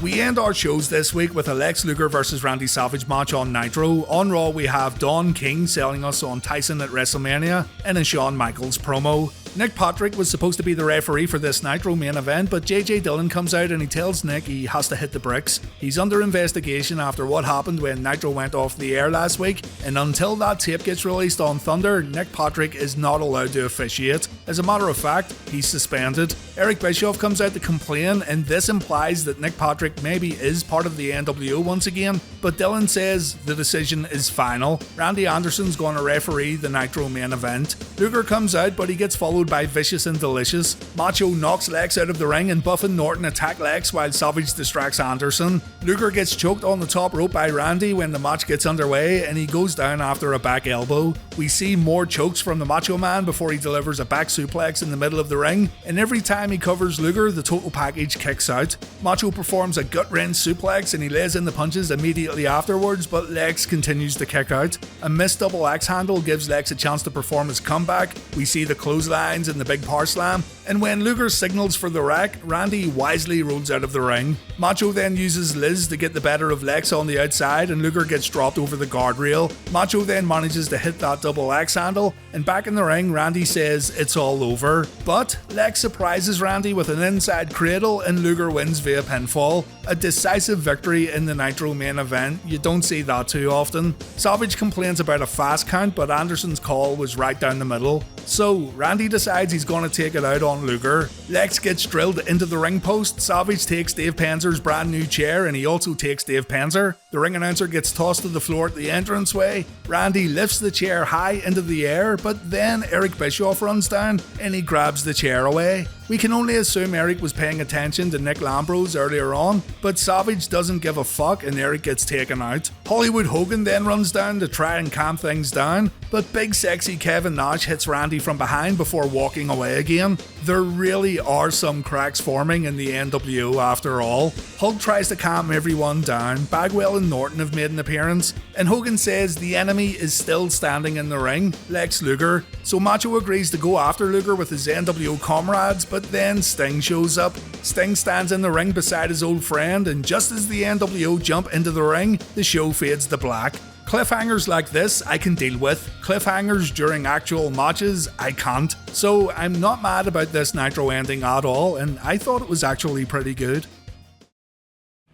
We end our shows this week with a Lex Luger vs Randy Savage match on Nitro. On Raw we have Don King selling us on Tyson at WrestleMania in a Shawn Michaels promo. Nick Patrick was supposed to be the referee for this Nitro main event, but JJ Dillon comes out and he tells Nick he has to hit the bricks. He's under investigation after what happened when Nitro went off the air last week, and until that tape gets released on Thunder, Nick Patrick is not allowed to officiate. As a matter of fact, he's suspended. Eric Bischoff comes out to complain, and this implies that Nick Patrick maybe is part of the nWo once again, but Dillon says the decision is final. Randy Anderson's going to referee the Nitro main event. Luger comes out, but he gets followed by Vicious and Delicious. Macho knocks Lex out of the ring and Buff and Norton attack Lex while Savage distracts Anderson. Luger gets choked on the top rope by Randy when the match gets underway and he goes down after a back elbow. We see more chokes from the Macho Man before he delivers a back suplex in the middle of the ring, and every time he covers Luger, the total package kicks out. Macho performs a gut-wrench suplex and he lays in the punches immediately afterwards, but Lex continues to kick out. A missed double axe handle gives Lex a chance to perform his comeback. We see the clotheslines and the big power slam, and when Luger signals for the rack, Randy wisely rolls out of the ring. Macho then uses Liz to get the better of Lex on the outside and Luger gets dropped over the guardrail. Macho then manages to hit that double axe handle, and back in the ring Randy says it's all over, but Lex surprises Randy with an inside cradle and Luger wins via pinfall. A decisive victory in the Nitro main event, you don't see that too often. Savage complains about a fast count, but Anderson's call was right down the middle. So Randy decides he's going to take it out on Luger. Lex gets drilled into the ring post. Savage takes Dave Penzer's brand new chair and he also takes Dave Penzer. The ring announcer gets tossed to the floor at the entranceway. Randy lifts the chair high into the air, but then Eric Bischoff runs down and he grabs the chair away. We can only assume Eric was paying attention to Nick Lambros earlier on, but Savage doesn't give a fuck and Eric gets taken out. Hollywood Hogan then runs down to try and calm things down, but big sexy Kevin Nash hits Randy from behind before walking away again. There really are some cracks forming in the nWo after all. Hulk tries to calm everyone down, Bagwell and Norton have made an appearance, and Hogan says the enemy is still standing in the ring, Lex Luger, so Macho agrees to go after Luger with his nWo comrades, but then Sting shows up. Sting stands in the ring beside his old friend, and just as the nWo jump into the ring, the show fades to black. Cliffhangers like this I can deal with. Cliffhangers during actual matches I can't. So I'm not mad about this Nitro ending at all, and I thought it was actually pretty good.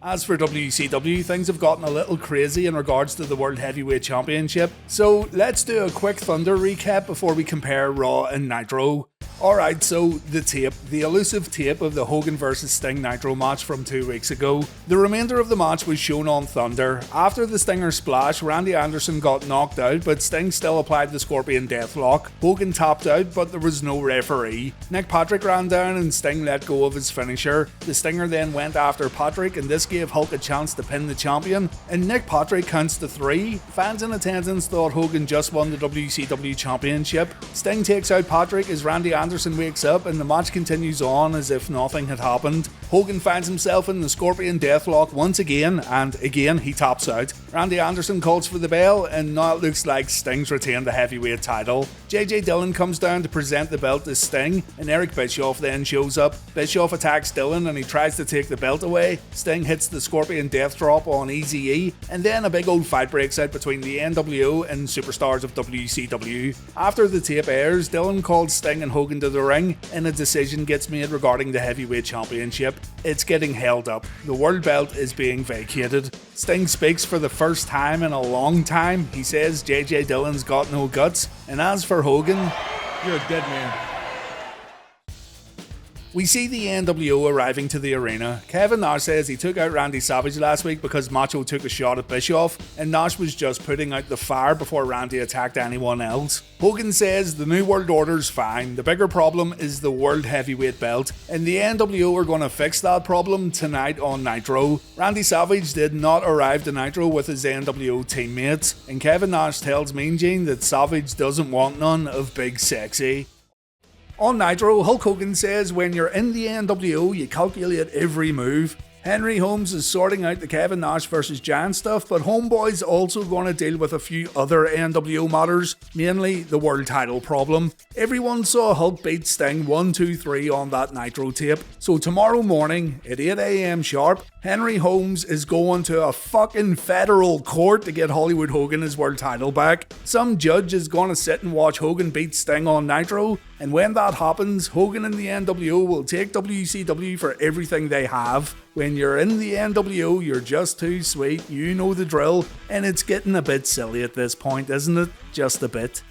As for WCW, things have gotten a little crazy in regards to the World Heavyweight Championship, so let's do a quick Thunder recap before we compare Raw and Nitro. Alright, so the tape, the elusive tape of the Hogan vs Sting Nitro match from 2 weeks ago. The remainder of the match was shown on Thunder. After the Stinger splash, Randy Anderson got knocked out, but Sting still applied the Scorpion Deathlock. Hogan tapped out, but there was no referee. Nick Patrick ran down and Sting let go of his finisher. The Stinger then went after Patrick, and this gave Hulk a chance to pin the champion, and Nick Patrick counts to 3. Fans in attendance thought Hogan just won the WCW Championship. Sting takes out Patrick as Randy Anderson wakes up and the match continues on as if nothing had happened. Hogan finds himself in the Scorpion Deathlock once again, and again he taps out. Randy Anderson calls for the bell, and now it looks like Sting's retained the heavyweight title. JJ Dillon comes down to present the belt to Sting, and Eric Bischoff then shows up. Bischoff attacks Dillon and he tries to take the belt away. Sting hits the Scorpion Death Drop on Eazy-E, and then a big old fight breaks out between the nWo and superstars of WCW. After the tape airs, Dillon calls Sting and Hogan to the ring, and a decision gets made regarding the heavyweight championship. It's getting held up. The world belt is being vacated. Sting speaks for the first time in a long time. He says JJ Dillon's got no guts, and as for Hogan, you're a dead man. We see the nWo arriving to the arena. Kevin Nash says he took out Randy Savage last week because Macho took a shot at Bischoff, and Nash was just putting out the fire before Randy attacked anyone else. Hogan says the New World Order's fine, the bigger problem is the World Heavyweight Belt, and the nWo are going to fix that problem tonight on Nitro. Randy Savage did not arrive to Nitro with his nWo teammates, and Kevin Nash tells Mean Gene that Savage doesn't want none of Big Sexy. On Nitro, Hulk Hogan says when you're in the nWo, you calculate every move. Henry Holmes is sorting out the Kevin Nash vs Giant stuff, but Homeboy's also going to deal with a few other nWo matters, mainly the world title problem. Everyone saw Hulk beat Sting 1, 2, 3 on that Nitro tape, so tomorrow morning at 8 AM sharp, Henry Holmes is going to a fucking federal court to get Hollywood Hogan his world title back. Some judge is gonna sit and watch Hogan beat Sting on Nitro, and when that happens, Hogan and the NWO will take WCW for everything they have. When you're in the NWO, you're just too sweet, you know the drill, and it's getting a bit silly at this point, isn't it? Just a bit.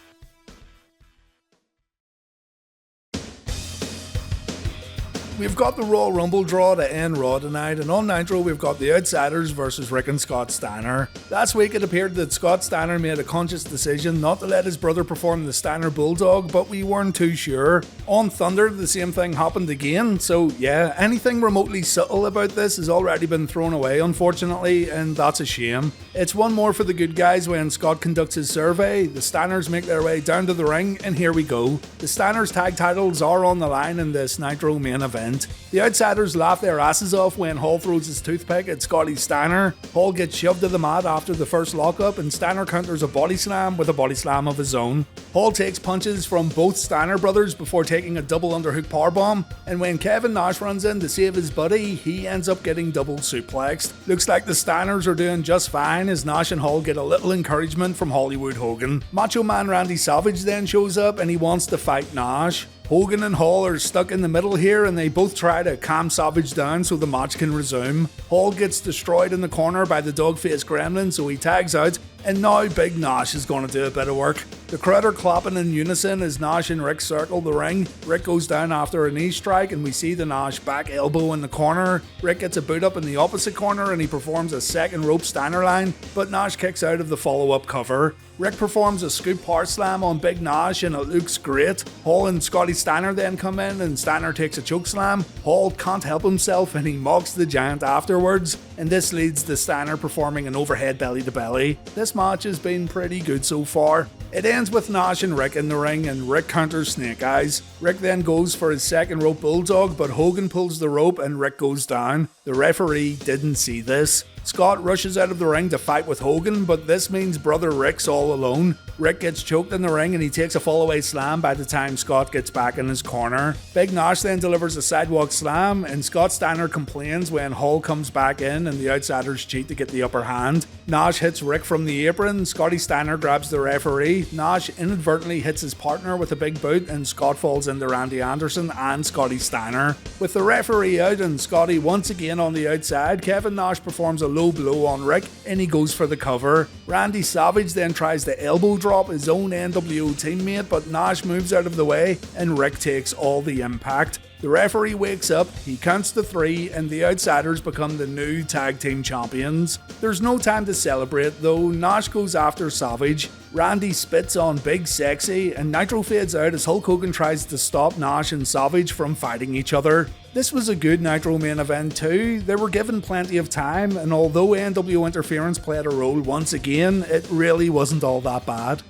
We've got the Royal Rumble draw to end Raw tonight, and on Nitro we've got the Outsiders versus Rick and Scott Steiner. Last week it appeared that Scott Steiner made a conscious decision not to let his brother perform the Steiner Bulldog, but we weren't too sure. On Thunder the same thing happened again, so yeah, anything remotely subtle about this has already been thrown away unfortunately, and that's a shame. It's one more for the good guys when Scott conducts his survey, the Steiners make their way down to the ring, and here we go. The Steiners tag titles are on the line in this Nitro main event. The Outsiders laugh their asses off when Hall throws his toothpick at Scotty Steiner. Hall gets shoved to the mat after the first lockup, and Steiner counters a body slam with a body slam of his own. Hall takes punches from both Steiner brothers before taking a double underhook powerbomb, and when Kevin Nash runs in to save his buddy, he ends up getting double suplexed. Looks like the Steiners are doing just fine as Nash and Hall get a little encouragement from Hollywood Hogan. Macho Man Randy Savage then shows up and he wants to fight Nash. Hogan and Hall are stuck in the middle here and they both try to calm Savage down so the match can resume. Hall gets destroyed in the corner by the dog-faced gremlin, so he tags out, and now Big Nash is going to do a bit of work. The crowd are clapping in unison as Nash and Rick circle the ring. Rick goes down after a knee strike and we see the Nash back elbow in the corner. Rick gets a boot up in the opposite corner and he performs a second rope Steiner line, but Nash kicks out of the follow-up cover. Rick performs a scoop power slam on Big Nash and it looks great. Hall and Scotty Steiner then come in and Steiner takes a choke slam. Hall can't help himself and he mocks the giant afterwards, and this leads to Steiner performing an overhead belly to belly. This match has been pretty good so far. It ends with Nash and Rick in the ring and Rick counters Snake Eyes. Rick then goes for his second rope bulldog, but Hogan pulls the rope and Rick goes down. The referee didn't see this. Scott rushes out of the ring to fight with Hogan, but this means brother Rick's all alone. Rick gets choked in the ring and he takes a fallaway slam by the time Scott gets back in his corner. Big Nash then delivers a sidewalk slam and Scott Steiner complains when Hall comes back in and the Outsiders cheat to get the upper hand. Nash hits Rick from the apron, Scotty Steiner grabs the referee, Nash inadvertently hits his partner with a big boot and Scott falls into Randy Anderson and Scotty Steiner. With the referee out and Scotty once again on the outside, Kevin Nash performs a low blow on Rick and he goes for the cover. Randy Savage then tries to elbow drop his own NWO teammate, but Nash moves out of the way and Rick takes all the impact. The referee wakes up, he counts to 3, and the Outsiders become the new tag team champions. There's no time to celebrate though. Nash goes after Savage, Randy spits on Big Sexy, and Nitro fades out as Hulk Hogan tries to stop Nash and Savage from fighting each other. This was a good Nitro main event too. They were given plenty of time, and although NWO interference played a role once again, it really wasn't all that bad.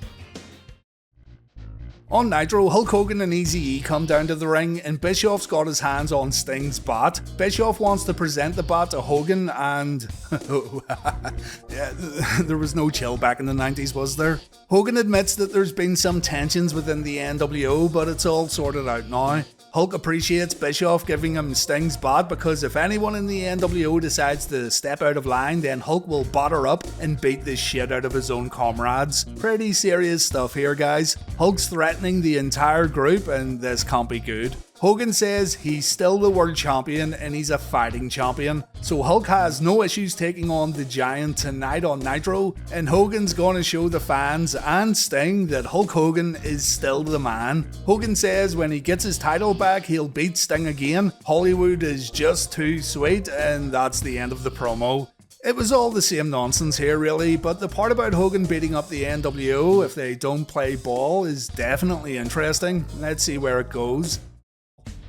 On Nitro, Hulk Hogan and Eazy-E come down to the ring and Bischoff's got his hands on Sting's bat. Bischoff wants to present the bat to Hogan and... yeah, there was no chill back in the 90s, was there? Hogan admits that there's been some tensions within the NWO, but it's all sorted out now. Hulk appreciates Bischoff giving him Sting's bat because if anyone in the NWO decides to step out of line, then Hulk will batter up and beat the shit out of his own comrades. Pretty serious stuff here, guys. Hulk's threatening the entire group and this can't be good. Hogan says he's still the world champion and he's a fighting champion, so Hulk has no issues taking on the Giant tonight on Nitro, and Hogan's gonna show the fans and Sting that Hulk Hogan is still the man. Hogan says when he gets his title back he'll beat Sting again. Hollywood is just too sweet, and that's the end of the promo. It was all the same nonsense here really, but the part about Hogan beating up the NWO if they don't play ball is definitely interesting. Let's see where it goes.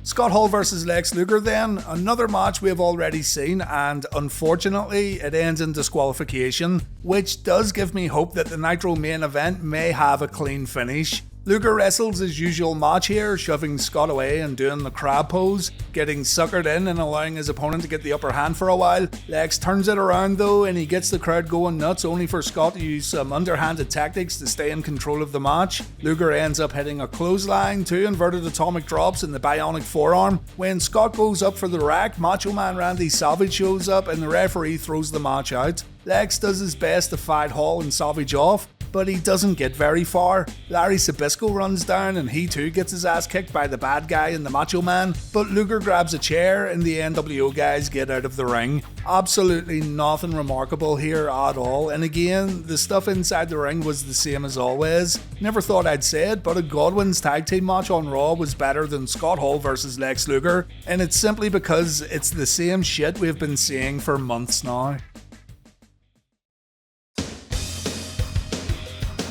Scott Hall vs Lex Luger then, another match we have already seen, and unfortunately it ends in disqualification, which does give me hope that the Nitro main event may have a clean finish. Luger wrestles his usual match here, shoving Scott away and doing the crab pose, getting suckered in and allowing his opponent to get the upper hand for a while. Lex turns it around though and he gets the crowd going nuts, only for Scott to use some underhanded tactics to stay in control of the match. Luger ends up hitting a clothesline, 2 inverted atomic drops in the bionic forearm. When Scott goes up for the rack, Macho Man Randy Savage shows up and the referee throws the match out. Lex does his best to fight Hall and Savage off, but he doesn't get very far. Larry Zbyszko runs down and he too gets his ass kicked by the bad guy and the Macho Man, but Luger grabs a chair and the NWO guys get out of the ring. Absolutely nothing remarkable here at all, and again, the stuff inside the ring was the same as always. Never thought I'd say it, but a Godwin's tag team match on Raw was better than Scott Hall versus Lex Luger, and it's simply because it's the same shit we've been seeing for months now.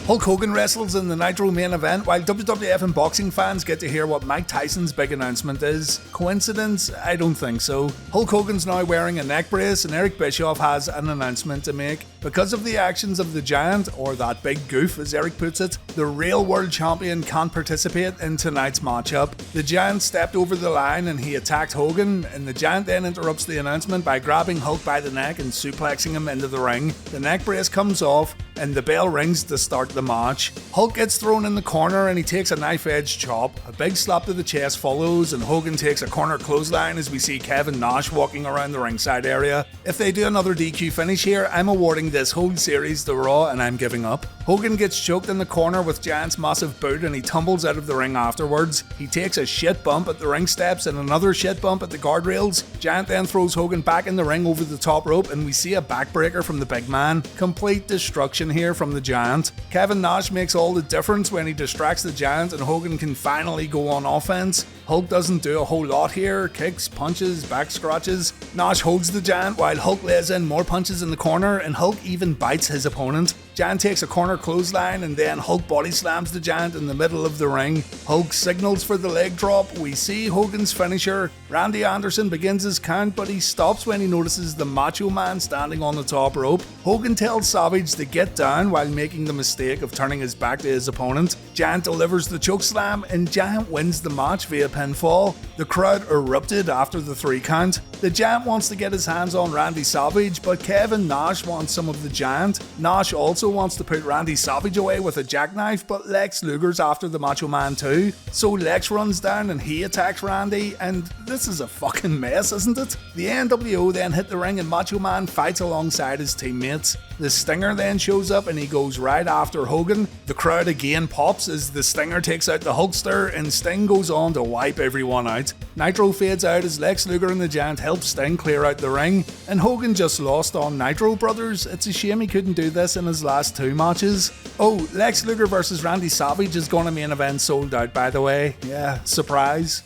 Hulk Hogan wrestles in the Nitro main event, while WWF and boxing fans get to hear what Mike Tyson's big announcement is. Coincidence? I don't think so. Hulk Hogan's now wearing a neck brace and Eric Bischoff has an announcement to make. Because of the actions of the Giant, or that big goof as Eric puts it, the real world champion can't participate in tonight's matchup. The Giant stepped over the line and he attacked Hogan, and the Giant then interrupts the announcement by grabbing Hulk by the neck and suplexing him into the ring. The neck brace comes off and the bell rings to start the match. Hulk gets thrown in the corner and he takes a knife-edge chop. A big slap to the chest follows and Hogan takes a corner clothesline as we see Kevin Nash walking around the ringside area. If they do another DQ finish here, I'm awarding this whole series to Raw and I'm giving up. Hogan gets choked in the corner with Giant's massive boot and he tumbles out of the ring afterwards. He takes a shit bump at the ring steps and another shit bump at the guardrails. Giant then throws Hogan back in the ring over the top rope and we see a backbreaker from the big man. Complete destruction here from the Giant. Kevin Nash makes all the difference when he distracts the Giant and Hogan can finally go on offense. Hulk doesn't do a whole lot here, kicks, punches, back scratches. Nash holds the Giant while Hulk lays in more punches in the corner and Hulk even bites his opponent. Giant takes a corner clothesline and then Hulk body slams the Giant in the middle of the ring. Hulk signals for the leg drop. We see Hogan's finisher. Randy Anderson begins his count, but he stops when he notices the Macho Man standing on the top rope. Hogan tells Savage to get down while making the mistake of turning his back to his opponent. Giant delivers the chokeslam and Giant wins the match via pinfall. The crowd erupted after the 3 count. The Giant wants to get his hands on Randy Savage, but Kevin Nash wants some of the Giant. Nash also wants to put Randy Savage away with a jackknife, but Lex Luger's after the Macho Man too. So Lex runs down and he attacks Randy, and this is a fucking mess, isn't it? The NWO then hit the ring and Macho Man fights alongside his teammates. The Stinger then shows up and he goes right after Hogan. The crowd again pops as the Stinger takes out the Hulkster and Sting goes on to wipe everyone out. Nitro fades out as Lex Luger and the Giant help Sting clear out the ring, and Hogan just lost on Nitro, brothers. It's a shame he couldn't do this in his last 2 matches. Oh, Lex Luger versus Randy Savage is going to main event sold out, by the way. Yeah, surprise.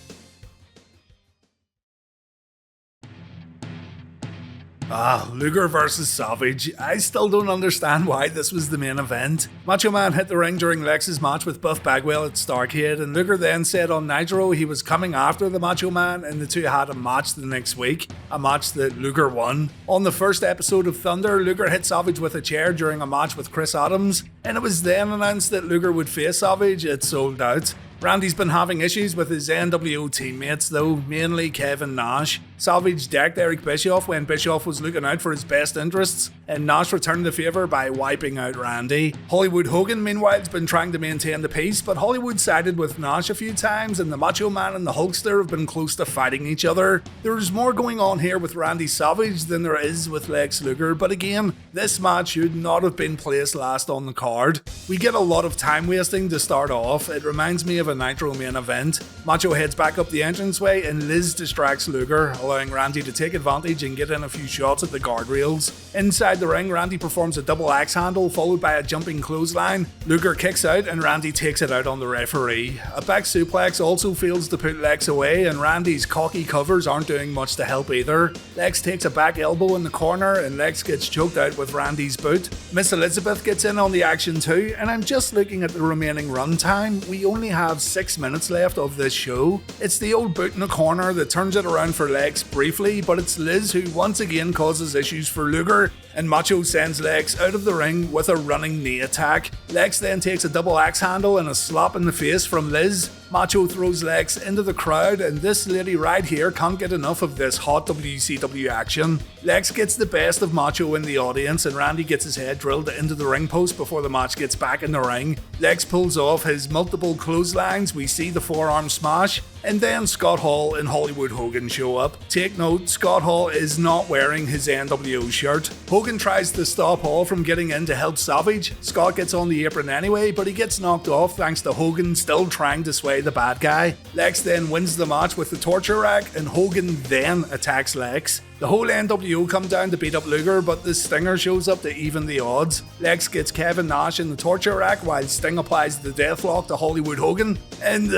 Luger versus Savage. I still don't understand why this was the main event. Macho Man hit the ring during Lex's match with Buff Bagwell at Starrcade, and Luger then said on Nitro he was coming after the Macho Man, and the two had a match the next week, a match that Luger won. On the first episode of Thunder, Luger hit Savage with a chair during a match with Chris Adams, and it was then announced that Luger would face Savage. It sold out. Randy's been having issues with his NWO teammates though, mainly Kevin Nash. Savage decked Eric Bischoff when Bischoff was looking out for his best interests, and Nash returned the favour by wiping out Randy. Hollywood Hogan meanwhile has been trying to maintain the peace, but Hollywood sided with Nash a few times and the Macho Man and the Hulkster have been close to fighting each other. There's more going on here with Randy Savage than there is with Lex Luger, but again, this match should not have been placed last on the card. We get a lot of time wasting to start off. It reminds me of a Nitro main event. Macho heads back up the entranceway and Liz distracts Luger, allowing Randy to take advantage and get in a few shots at the guardrails. Inside the ring, Randy performs a double axe handle followed by a jumping clothesline. Luger kicks out and Randy takes it out on the referee. A back suplex also fails to put Lex away, and Randy's cocky covers aren't doing much to help either. Lex takes a back elbow in the corner and Lex gets choked out with Randy's boot. Miss Elizabeth gets in on the action too, and I'm just looking at the remaining run time. We only have 6 minutes left of this show. It's the old boot in the corner that turns it around for Lex briefly, but it's Liz who once again causes issues for Luger, and Macho sends Lex out of the ring with a running knee attack. Lex then takes a double axe handle and a slap in the face from Liz. Macho throws Lex into the crowd, and this lady right here can't get enough of this hot WCW action. Lex gets the best of Macho in the audience, and Randy gets his head drilled into the ring post before the match gets back in the ring. Lex pulls off his multiple clotheslines, we see the forearm smash, and then Scott Hall and Hollywood Hogan show up. Take note, Scott Hall is not wearing his nWo shirt. Hogan tries to stop Hall from getting in to help Savage. Scott gets on the apron anyway, but he gets knocked off thanks to Hogan still trying to sway the bad guy. Lex then wins the match with the torture rack, and Hogan then attacks Lex. The whole nWo come down to beat up Luger, but the Stinger shows up to even the odds. Lex gets Kevin Nash in the torture rack while Sting applies the deathlock to Hollywood Hogan, and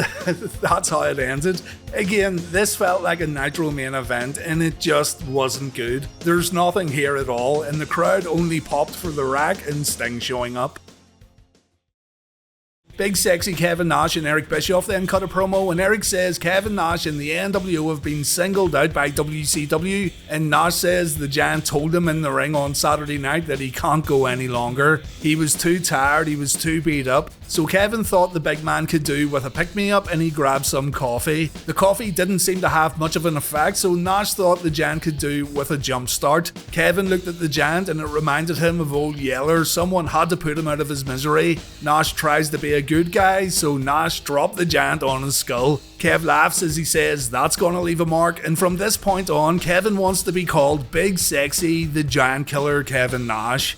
that's how it ended. Again, this felt like a Nitro main event, and it just wasn't good. There's nothing here at all, and the crowd only popped for the rack and Sting showing up. Big Sexy Kevin Nash and Eric Bischoff then cut a promo, and Eric says Kevin Nash and the nWo have been singled out by WCW, and Nash says the Giant told him in the ring on Saturday night that he can't go any longer. He was too tired, he was too beat up, so Kevin thought the big man could do with a pick-me-up, and he grabbed some coffee. The coffee didn't seem to have much of an effect, so Nash thought the Giant could do with a jump start. Kevin looked at the Giant and it reminded him of old Yeller. Someone had to put him out of his misery. Nash tries to be a good guy, so Nash dropped the Giant on his skull. Kev laughs as he says that's gonna leave a mark, and from this point on, Kevin wants to be called Big Sexy, the Giant Killer Kevin Nash.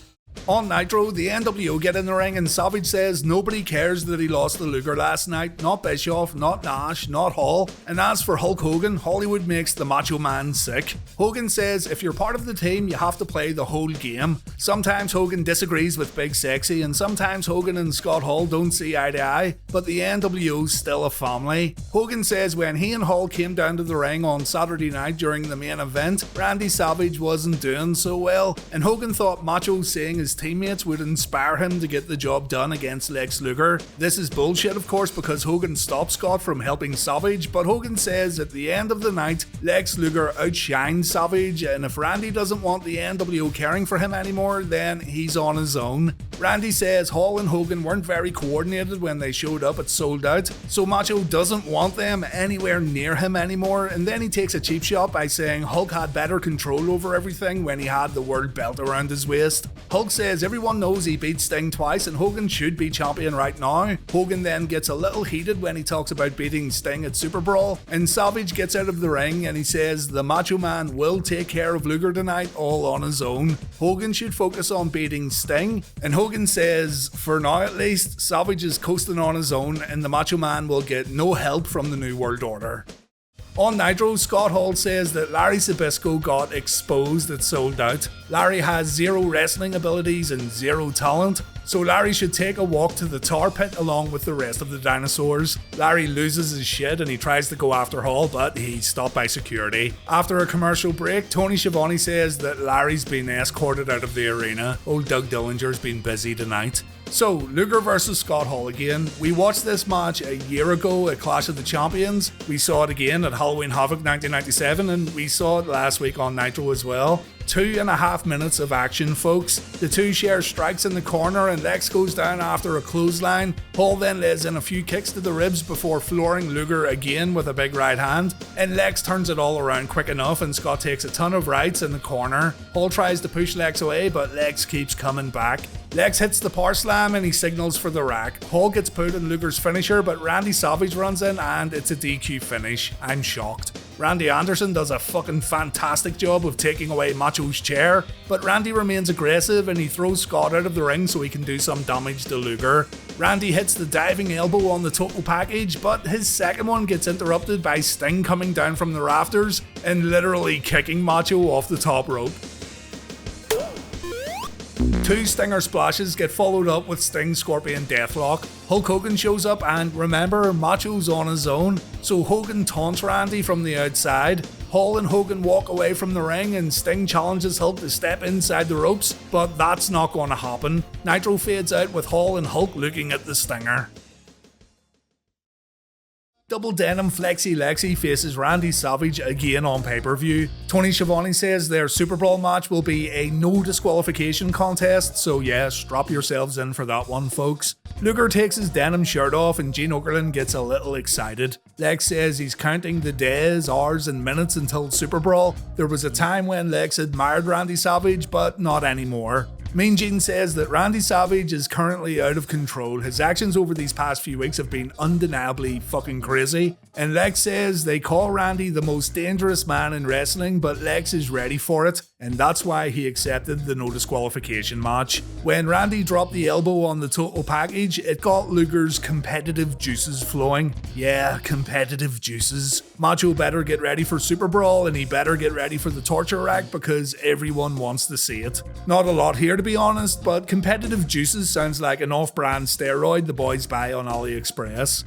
On Nitro, the nWo get in the ring and Savage says nobody cares that he lost to Luger last night, not Bischoff, not Nash, not Hall, and as for Hulk Hogan, Hollywood makes the Macho Man sick. Hogan says if you're part of the team, you have to play the whole game. Sometimes Hogan disagrees with Big Sexy, and sometimes Hogan and Scott Hall don't see eye to eye, but the nWo's still a family. Hogan says when he and Hall came down to the ring on Saturday night during the main event, Randy Savage wasn't doing so well, and Hogan thought Macho saying his teammates would inspire him to get the job done against Lex Luger. This is bullshit, of course, because Hogan stopped Scott from helping Savage, but Hogan says at the end of the night, Lex Luger outshined Savage, and if Randy doesn't want the nWo caring for him anymore, then he's on his own. Randy says Hall and Hogan weren't very coordinated when they showed up at Sold Out, so Macho doesn't want them anywhere near him anymore, and then he takes a cheap shot by saying Hulk had better control over everything when he had the world belt around his waist. Hulk says everyone knows he beat Sting twice and Hogan should be champion right now. Hogan then gets a little heated when he talks about beating Sting at Super Brawl, and Savage gets out of the ring and he says the Macho Man will take care of Luger tonight all on his own. Hogan should focus on beating Sting, and Hogan says for now at least, Savage is coasting on his own and the Macho Man will get no help from the New World Order. On Nitro, Scott Hall says that Larry Zbyszko got exposed at Sold Out. Larry has zero wrestling abilities and zero talent, so Larry should take a walk to the tar pit along with the rest of the dinosaurs. Larry loses his shit and he tries to go after Hall, but he's stopped by security. After a commercial break, Tony Schiavone says that Larry's been escorted out of the arena. Old Doug Dillinger's been busy tonight. So, Luger versus Scott Hall again. We watched this match a year ago at Clash of the Champions. We saw it again at Halloween Havoc 1997, and we saw it last week on Nitro as well. 2.5 minutes of action, folks. The two share strikes in the corner and Lex goes down after a clothesline. Hall then lays in a few kicks to the ribs before flooring Luger again with a big right hand, and Lex turns it all around quick enough and Scott takes a ton of rights in the corner. Hall tries to push Lex away, but Lex keeps coming back. Lex hits the power slam and he signals for the rack. Hall gets put in Luger's finisher, but Randy Savage runs in and it's a DQ finish. I'm shocked. Randy Anderson does a fucking fantastic job of taking away Macho's chair, but Randy remains aggressive and he throws Scott out of the ring so he can do some damage to Luger. Randy hits the diving elbow on the total package, but his second one gets interrupted by Sting coming down from the rafters and literally kicking Macho off the top rope. Two Stinger splashes get followed up with Sting Scorpion Deathlock. Hulk Hogan shows up and remember, Macho's on his own, so Hogan taunts Randy from the outside. Hall and Hogan walk away from the ring and Sting challenges Hulk to step inside the ropes, but that's not going to happen. Nitro fades out with Hall and Hulk looking at the Stinger. Double Denim Flexi Lexi faces Randy Savage again on pay-per-view. Tony Schiavone says their Super Brawl match will be a no disqualification contest, so yeah, strap yourselves in for that one, folks. Luger takes his denim shirt off and Gene Okerlund gets a little excited. Lex says he's counting the days, hours and minutes until Super Brawl. There was a time when Lex admired Randy Savage, but not anymore. Mean Gene says that Randy Savage is currently out of control. His actions over these past few weeks have been undeniably fucking crazy. And Lex says they call Randy the most dangerous man in wrestling, but Lex is ready for it, and that's why he accepted the no disqualification match. When Randy dropped the elbow on the total package, it got Luger's competitive juices flowing. Yeah, competitive juices. Macho better get ready for Super Brawl, and he better get ready for the torture rack because everyone wants to see it. Not a lot here to be honest, but competitive juices sounds like an off-brand steroid the boys buy on AliExpress.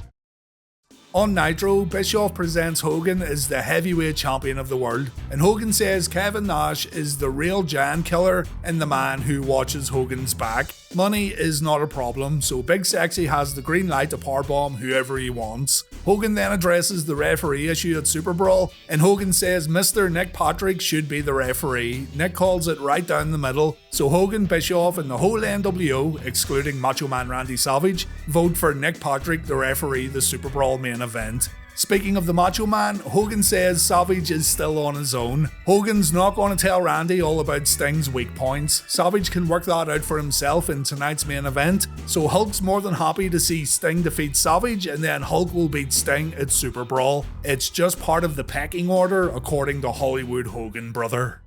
On Nitro, Bischoff presents Hogan as the heavyweight champion of the world, and Hogan says Kevin Nash is the real giant killer and the man who watches Hogan's back. Money is not a problem, so Big Sexy has the green light to powerbomb whoever he wants. Hogan then addresses the referee issue at Super Brawl, and Hogan says Mr. Nick Patrick should be the referee. Nick calls it right down the middle, so Hogan, Bischoff, and the whole nWo, excluding Macho Man Randy Savage, vote for Nick Patrick to referee the Super Brawl main event. Speaking of the Macho Man, Hogan says Savage is still on his own. Hogan's not going to tell Randy all about Sting's weak points. Savage can work that out for himself in tonight's main event, so Hulk's more than happy to see Sting defeat Savage, and then Hulk will beat Sting at Super Brawl. It's just part of the pecking order, according to Hollywood Hogan brother.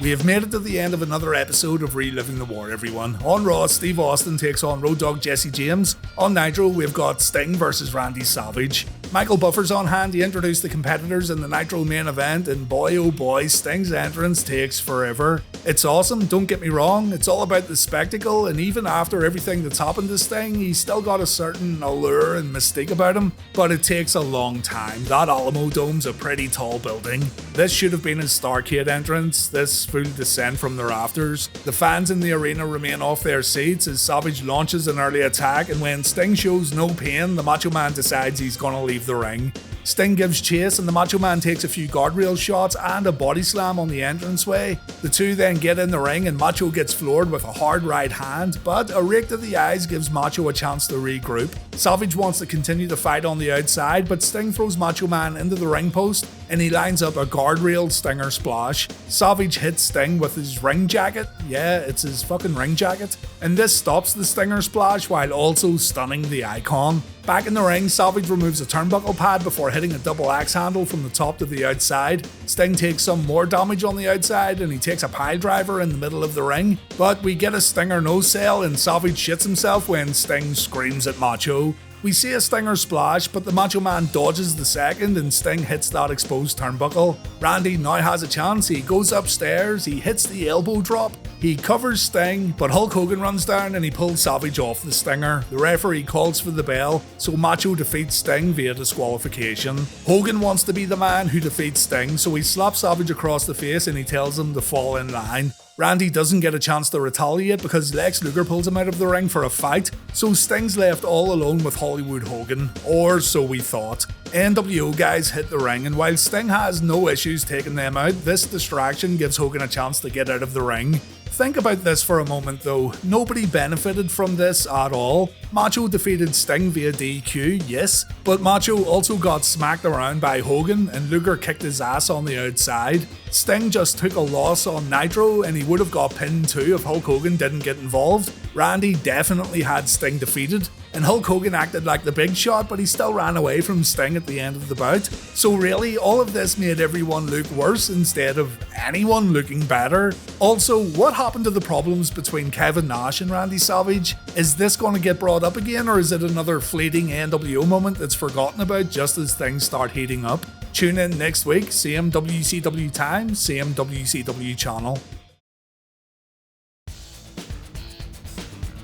We have made it to the end of another episode of Reliving the War, everyone. On Raw, Steve Austin takes on Road Dogg Jesse James. On Nitro, we've got Sting versus Randy Savage. Michael Buffer's on hand to introduce the competitors in the Nitro main event, and boy oh boy, Sting's entrance takes forever. It's awesome, don't get me wrong, it's all about the spectacle, and even after everything that's happened to Sting, he's still got a certain allure and mystique about him, but it takes a long time. That Alamo Dome's a pretty tall building. This should have been his Starrcade entrance, this full descent from the rafters. The fans in the arena remain off their seats as Savage launches an early attack, and when Sting shows no pain, the Macho Man decides he's gonna leave the ring. Sting gives chase and the Macho Man takes a few guardrail shots and a body slam on the entranceway. The two then get in the ring and Macho gets floored with a hard right hand, but a rake to the eyes gives Macho a chance to regroup. Savage wants to continue the fight on the outside, but Sting throws Macho Man into the ring post and he lines up a guardrail stinger splash. Savage hits Sting with his ring jacket. Yeah, it's his fucking ring jacket. And this stops the stinger splash while also stunning the Icon. Back in the ring, Savage removes a turnbuckle pad before hitting a double axe handle from the top to the outside. Sting takes some more damage on the outside and he takes a pile driver in the middle of the ring. But we get a Stinger no sell and Savage shits himself when Sting screams at Macho. We see a Stinger splash, but the Macho Man dodges the second and Sting hits that exposed turnbuckle. Randy now has a chance, he goes upstairs, he hits the elbow drop, he covers Sting, but Hulk Hogan runs down and he pulls Savage off the Stinger. The referee calls for the bell, so Macho defeats Sting via disqualification. Hogan wants to be the man who defeats Sting, so he slaps Savage across the face and he tells him to fall in line. Randy doesn't get a chance to retaliate because Lex Luger pulls him out of the ring for a fight, so Sting's left all alone with Hollywood Hogan, or so we thought. nWo guys hit the ring, and while Sting has no issues taking them out, this distraction gives Hogan a chance to get out of the ring. Think about this for a moment though, nobody benefited from this at all. Macho defeated Sting via DQ, yes, but Macho also got smacked around by Hogan and Luger kicked his ass on the outside. Sting just took a loss on Nitro and he would have got pinned too if Hulk Hogan didn't get involved. Randy definitely had Sting defeated, and Hulk Hogan acted like the big shot, but he still ran away from Sting at the end of the bout. So really, all of this made everyone look worse instead of anyone looking better. Also, what happened to the problems between Kevin Nash and Randy Savage? Is this going to get brought up again, or is it another fleeting nWo moment that's forgotten about just as things start heating up? Tune in next week, same WCW time, same WCW channel.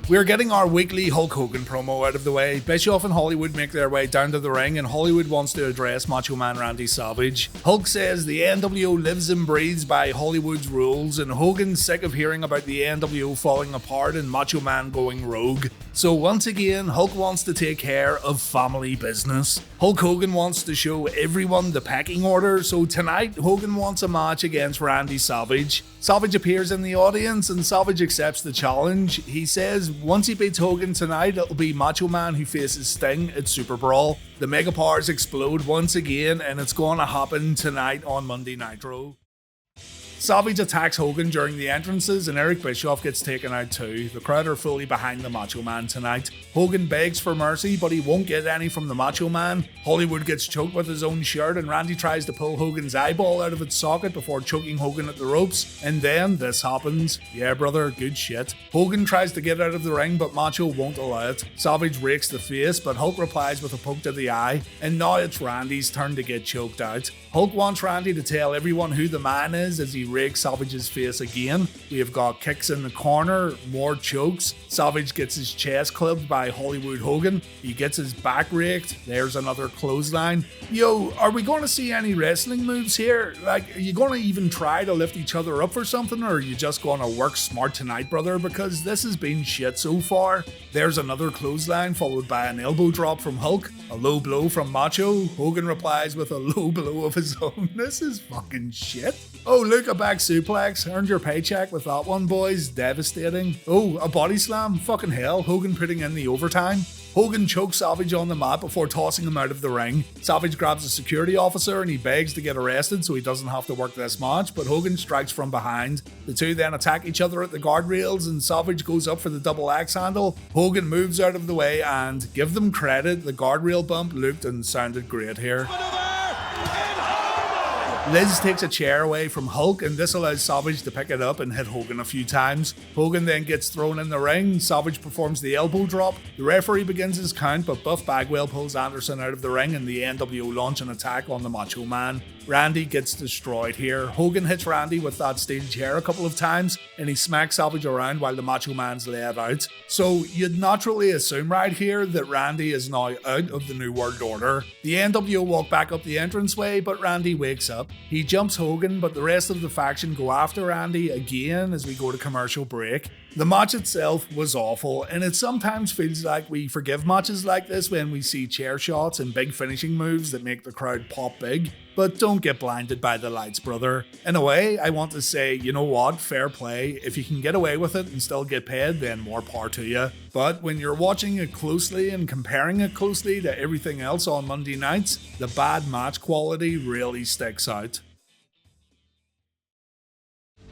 We're getting our weekly Hulk Hogan promo out of the way. Bischoff and Hollywood make their way down to the ring, and Hollywood wants to address Macho Man Randy Savage. Hulk says the NWO lives and breathes by Hollywood's rules, and Hogan's sick of hearing about the NWO falling apart and Macho Man going rogue. So once again, Hulk wants to take care of family business. Hulk Hogan wants to show everyone the pecking order, so tonight Hogan wants a match against Randy Savage. Savage appears in the audience and Savage accepts the challenge. He says once he beats Hogan tonight, it'll be Macho Man who faces Sting at Super Brawl. The Mega Powers explode once again, and it's going to happen tonight on Monday Nitro. Savage attacks Hogan during the entrances and Eric Bischoff gets taken out too. The crowd are fully behind the Macho Man tonight. Hogan begs for mercy, but he won't get any from the Macho Man. Hollywood gets choked with his own shirt and Randy tries to pull Hogan's eyeball out of its socket before choking Hogan at the ropes. And then this happens. Yeah brother, good shit. Hogan tries to get out of the ring but Macho won't allow it. Savage rakes the face but Hulk replies with a poke to the eye. And now it's Randy's turn to get choked out. Hulk wants Randy to tell everyone who the man is as he rakes Savage's face again. We have got kicks in the corner, more chokes. Savage gets his chest clubbed by Hollywood Hogan. He gets his back raked. There's another clothesline. Yo, are we going to see any wrestling moves here? Like, are you going to even try to lift each other up for something, or are you just going to work smart tonight, brother? Because this has been shit so far. There's another clothesline followed by an elbow drop from Hulk. A low blow from Macho. Hogan replies with a low blow of his own. This is fucking shit. Oh, look, a back suplex. Earned your paycheck with that one, boys. Devastating. Oh, a body slam. Fucking hell. Hogan putting in the overtime. Hogan chokes Savage on the mat before tossing him out of the ring. Savage grabs a security officer and he begs to get arrested so he doesn't have to work this match, but Hogan strikes from behind. The two then attack each other at the guardrails and Savage goes up for the double axe handle. Hogan moves out of the way and, give them credit, the guardrail bump looked and sounded great here. Liz takes a chair away from Hulk and this allows Savage to pick it up and hit Hogan a few times. Hogan then gets thrown in the ring. Savage performs the elbow drop. The referee begins his count, but Buff Bagwell pulls Anderson out of the ring and the NWO launch an attack on the Macho Man. Randy gets destroyed here. Hogan hits Randy with that steel chair a couple of times and he smacks Savage around while the Macho Man's laid out. So you'd naturally assume right here that Randy is now out of the New World Order. The NWO walk back up the entranceway, but Randy wakes up. He jumps Hogan, but the rest of the faction go after Randy again as we go to commercial break. The match itself was awful, and it sometimes feels like we forgive matches like this when we see chair shots and big finishing moves that make the crowd pop big. But don't get blinded by the lights, brother. In a way, I want to say, you know what, fair play. If you can get away with it and still get paid, then more power to you. But when you're watching it closely and comparing it closely to everything else on Monday nights, the bad match quality really sticks out.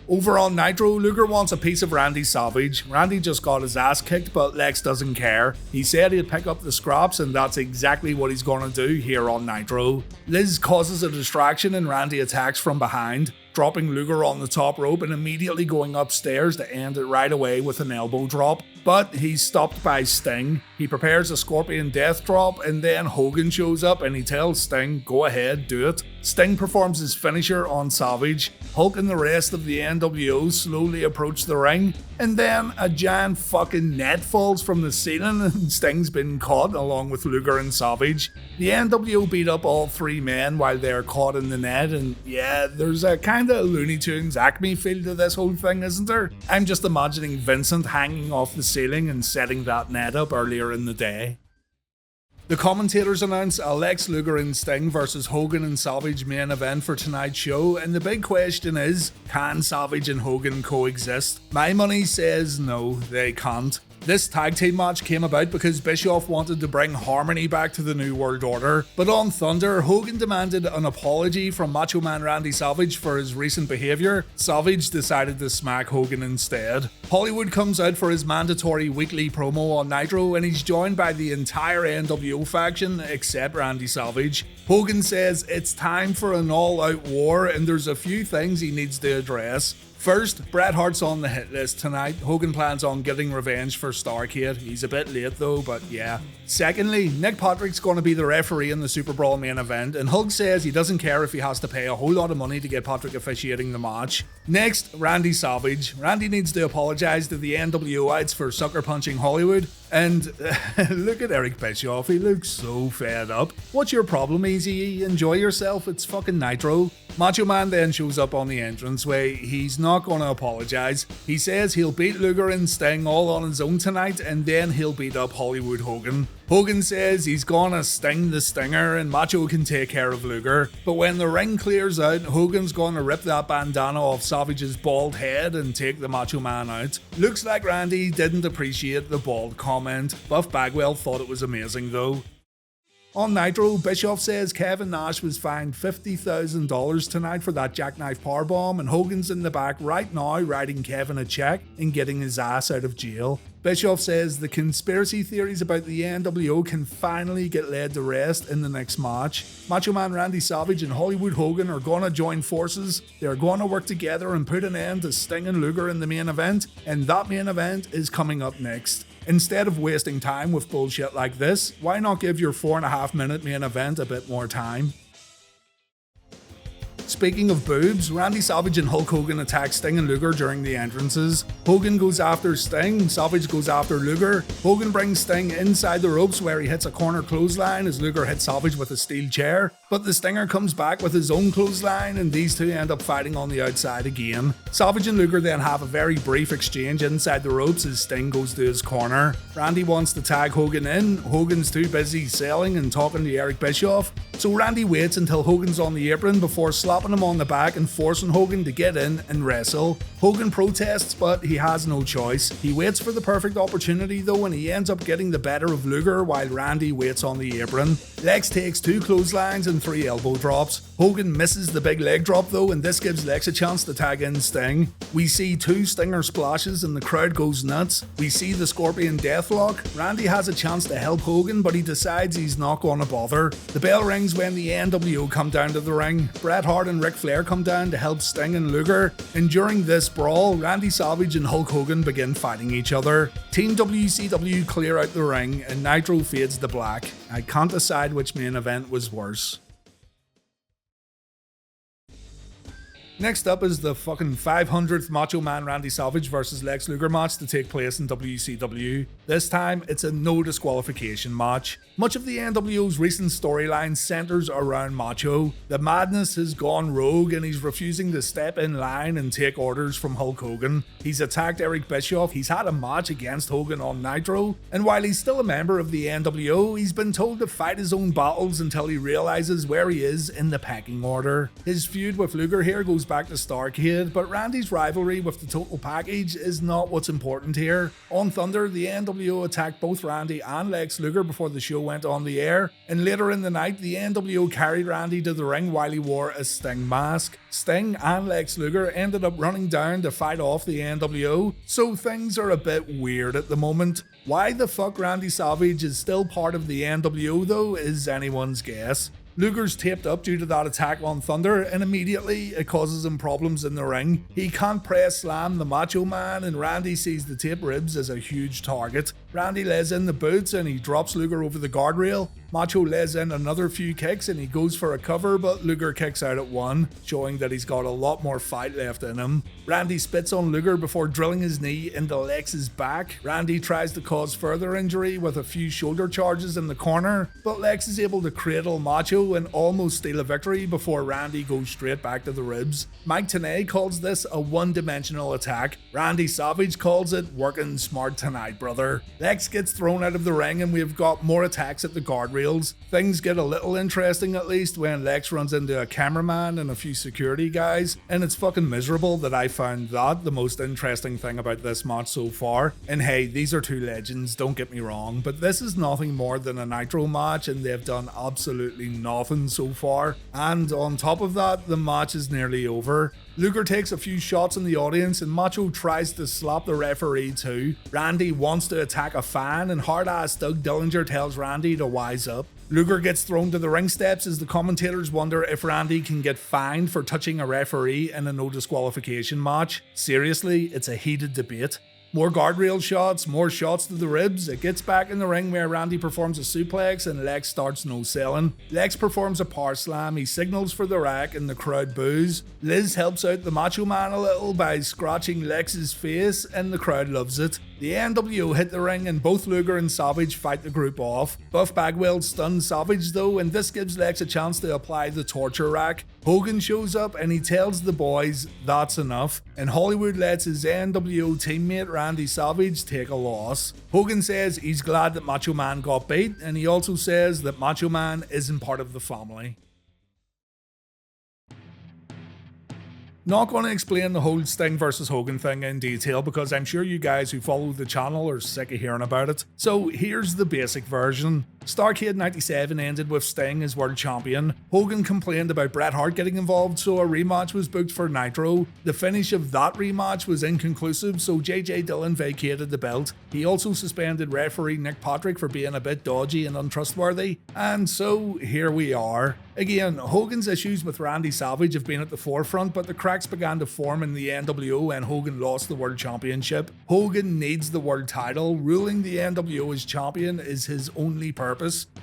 Over on Nitro, Luger wants a piece of Randy Savage. Randy just got his ass kicked, but Lex doesn't care. He said he'd pick up the scraps, and that's exactly what he's gonna do here on Nitro. Liz causes a distraction and Randy attacks from behind, dropping Luger on the top rope and immediately going upstairs to end it right away with an elbow drop. But he's stopped by Sting. He prepares a Scorpion Death Drop and then Hogan shows up and he tells Sting, go ahead, do it. Sting performs his finisher on Savage. Hulk and the rest of the NWO slowly approach the ring, and then a giant fucking net falls from the ceiling and Sting's been caught along with Luger and Savage. The NWO beat up all three men while they're caught in the net, and yeah, there's a kinda Looney Tunes Acme feel to this whole thing, isn't there? I'm just imagining Vincent hanging off the ceiling and setting that net up earlier in the day. The commentators announce a Lex Luger and Sting versus Hogan and Savage main event for tonight's show, and the big question is, can Savage and Hogan coexist? My money says no, they can't. This tag team match came about because Bischoff wanted to bring harmony back to the New World Order, but on Thunder, Hogan demanded an apology from Macho Man Randy Savage for his recent behaviour. Savage decided to smack Hogan instead. Hollywood comes out for his mandatory weekly promo on Nitro and he's joined by the entire NWO faction except Randy Savage. Hogan says it's time for an all-out war and there's a few things he needs to address. First, Bret Hart's on the hit list tonight. Hogan plans on getting revenge for Starrcade. He's a bit late though, but yeah. Secondly, Nick Patrick's going to be the referee in the Super Brawl main event, and Hulk says he doesn't care if he has to pay a whole lot of money to get Patrick officiating the match. Next, Randy Savage. Randy needs to apologise to the NWOites for sucker punching Hollywood. And look at Eric Bischoff, he looks so fed up. What's your problem, Easy? Enjoy yourself, it's fucking Nitro. Macho Man then shows up on the entranceway. He's not going to apologise. He says he'll beat Luger and Sting all on his own tonight, and then he'll beat up Hollywood Hogan. Hogan says he's gonna sting the Stinger and Macho can take care of Luger. But when the ring clears out, Hogan's gonna rip that bandana off Savage's bald head and take the Macho Man out. Looks like Randy didn't appreciate the bald comment. Buff Bagwell thought it was amazing though. On Nitro, Bischoff says Kevin Nash was fined $50,000 tonight for that jackknife powerbomb, and Hogan's in the back right now writing Kevin a check and getting his ass out of jail. Bischoff says the conspiracy theories about the NWO can finally get laid to rest in the next match. Macho Man Randy Savage and Hollywood Hogan are gonna join forces. They're gonna work together and put an end to Sting and Luger in the main event, and that main event is coming up next. Instead of wasting time with bullshit like this, why not give your 4.5 minute main event a bit more time? Speaking of boobs, Randy Savage and Hulk Hogan attack Sting and Luger during the entrances. Hogan goes after Sting, Savage goes after Luger. Hogan brings Sting inside the ropes where he hits a corner clothesline as Luger hits Savage with a steel chair. But the Stinger comes back with his own clothesline and these two end up fighting on the outside again. Savage and Luger then have a very brief exchange inside the ropes as Sting goes to his corner. Randy wants to tag Hogan in. Hogan's too busy selling and talking to Eric Bischoff. So Randy waits until Hogan's on the apron before slapping him on the back and forcing Hogan to get in and wrestle. Hogan protests, but he has no choice. He waits for the perfect opportunity though, and he ends up getting the better of Luger while Randy waits on the apron. Lex takes 2 clotheslines and 3 elbow drops. Hogan misses the big leg drop though, and this gives Lex a chance to tag in Sting. We see 2 Stinger splashes and the crowd goes nuts. We see the Scorpion Deathlock. Randy has a chance to help Hogan, but he decides he's not going to bother. The bell rings when the NWO come down to the ring. Bret Hart and Ric Flair come down to help Sting and Luger, and during this brawl, Randy Savage and Hulk Hogan begin fighting each other. Team WCW clear out the ring and Nitro fades to black. I can't decide which main event was worse. Next up is the fucking 500th Macho Man Randy Savage vs Lex Luger match to take place in WCW. This time, it's a no disqualification match. Much of the NWO's recent storyline centers around Macho. The madness has gone rogue and he's refusing to step in line and take orders from Hulk Hogan. He's attacked Eric Bischoff, he's had a match against Hogan on Nitro, and while he's still a member of the NWO, he's been told to fight his own battles until he realizes where he is in the pecking order. His feud with Luger here goes back to Starrcade, but Randy's rivalry with the total package is not what's important here. On Thunder, the NWO attacked both Randy and Lex Luger before the show went on the air, and later in the night, the NWO carried Randy to the ring while he wore a Sting mask. Sting and Lex Luger ended up running down to fight off the NWO, so things are a bit weird at the moment. Why the fuck Randy Savage is still part of the NWO though is anyone's guess. Luger's taped up due to that attack on Thunder, and immediately it causes him problems in the ring. He can't press slam the Macho Man, and Randy sees the tape ribs as a huge target. Randy lays in the boots and he drops Luger over the guardrail. Macho lays in another few kicks and he goes for a cover, but Luger kicks out at one, showing that he's got a lot more fight left in him. Randy spits on Luger before drilling his knee into Lex's back. Randy tries to cause further injury with a few shoulder charges in the corner, but Lex is able to cradle Macho and almost steal a victory before Randy goes straight back to the ribs. Mike Tenay calls this a one-dimensional attack. Randy Savage calls it working smart tonight, brother. Lex gets thrown out of the ring and we've got more attacks at the guardrails. Things get a little interesting at least when Lex runs into a cameraman and a few security guys, and it's fucking miserable that I found that the most interesting thing about this match so far. And hey, these are two legends, don't get me wrong, but this is nothing more than a Nitro match and they've done absolutely nothing so far. And on top of that, the match is nearly over. Luger takes a few shots in the audience and Macho tries to slap the referee too. Randy wants to attack a fan, and hard-ass Doug Dillinger tells Randy to wise up. Luger gets thrown to the ring steps as the commentators wonder if Randy can get fined for touching a referee in a no disqualification match. Seriously, it's a heated debate. More guardrail shots, more shots to the ribs. It gets back in the ring where Randy performs a suplex and Lex starts no-selling. Lex performs a power slam, he signals for the rack and the crowd boos. Liz helps out the Macho Man a little by scratching Lex's face and the crowd loves it. The nWo hit the ring and both Luger and Savage fight the group off. Buff Bagwell stuns Savage though, and this gives Lex a chance to apply the torture rack. Hogan shows up and he tells the boys that's enough, and Hollywood lets his nWo teammate Randy Savage take a loss. Hogan says he's glad that Macho Man got beat, and he also says that Macho Man isn't part of the family. Not going to explain the whole Sting versus Hogan thing in detail because I'm sure you guys who follow the channel are sick of hearing about it. So here's the basic version. Starrcade 97 ended with Sting as world champion. Hogan complained about Bret Hart getting involved, so a rematch was booked for Nitro. The finish of that rematch was inconclusive, so JJ Dillon vacated the belt. He also suspended referee Nick Patrick for being a bit dodgy and untrustworthy. And so here we are. Again, Hogan's issues with Randy Savage have been at the forefront, but the cracks began to form in the nWo when Hogan lost the World Championship. Hogan needs the world title. Ruling the nWo as champion is his only purpose.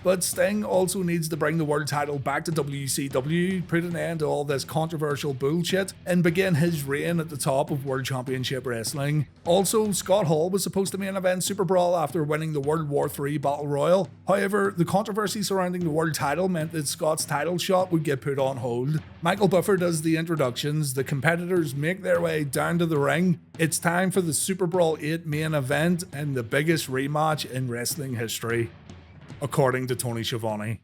But Sting also needs to bring the world title back to WCW, put an end to all this controversial bullshit, and begin his reign at the top of World Championship Wrestling. Also, Scott Hall was supposed to main event Super Brawl after winning the World War III Battle Royal. However, the controversy surrounding the world title meant that Scott's title shot would get put on hold. Michael Buffer does the introductions, the competitors make their way down to the ring. It's time for the Super Brawl 8 main event and the biggest rematch in wrestling history, according to Tony Schiavone.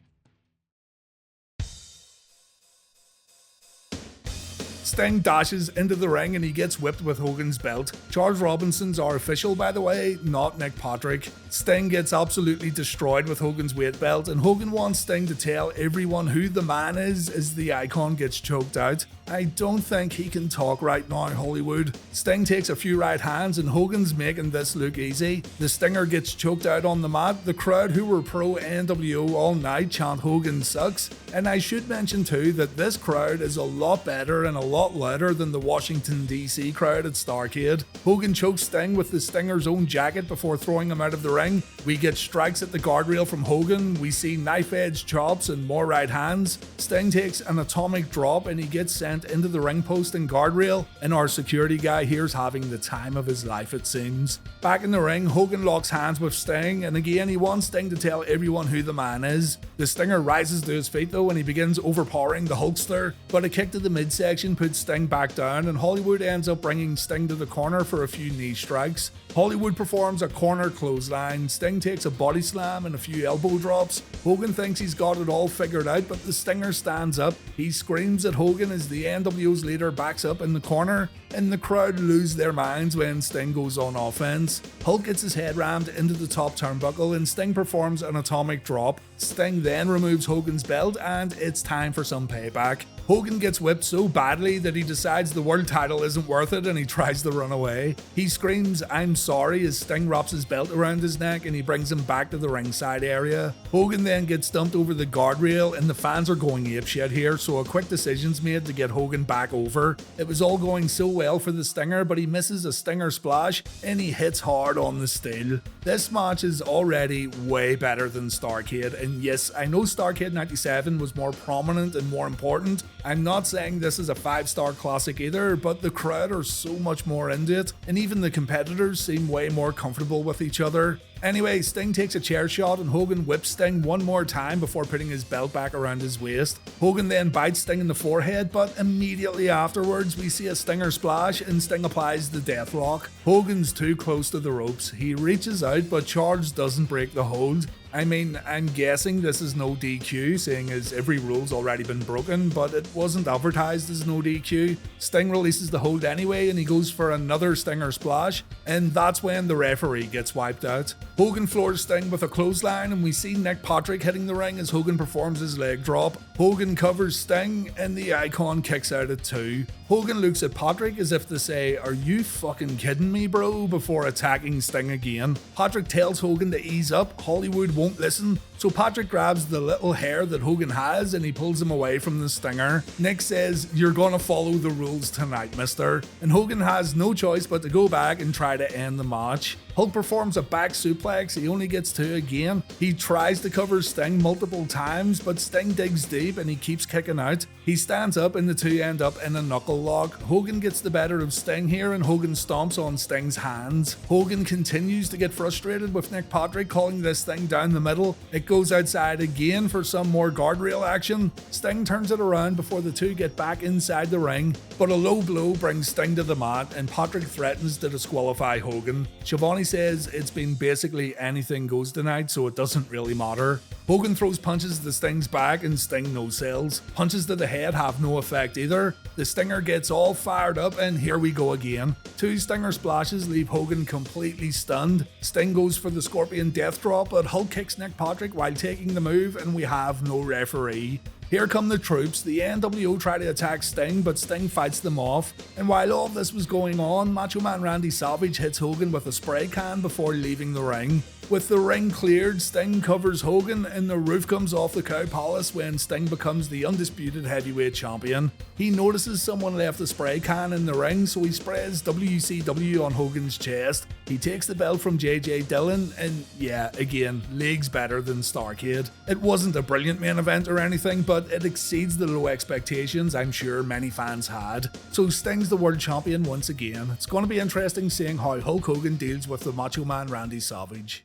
Sting dashes into the ring and he gets whipped with Hogan's belt. Charles Robinson's our official, by the way, not Nick Patrick. Sting gets absolutely destroyed with Hogan's weight belt, and Hogan wants Sting to tell everyone who the man is as the icon gets choked out. I don't think he can talk right now, Hollywood. Sting takes a few right hands and Hogan's making this look easy. The Stinger gets choked out on the mat. The crowd who were pro nWo all night chant Hogan sucks. And I should mention too that this crowd is a lot better and a lot louder than the Washington DC crowd at Starrcade. Hogan chokes Sting with the Stinger's own jacket before throwing him out of the ring. We get strikes at the guardrail from Hogan. We see knife-edge chops and more right hands. Sting takes an atomic drop and he gets sent into the ring post and guardrail, and our security guy here's having the time of his life, it seems. Back in the ring, Hogan locks hands with Sting, and again he wants Sting to tell everyone who the man is. The Stinger rises to his feet though and he begins overpowering the Hulkster, but a kick to the midsection puts Sting back down, and Hollywood ends up bringing Sting to the corner for a few knee strikes. Hollywood performs a corner clothesline, Sting takes a body slam and a few elbow drops. Hogan thinks he's got it all figured out, but the Stinger stands up. He screams at Hogan as the nWo's leader backs up in the corner, and the crowd lose their minds when Sting goes on offense. Hulk gets his head rammed into the top turnbuckle and Sting performs an atomic drop. Sting then removes Hogan's belt and it's time for some payback. Hogan gets whipped so badly that he decides the world title isn't worth it and he tries to run away. He screams "I'm sorry" as Sting wraps his belt around his neck and he brings him back to the ringside area. Hogan then gets dumped over the guardrail and the fans are going apeshit here, so a quick decision's made to get Hogan back over. It was all going so well for the Stinger, but he misses a Stinger splash and he hits hard on the steel. This match is already way better than Starrcade, and yes, I know Starrcade 97 was more prominent and more important. I'm not saying this is a 5-star classic either, but the crowd are so much more into it, and even the competitors seem way more comfortable with each other. Anyway, Sting takes a chair shot and Hogan whips Sting one more time before putting his belt back around his waist. Hogan then bites Sting in the forehead, but immediately afterwards we see a Stinger splash and Sting applies the death lock. Hogan's too close to the ropes. He reaches out, but Charles doesn't break the hold. I mean, I'm guessing this is no DQ, seeing as every rule's already been broken, but it wasn't advertised as no DQ. Sting releases the hold anyway and he goes for another Stinger splash, and that's when the referee gets wiped out. Hogan floors Sting with a clothesline and we see Nick Patrick hitting the ring as Hogan performs his leg drop. Hogan covers Sting and the Icon kicks out at 2. Hogan looks at Patrick as if to say, "Are you fucking kidding me, bro?" before attacking Sting again. Patrick tells Hogan to ease up. Hollywood won't listen, so Patrick grabs the little hair that Hogan has and he pulls him away from the Stinger. Nick says, "You're gonna follow the rules tonight, mister." And Hogan has no choice but to go back and try to end the match. Hulk performs a back suplex, he only gets 2 again. He tries to cover Sting multiple times, but Sting digs deep and he keeps kicking out. He stands up and the two end up in a knuckle lock. Hogan gets the better of Sting here and Hogan stomps on Sting's hands. Hogan continues to get frustrated with Nick Patrick calling this thing down the middle. It goes outside again for some more guardrail action. Sting turns it around before the two get back inside the ring, but a low blow brings Sting to the mat and Patrick threatens to disqualify Hogan. Schiavone says it's been basically anything goes tonight, so it doesn't really matter. Hogan throws punches to Sting's back and Sting no-sells. Punches to the head have no effect either. The Stinger gets all fired up and here we go again. 2 Stinger splashes leave Hogan completely stunned. Sting goes for the Scorpion Death Drop, but Hulk kicks Nick Patrick while taking the move and we have no referee. Here come the troops. The nWo try to attack Sting, but Sting fights them off. And while all this was going on, Macho Man Randy Savage hits Hogan with a spray can before leaving the ring. With the ring cleared, Sting covers Hogan and the roof comes off the Cow Palace when Sting becomes the undisputed heavyweight champion. He notices someone left a spray can in the ring, so he sprays WCW on Hogan's chest. He takes the belt from JJ Dillon and yeah, again, leagues better than Starrcade. It wasn't a brilliant main event or anything, but it exceeds the low expectations I'm sure many fans had. So Sting's the world champion once again. It's going to be interesting seeing how Hulk Hogan deals with the Macho Man Randy Savage.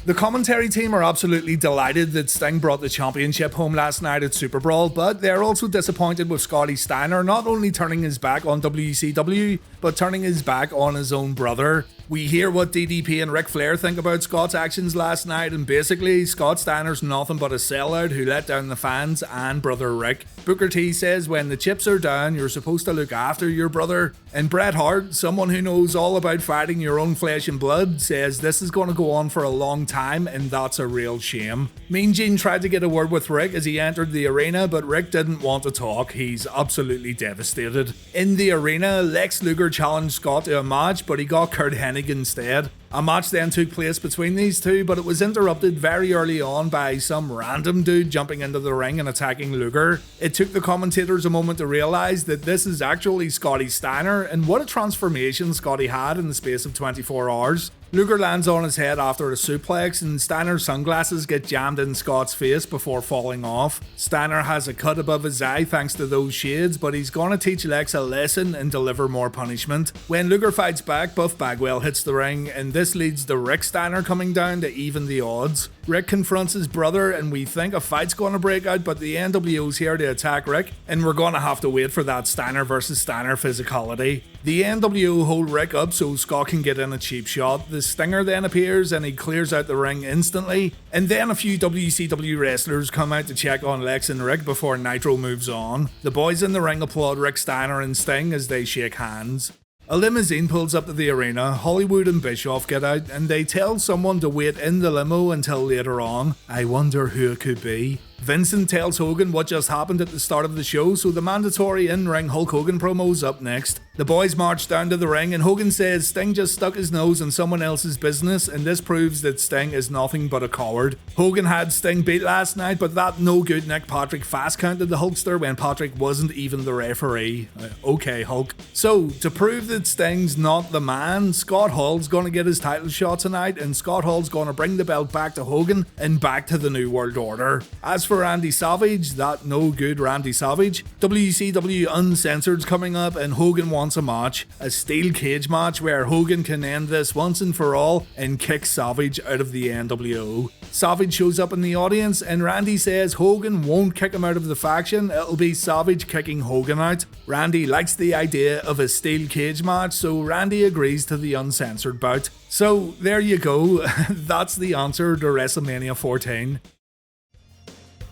The commentary team are absolutely delighted that Sting brought the championship home last night at Super Brawl, but they're also disappointed with Scotty Steiner not only turning his back on WCW, but turning his back on his own brother. We hear what DDP and Ric Flair think about Scott's actions last night, and basically, Scott Steiner's nothing but a sellout who let down the fans and brother Rick. Booker T says when the chips are down, you're supposed to look after your brother. And Bret Hart, someone who knows all about fighting your own flesh and blood, says this is going to go on for a long time, and that's a real shame. Mean Gene tried to get a word with Rick as he entered the arena, but Rick didn't want to talk. He's absolutely devastated. In the arena, Lex Luger challenged Scott to a match, but he got Kurt Hennig instead. A match then took place between these two, but it was interrupted very early on by some random dude jumping into the ring and attacking Luger. It took the commentators a moment to realise that this is actually Scotty Steiner, and what a transformation Scotty had in the space of 24 hours. Luger lands on his head after a suplex and Steiner's sunglasses get jammed in Scott's face before falling off. Steiner has a cut above his eye thanks to those shades, but he's gonna teach Lex a lesson and deliver more punishment. When Luger fights back, Buff Bagwell hits the ring and this leads to Rick Steiner coming down to even the odds. Rick confronts his brother and we think a fight's gonna break out, but the NWO's here to attack Rick and we're gonna have to wait for that Steiner versus Steiner physicality. The NWO hold Rick up so Scott can get in a cheap shot. The Stinger then appears and he clears out the ring instantly. And then a few WCW wrestlers come out to check on Lex and Rick before Nitro moves on. The boys in the ring applaud Rick Steiner and Sting as they shake hands. A limousine pulls up to the arena, Hollywood and Bischoff get out and they tell someone to wait in the limo until later on. I wonder who it could be. Vincent tells Hogan what just happened at the start of the show, so the mandatory in-ring Hulk Hogan promo's up next. The boys march down to the ring and Hogan says Sting just stuck his nose in someone else's business and this proves that Sting is nothing but a coward. Hogan had Sting beat last night, but that no good Nick Patrick fast counted the Hulkster when Patrick wasn't even the referee. Okay, Hulk. So, to prove that Sting's not the man, Scott Hall's gonna get his title shot tonight and Scott Hall's gonna bring the belt back to Hogan and back to the New World Order. As for Randy Savage, that no good Randy Savage, WCW Uncensored's coming up and Hogan wants a match. A steel cage match where Hogan can end this once and for all and kick Savage out of the NWO. Savage shows up in the audience and Randy says Hogan won't kick him out of the faction, it'll be Savage kicking Hogan out. Randy likes the idea of a steel cage match, so Randy agrees to the Uncensored bout. So there you go, that's the answer to WrestleMania 14.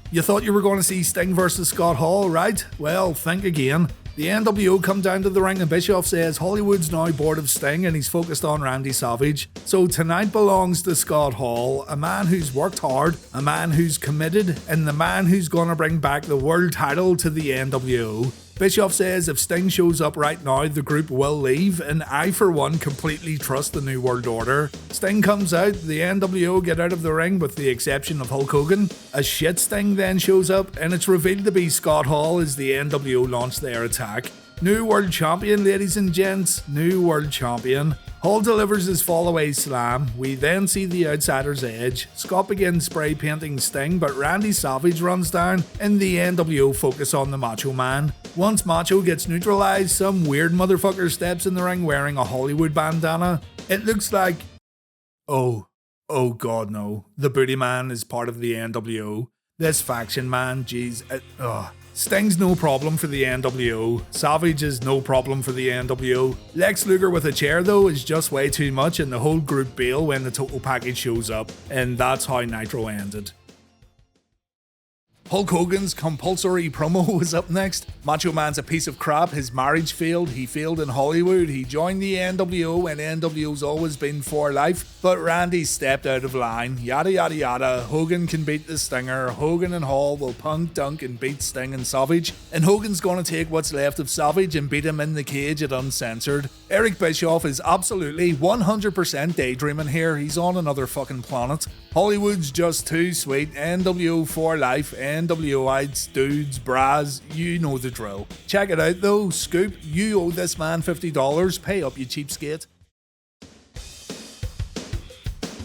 You thought you were going to see Sting versus Scott Hall, right? Well, think again. The nWo come down to the ring and Bischoff says Hollywood's now bored of Sting and he's focused on Randy Savage. So tonight belongs to Scott Hall, a man who's worked hard, a man who's committed, and the man who's gonna bring back the world title to the nWo. Bischoff says if Sting shows up right now, the group will leave, and I for one completely trust the New World Order. Sting comes out, the nWo get out of the ring with the exception of Hulk Hogan. A shit Sting then shows up, and it's revealed to be Scott Hall as the nWo launch their attack. New World Champion, ladies and gents, New World Champion. Hall delivers his fall-away slam. We then see the outsider's edge. Scott begins spray painting Sting, but Randy Savage runs down, and the nWo focus on the Macho Man. Once Macho gets neutralized, some weird motherfucker steps in the ring wearing a Hollywood bandana. It looks like... Oh god no. The Booty Man is part of the nWo. This faction man, jeez. Sting's no problem for the nWo. Savage is no problem for the nWo. Lex Luger with a chair though is just way too much, and the whole group bail when the total package shows up, and that's how Nitro ended. Hulk Hogan's compulsory promo was up next. Macho Man's a piece of crap, his marriage failed, he failed in Hollywood, he joined the nWo and nWo's always been for life, but Randy stepped out of line, yada yada yada. Hogan can beat the Stinger, Hogan and Hall will punk, dunk and beat Sting and Savage, and Hogan's gonna take what's left of Savage and beat him in the cage at Uncensored. Eric Bischoff is absolutely 100% daydreaming here, he's on another fucking planet. Hollywood's just too sweet, nWo for life, nWoites, dudes, bras, you know the drill. Check it out though, Scoop, you owe this man $50, pay up you cheapskate.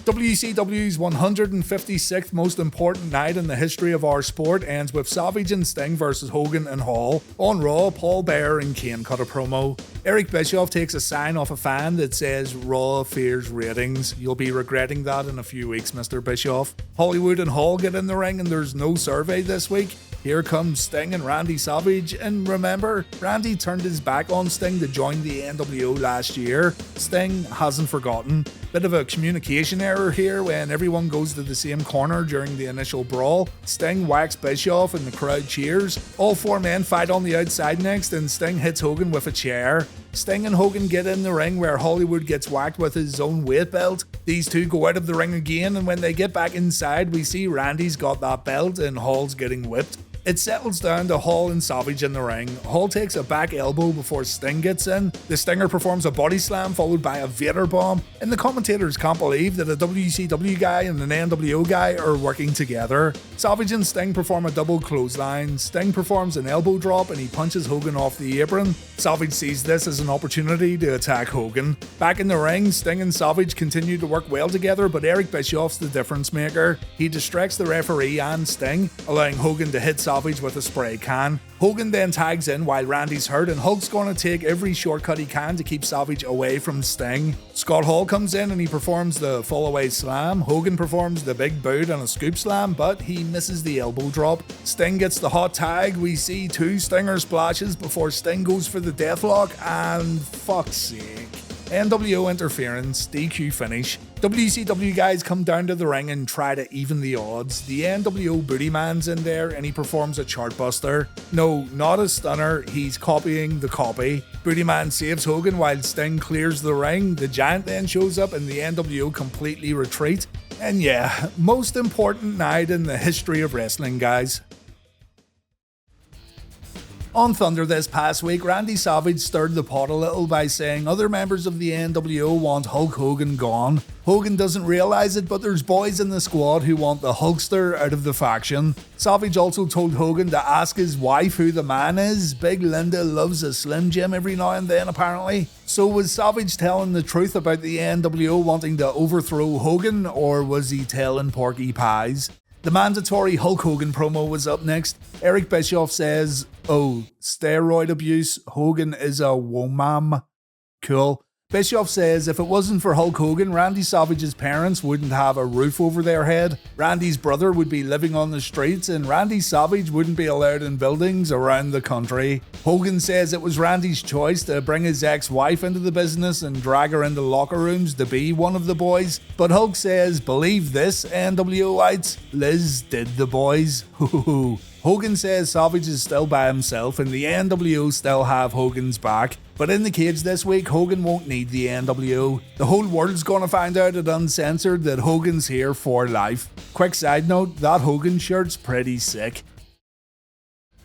WCW's 156th most important night in the history of our sport ends with Savage and Sting versus Hogan and Hall. On Raw, Paul Bearer and Kane cut a promo. Eric Bischoff takes a sign off a fan that says Raw fears ratings. You'll be regretting that in a few weeks, Mr. Bischoff. Hollywood and Hall get in the ring and there's no survey this week. Here comes Sting and Randy Savage, and remember, Randy turned his back on Sting to join the nWo last year. Sting hasn't forgotten. Bit of a communication error here when everyone goes to the same corner during the initial brawl. Sting whacks Bischoff and the crowd cheers. All four men fight on the outside next, and Sting hits Hogan with a chair. Sting and Hogan get in the ring where Hollywood gets whacked with his own weight belt. These two go out of the ring again, and when they get back inside, we see Randy's got that belt and Hall's getting whipped. It settles down to Hall and Savage in the ring. Hall takes a back elbow before Sting gets in. The Stinger performs a body slam followed by a Vader bomb, and the commentators can't believe that a WCW guy and an nWo guy are working together. Savage and Sting perform a double clothesline. Sting performs an elbow drop and he punches Hogan off the apron. Savage sees this as an opportunity to attack Hogan. Back in the ring, Sting and Savage continue to work well together, but Eric Bischoff's the difference maker. He distracts the referee and Sting, allowing Hogan to hit Savage with a spray can. Hogan then tags in while Randy's hurt, and Hulk's gonna take every shortcut he can to keep Savage away from Sting. Scott Hall comes in and he performs the fall-away slam. Hogan performs the big boot and a scoop slam, but he misses the elbow drop. Sting gets the hot tag. We see two Stinger splashes before Sting goes for the deathlock, and fuck's sake. nWo interference, DQ finish. WCW guys come down to the ring and try to even the odds. The nWo Booty Man's in there and he performs a chartbuster. No, not a stunner, he's copying the copy. Booty Man saves Hogan while Sting clears the ring. The Giant then shows up and the nWo completely retreat. And yeah, most important night in the history of wrestling, guys. On Thunder this past week, Randy Savage stirred the pot a little by saying other members of the nWo want Hulk Hogan gone. Hogan doesn't realise it, but there's boys in the squad who want the Hulkster out of the faction. Savage also told Hogan to ask his wife who the man is. Big Linda loves a Slim Jim every now and then apparently. So was Savage telling the truth about the nWo wanting to overthrow Hogan, or was he telling porky pies? The mandatory Hulk Hogan promo was up next. Eric Bischoff says, "Oh, steroid abuse, Hogan is a womam." Cool. Bischoff says if it wasn't for Hulk Hogan, Randy Savage's parents wouldn't have a roof over their head, Randy's brother would be living on the streets, and Randy Savage wouldn't be allowed in buildings around the country. Hogan says it was Randy's choice to bring his ex-wife into the business and drag her into locker rooms to be one of the boys, but Hulk says, believe this, nWoites, Liz did the boys. Hogan says Savage is still by himself and the NWO still have Hogan's back. But in the cage this week, Hogan won't need the NWO. The whole world's gonna find out at Uncensored that Hogan's here for life. Quick side note, that Hogan shirt's pretty sick.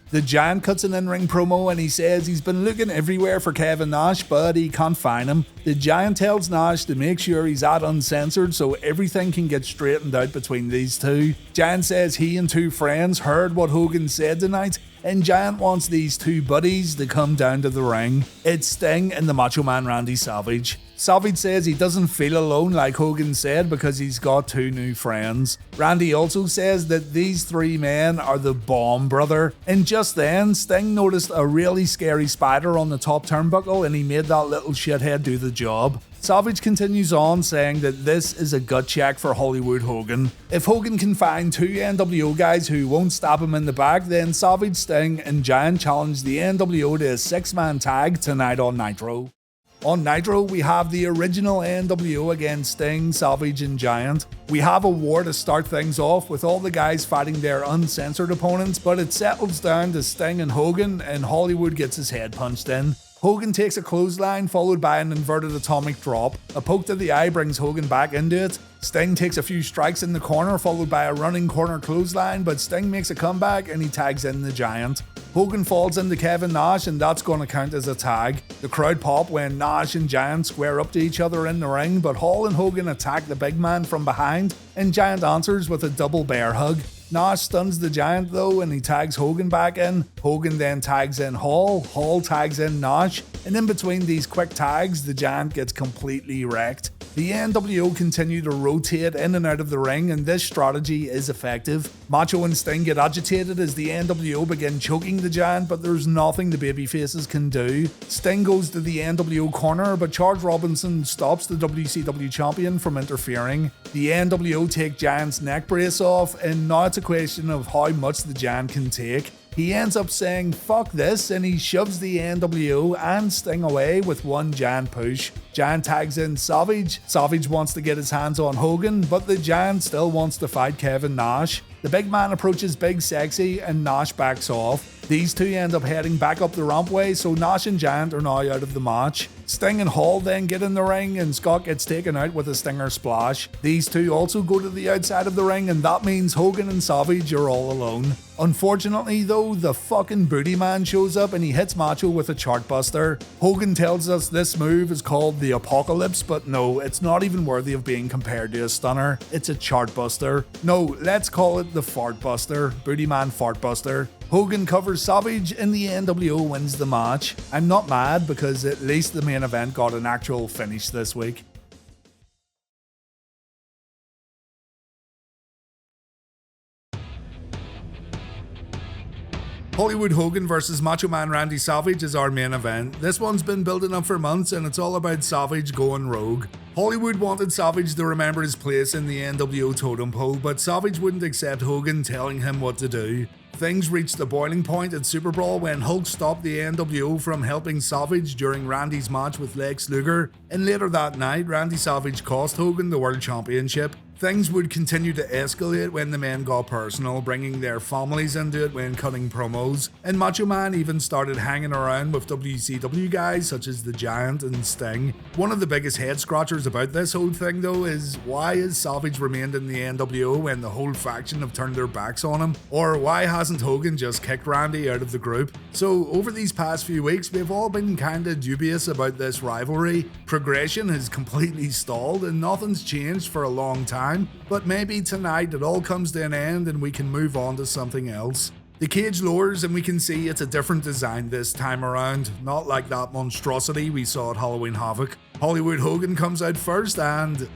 The Giant cuts an in-ring promo and he says he's been looking everywhere for Kevin Nash, but he can't find him. The Giant tells Nash to make sure he's at Uncensored so everything can get straightened out between these two. Giant says he and two friends heard what Hogan said tonight, and Giant wants these two buddies to come down to the ring. It's Sting and the Macho Man Randy Savage. Savage says he doesn't feel alone like Hogan said because he's got two new friends. Randy also says that these three men are the Bomb Brother. And just then, Sting noticed a really scary spider on the top turnbuckle and he made that little shithead do the job. Savage continues on saying that this is a gut check for Hollywood Hogan. If Hogan can find two NWO guys who won't stab him in the back, then Savage, Sting and Giant challenge the NWO to a 6-man tag tonight on Nitro. On Nitro, we have the original NWO against Sting, Savage and Giant. We have a war to start things off with all the guys fighting their uncensored opponents, but it settles down to Sting and Hogan and Hollywood gets his head punched in. Hogan takes a clothesline followed by an inverted atomic drop. A poke to the eye brings Hogan back into it. Sting takes a few strikes in the corner followed by a running corner clothesline, but Sting makes a comeback and he tags in the Giant. Hogan falls into Kevin Nash and that's going to count as a tag. The crowd pop when Nash and Giant square up to each other in the ring, but Hall and Hogan attack the big man from behind and Giant answers with a double bear hug. Nash stuns the Giant though and he tags Hogan back in. Hogan then tags in Hall, Hall tags in Nash, and in between these quick tags, the Giant gets completely wrecked. The NWO continue to rotate in and out of the ring and this strategy is effective. Macho and Sting get agitated as the NWO begin choking the Giant, but there's nothing the babyfaces can do. Sting goes to the NWO corner, but Charles Robinson stops the WCW champion from interfering. The NWO take Giant's neck brace off and now it's a question of how much the Giant can take. He ends up saying fuck this and he shoves the NWO and Sting away with one Giant push. Giant tags in Savage. Savage wants to get his hands on Hogan, but the Giant still wants to fight Kevin Nash. The big man approaches Big Sexy and Nash backs off. These two end up heading back up the rampway, so Nash and Giant are now out of the match. Sting and Hall then get in the ring and Scott gets taken out with a stinger splash. These two also go to the outside of the ring and that means Hogan and Savage are all alone. Unfortunately though, the fucking booty man shows up and he hits Macho with a chartbuster. Hogan tells us this move is called the Apocalypse, but no, it's not even worthy of being compared to a stunner. It's a chartbuster. No, let's call it the fartbuster. Booty man fartbuster. Hogan covers Savage and the NWO wins the match. I'm not mad because at least the main event got an actual finish this week. Hollywood Hogan vs Macho Man Randy Savage is our main event. This one's been building up for months and it's all about Savage going rogue. Hollywood wanted Savage to remember his place in the NWO totem pole, but Savage wouldn't accept Hogan telling him what to do. Things reached the boiling point at Super Brawl when Hulk stopped the NWO from helping Savage during Randy's match with Lex Luger, and later that night, Randy Savage cost Hogan the World Championship. Things would continue to escalate when the men got personal, bringing their families into it when cutting promos, and Macho Man even started hanging around with WCW guys such as the Giant and Sting. One of the biggest head scratchers about this whole thing though is why has Savage remained in the NWO when the whole faction have turned their backs on him? Or why hasn't Hogan just kicked Randy out of the group? So over these past few weeks we've all been kinda dubious about this rivalry. Progression has completely stalled and nothing's changed for a long time. But maybe tonight it all comes to an end and we can move on to something else. The cage lowers and we can see it's a different design this time around, not like that monstrosity we saw at Halloween Havoc. Hollywood Hogan comes out first and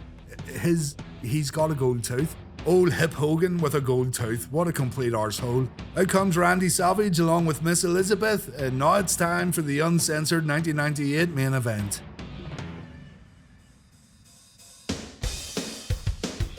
he's got a gold tooth. Old hip Hogan with a gold tooth, what a complete arsehole. Out comes Randy Savage along with Miss Elizabeth, and now it's time for the uncensored 1998 main event.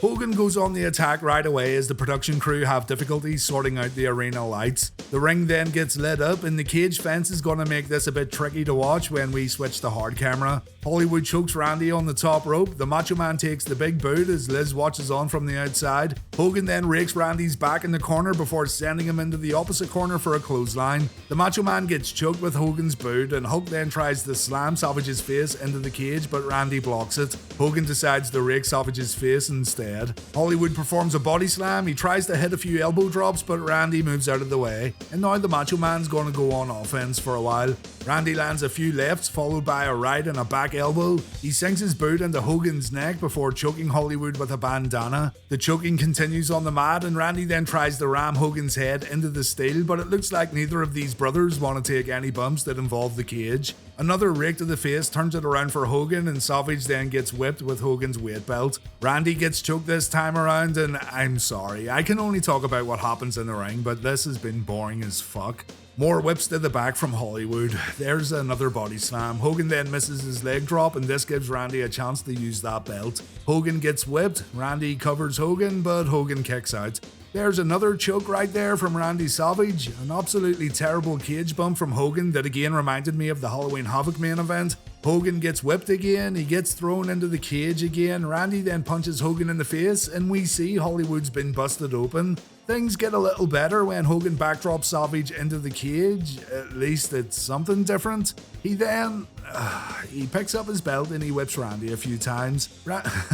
Hogan goes on the attack right away as the production crew have difficulty sorting out the arena lights. The ring then gets lit up and the cage fence is going to make this a bit tricky to watch when we switch to hard camera. Hollywood chokes Randy on the top rope. The Macho Man takes the big boot as Liz watches on from the outside. Hogan then rakes Randy's back in the corner before sending him into the opposite corner for a clothesline. The Macho Man gets choked with Hogan's boot, and Hulk then tries to slam Savage's face into the cage, but Randy blocks it. Hogan decides to rake Savage's face instead. Hollywood performs a body slam. He tries to hit a few elbow drops, but Randy moves out of the way. And now the Macho Man's going to go on offense for a while. Randy lands a few lefts, followed by a right and a back elbow. He sinks his boot into Hogan's neck before choking Hollywood with a bandana. The choking continues on the mat, and Randy then tries to ram Hogan's head into the steel, but it looks like neither of these brothers want to take any bumps that involve the cage. Another rake to the face turns it around for Hogan, and Savage then gets whipped with Hogan's weight belt. Randy gets choked this time around, and I'm sorry, I can only talk about what happens in the ring, but this has been boring as fuck. More whips to the back from Hollywood. There's another body slam. Hogan then misses his leg drop, and this gives Randy a chance to use that belt. Hogan gets whipped. Randy covers Hogan, but Hogan kicks out. There's another choke right there from Randy Savage. An absolutely terrible cage bump from Hogan that again reminded me of the Halloween Havoc main event. Hogan gets whipped again, he gets thrown into the cage again. Randy then punches Hogan in the face, and we see Hollywood's been busted open. Things get a little better when Hogan backdrops Savage into the cage. At least it's something different. He then he picks up his belt and he whips Randy a few times.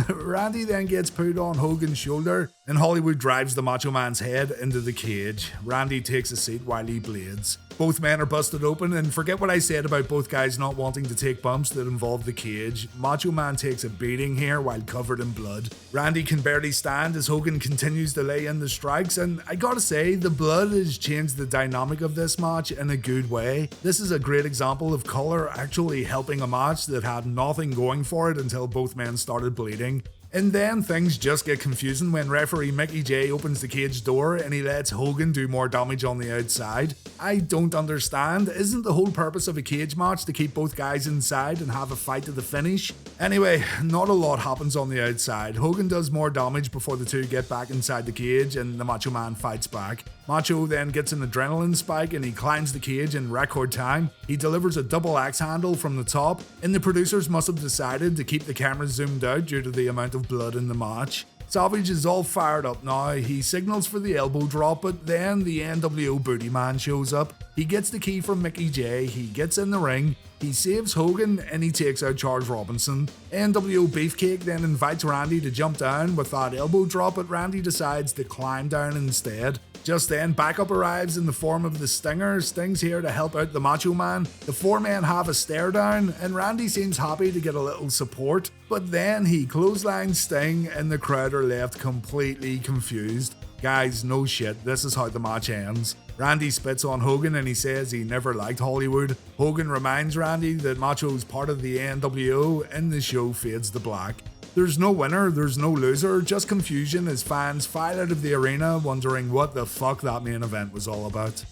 Randy then gets put on Hogan's shoulder, and Hollywood drives the Macho Man's head into the cage. Randy takes a seat while he bleeds. Both men are busted open, and forget what I said about both guys not wanting to take bumps that involve the cage. Macho Man takes a beating here while covered in blood. Randy can barely stand as Hogan continues to lay in the strikes, and I gotta say, the blood has changed the dynamic of this match in a good way. This is a great example of color actually helping a match that had nothing going for it until both men started bleeding. And then things just get confusing when referee Mickey J opens the cage door and he lets Hogan do more damage on the outside. I don't understand. Isn't the whole purpose of a cage match to keep both guys inside and have a fight to the finish? Anyway, not a lot happens on the outside. Hogan does more damage before the two get back inside the cage, and the Macho Man fights back. Macho then gets an adrenaline spike and he climbs the cage in record time. He delivers a double axe handle from the top, and the producers must have decided to keep the camera zoomed out due to the amount of blood in the match. Savage is all fired up now. He signals for the elbow drop, but then the nWo Booty Man shows up. He gets the key from Mickey J, he gets in the ring, he saves Hogan, and he takes out Charles Robinson. nWo Beefcake then invites Randy to jump down with that elbow drop, but Randy decides to climb down instead. Just then, backup arrives in the form of the Stinger. Sting's here to help out the Macho Man. The four men have a stare down, and Randy seems happy to get a little support. But then he clotheslines Sting, and the crowd are left completely confused. Guys, no shit, this is how the match ends. Randy spits on Hogan and he says he never liked Hollywood. Hogan reminds Randy that Macho's part of the nWo, and the show fades to black. There's no winner, there's no loser, just confusion as fans file out of the arena wondering what the fuck that main event was all about.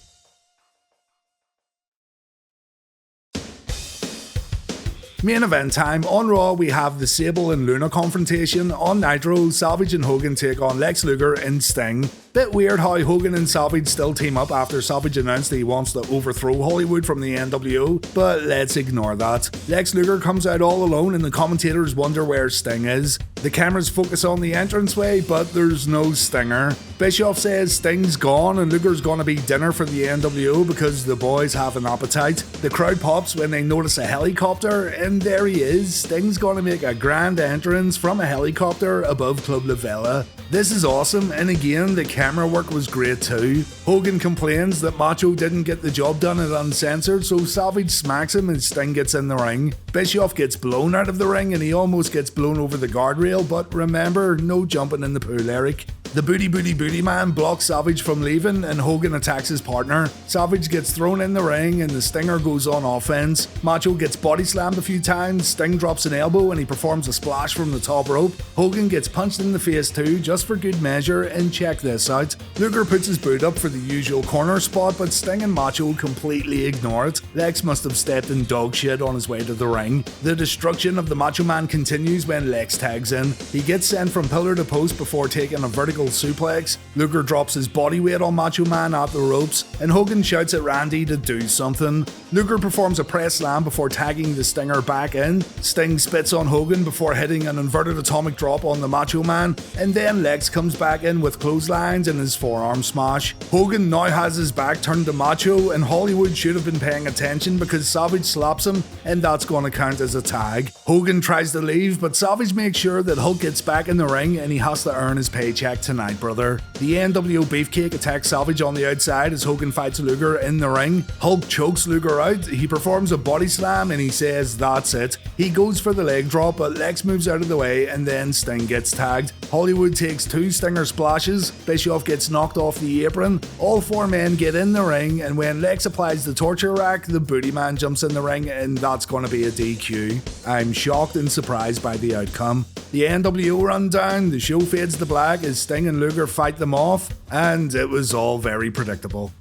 Main event time. On Raw, we have the Sable and Luna confrontation. On Nitro, Savage and Hogan take on Lex Luger and Sting. Bit weird how Hogan and Savage still team up after Savage announced that he wants to overthrow Hollywood from the nWo, but let's ignore that. Lex Luger comes out all alone and the commentators wonder where Sting is. The cameras focus on the entranceway, but there's no Stinger. Bischoff says Sting's gone and Luger's gonna be dinner for the nWo because the boys have an appetite. The crowd pops when they notice a helicopter, and there he is. Sting's gonna make a grand entrance from a helicopter above Club La Vela. This is awesome, and again, the camera work was great too. Hogan complains that Macho didn't get the job done at Uncensored, so Savage smacks him and Sting gets in the ring. Bischoff gets blown out of the ring and he almost gets blown over the guardrail, but remember, no jumping in the pool, Eric. The Booty Man blocks Savage from leaving and Hogan attacks his partner. Savage gets thrown in the ring and the Stinger goes on offense. Macho gets body slammed a few times, Sting drops an elbow and he performs a splash from the top rope. Hogan gets punched in the face too, just for good measure, and check this out. Luger puts his boot up for the usual corner spot, but Sting and Macho completely ignore it. Lex must have stepped in dog shit on his way to the ring. The destruction of the Macho Man continues when Lex tags in. He gets sent from pillar to post before taking a vertical triangle suplex. Luger drops his body weight on Macho Man at the ropes, and Hogan shouts at Randy to do something. Luger performs a press slam before tagging the Stinger back in. Sting spits on Hogan before hitting an inverted atomic drop on the Macho Man, and then Lex comes back in with clotheslines and his forearm smash. Hogan now has his back turned to Macho, and Hollywood should have been paying attention because Savage slaps him, and that's going to count as a tag. Hogan tries to leave, but Savage makes sure that Hulk gets back in the ring, and he has to earn his paycheck tonight, brother. The nWo Beefcake attacks Savage on the outside as Hogan fights Luger in the ring. Hulk chokes Luger out, he performs a body slam, and he says that's it. He goes for the leg drop, but Lex moves out of the way, and then Sting gets tagged. Hollywood takes 2 Stinger splashes, Bischoff gets knocked off the apron, all 4 men get in the ring, and when Lex applies the torture rack, the Booty Man jumps in the ring, and that's going to be a DQ. I'm shocked and surprised by the outcome. The nWo run down, the show fades to black as Sting and Luger fight them off, and it was all very predictable.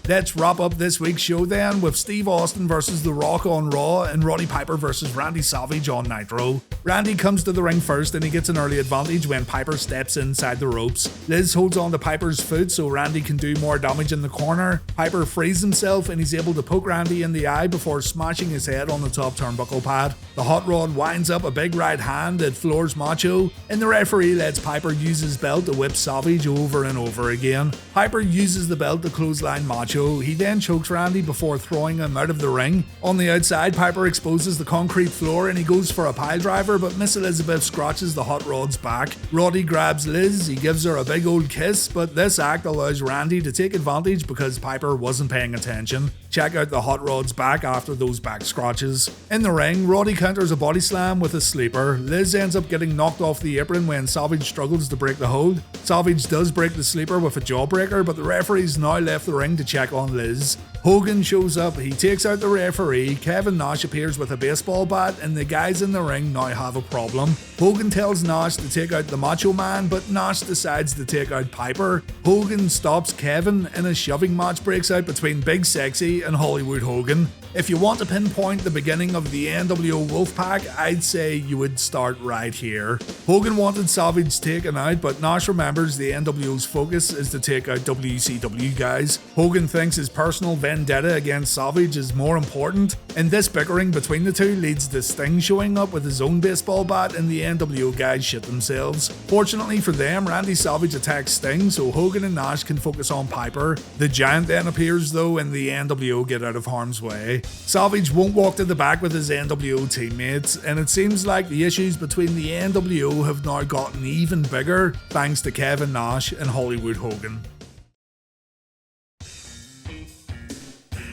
Let's wrap up this week's show then with Steve Austin versus The Rock on Raw and Roddy Piper versus Randy Savage on Nitro. Randy comes to the ring first and he gets an early advantage when Piper steps inside the ropes. Liz holds on to Piper's foot so Randy can do more damage in the corner. Piper frees himself and he's able to poke Randy in the eye before smashing his head on the top turnbuckle pad. The hot rod winds up a big right hand that floors Macho, and the referee lets Piper use his belt to whip Savage over and over again. Piper uses the belt to clothesline Macho. He then chokes Randy before throwing him out of the ring. On the outside, Piper exposes the concrete floor and he goes for a pile driver, but Miss Elizabeth scratches the hot rod's back. Roddy grabs Liz, he gives her a big old kiss, but this act allows Randy to take advantage because Piper wasn't paying attention. Check out the hot rod's back after those back scratches. In the ring, Roddy counters a body slam with a sleeper. Liz ends up getting knocked off the apron when Savage struggles to break the hold. Savage does break the sleeper with a jawbreaker, but the referee's now left the ring to check on Liz. Hogan shows up, he takes out the referee, Kevin Nash appears with a baseball bat, and the guys in the ring now have a problem. Hogan tells Nash to take out the Macho Man, but Nash decides to take out Piper. Hogan stops Kevin, and a shoving match breaks out between Big Sexy and Hollywood Hogan. If you want to pinpoint the beginning of the nWo Wolfpac, I'd say you would start right here. Hogan wanted Savage taken out, but Nash remembers the nWo's focus is to take out WCW guys. Hogan thinks his personal vendetta against Savage is more important, and this bickering between the two leads to Sting showing up with his own baseball bat and the nWo guys shit themselves. Fortunately for them, Randy Savage attacks Sting so Hogan and Nash can focus on Piper. The Giant then appears though and the nWo get out of harm's way. Savage won't walk to the back with his nWo teammates, and it seems like the issues between the nWo have now gotten even bigger thanks to Kevin Nash and Hollywood Hogan.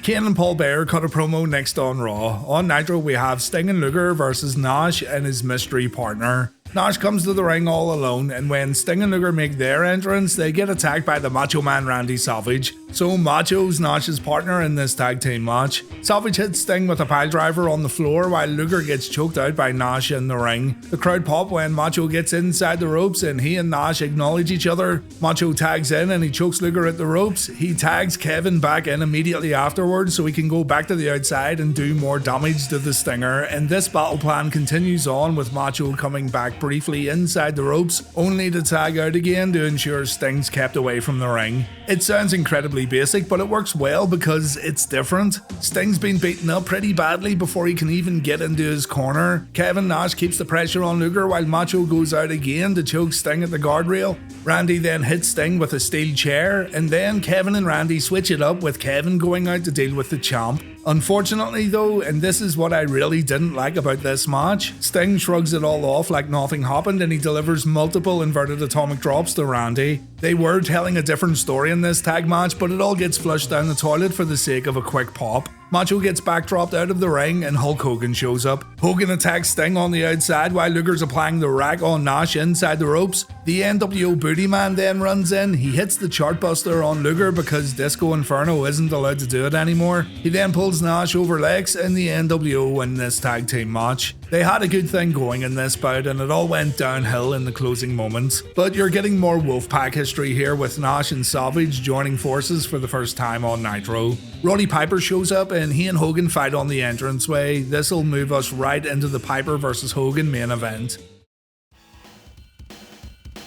Kane and Paul Bearer cut a promo next on Raw. On Nitro we have Sting and Luger versus Nash and his mystery partner. Nash comes to the ring all alone, and when Sting and Luger make their entrance, they get attacked by the Macho Man Randy Savage. So Macho's Nash's partner in this tag team match. Savage hits Sting with a piledriver on the floor while Luger gets choked out by Nash in the ring. The crowd pop when Macho gets inside the ropes and he and Nash acknowledge each other. Macho tags in and he chokes Luger at the ropes. He tags Kevin back in immediately afterwards so he can go back to the outside and do more damage to the Stinger, and this battle plan continues on with Macho coming back briefly inside the ropes, only to tag out again to ensure Sting's kept away from the ring. It sounds incredibly basic, but it works well because it's different. Sting's been beaten up pretty badly before he can even get into his corner. Kevin Nash keeps the pressure on Luger while Macho goes out again to choke Sting at the guardrail. Randy then hits Sting with a steel chair, and then Kevin and Randy switch it up with Kevin going out to deal with the champ. Unfortunately though, and this is what I really didn't like about this match, Sting shrugs it all off like nothing happened and he delivers multiple inverted atomic drops to Randy. They were telling a different story in this tag match, but it all gets flushed down the toilet for the sake of a quick pop. Macho gets backdropped out of the ring and Hulk Hogan shows up. Hogan attacks Sting on the outside while Luger's applying the rack on Nash inside the ropes. The nWo Booty Man then runs in. He hits the chartbuster on Luger because Disco Inferno isn't allowed to do it anymore. He then pulls Nash over Lex and the nWo win this tag team match. They had a good thing going in this bout and it all went downhill in the closing moments, but you're getting more Wolfpac history here with Nash and Savage joining forces for the first time on Nitro. Roddy Piper shows up and he and Hogan fight on the entranceway. This'll move us right into the Piper vs Hogan main event.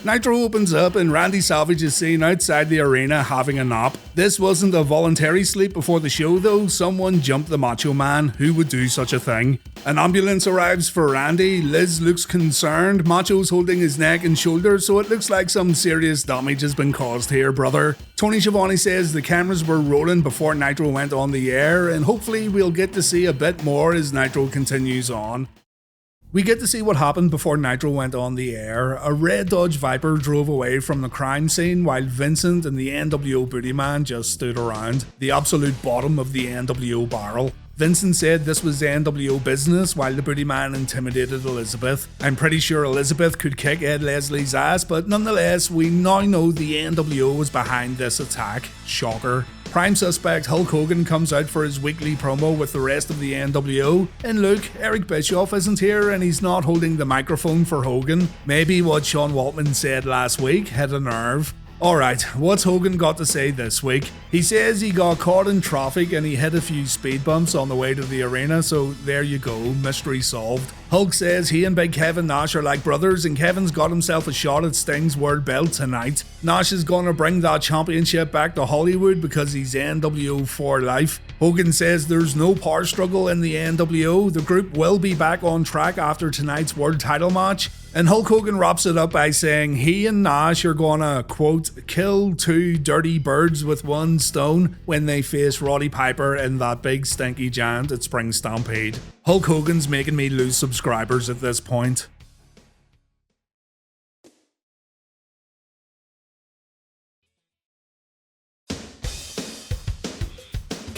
Nitro opens up and Randy Savage is seen outside the arena having a nap. This wasn't a voluntary sleep before the show though, someone jumped the Macho Man. Who would do such a thing? An ambulance arrives for Randy, Liz looks concerned, Macho's holding his neck and shoulders, so it looks like some serious damage has been caused here, brother. Tony Schiavone says the cameras were rolling before Nitro went on the air and hopefully we'll get to see a bit more as Nitro continues on. We get to see what happened before Nitro went on the air. A red Dodge Viper drove away from the crime scene while Vincent and the nWo Booty Man just stood around, the absolute bottom of the nWo barrel. Vincent said this was nWo business while the Booty Man intimidated Elizabeth. I'm pretty sure Elizabeth could kick Ed Leslie's ass, but nonetheless, we now know the nWo was behind this attack. Shocker. Prime suspect Hulk Hogan comes out for his weekly promo with the rest of the nWo, and look, Eric Bischoff isn't here and he's not holding the microphone for Hogan. Maybe what Sean Waltman said last week hit a nerve. Alright, what's Hogan got to say this week? He says he got caught in traffic and he hit a few speed bumps on the way to the arena, so there you go, mystery solved. Hulk says he and Big Kevin Nash are like brothers and Kevin's got himself a shot at Sting's world belt tonight. Nash is gonna bring that championship back to Hollywood because he's nWo for life. Hogan says there's no power struggle in the nWo, the group will be back on track after tonight's world title match. And Hulk Hogan wraps it up by saying he and Nash are gonna, quote, kill two dirty birds with one stone when they face Roddy Piper and that big stinky giant at Spring Stampede. Hulk Hogan's making me lose subscribers at this point.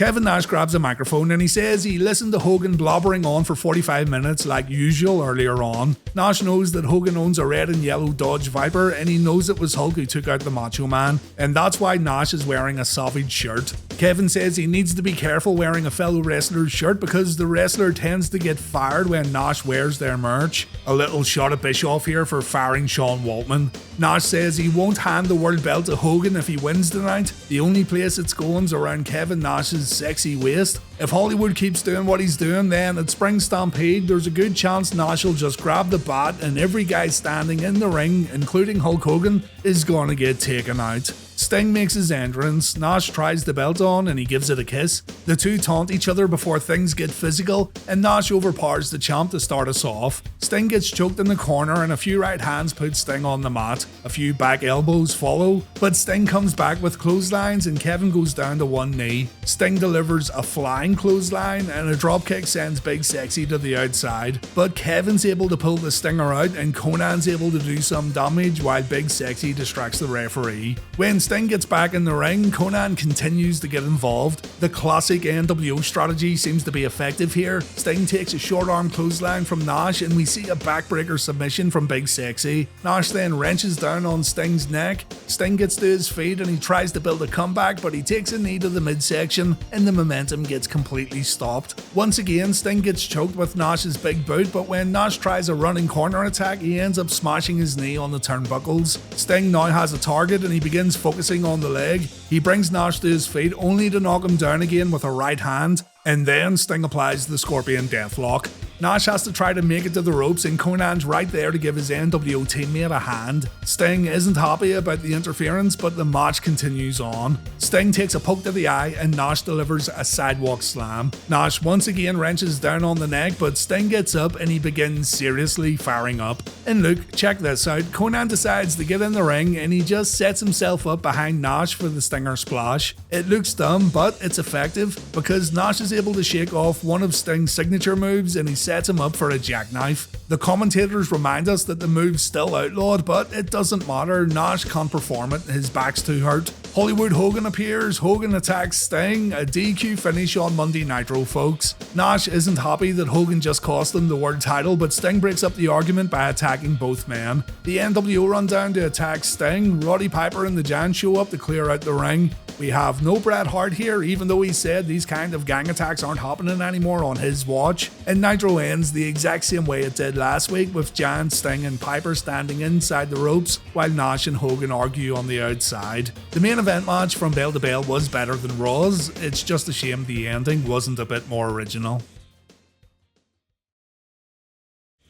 Kevin Nash grabs a microphone and he says he listened to Hogan blobbering on for 45 minutes like usual earlier on. Nash knows that Hogan owns a red and yellow Dodge Viper and he knows it was Hulk who took out the Macho Man, and that's why Nash is wearing a Savage shirt. Kevin says he needs to be careful wearing a fellow wrestler's shirt because the wrestler tends to get fired when Nash wears their merch. A little shot at Bischoff here for firing Sean Waltman. Nash says he won't hand the world belt to Hogan if he wins tonight. The only place it's going's around Kevin Nash's sexy waist. If Hollywood keeps doing what he's doing, then at Spring Stampede there's a good chance Nash will just grab the bat and every guy standing in the ring, including Hulk Hogan, is gonna get taken out. Sting makes his entrance, Nash tries the belt on and he gives it a kiss. The two taunt each other before things get physical and Nash overpowers the champ to start us off. Sting gets choked in the corner and a few right hands put Sting on the mat. A few back elbows follow, but Sting comes back with clotheslines and Kevin goes down to one knee. Sting delivers a flying clothesline and a dropkick sends Big Sexy to the outside, but Kevin's able to pull the Stinger out and Conan's able to do some damage while Big Sexy distracts the referee. When Sting gets back in the ring, Conan continues to get involved. The classic nWo strategy seems to be effective here. Sting takes a short arm clothesline from Nash and we see a backbreaker submission from Big Sexy. Nash then wrenches down on Sting's neck. Sting gets to his feet and he tries to build a comeback, but he takes a knee to the midsection and the momentum gets completely stopped. Once again, Sting gets choked with Nash's big boot, but when Nash tries a running corner attack, he ends up smashing his knee on the turnbuckles. Sting now has a target and he begins focusing on the leg. He brings Nash to his feet only to knock him down again with a right hand, and then Sting applies the Scorpion Deathlock. Nash has to try to make it to the ropes and Conan's right there to give his nWo teammate a hand. Sting isn't happy about the interference, but the match continues on. Sting takes a poke to the eye and Nash delivers a sidewalk slam. Nash once again wrenches down on the neck, but Sting gets up and he begins seriously firing up. And look, check this out, Conan decides to get in the ring and he just sets himself up behind Nash for the Stinger Splash. It looks dumb, but it's effective because Nash is able to shake off one of Sting's signature moves and he sets him up for a jackknife. The commentators remind us that the move's still outlawed, but it doesn't matter, Nash can't perform it, his back's too hurt. Hollywood Hogan appears, Hogan attacks Sting, a DQ finish on Monday Nitro, folks. Nash isn't happy that Hogan just cost him the world title, but Sting breaks up the argument by attacking both men. The nWo run down to attack Sting, Roddy Piper and the Giant show up to clear out the ring. We have no Bret Hart here, even though he said these kind of gang attacks aren't happening anymore on his watch, and Nitro promo ends the exact same way it did last week, with Giant, Sting and Piper standing inside the ropes while Nash and Hogan argue on the outside. The main event match from bell to bell was better than Raw's. It's just a shame the ending wasn't a bit more original.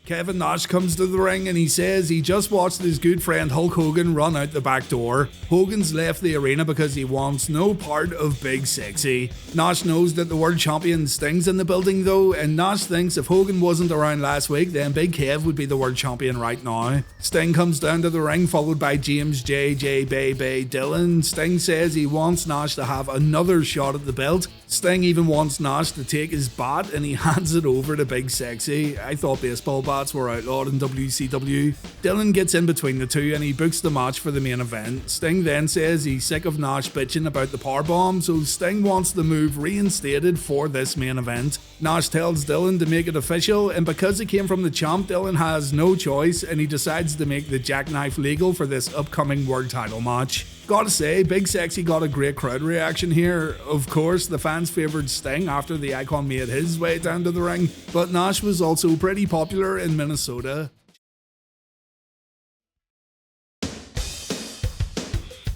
Kevin Nash comes to the ring and he says he just watched his good friend Hulk Hogan run out the back door. Hogan's left the arena because he wants no part of Big Sexy. Nash knows that the world champion Sting's in the building though, and Nash thinks if Hogan wasn't around last week, then Big Kev would be the world champion right now. Sting comes down to the ring followed by James J. Bay Dillon. Sting says he wants Nash to have another shot at the belt. Sting even wants Nash to take his bat and he hands it over to Big Sexy. I thought baseball bats were outlawed in WCW. Dillon gets in between the two and he books the match for the main event. Sting then says he's sick of Nash bitching about the powerbomb, so Sting wants the move reinstated for this main event. Nash tells Dillon to make it official, and because it came from the champ, Dillon has no choice and he decides to make the jackknife legal for this upcoming world title match. Gotta say, Big Sexy got a great crowd reaction here. Of course, the fans favoured Sting after the Icon made his way down to the ring, but Nash was also pretty popular in Minnesota.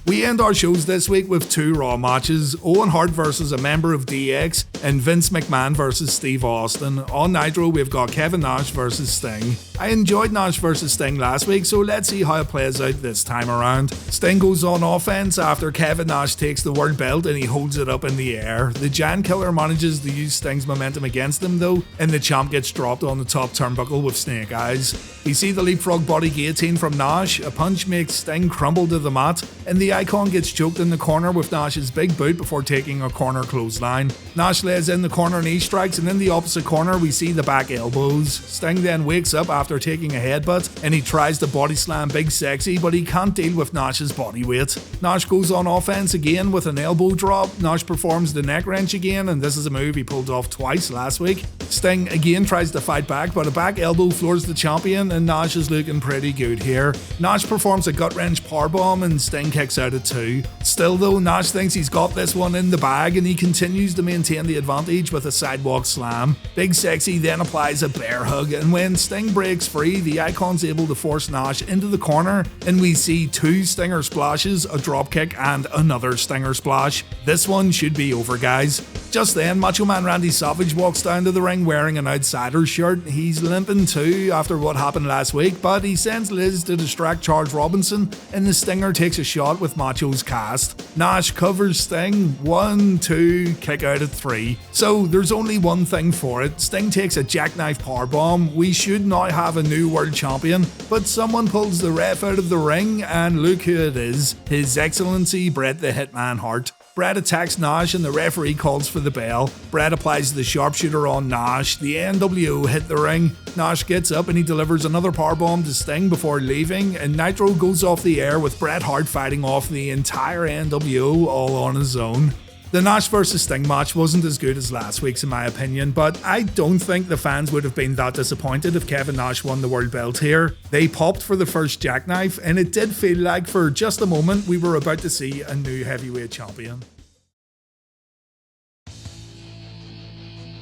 We end our shows this week with two Raw matches, Owen Hart versus a member of DX and Vince McMahon versus Steve Austin. On Nitro we've got Kevin Nash versus Sting. I enjoyed Nash versus Sting last week, so let's see how it plays out this time around. Sting goes on offense after Kevin Nash takes the world belt and he holds it up in the air. The Giant Killer manages to use Sting's momentum against him though, and the champ gets dropped on the top turnbuckle with snake eyes. We see the leapfrog body guillotine from Nash, a punch makes Sting crumble to the mat, and the Icon gets choked in the corner with Nash's big boot before taking a corner clothesline. Nash lays in the corner knee strikes, and in the opposite corner we see the back elbows. Sting then wakes up after taking a headbutt and he tries to body slam Big Sexy, but he can't deal with Nash's body weight. Nash goes on offense again with an elbow drop. Nash performs the neck wrench again, and this is a move he pulled off twice last week. Sting again tries to fight back, but a back elbow floors the champion and Nash is looking pretty good here. Nash performs a gut wrench powerbomb and Sting kicks out at 2. Still though, Nash thinks he's got this one in the bag and he continues to maintain the advantage with a sidewalk slam. Big Sexy then applies a bear hug, and when Sting breaks free, the Icon's able to force Nash into the corner and we see 2 Stinger splashes, a dropkick and another Stinger splash. This one should be over, guys. Just then, Macho Man Randy Savage walks down to the ring wearing an outsider's shirt. He's limping too after what happened last week, but he sends Liz to distract Charles Robinson and the Stinger takes a shot with Macho's cast. Nash covers Sting, 1, 2, kick out at 3. So there's only one thing for it. Sting takes a jackknife powerbomb. We should now have a new world champion, but someone pulls the ref out of the ring and look who it is. His Excellency Bret the Hitman Hart. Bret attacks Nash and the referee calls for the bell. Bret applies the sharpshooter on Nash. The nWo hit the ring. Nash gets up and he delivers another powerbomb to Sting before leaving, and Nitro goes off the air with Bret Hart fighting off the entire nWo all on his own. The Nash vs Sting match wasn't as good as last week's in my opinion, but I don't think the fans would have been that disappointed if Kevin Nash won the world belt here. They popped for the first jackknife and it did feel like for just a moment we were about to see a new heavyweight champion.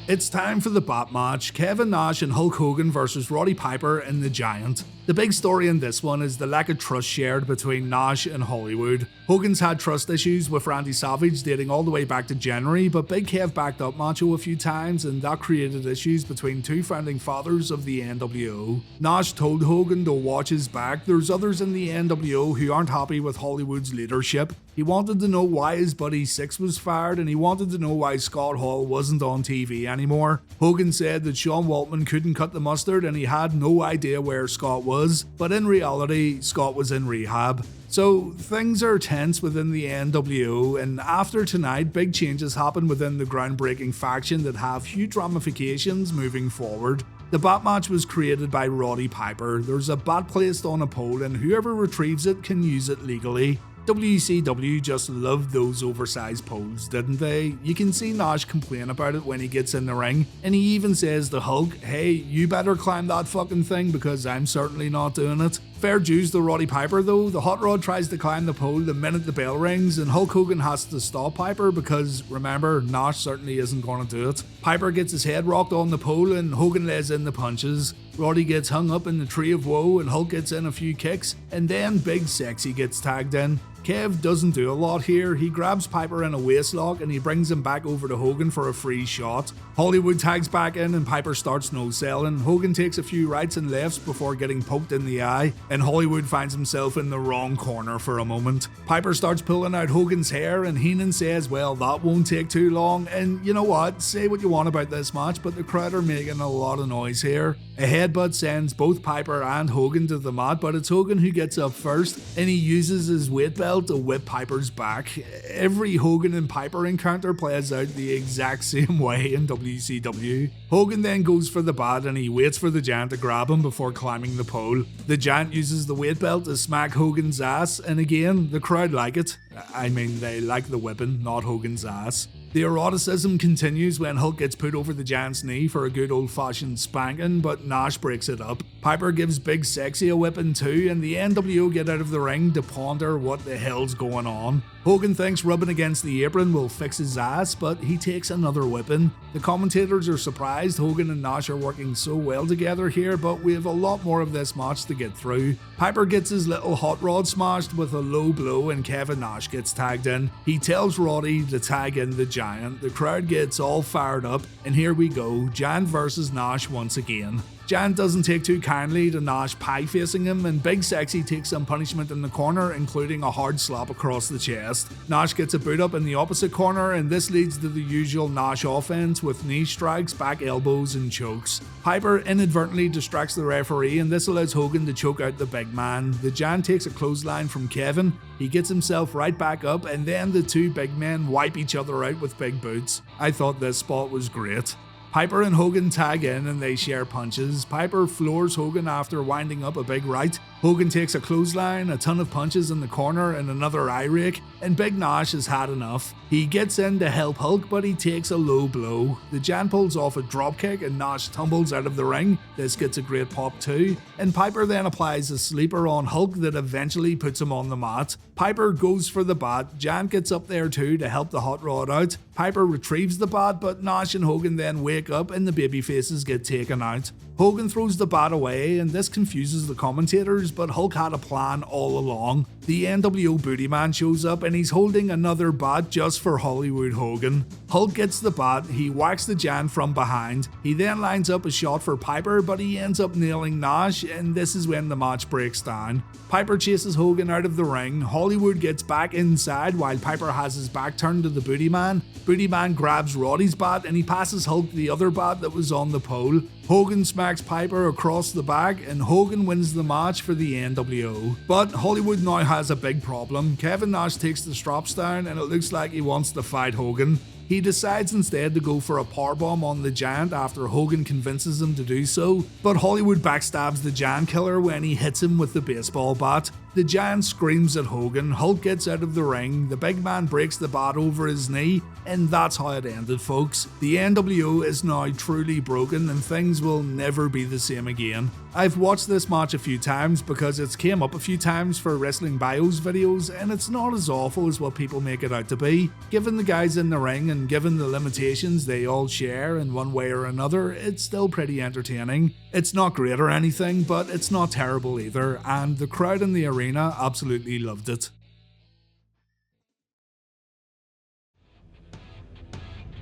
It's time for the bat match, Kevin Nash and Hulk Hogan versus Roddy Piper and the Giant. The big story in this one is the lack of trust shared between Nash and Hollywood. Hogan's had trust issues with Randy Savage dating all the way back to January, but Big Kev backed up Macho a few times and that created issues between 2 founding fathers of the nWo. Nash told Hogan to watch his back. There's others in the nWo who aren't happy with Hollywood's leadership. He wanted to know why his buddy Six was fired and he wanted to know why Scott Hall wasn't on TV anymore. Hogan said that Sean Waltman couldn't cut the mustard and he had no idea where Scott was, but in reality, Scott was in rehab. So things are tense within the nWo, and after tonight, big changes happen within the groundbreaking faction that have huge ramifications moving forward. The bat match was created by Roddy Piper. There's a bat placed on a pole and whoever retrieves it can use it legally. WCW just loved those oversized poles, didn't they? You can see Nash complain about it when he gets in the ring, and he even says to Hulk, hey, you better climb that fucking thing because I'm certainly not doing it. Fair dues to Roddy Piper though. The Hot Rod tries to climb the pole the minute the bell rings, and Hulk Hogan has to stop Piper because, remember, Nash certainly isn't going to do it. Piper gets his head rocked on the pole and Hogan lays in the punches. Roddy gets hung up in the Tree of Woe and Hulk gets in a few kicks, and then Big Sexy gets tagged in. Kev doesn't do a lot here. He grabs Piper in a waistlock and he brings him back over to Hogan for a free shot. Hollywood tags back in and Piper starts no-selling. Hogan takes a few rights and lefts before getting poked in the eye, and Hollywood finds himself in the wrong corner for a moment. Piper starts pulling out Hogan's hair and Heenan says, well, that won't take too long, and you know what, say what you want about this match, but the crowd are making a lot of noise here. A headbutt sends both Piper and Hogan to the mat, but it's Hogan who gets up first, and he uses his weight belt to whip Piper's back. Every Hogan and Piper encounter plays out the exact same way in WCW. Hogan then goes for the bat and he waits for the Giant to grab him before climbing the pole. The Giant uses the weight belt to smack Hogan's ass, and again, the crowd like it. I mean, they like the whipping, not Hogan's ass. The eroticism continues when Hulk gets put over the Giant's knee for a good old-fashioned spanking, but Nash breaks it up. Piper gives Big Sexy a whipping too, and the nWo get out of the ring to ponder what the hell's going on. Hogan thinks rubbing against the apron will fix his ass, but he takes another whipping. The commentators are surprised Hogan and Nash are working so well together here, but we have a lot more of this match to get through. Piper gets his little hot rod smashed with a low blow and Kevin Nash gets tagged in. He tells Roddy to tag in the Giant. The crowd gets all fired up, and here we go, Giant versus Nash once again. Giant doesn't take too kindly to Nash pie-facing him, and Big Sexy takes some punishment in the corner, including a hard slap across the chest. Nash gets a boot up in the opposite corner, and this leads to the usual Nash offense with knee strikes, back elbows, and chokes. Piper inadvertently distracts the referee, and this allows Hogan to choke out the big man. The Giant takes a clothesline from Kevin, he gets himself right back up, and then the two big men wipe each other out with big boots. I thought this spot was great. Piper and Hogan tag in and they share punches. Piper floors Hogan after winding up a big right. Hogan takes a clothesline, a ton of punches in the corner, and another eye rake, and Big Nash has had enough. He gets in to help Hulk, but he takes a low blow. The Giant pulls off a dropkick and Nash tumbles out of the ring. This gets a great pop too, and Piper then applies a sleeper on Hulk that eventually puts him on the mat. Piper goes for the bat. Giant gets up there too to help the Hot Rod out. Piper retrieves the bat, but Nash and Hogan then wake up and the babyfaces get taken out. Hogan throws the bat away, and this confuses the commentators, but Hulk had a plan all along. The nWo Booty Man shows up and he's holding another bat just for Hollywood Hogan. Hulk gets the bat, he whacks the Giant from behind. He then lines up a shot for Piper, but he ends up nailing Nash, and this is when the match breaks down. Piper chases Hogan out of the ring. Hollywood gets back inside while Piper has his back turned to the Booty Man. Booty Man grabs Roddy's bat and he passes Hulk the other bat that was on the pole. Hogan smacks Piper across the back and Hogan wins the match for the nWo. But Hollywood now has a big problem. Kevin Nash takes the straps down and it looks like he wants to fight Hogan. He decides instead to go for a powerbomb on the Giant after Hogan convinces him to do so, but Hollywood backstabs the Giant Killer when he hits him with the baseball bat. The Giant screams at Hogan, Hulk gets out of the ring, the big man breaks the bat over his knee, and that's how it ended, folks. The nWo is now truly broken and things will never be the same again. I've watched this match a few times because it's came up a few times for Wrestling Bios videos, and it's not as awful as what people make it out to be. Given the guys in the ring and given the limitations they all share in one way or another, it's still pretty entertaining. It's not great or anything, but it's not terrible either, and the crowd in the arena absolutely loved it.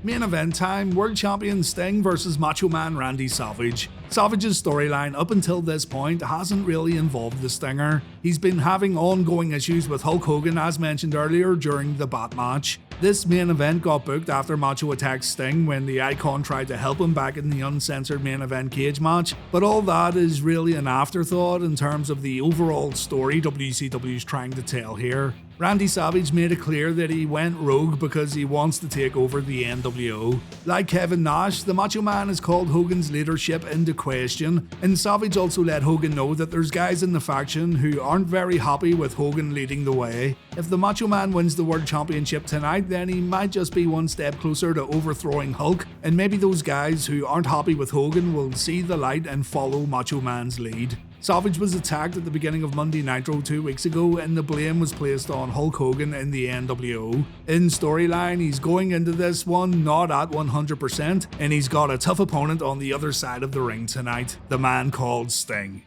Main event time, World Champion Sting versus Macho Man Randy Savage. Savage's storyline up until this point hasn't really involved the Stinger. He's been having ongoing issues with Hulk Hogan as mentioned earlier during the Bat match. This main event got booked after Macho attacked Sting when the Icon tried to help him back in the uncensored main event cage match, but all that is really an afterthought in terms of the overall story WCW is trying to tell here. Randy Savage made it clear that he went rogue because he wants to take over the nWo. Like Kevin Nash, the Macho Man has called Hogan's leadership into question, and Savage also let Hogan know that there's guys in the faction who aren't very happy with Hogan leading the way. If the Macho Man wins the World Championship tonight, then he might just be one step closer to overthrowing Hulk, and maybe those guys who aren't happy with Hogan will see the light and follow Macho Man's lead. Savage was attacked at the beginning of Monday Nitro 2 weeks ago, and the blame was placed on Hulk Hogan in the nWo. In storyline, he's going into this one not at 100%, and he's got a tough opponent on the other side of the ring tonight, the man called Sting.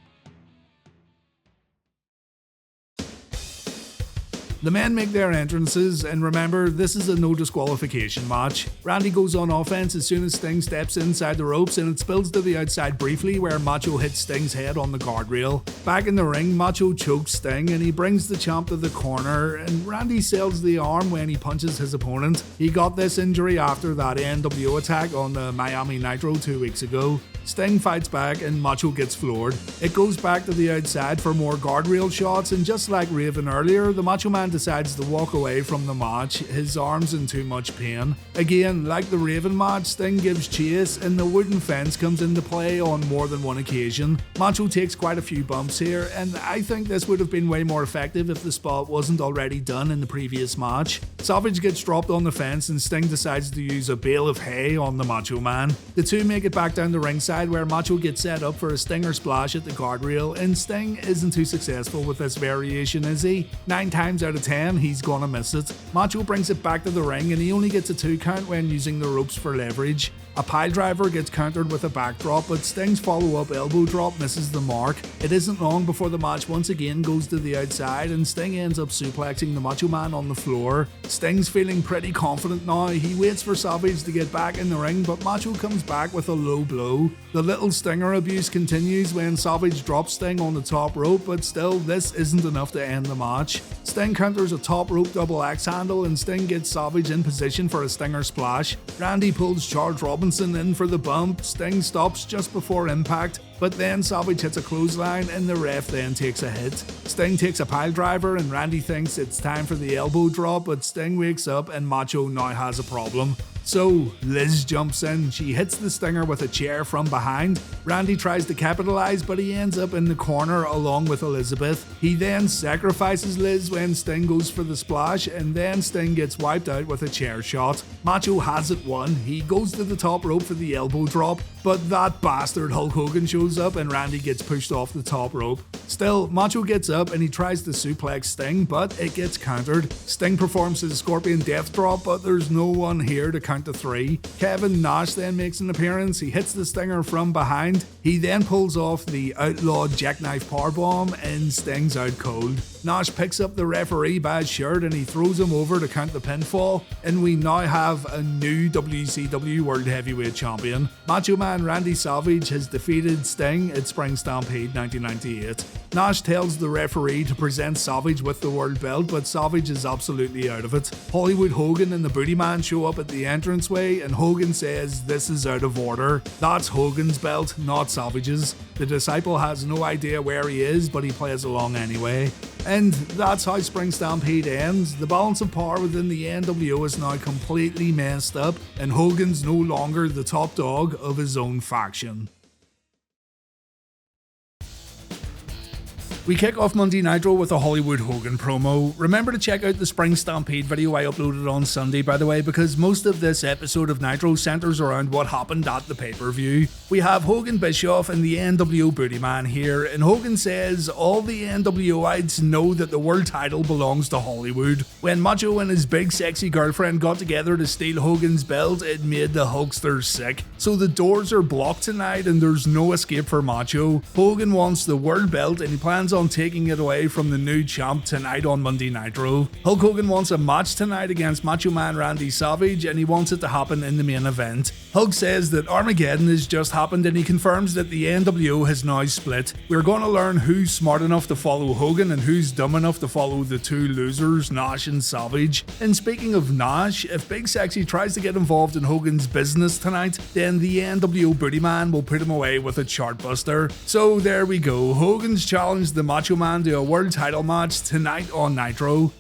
The men make their entrances, and remember, this is a no disqualification match. Randy goes on offense as soon as Sting steps inside the ropes, and it spills to the outside briefly where Macho hits Sting's head on the guardrail. Back in the ring, Macho chokes Sting and he brings the champ to the corner, and Randy sells the arm when he punches his opponent. He got this injury after that nWo attack on the Miami Nitro 2 weeks ago. Sting fights back and Macho gets floored. It goes back to the outside for more guardrail shots, and just like Raven earlier, the Macho Man decides to walk away from the match, his arms in too much pain. Again, like the Raven match, Sting gives chase and the wooden fence comes into play on more than one occasion. Macho takes quite a few bumps here, and I think this would have been way more effective if the spot wasn't already done in the previous match. Savage gets dropped on the fence and Sting decides to use a bale of hay on the Macho Man. The two make it back down the ringside where Macho gets set up for a stinger splash at the guardrail, and Sting isn't too successful with this variation, is he? 9 times out of 10, he's gonna miss it. Macho brings it back to the ring and he only gets a 2 count when using the ropes for leverage. A pile driver gets countered with a backdrop, but Sting's follow-up elbow drop misses the mark. It isn't long before the match once again goes to the outside and Sting ends up suplexing the Macho Man on the floor. Sting's feeling pretty confident now. He waits for Savage to get back in the ring, but Macho comes back with a low blow. The little Stinger abuse continues when Savage drops Sting on the top rope, but still this isn't enough to end the match. Sting counters a top rope double axe handle and Sting gets Savage in position for a Stinger splash. Randy pulls Charles Robinson in for the bump. Sting stops just before impact, but then Savage hits a clothesline and the ref then takes a hit. Sting takes a pile driver and Randy thinks it's time for the elbow drop, but Sting wakes up and Macho now has a problem. So Liz jumps in, she hits the Stinger with a chair from behind. Randy tries to capitalize, but he ends up in the corner along with Elizabeth. He then sacrifices Liz when Sting goes for the splash, and then Sting gets wiped out with a chair shot. Macho has it won. He goes to the top rope for the elbow drop, but that bastard Hulk Hogan shows up and Randy gets pushed off the top rope. Still, Macho gets up and he tries to suplex Sting, but it gets countered. Sting performs his Scorpion Death Drop, but there's no one here to count to 3. Kevin Nash then makes an appearance. He hits the Stinger from behind. He then pulls off the outlawed jackknife powerbomb and Sting's out cold. Nash picks up the referee by his shirt and he throws him over to count the pinfall, and we now have a new WCW World Heavyweight Champion. Macho Man Randy Savage has defeated Sting at Spring Stampede 1998. Nash tells the referee to present Savage with the world belt, but Savage is absolutely out of it. Hollywood Hogan and the Booty Man show up at the entranceway and Hogan says this is out of order. That's Hogan's belt, not Savage's. The disciple has no idea where he is, but he plays along anyway. And that's how Spring Stampede ends. The balance of power within the nWo is now completely messed up, and Hogan's no longer the top dog of his own faction. We kick off Monday Nitro with a Hollywood Hogan promo. Remember to check out the Spring Stampede video I uploaded on Sunday, by the way, because most of this episode of Nitro centers around what happened at the pay-per-view. We have Hogan, Bischoff and the nWo Booty Man here, and Hogan says all the nWoites know that the world title belongs to Hollywood. When Macho and his big sexy girlfriend got together to steal Hogan's belt, it made the Hulksters sick. So the doors are blocked tonight and there's no escape for Macho. Hogan wants the world belt and he plans on taking it away from the new champ tonight on Monday Nitro. Hulk Hogan wants a match tonight against Macho Man Randy Savage and he wants it to happen in the main event. Hulk says that Armageddon has just happened and he confirms that the nWo has now split. We're going to learn who's smart enough to follow Hogan and who's dumb enough to follow the two losers, Nash and Savage. And speaking of Nash, if Big Sexy tries to get involved in Hogan's business tonight, then the nWo Booty Man will put him away with a chartbuster. So there we go, Hogan's challenged the Macho Man to a world title match tonight on Nitro.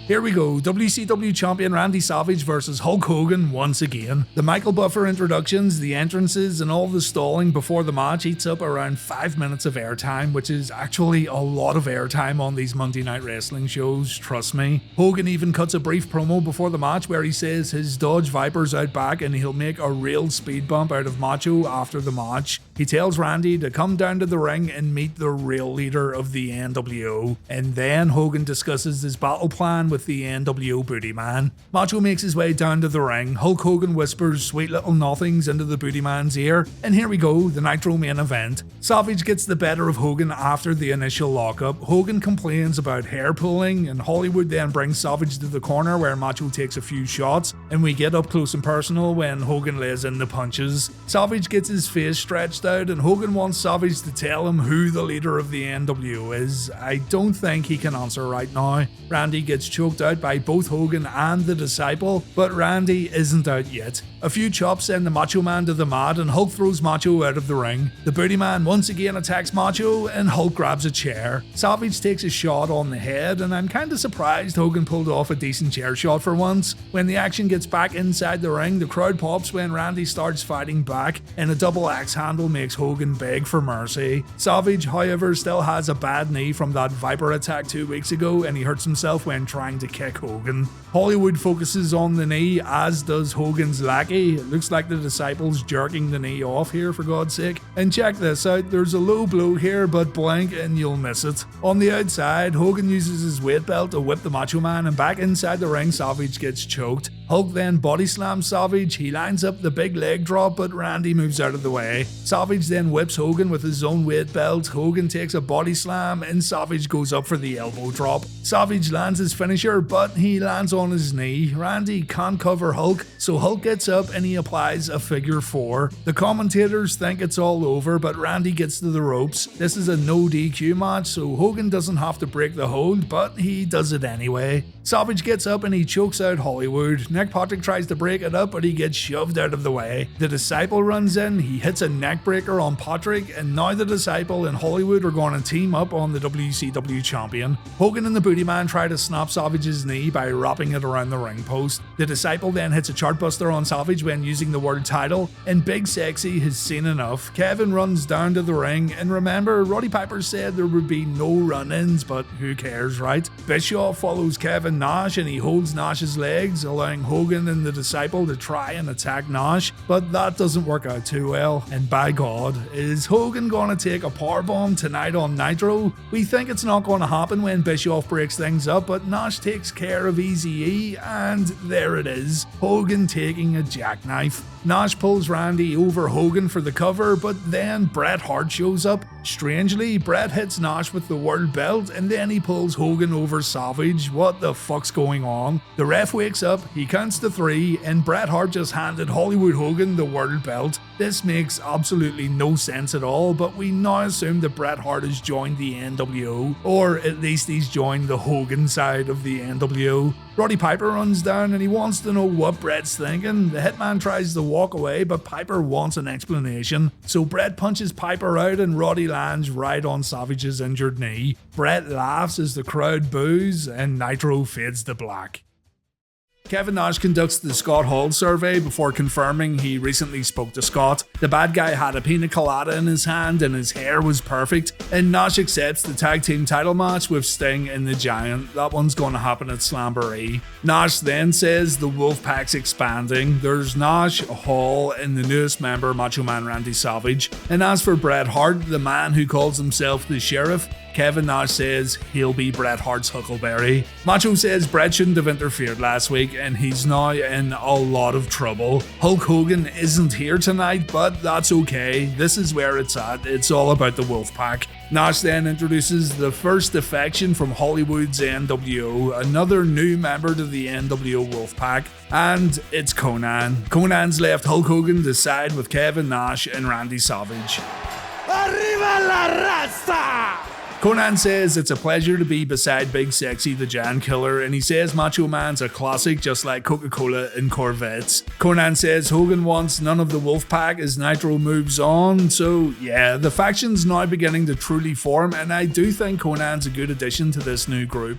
Here we go, WCW champion Randy Savage versus Hulk Hogan once again. The Michael Buffer introductions, the entrances, and all the stalling before the match eats up around 5 minutes of airtime, which is actually a lot of airtime on these Monday Night Wrestling shows, trust me. Hogan even cuts a brief promo before the match where he says his Dodge Viper's out back and he'll make a real speed bump out of Macho after the match. He tells Randy to come down to the ring and meet the real leader of the nWo, and then Hogan discusses his battle plan with the nWo Booty Man. Macho makes his way down to the ring. Hulk Hogan whispers sweet little nothings into the Booty Man's ear, and here we go, the Nitro main event. Savage gets the better of Hogan after the initial lockup. Hogan complains about hair pulling, and Hollywood then brings Savage to the corner where Macho takes a few shots, and we get up close and personal when Hogan lays in the punches. Savage gets his face stretched out, and Hogan wants Savage to tell him who the leader of the nWo is. I don't think he can answer right now. Randy gets choked out by both Hogan and the Disciple, but Randy isn't out yet. A few chops send the Macho Man to the mat, and Hulk throws Macho out of the ring. The Booty Man once again attacks Macho, and Hulk grabs a chair. Savage takes a shot on the head, and I'm kinda surprised Hogan pulled off a decent chair shot for once. When the action gets back inside the ring, the crowd pops when Randy starts fighting back, and a double axe handle makes Hogan beg for mercy. Savage, however, still has a bad knee from that Viper attack 2 weeks ago, and he hurts himself when trying to kick Hogan. Hollywood focuses on the knee, as does Hogan's lackey. It looks like the Disciple's jerking the knee off here, for God's sake. And check this out, there's a low blow here, but blink and you'll miss it. On the outside, Hogan uses his weight belt to whip the Macho Man, and back inside the ring, Savage gets choked. Hulk then body slams Savage. He lines up the big leg drop, but Randy moves out of the way. Savage then whips Hogan with his own weight belt. Hogan takes a body slam, and Savage goes up for the elbow drop. Savage lands his finisher, but he lands on his knee. Randy can't cover Hulk, so Hulk gets up and he applies a figure 4. The commentators think it's all over, but Randy gets to the ropes. This is a no DQ match, so Hogan doesn't have to break the hold, but he does it anyway. Savage gets up and he chokes out Hollywood. Nick Patrick tries to break it up, but he gets shoved out of the way. The Disciple runs in, he hits a neckbreaker on Patrick, and now the Disciple and Hollywood are going to team up on the WCW champion. Hogan and the Booty Man try to snap Savage's knee by wrapping it around the ring post. The Disciple then hits a chartbuster on Savage when using the world title, and Big Sexy has seen enough. Kevin runs down to the ring, and remember, Roddy Piper said there would be no run-ins, but who cares, right? Bischoff follows Kevin Nash, and he holds Nash's legs, allowing Hogan and the Disciple to try and attack Nash, but that doesn't work out too well. And by God, is Hogan gonna take a powerbomb tonight on Nitro? We think it's not gonna happen when Bischoff breaks things up, but Nash takes care of Eazy-E, and there it is, Hogan taking a jackknife. Nash pulls Randy over Hogan for the cover, but then Bret Hart shows up. Strangely, Bret hits Nash with the world belt, and then he pulls Hogan over Savage. What the fuck's going on? The ref wakes up, he counts to 3, and Bret Hart just handed Hollywood Hogan the world belt. This makes absolutely no sense at all, but we now assume that Bret Hart has joined the nWo, or at least he's joined the Hogan side of the nWo. Roddy Piper runs down and he wants to know what Bret's thinking. The Hitman tries to walk away, but Piper wants an explanation. So Bret punches Piper out and Roddy lands right on Savage's injured knee. Bret laughs as the crowd boos, and Nitro fades to black. Kevin Nash conducts the Scott Hall survey before confirming he recently spoke to Scott. The bad guy had a pina colada in his hand and his hair was perfect, and Nash accepts the tag team title match with Sting and the Giant. That one's going to happen at Slamboree. Nash then says the Wolfpac's expanding. There's Nash, Hall, and the newest member, Macho Man Randy Savage. And as for Bret Hart, the man who calls himself the Sheriff, Kevin Nash says he'll be Bret Hart's Huckleberry. Macho says Bret shouldn't have interfered last week, and he's now in a lot of trouble. Hulk Hogan isn't here tonight, but that's okay. This is where it's at. It's all about the Wolfpac. Nash then introduces the first defection from Hollywood's nWo, another new member to the nWo Wolfpac, and it's Conan. Conan's left Hulk Hogan to side with Kevin Nash and Randy Savage. Arriba la raza! Conan says it's a pleasure to be beside Big Sexy the Giant Killer, and he says Macho Man's a classic just like Coca-Cola and Corvettes. Conan says Hogan wants none of the Wolfpac as Nitro moves on, so yeah, the faction's now beginning to truly form, and I do think Conan's a good addition to this new group.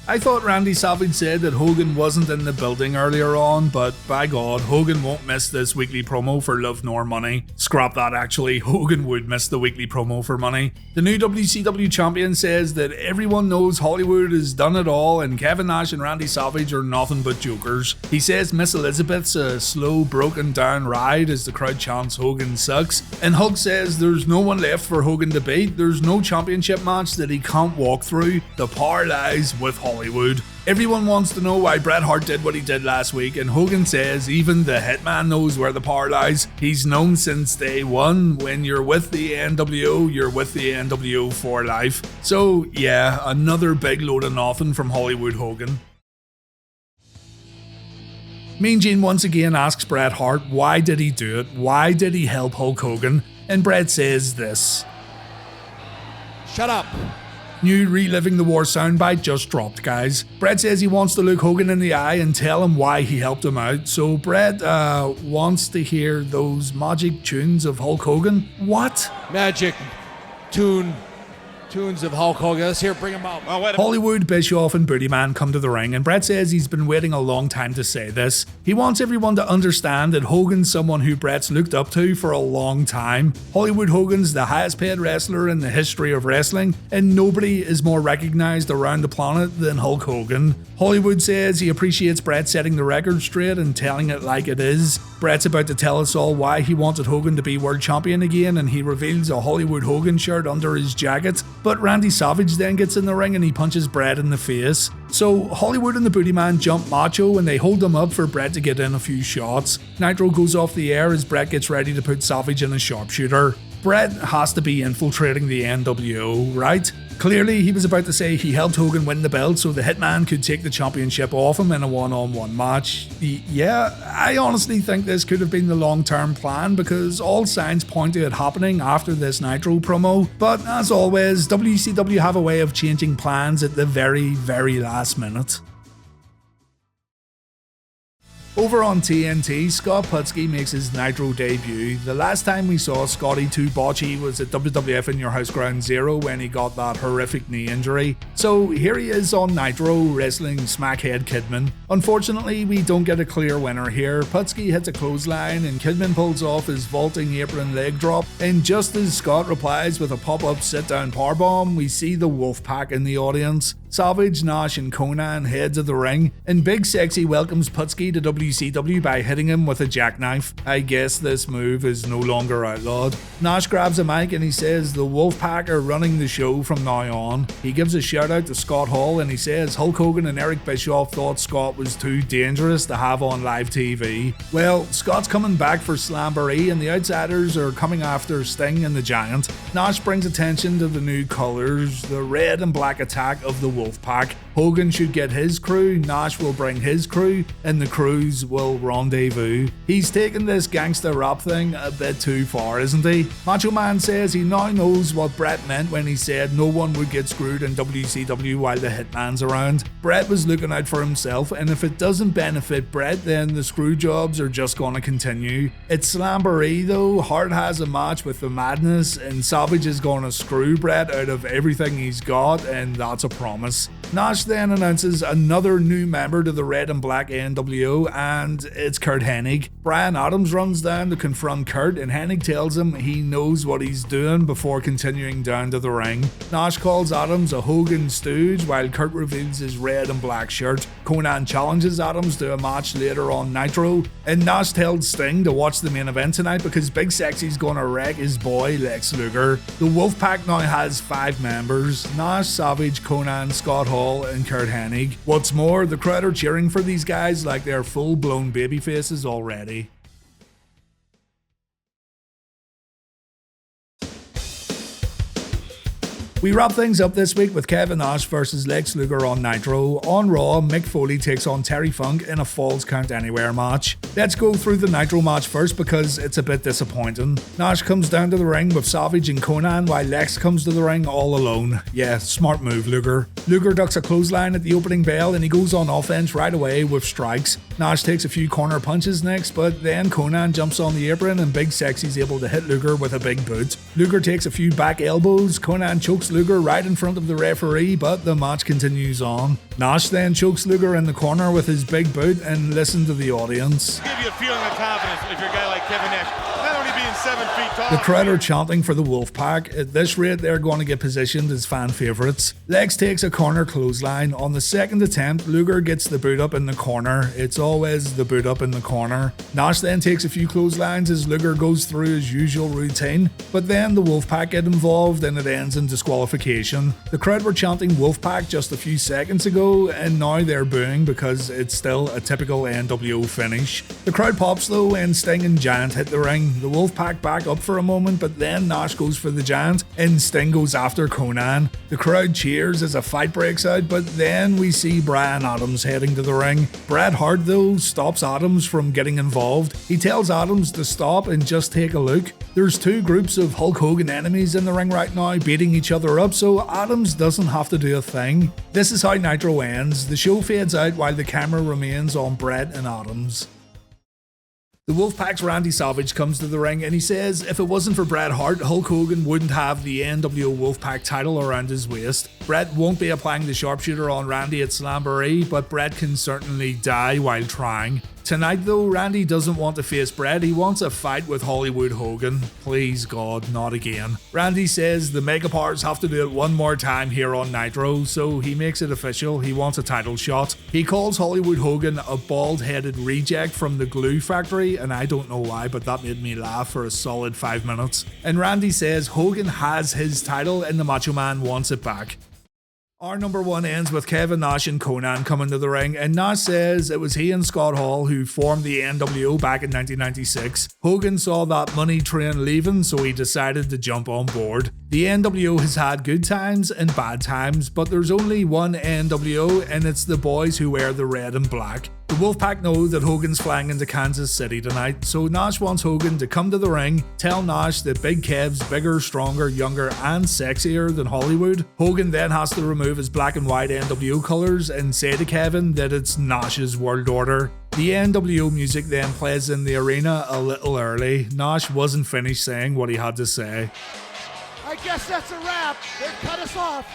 I thought Randy Savage said that Hogan wasn't in the building earlier on, but by God, Hogan won't miss this weekly promo for love nor money. Scrap that actually, Hogan would miss the weekly promo for money. The new WCW champion says that everyone knows Hollywood has done it all and Kevin Nash and Randy Savage are nothing but jokers. He says Miss Elizabeth's a slow, broken down ride as the crowd chants Hogan sucks. And Hulk says there's no one left for Hogan to beat, there's no championship match that he can't walk through, the power lies with Hollywood. Everyone wants to know why Bret Hart did what he did last week, and Hogan says even the Hitman knows where the power lies. He's known since day one. When you're with the NWO, you're with the NWO for life. So yeah, another big load of nothing from Hollywood Hogan. Mean Gene once again asks Bret Hart why did he do it, why did he help Hulk Hogan, and Bret says this. Shut up. New Reliving the War soundbite just dropped, guys. Bret says he wants to look Hogan in the eye and tell him why he helped him out, so Bret wants to hear those magic tunes of Hulk Hogan. What? Magic tunes of Hulk Hogan. Let's hear, bring him out. Hollywood, Bischoff and Booty Man come to the ring, and Bret says he's been waiting a long time to say this. He wants everyone to understand that Hogan's someone who Bret's looked up to for a long time. Hollywood Hogan's the highest paid wrestler in the history of wrestling, and nobody is more recognized around the planet than Hulk Hogan. Hollywood says he appreciates Bret setting the record straight and telling it like it is. Bret's about to tell us all why he wanted Hogan to be world champion again, and he reveals a Hollywood Hogan shirt under his jacket. But Randy Savage then gets in the ring and he punches Bret in the face. So Hollywood and the Booty Man jump Macho and they hold him up for Bret to get in a few shots. Nitro goes off the air as Bret gets ready to put Savage in a sharpshooter. Bret has to be infiltrating the NWO, right? Clearly, he was about to say he helped Hogan win the belt so the Hitman could take the championship off him in a one-on-one match. Yeah, I honestly think this could have been the long-term plan because all signs point to it happening after this Nitro promo. But as always, WCW have a way of changing plans at the very, very last minute. Over on TNT, Scott Putski makes his Nitro debut. The last time we saw Scotty 2 Bocce was at WWF In Your House Ground Zero when he got that horrific knee injury. So here he is on Nitro wrestling Smackhead Kidman. Unfortunately, we don't get a clear winner here. Putski hits a clothesline and Kidman pulls off his vaulting apron leg drop, and just as Scott replies with a pop-up sit-down powerbomb, we see the Wolfpac in the audience. Savage, Nash and Conan head to the ring, and Big Sexy welcomes Putski to WCW by hitting him with a jackknife. I guess this move is no longer outlawed. Nash grabs a mic and he says the Wolfpac are running the show from now on. He gives a shout out to Scott Hall and he says Hulk Hogan and Eric Bischoff thought Scott was too dangerous to have on live TV. Well, Scott's coming back for Slamboree and the Outsiders are coming after Sting and the Giant. Nash brings attention to the new colours, the red and black attack of the Wolfpac. Hogan should get his crew, Nash will bring his crew, and the crews will rendezvous. He's taken this gangster rap thing a bit too far, isn't he? Macho Man says he now knows what Bret meant when he said no one would get screwed in WCW while the Hitman's around. Bret was looking out for himself, and if it doesn't benefit Bret, then the screw jobs are just gonna continue. It's Slamboree though. Hart has a match with the Madness, and Savage is gonna screw Bret out of everything he's got, and that's a promise. Nash then announces another new member to the Red and Black NWO, and it's Curt Hennig. Brian Adams runs down to confront Curt, and Hennig tells him he knows what he's doing before continuing down to the ring. Nash calls Adams a Hogan stooge while Curt reveals his red and black shirt. Conan challenges Adams to a match later on Nitro, and Nash tells Sting to watch the main event tonight because Big Sexy's gonna wreck his boy Lex Luger. The Wolfpac now has 5 members: Nash, Savage, Conan, Scott Hall and Curt Hennig. What's more, the crowd are cheering for these guys like they're full-blown babyfaces already. We wrap things up this week with Kevin Nash versus Lex Luger on Nitro. On Raw, Mick Foley takes on Terry Funk in a Falls Count Anywhere match. Let's go through the Nitro match first because it's a bit disappointing. Nash comes down to the ring with Savage and Conan while Lex comes to the ring all alone. Yeah, smart move, Luger. Luger ducks a clothesline at the opening bell and he goes on offense right away with strikes. Nash takes a few corner punches next, but then Conan jumps on the apron and Big Sexy's able to hit Luger with a big boot. Luger takes a few back elbows, Conan chokes Luger right in front of the referee, but the match continues on. Nash then chokes Luger in the corner with his big boot, and listen to the audience. Give you a feeling of confidence if you're a guy like Kevin Nash. Not only being 7 feet tall. The crowd are chanting for the Wolfpac. At this rate, they're going to get positioned as fan favourites. Lex takes a corner clothesline. On the second attempt, Luger gets the boot up in the corner. It's always the boot up in the corner. Nash then takes a few clotheslines as Luger goes through his usual routine, but then the Wolfpac get involved and it ends in disqualification. The crowd were chanting Wolfpac just a few seconds ago, and now they're booing because it's still a typical nWo finish. The crowd pops though, and Sting and Giant hit the ring. The Wolfpac back up for a moment, but then Nash goes for the Giant and Sting goes after Conan. The crowd cheers as a fight breaks out, but then we see Brian Adams heading to the ring. Bret Hart though stops Adams from getting involved. He tells Adams to stop and just take a look. There's two groups of Hulk Hogan enemies in the ring right now beating each other up, so Adams doesn't have to do a thing. This is how Nitro ends. The show fades out while the camera remains on Bret and Adams. The Wolfpac's Randy Savage comes to the ring and he says if it wasn't for Bret Hart, Hulk Hogan wouldn't have the nWo Wolfpac title around his waist. Bret won't be applying the sharpshooter on Randy at Slamboree, but Bret can certainly die while trying. Tonight though, Randy doesn't want to face Bret, he wants a fight with Hollywood Hogan. Please God, not again. Randy says the Mega Powers have to do it one more time here on Nitro, so he makes it official, he wants a title shot. He calls Hollywood Hogan a bald-headed reject from the glue factory, and I don't know why, but that made me laugh for a solid 5 minutes. And Randy says Hogan has his title and the Macho Man wants it back. Our number one ends with Kevin Nash and Conan coming to the ring, and Nash says it was he and Scott Hall who formed the nWo back in 1996. Hogan saw that money train leaving, so he decided to jump on board. The nWo has had good times and bad times, but there's only one nWo, and it's the boys who wear the red and black. The Wolfpac know that Hogan's flying into Kansas City tonight, so Nash wants Hogan to come to the ring, tell Nash that Big Kev's bigger, stronger, younger and sexier than Hollywood. Hogan then has to remove his black and white nWo colours and say to Kevin that it's Nash's world order. The nWo music then plays in the arena a little early. Nash wasn't finished saying what he had to say. I guess that's a wrap. They've cut us off.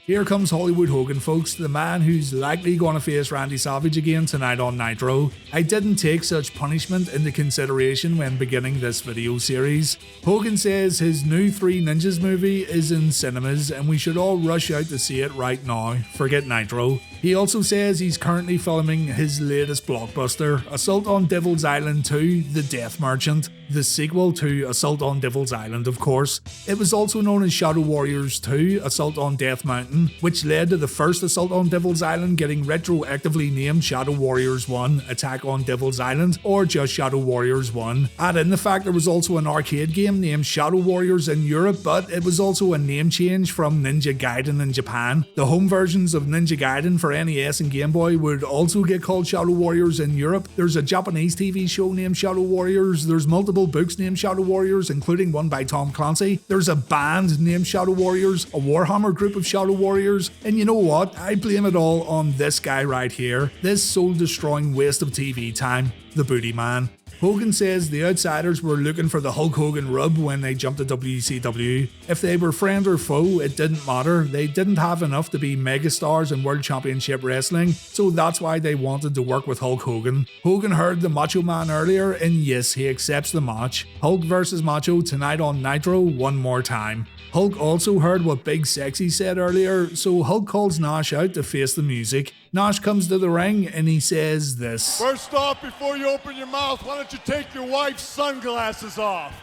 Here comes Hollywood Hogan, folks, the man who's likely going to face Randy Savage again tonight on Nitro. I didn't take such punishment into consideration when beginning this video series. Hogan says his new Three Ninjas movie is in cinemas and we should all rush out to see it right now. Forget Nitro. He also says he's currently filming his latest blockbuster, Assault on Devil's Island 2, The Death Merchant, the sequel to Assault on Devil's Island, of course. It was also known as Shadow Warriors 2, Assault on Death Mountain, which led to the first Assault on Devil's Island getting retroactively named Shadow Warriors 1, Attack on Devil's Island, or just Shadow Warriors 1. Add in the fact there was also an arcade game named Shadow Warriors in Europe, but it was also a name change from Ninja Gaiden in Japan. The home versions of Ninja Gaiden for NES and Game Boy would also get called Shadow Warriors in Europe. There's a Japanese TV show named Shadow Warriors, there's multiple books named Shadow Warriors, including one by Tom Clancy. There's a band named Shadow Warriors, a Warhammer group of Shadow Warriors, and you know what? I blame it all on this guy right here. This soul-destroying waste of TV time, the Booty Man. Hogan says the outsiders were looking for the Hulk Hogan rub when they jumped to WCW. If they were friend or foe, it didn't matter. They didn't have enough to be megastars in World Championship Wrestling, so that's why they wanted to work with Hulk Hogan. Hogan heard the Macho Man earlier, and yes, he accepts the match. Hulk versus Macho tonight on Nitro one more time. Hulk also heard what Big Sexy said earlier, so Hulk calls Nash out to face the music. Nash comes to the ring and he says this. First off, before you open your mouth, why don't you take your wife's sunglasses off?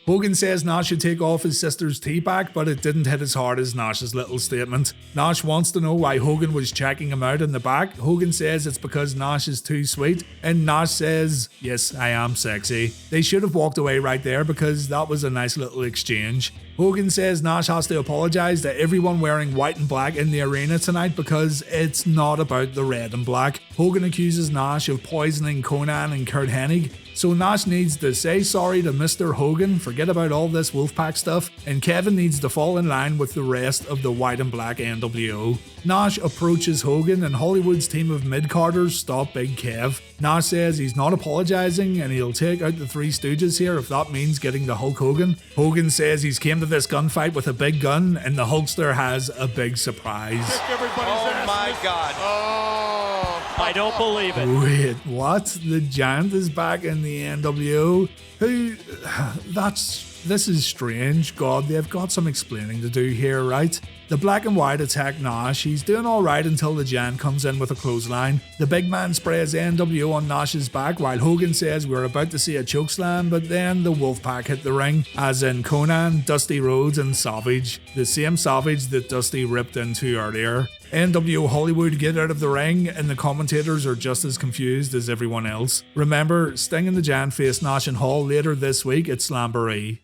Hogan says Nash should take off his sister's teaback, but it didn't hit as hard as Nash's little statement. Nash wants to know why Hogan was checking him out in the back. Hogan says it's because Nash is too sweet, and Nash says, yes, I am sexy. They should have walked away right there because that was a nice little exchange. Hogan says Nash has to apologise to everyone wearing white and black in the arena tonight because it's not about the red and black. Hogan accuses Nash of poisoning Conan and Kurt Hennig, So Nash needs to say sorry to Mr. Hogan, forget about all this Wolfpac stuff, and Kevin needs to fall in line with the rest of the white and black NWO. Nash approaches Hogan and Hollywood's team of mid-carders stop Big Kev. Nash says he's not apologising and he'll take out the Three Stooges here if that means getting to Hulk Hogan. Hogan says he's came to this gunfight with a big gun and the Hulkster has a big surprise. Oh my God. Oh. I don't believe it. Wait, what? The Giant is back in the NWO? This is strange. God, they've got some explaining to do here, right? The black and white attack Nash. He's doing alright until the Giant comes in with a clothesline. The big man sprays NWO on Nash's back while Hogan says we're about to see a chokeslam, but then the Wolfpac hit the ring, as in Conan, Dusty Rhodes and Savage. The same Savage that Dusty ripped into earlier. NWO Hollywood get out of the ring and the commentators are just as confused as everyone else. Remember, Sting and the Giant face Nash and Hall later this week at Slamboree.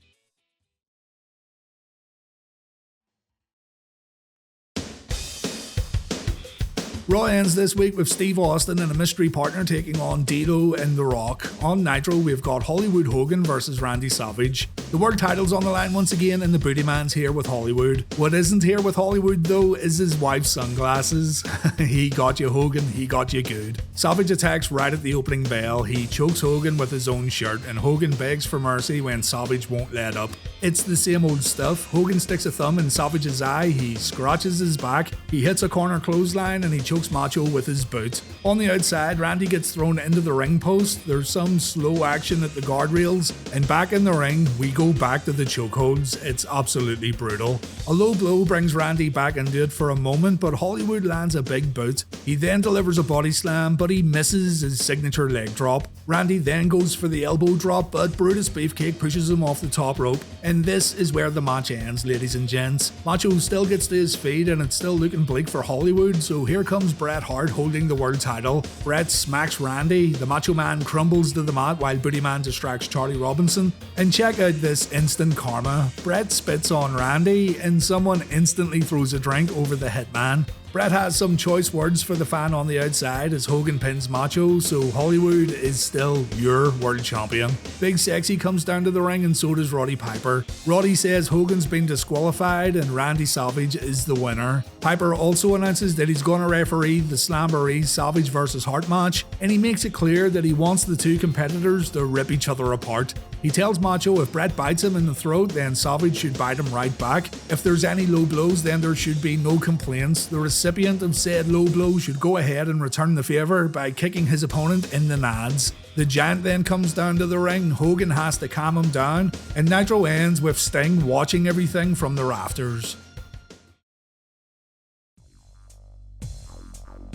Raw ends this week with Steve Austin and a mystery partner taking on D'Lo and The Rock. On Nitro, we've got Hollywood Hogan versus Randy Savage. The world title's on the line once again and the booty man's here with Hollywood. What isn't here with Hollywood though is his wife's sunglasses. He got you Hogan, he got you good. Savage attacks right at the opening bell. He chokes Hogan with his own shirt and Hogan begs for mercy when Savage won't let up. It's the same old stuff. Hogan sticks a thumb in Savage's eye, he scratches his back, he hits a corner clothesline and he chokes Macho with his boot. On the outside, Randy gets thrown into the ring post, there's some slow action at the guardrails, and back in the ring, we go back to the chokeholds. It's absolutely brutal. A low blow brings Randy back into it for a moment, but Hollywood lands a big boot. He then delivers a body slam, but he misses his signature leg drop. Randy then goes for the elbow drop, but Brutus Beefcake pushes him off the top rope, and this is where the match ends, ladies and gents. Macho still gets to his feet, and it's still looking bleak for Hollywood, so here comes Bret Hart holding the world title. Bret smacks Randy, the Macho Man crumbles to the mat while Booty Man distracts Charlie Robinson, and check out this instant karma. Bret spits on Randy, and someone instantly throws a drink over the Hitman. Bret has some choice words for the fan on the outside as Hogan pins Macho, so Hollywood is still your world champion. Big Sexy comes down to the ring and so does Roddy Piper. Roddy says Hogan's been disqualified and Randy Savage is the winner. Piper also announces that he's going to referee the Slamboree Savage vs Hart match, and he makes it clear that he wants the two competitors to rip each other apart. He tells Macho if Bret bites him in the throat, then Savage should bite him right back. If there's any low blows, then there should be no complaints. The recipient of said low blow should go ahead and return the favour by kicking his opponent in the nads. The Giant then comes down to the ring, Hogan has to calm him down, and Nitro ends with Sting watching everything from the rafters.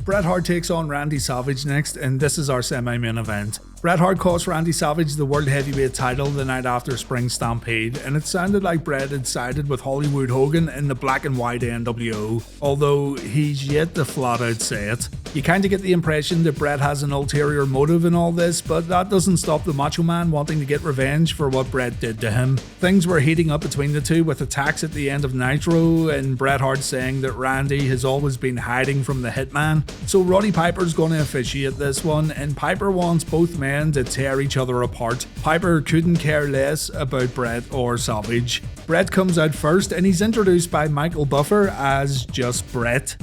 Bret Hart takes on Randy Savage next, and this is our semi-main event. Bret Hart cost Randy Savage the World Heavyweight title the night after Spring Stampede, and it sounded like Bret had sided with Hollywood Hogan in the black and white NWO, although he's yet to flat out say it. You kinda get the impression that Bret has an ulterior motive in all this, but that doesn't stop the Macho Man wanting to get revenge for what Bret did to him. Things were heating up between the two with attacks at the end of Nitro, and Bret Hart saying that Randy has always been hiding from the Hitman. So Roddy Piper's gonna officiate this one, and Piper wants both men to tear each other apart. Piper couldn't care less about Bret or Savage. Bret comes out first and he's introduced by Michael Buffer as just Bret.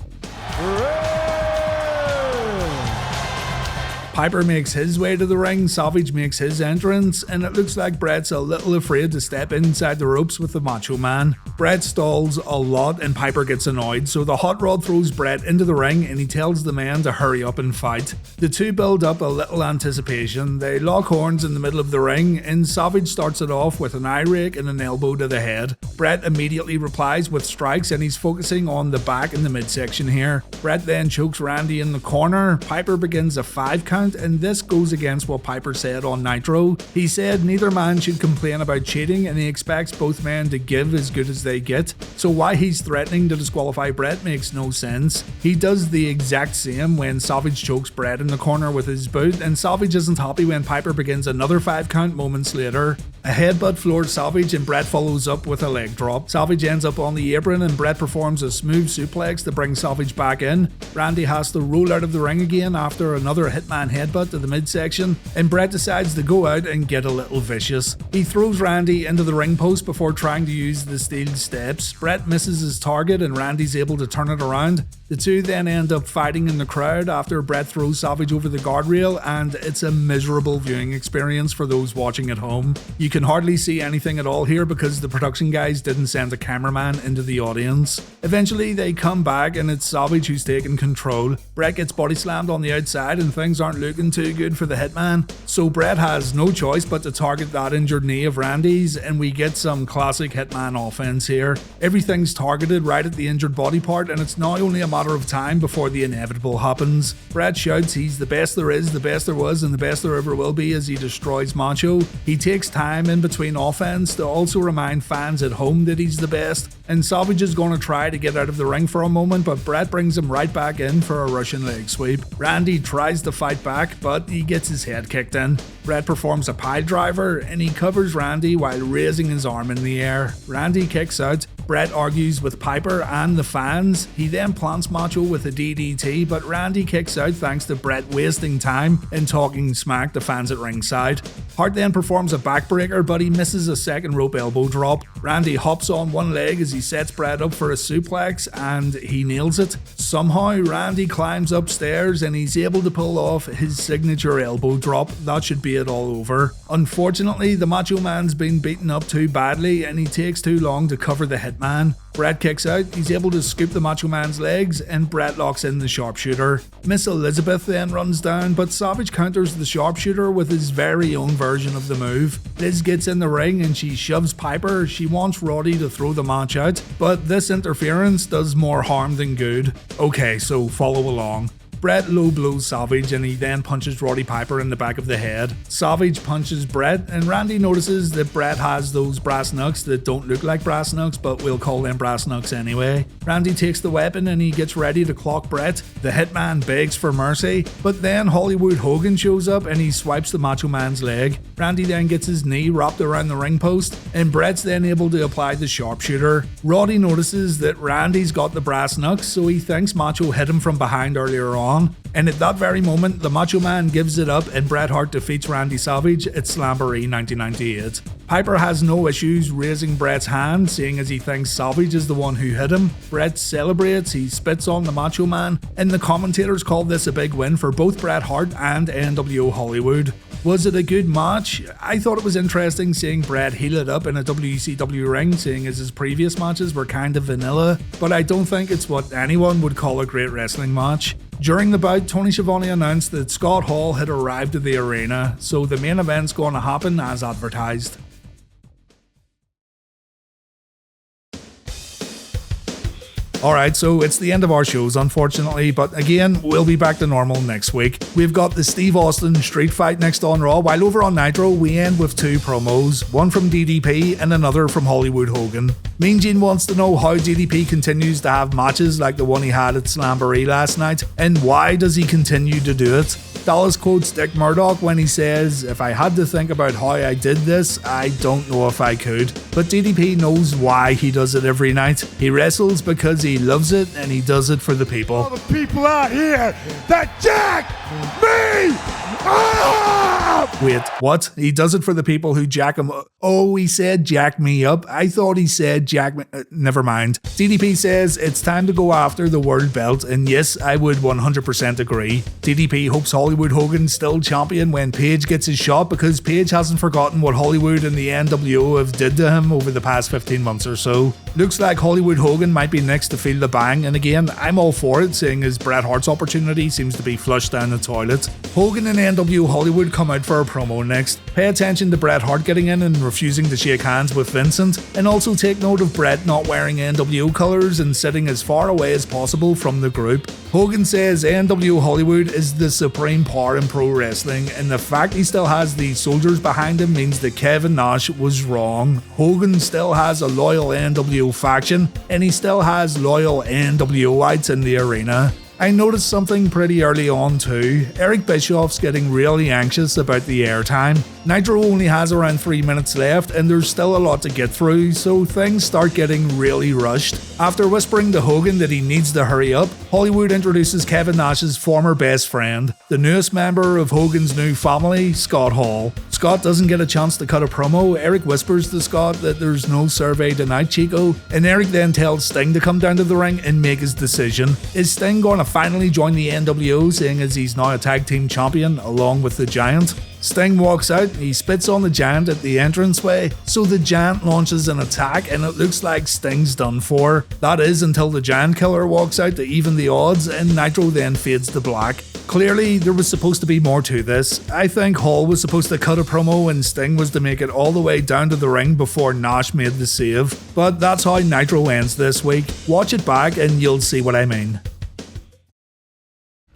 Piper makes his way to the ring, Savage makes his entrance, and it looks like Bret's a little afraid to step inside the ropes with the Macho Man. Bret stalls a lot and Piper gets annoyed, so the Hot Rod throws Bret into the ring and he tells the men to hurry up and fight. The two build up a little anticipation, they lock horns in the middle of the ring, and Savage starts it off with an eye rake and an elbow to the head. Bret immediately replies with strikes and he's focusing on the back and the midsection here. Bret then chokes Randy in the corner, Piper begins a 5 count, and this goes against what Piper said on Nitro. He said neither man should complain about cheating and he expects both men to give as good as they get, so why he's threatening to disqualify Bret makes no sense. He does the exact same when Savage chokes Bret in the corner with his boot, and Savage isn't happy when Piper begins another 5 count moments later. A headbutt floors Savage and Bret follows up with a leg drop. Savage ends up on the apron and Bret performs a smooth suplex to bring Savage back in. Randy has to roll out of the ring again after another Hitman headbutt to the midsection, and Bret decides to go out and get a little vicious. He throws Randy into the ring post before trying to use the steel steps. Bret misses his target and Randy's able to turn it around. The two then end up fighting in the crowd after Bret throws Savage over the guardrail, and it's a miserable viewing experience for those watching at home. You can hardly see anything at all here because the production guys didn't send a cameraman into the audience. Eventually they come back and it's Savage who's taking control. Bret gets body slammed on the outside and things aren't looking too good for the Hitman, so Bret has no choice but to target that injured knee of Randy's, and we get some classic Hitman offense here. Everything's targeted right at the injured body part, and it's now only a matter of time before the inevitable happens. Bret shouts he's the best there is, the best there was, and the best there ever will be as he destroys Macho. He takes time in between offense to also remind fans at home that he's the best, and Savage is going to try to get out of the ring for a moment, but Bret brings him right back in for a Russian leg sweep. Randy tries to fight back, but he gets his head kicked in. Bret performs a pile driver, and he covers Randy while raising his arm in the air. Randy kicks out. Bret argues with Piper and the fans. He then plants Macho with a DDT, but Randy kicks out thanks to Bret wasting time and talking smack to fans at ringside. Hart then performs a backbreaker, but he misses a second rope elbow drop. Randy hops on one leg as he sets Bret up for a suplex, and he nails it. Somehow, Randy climbs upstairs and he's able to pull off his signature elbow drop. That should be it all over. Unfortunately, the Macho Man's been beaten up too badly and he takes too long to cover the Hitman. Bret kicks out, he's able to scoop the Macho Man's legs, and Bret locks in the sharpshooter. Miss Elizabeth then runs down, but Savage counters the sharpshooter with his very own version of the move. Liz gets in the ring and she shoves Piper. She wants Roddy to throw the match out, but this interference does more harm than good. Okay, so follow along. Bret low blows Savage and he then punches Roddy Piper in the back of the head. Savage punches Bret and Randy notices that Bret has those brass knucks that don't look like brass knucks, but we'll call them brass knucks anyway. Randy takes the weapon and he gets ready to clock Bret. The Hitman begs for mercy, but then Hollywood Hogan shows up and he swipes the Macho Man's leg. Randy then gets his knee wrapped around the ring post and Bret's then able to apply the sharpshooter. Roddy notices that Randy's got the brass knucks, so he thinks Macho hit him from behind earlier on. And at that very moment, the Macho Man gives it up and Bret Hart defeats Randy Savage at Slamboree 1998. Piper has no issues raising Bret's hand, seeing as he thinks Savage is the one who hit him. Bret celebrates, he spits on the Macho Man, and the commentators call this a big win for both Bret Hart and nWo Hollywood. Was it a good match? I thought it was interesting seeing Bret heel it up in a WCW ring, seeing as his previous matches were kind of vanilla, but I don't think it's what anyone would call a great wrestling match. During the bout, Tony Schiavone announced that Scott Hall had arrived at the arena, so the main event's going to happen as advertised. Alright, so it's the end of our shows, unfortunately, but again, we'll be back to normal next week. We've got the Steve Austin street fight next on Raw, while over on Nitro, we end with two promos, one from DDP and another from Hollywood Hogan. Mean Gene wants to know how DDP continues to have matches like the one he had at Slamboree last night, and why does he continue to do it? Dallas quotes Dick Murdoch when he says, "If I had to think about how I did this, I don't know if I could." But DDP knows why he does it every night. He wrestles because he loves it and he does it for the people. All the people out here that jack me up! Wait, what? He does it for the people who jack him up? Oh, he said jack me up? I thought he said jack me... never mind. DDP says it's time to go after the world belt, and yes, I would 100% agree. DDP hopes Hollywood Hogan's still champion when Page gets his shot, because Page hasn't forgotten what Hollywood and the nWo have did to him over the past 15 months or so. Looks like Hollywood Hogan might be next to feel the bang, and again, I'm all for it, seeing as Bret Hart's opportunity seems to be flushed down the toilet. Hogan and nWo Hollywood come out for a promo next. Pay attention to Bret Hart getting in and refusing to shake hands with Vincent, and also take note of Bret not wearing nWo colours and sitting as far away as possible from the group. Hogan says nWo Hollywood is the supreme power in pro wrestling, and the fact he still has these soldiers behind him means that Kevin Nash was wrong. Hogan still has a loyal nWo faction, and he still has loyal nWoites in the arena. I noticed something pretty early on too. Eric Bischoff's getting really anxious about the airtime. Nitro only has around 3 minutes left and there's still a lot to get through, so things start getting really rushed. After whispering to Hogan that he needs to hurry up, Hollywood introduces Kevin Nash's former best friend, the newest member of Hogan's new family, Scott Hall. Scott doesn't get a chance to cut a promo. Eric whispers to Scott that there's no survey tonight, Chico, and Eric then tells Sting to come down to the ring and make his decision. Is Sting going to finally join the NWO, seeing as he's now a tag team champion along with the Giant? Sting walks out, he spits on the Giant at the entranceway, so the Giant launches an attack and it looks like Sting's done for. That is until the Giant Killer walks out to even the odds and Nitro then fades to black. Clearly, there was supposed to be more to this. I think Hall was supposed to cut a promo and Sting was to make it all the way down to the ring before Nash made the save. But that's how Nitro ends this week. Watch it back and you'll see what I mean.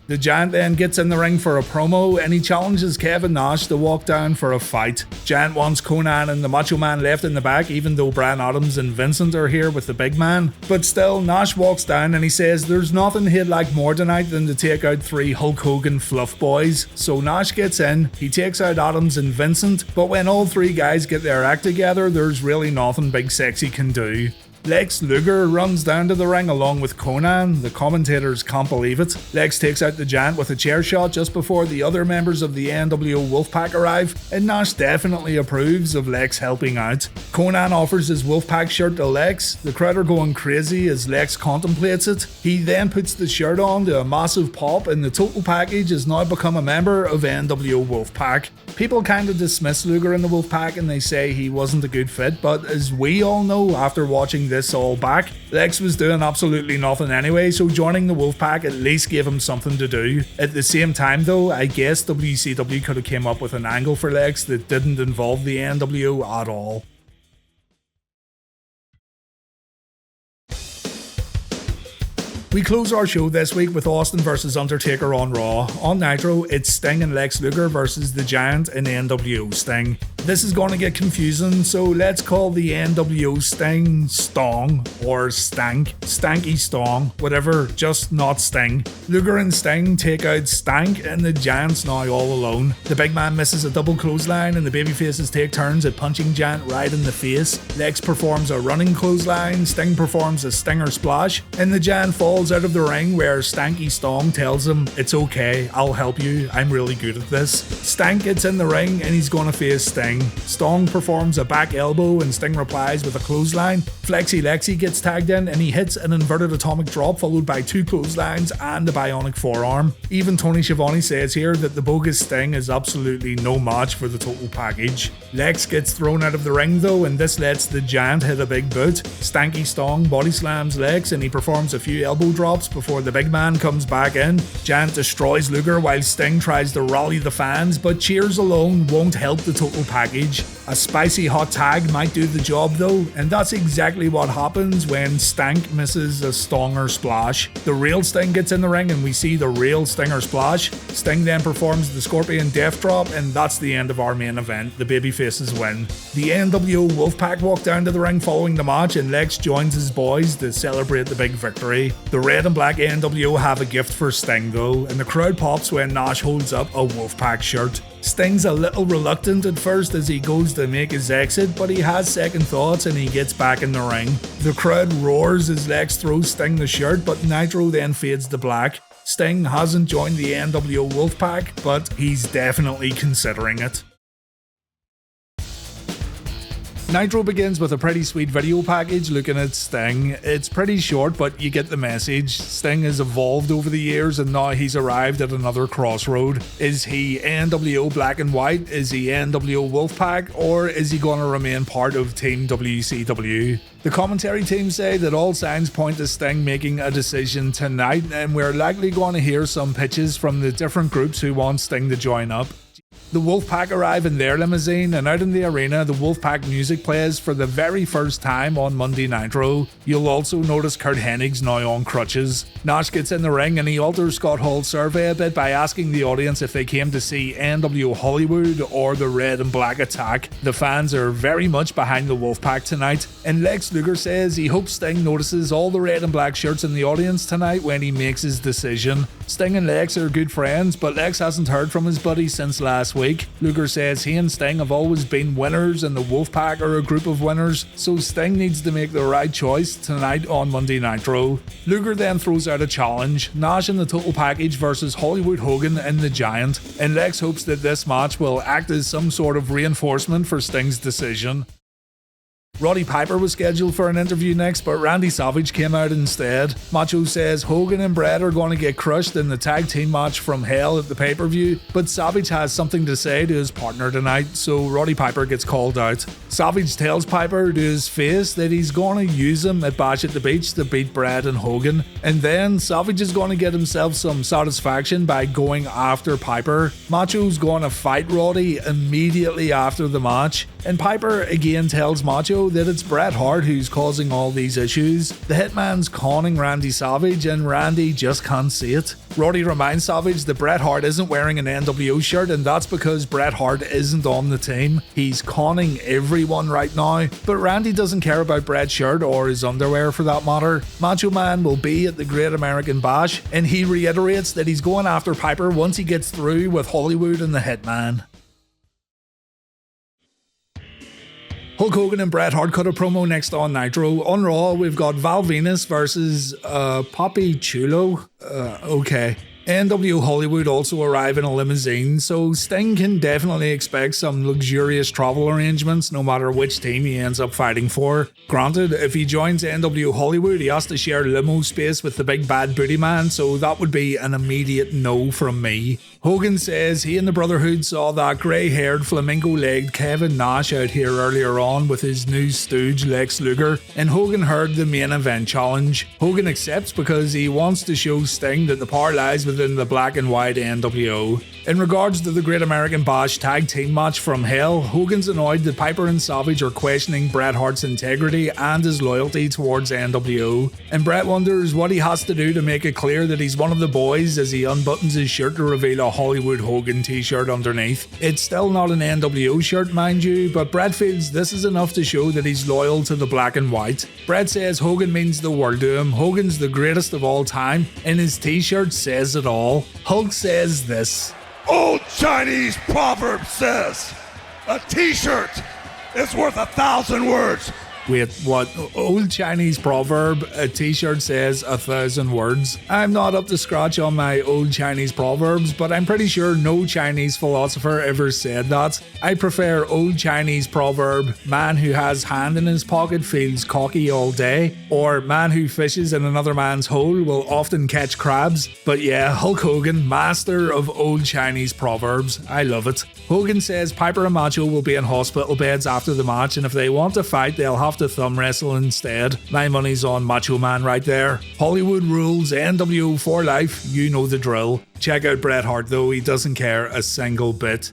The Giant then gets in the ring for a promo and he challenges Kevin Nash to walk down for a fight. Giant wants Conan and the Macho Man left in the back, even though Brian Adams and Vincent are here with the big man. But still, Nash walks down and he says there's nothing he'd like more tonight than to take out 3 Hulk Hogan fluff boys. So Nash gets in, he takes out Adams and Vincent, but when all 3 guys get their act together, there's really nothing Big Sexy can do. Lex Luger runs down to the ring along with Conan. The commentators can't believe it. Lex takes out the Giant with a chair shot just before the other members of the nWo Wolfpac arrive, and Nash definitely approves of Lex helping out. Conan offers his Wolfpac shirt to Lex. The crowd are going crazy as Lex contemplates it. He then puts the shirt on to a massive pop, and the total package has now become a member of nWo Wolfpac. People kinda dismiss Luger in the Wolfpac and they say he wasn't a good fit, but as we all know after watching this all back, Lex was doing absolutely nothing anyway, so joining the Wolfpac at least gave him something to do. At the same time though, I guess WCW could have came up with an angle for Lex that didn't involve the nWo at all. We close our show this week with Austin vs Undertaker on Raw. On Nitro, it's Sting and Lex Luger versus the Giant and nWo Sting. This is going to get confusing, so let's call the nWo Sting Stong or Stank. Stanky Stong, whatever, just not Sting. Luger and Sting take out Stank and the Giant's now all alone. The big man misses a double clothesline and the babyfaces take turns at punching Giant right in the face. Lex performs a running clothesline, Sting performs a stinger splash, and the Giant falls out of the ring where Stanky Stong tells him, "It's okay, I'll help you, I'm really good at this." Stank gets in the ring and he's gonna face Sting. Stong performs a back elbow and Sting replies with a clothesline. Flexi Lexi gets tagged in and he hits an inverted atomic drop followed by 2 clotheslines and a bionic forearm. Even Tony Schiavone says here that the bogus Sting is absolutely no match for the total package. Lex gets thrown out of the ring though, and this lets the Giant hit a big boot. Stanky Stong body slams Lex and he performs a few elbow drops before the big man comes back in. Giant destroys Luger while Sting tries to rally the fans, but cheers alone won't help the total package. A spicy hot tag might do the job though, and that's exactly what happens when Stank misses a Stonger splash. The real Sting gets in the ring and we see the real Stinger splash. Sting then performs the Scorpion Death Drop, and that's the end of our main event. The babyfaces win. The nWo Wolfpac walk down to the ring following the match and Lex joins his boys to celebrate the big victory. The red and black nWo have a gift for Sting though, and the crowd pops when Nash holds up a Wolfpac shirt. Sting's a little reluctant at first as he goes to make his exit, but he has second thoughts and he gets back in the ring. The crowd roars as Lex throws Sting the shirt, but Nitro then fades to black. Sting hasn't joined the nWo Wolfpac, but he's definitely considering it. Nitro begins with a pretty sweet video package looking at Sting. It's pretty short, but you get the message. Sting has evolved over the years and now he's arrived at another crossroad. Is he nWo Black and White? Is he nWo Wolfpac? Or is he going to remain part of Team WCW? The commentary team say that all signs point to Sting making a decision tonight, and we're likely going to hear some pitches from the different groups who want Sting to join up. The Wolfpac arrive in their limousine, and out in the arena, the Wolfpac music plays for the very first time on Monday Nitro. You'll also notice Kurt Hennig's now on crutches. Nash gets in the ring and he alters Scott Hall's survey a bit by asking the audience if they came to see nWo Hollywood or the Red and Black Attack. The fans are very much behind the Wolfpac tonight, and Lex Luger says he hopes Sting notices all the red and black shirts in the audience tonight when he makes his decision. Sting and Lex are good friends, but Lex hasn't heard from his buddy since last week. week. Luger says he and Sting have always been winners and the Wolfpac are a group of winners, so Sting needs to make the right choice tonight on Monday Nitro. Luger then throws out a challenge, Nash in the Total Package versus Hollywood Hogan and the Giant, and Lex hopes that this match will act as some sort of reinforcement for Sting's decision. Roddy Piper was scheduled for an interview next, but Randy Savage came out instead. Macho says Hogan and Bret are going to get crushed in the tag team match from Hell at the pay-per-view, but Savage has something to say to his partner tonight, so Roddy Piper gets called out. Savage tells Piper to his face that he's going to use him at Bash at the Beach to beat Bret and Hogan, and then Savage is going to get himself some satisfaction by going after Piper. Macho's going to fight Roddy immediately after the match, and Piper again tells Macho that it's Bret Hart who's causing all these issues. The Hitman's conning Randy Savage and Randy just can't see it. Roddy reminds Savage that Bret Hart isn't wearing an nWo shirt, and that's because Bret Hart isn't on the team. He's conning everyone right now, but Randy doesn't care about Bret's shirt or his underwear for that matter. Macho Man will be at the Great American Bash, and he reiterates that he's going after Piper once he gets through with Hollywood and the Hitman. Hulk Hogan and Bret Hart cut a promo next on Nitro. On Raw, we've got Val Venus versus Papi Chulo. Okay. nWo Hollywood also arrive in a limousine, so Sting can definitely expect some luxurious travel arrangements no matter which team he ends up fighting for. Granted, if he joins nWo Hollywood, he has to share limo space with the big bad booty man, so that would be an immediate no from me. Hogan says he and the Brotherhood saw that grey-haired, flamingo-legged Kevin Nash out here earlier on with his new stooge Lex Luger, and Hogan heard the main event challenge. Hogan accepts because he wants to show Sting that the power lies within the black and white nWo. In regards to the Great American Bash tag team match from Hell, Hogan's annoyed that Piper and Savage are questioning Bret Hart's integrity and his loyalty towards nWo, and Bret wonders what he has to do to make it clear that he's one of the boys as he unbuttons his shirt to reveal a Hollywood Hogan t-shirt underneath. It's still not an nWo shirt, mind you, but Bret feels this is enough to show that he's loyal to the black and white. Bret says Hogan means the world to him, Hogan's the greatest of all time, and his t-shirt says it all. Hulk says this: Old Chinese proverb says, a t-shirt is worth 1,000 words. Wait, what? Old Chinese proverb, a t-shirt says 1,000 words? I'm not up to scratch on my old Chinese proverbs, but I'm pretty sure no Chinese philosopher ever said that. I prefer old Chinese proverb, man who has hand in his pocket feels cocky all day, or man who fishes in another man's hole will often catch crabs. But yeah, Hulk Hogan, master of old Chinese proverbs. I love it. Hogan says Piper and Macho will be in hospital beds after the match, and if they want to fight, they'll have to thumb wrestle instead. My money's on Macho Man right there. Hollywood rules, nWo for life, you know the drill. Check out Bret Hart though, he doesn't care a single bit.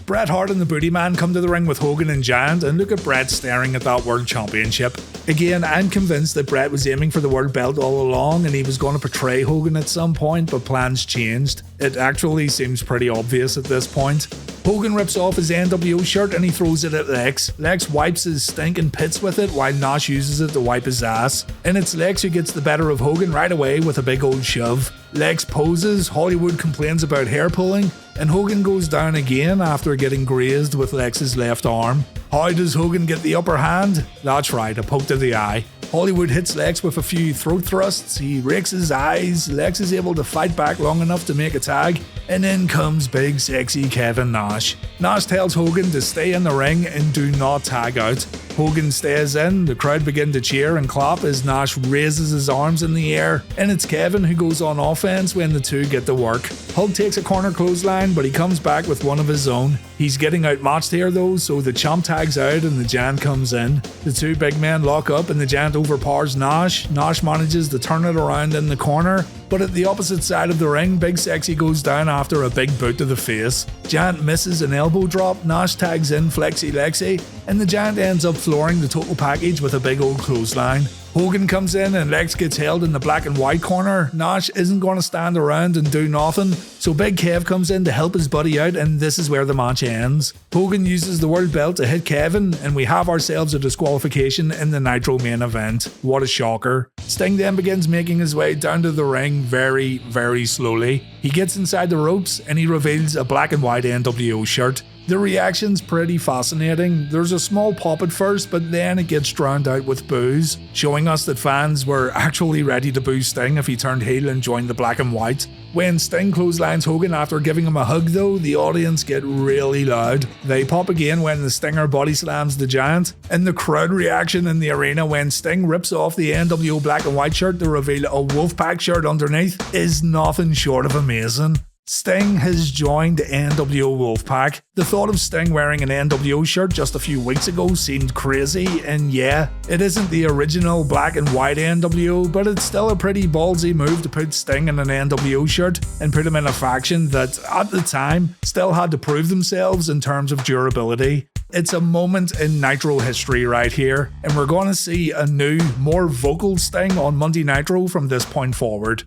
Bret Hart and the Booty Man come to the ring with Hogan and Giant, and look at Bret staring at that World Championship. Again, I'm convinced that Bret was aiming for the world belt all along and he was going to portray Hogan at some point, but plans changed. It actually seems pretty obvious at this point. Hogan rips off his nWo shirt and he throws it at Lex. Lex wipes his stinking pits with it while Nash uses it to wipe his ass. And it's Lex who gets the better of Hogan right away with a big old shove. Lex poses, Hollywood complains about hair pulling, and Hogan goes down again after getting grazed with Lex's left arm. How does Hogan get the upper hand? That's right, a poke to the eye. Hollywood hits Lex with a few throat thrusts, he rakes his eyes, Lex is able to fight back long enough to make a tag, and in comes big sexy Kevin Nash. Nash tells Hogan to stay in the ring and do not tag out. Hogan stays in, the crowd begin to cheer and clap as Nash raises his arms in the air, and it's Kevin who goes on offense when the two get to work. Hulk takes a corner clothesline, but he comes back with one of his own. He's getting outmatched here though, so the Champ tags out and the Giant comes in. The two big men lock up and the Giant overpowers Nash. Nash manages to turn it around in the corner, but at the opposite side of the ring, Big Sexy goes down after a big boot to the face. Giant misses an elbow drop, Nash tags in Flexi Lexi, and the Giant ends up flooring the Total Package with a big old clothesline. Hogan comes in and Lex gets held in the black and white corner. Nash isn't going to stand around and do nothing, so Big Kev comes in to help his buddy out, and this is where the match ends. Hogan uses the world belt to hit Kevin, and we have ourselves a disqualification in the Nitro main event. What a shocker. Sting then begins making his way down to the ring very, very slowly. He gets inside the ropes and he reveals a black and white nWo shirt. The reaction's pretty fascinating. There's a small pop at first, but then it gets drowned out with boos, showing us that fans were actually ready to boo Sting if he turned heel and joined the black and white. When Sting clotheslines Hogan after giving him a hug though, the audience get really loud. They pop again when the Stinger body slams the Giant, and the crowd reaction in the arena when Sting rips off the nWo black and white shirt to reveal a Wolfpac shirt underneath is nothing short of amazing. Sting has joined nWo Wolfpac. The thought of Sting wearing an nWo shirt just a few weeks ago seemed crazy, and yeah, it isn't the original black and white nWo, but it's still a pretty ballsy move to put Sting in an nWo shirt and put him in a faction that, at the time, still had to prove themselves in terms of durability. It's a moment in Nitro history right here, and we're going to see a new, more vocal Sting on Monday Nitro from this point forward.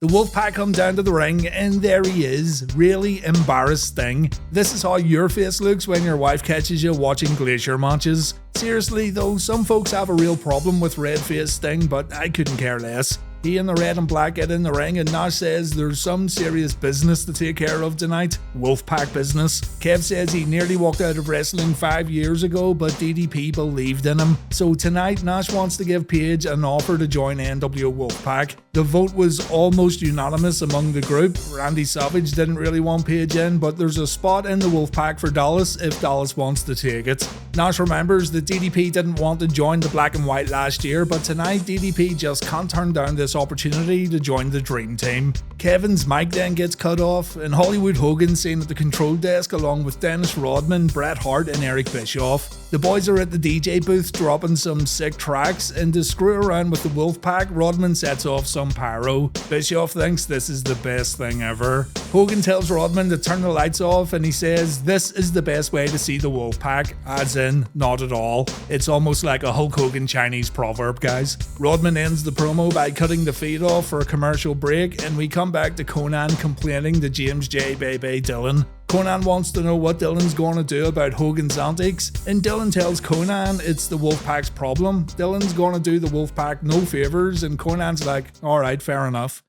The Wolfpac come down to the ring, and there he is, really embarrassed Sting. This is how your face looks when your wife catches you watching Glacier matches. Seriously though, some folks have a real problem with red-faced Sting, but I couldn't care less. He and the red and black get in the ring, and Nash says there's some serious business to take care of tonight. Wolfpac business. Kev says he nearly walked out of wrestling 5 years ago, but DDP believed in him. So tonight, Nash wants to give Paige an offer to join nWo Wolfpac. The vote was almost unanimous among the group. Randy Savage didn't really want Paige in, but there's a spot in the Wolfpac for Dallas if Dallas wants to take it. Nash remembers that DDP didn't want to join the black and white last year, but tonight DDP just can't turn down this opportunity to join the Dream Team. Kevin's mic then gets cut off, and Hollywood Hogan seen at the control desk along with Dennis Rodman, Bret Hart and Eric Bischoff. The boys are at the DJ booth dropping some sick tracks, and to screw around with the Wolfpac, Rodman sets off some pyro. Bischoff thinks this is the best thing ever. Hogan tells Rodman to turn the lights off, and he says this is the best way to see the Wolfpac, as in, not at all. It's almost like a Hulk Hogan Chinese proverb, guys. Rodman ends the promo by cutting the feed off for a commercial break, and we come back to Conan complaining to James J. Baby Dillon. Conan wants to know what Dillon's going to do about Hogan's antics, and Dillon tells Conan it's the Wolfpac's problem. Dillon's going to do the Wolfpac no favours, and Conan's like, alright, fair enough.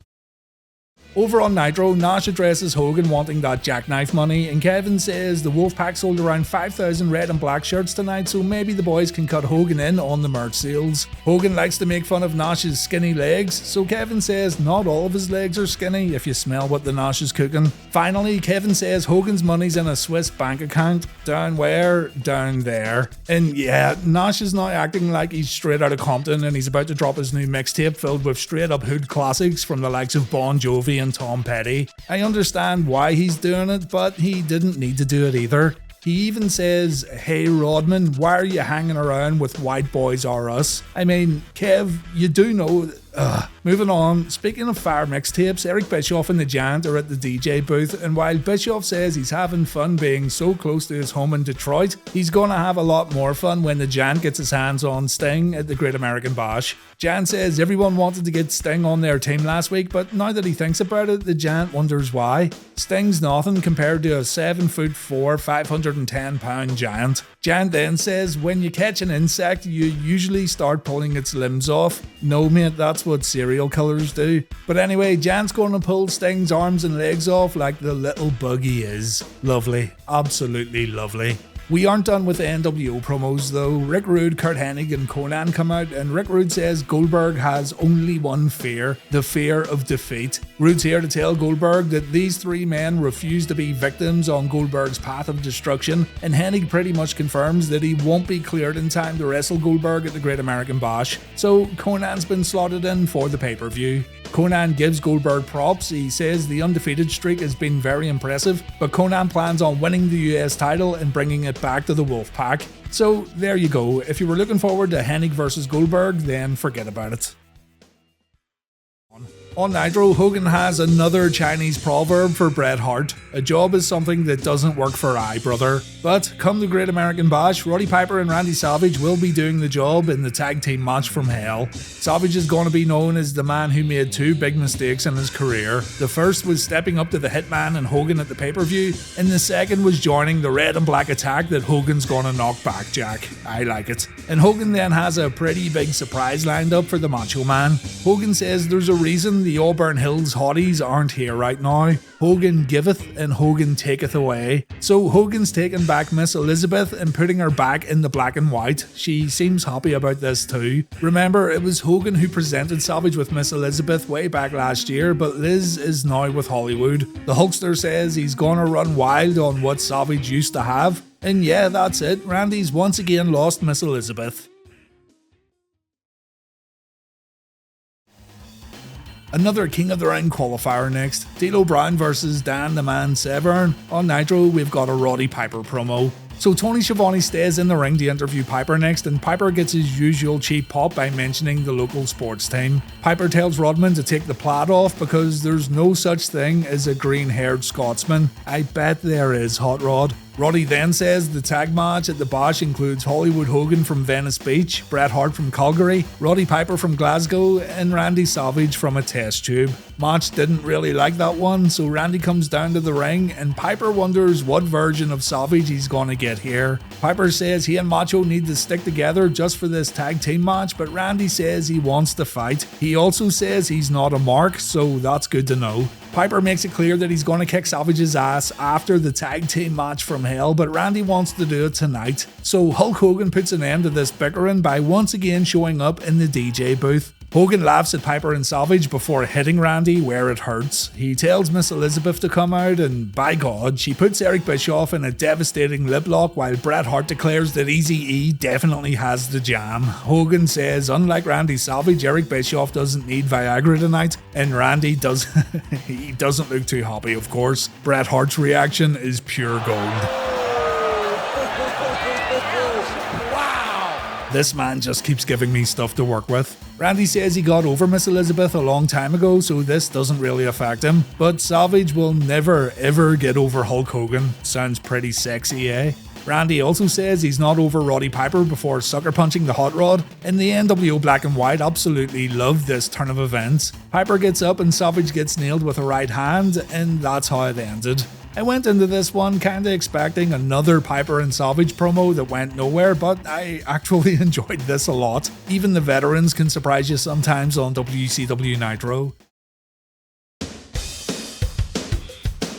Over on Nitro, Nash addresses Hogan wanting that jackknife money, and Kevin says the Wolfpac sold around 5,000 red and black shirts tonight, so maybe the boys can cut Hogan in on the merch sales. Hogan likes to make fun of Nash's skinny legs, so Kevin says not all of his legs are skinny if you smell what the Nash is cooking. Finally, Kevin says Hogan's money's in a Swiss bank account. Down where? Down there. And yeah, Nash is now acting like he's straight out of Compton and he's about to drop his new mixtape filled with straight up hood classics from the likes of Bon Jovi and Tom Petty. I understand why he's doing it, but he didn't need to do it either. He even says, hey Rodman, why are you hanging around with White Boys R Us? I mean, Kev, you do know... Moving on, speaking of fire mixtapes, Eric Bischoff and the Giant are at the DJ booth, and while Bischoff says he's having fun being so close to his home in Detroit, he's gonna have a lot more fun when the Giant gets his hands on Sting at the Great American Bash. Giant says everyone wanted to get Sting on their team last week, but now that he thinks about it, the Giant wonders why. Sting's nothing compared to a 7'4", 510-pound Giant. Giant then says when you catch an insect, you usually start pulling its limbs off. No mate, that's what serial killers do. But anyway, Giant's going to pull Sting's arms and legs off like the little bug he is. Lovely. Absolutely lovely. We aren't done with the nWo promos though. Rick Rude, Kurt Hennig and Conan come out, and Rick Rude says Goldberg has only one fear, the fear of defeat. Rude's here to tell Goldberg that these three men refuse to be victims on Goldberg's path of destruction, and Hennig pretty much confirms that he won't be cleared in time to wrestle Goldberg at the Great American Bash, so Conan's been slotted in for the pay-per-view. Conan gives Goldberg props. He says the undefeated streak has been very impressive, but Conan plans on winning the US title and bringing it back to the Wolfpac. So there you go. If you were looking forward to Hennig versus Goldberg, then forget about it. On Nitro, Hogan has another Chinese proverb for Bret Hart: a job is something that doesn't work for I, brother. But come the Great American Bash, Roddy Piper and Randy Savage will be doing the job in the tag team match from hell. Savage is going to be known as the man who made two big mistakes in his career. The first was stepping up to the Hitman and Hogan at the pay-per-view, and the second was joining the red and black attack that Hogan's gonna knock back, Jack. I like it. And Hogan then has a pretty big surprise lined up for the Macho Man. Hogan says there's a reason the Auburn Hills hotties aren't here right now. Hogan giveth and Hogan taketh away. So Hogan's taking back Miss Elizabeth and putting her back in the black and white. She seems happy about this too. Remember, it was Hogan who presented Savage with Miss Elizabeth way back last year, but Liz is now with Hollywood. The Hulkster says he's gonna run wild on what Savage used to have. And yeah, that's it. Randy's once again lost Miss Elizabeth. Another King of the Ring qualifier next. D'Lo Brown versus Dan the Man Severn. On Nitro, we've got a Roddy Piper promo. So Tony Schiavone stays in the ring to interview Piper next, and Piper gets his usual cheap pop by mentioning the local sports team. Piper tells Rodman to take the plaid off because there's no such thing as a green-haired Scotsman. I bet there is, Hot Rod. Roddy then says the tag match at the Bash includes Hollywood Hogan from Venice Beach, Bret Hart from Calgary, Roddy Piper from Glasgow, and Randy Savage from a test tube. Match didn't really like that one, so Randy comes down to the ring and Piper wonders what version of Savage he's gonna get here. Piper says he and Macho need to stick together just for this tag team match, but Randy says he wants to fight. He also says he's not a mark, so that's good to know. Piper makes it clear that he's going to kick Savage's ass after the tag team match from hell, but Randy wants to do it tonight. So Hulk Hogan puts an end to this bickering by once again showing up in the DJ booth. Hogan laughs at Piper and Savage before hitting Randy where it hurts. He tells Miss Elizabeth to come out, and by God, she puts Eric Bischoff in a devastating lip lock while Bret Hart declares that Eazy-E definitely has the jam. Hogan says, unlike Randy Savage, Eric Bischoff doesn't need Viagra tonight, and Randy he doesn't look too happy, of course. Bret Hart's reaction is pure gold. This man just keeps giving me stuff to work with. Randy says he got over Miss Elizabeth a long time ago, so this doesn't really affect him. But Savage will never ever get over Hulk Hogan. Sounds pretty sexy, eh? Randy also says he's not over Roddy Piper before sucker punching the Hot Rod, and the NWO Black and White absolutely loved this turn of events. Piper gets up and Savage gets nailed with a right hand, and that's how it ended. I went into this one kinda expecting another Piper and Savage promo that went nowhere, but I actually enjoyed this a lot. Even the veterans can surprise you sometimes on WCW Nitro.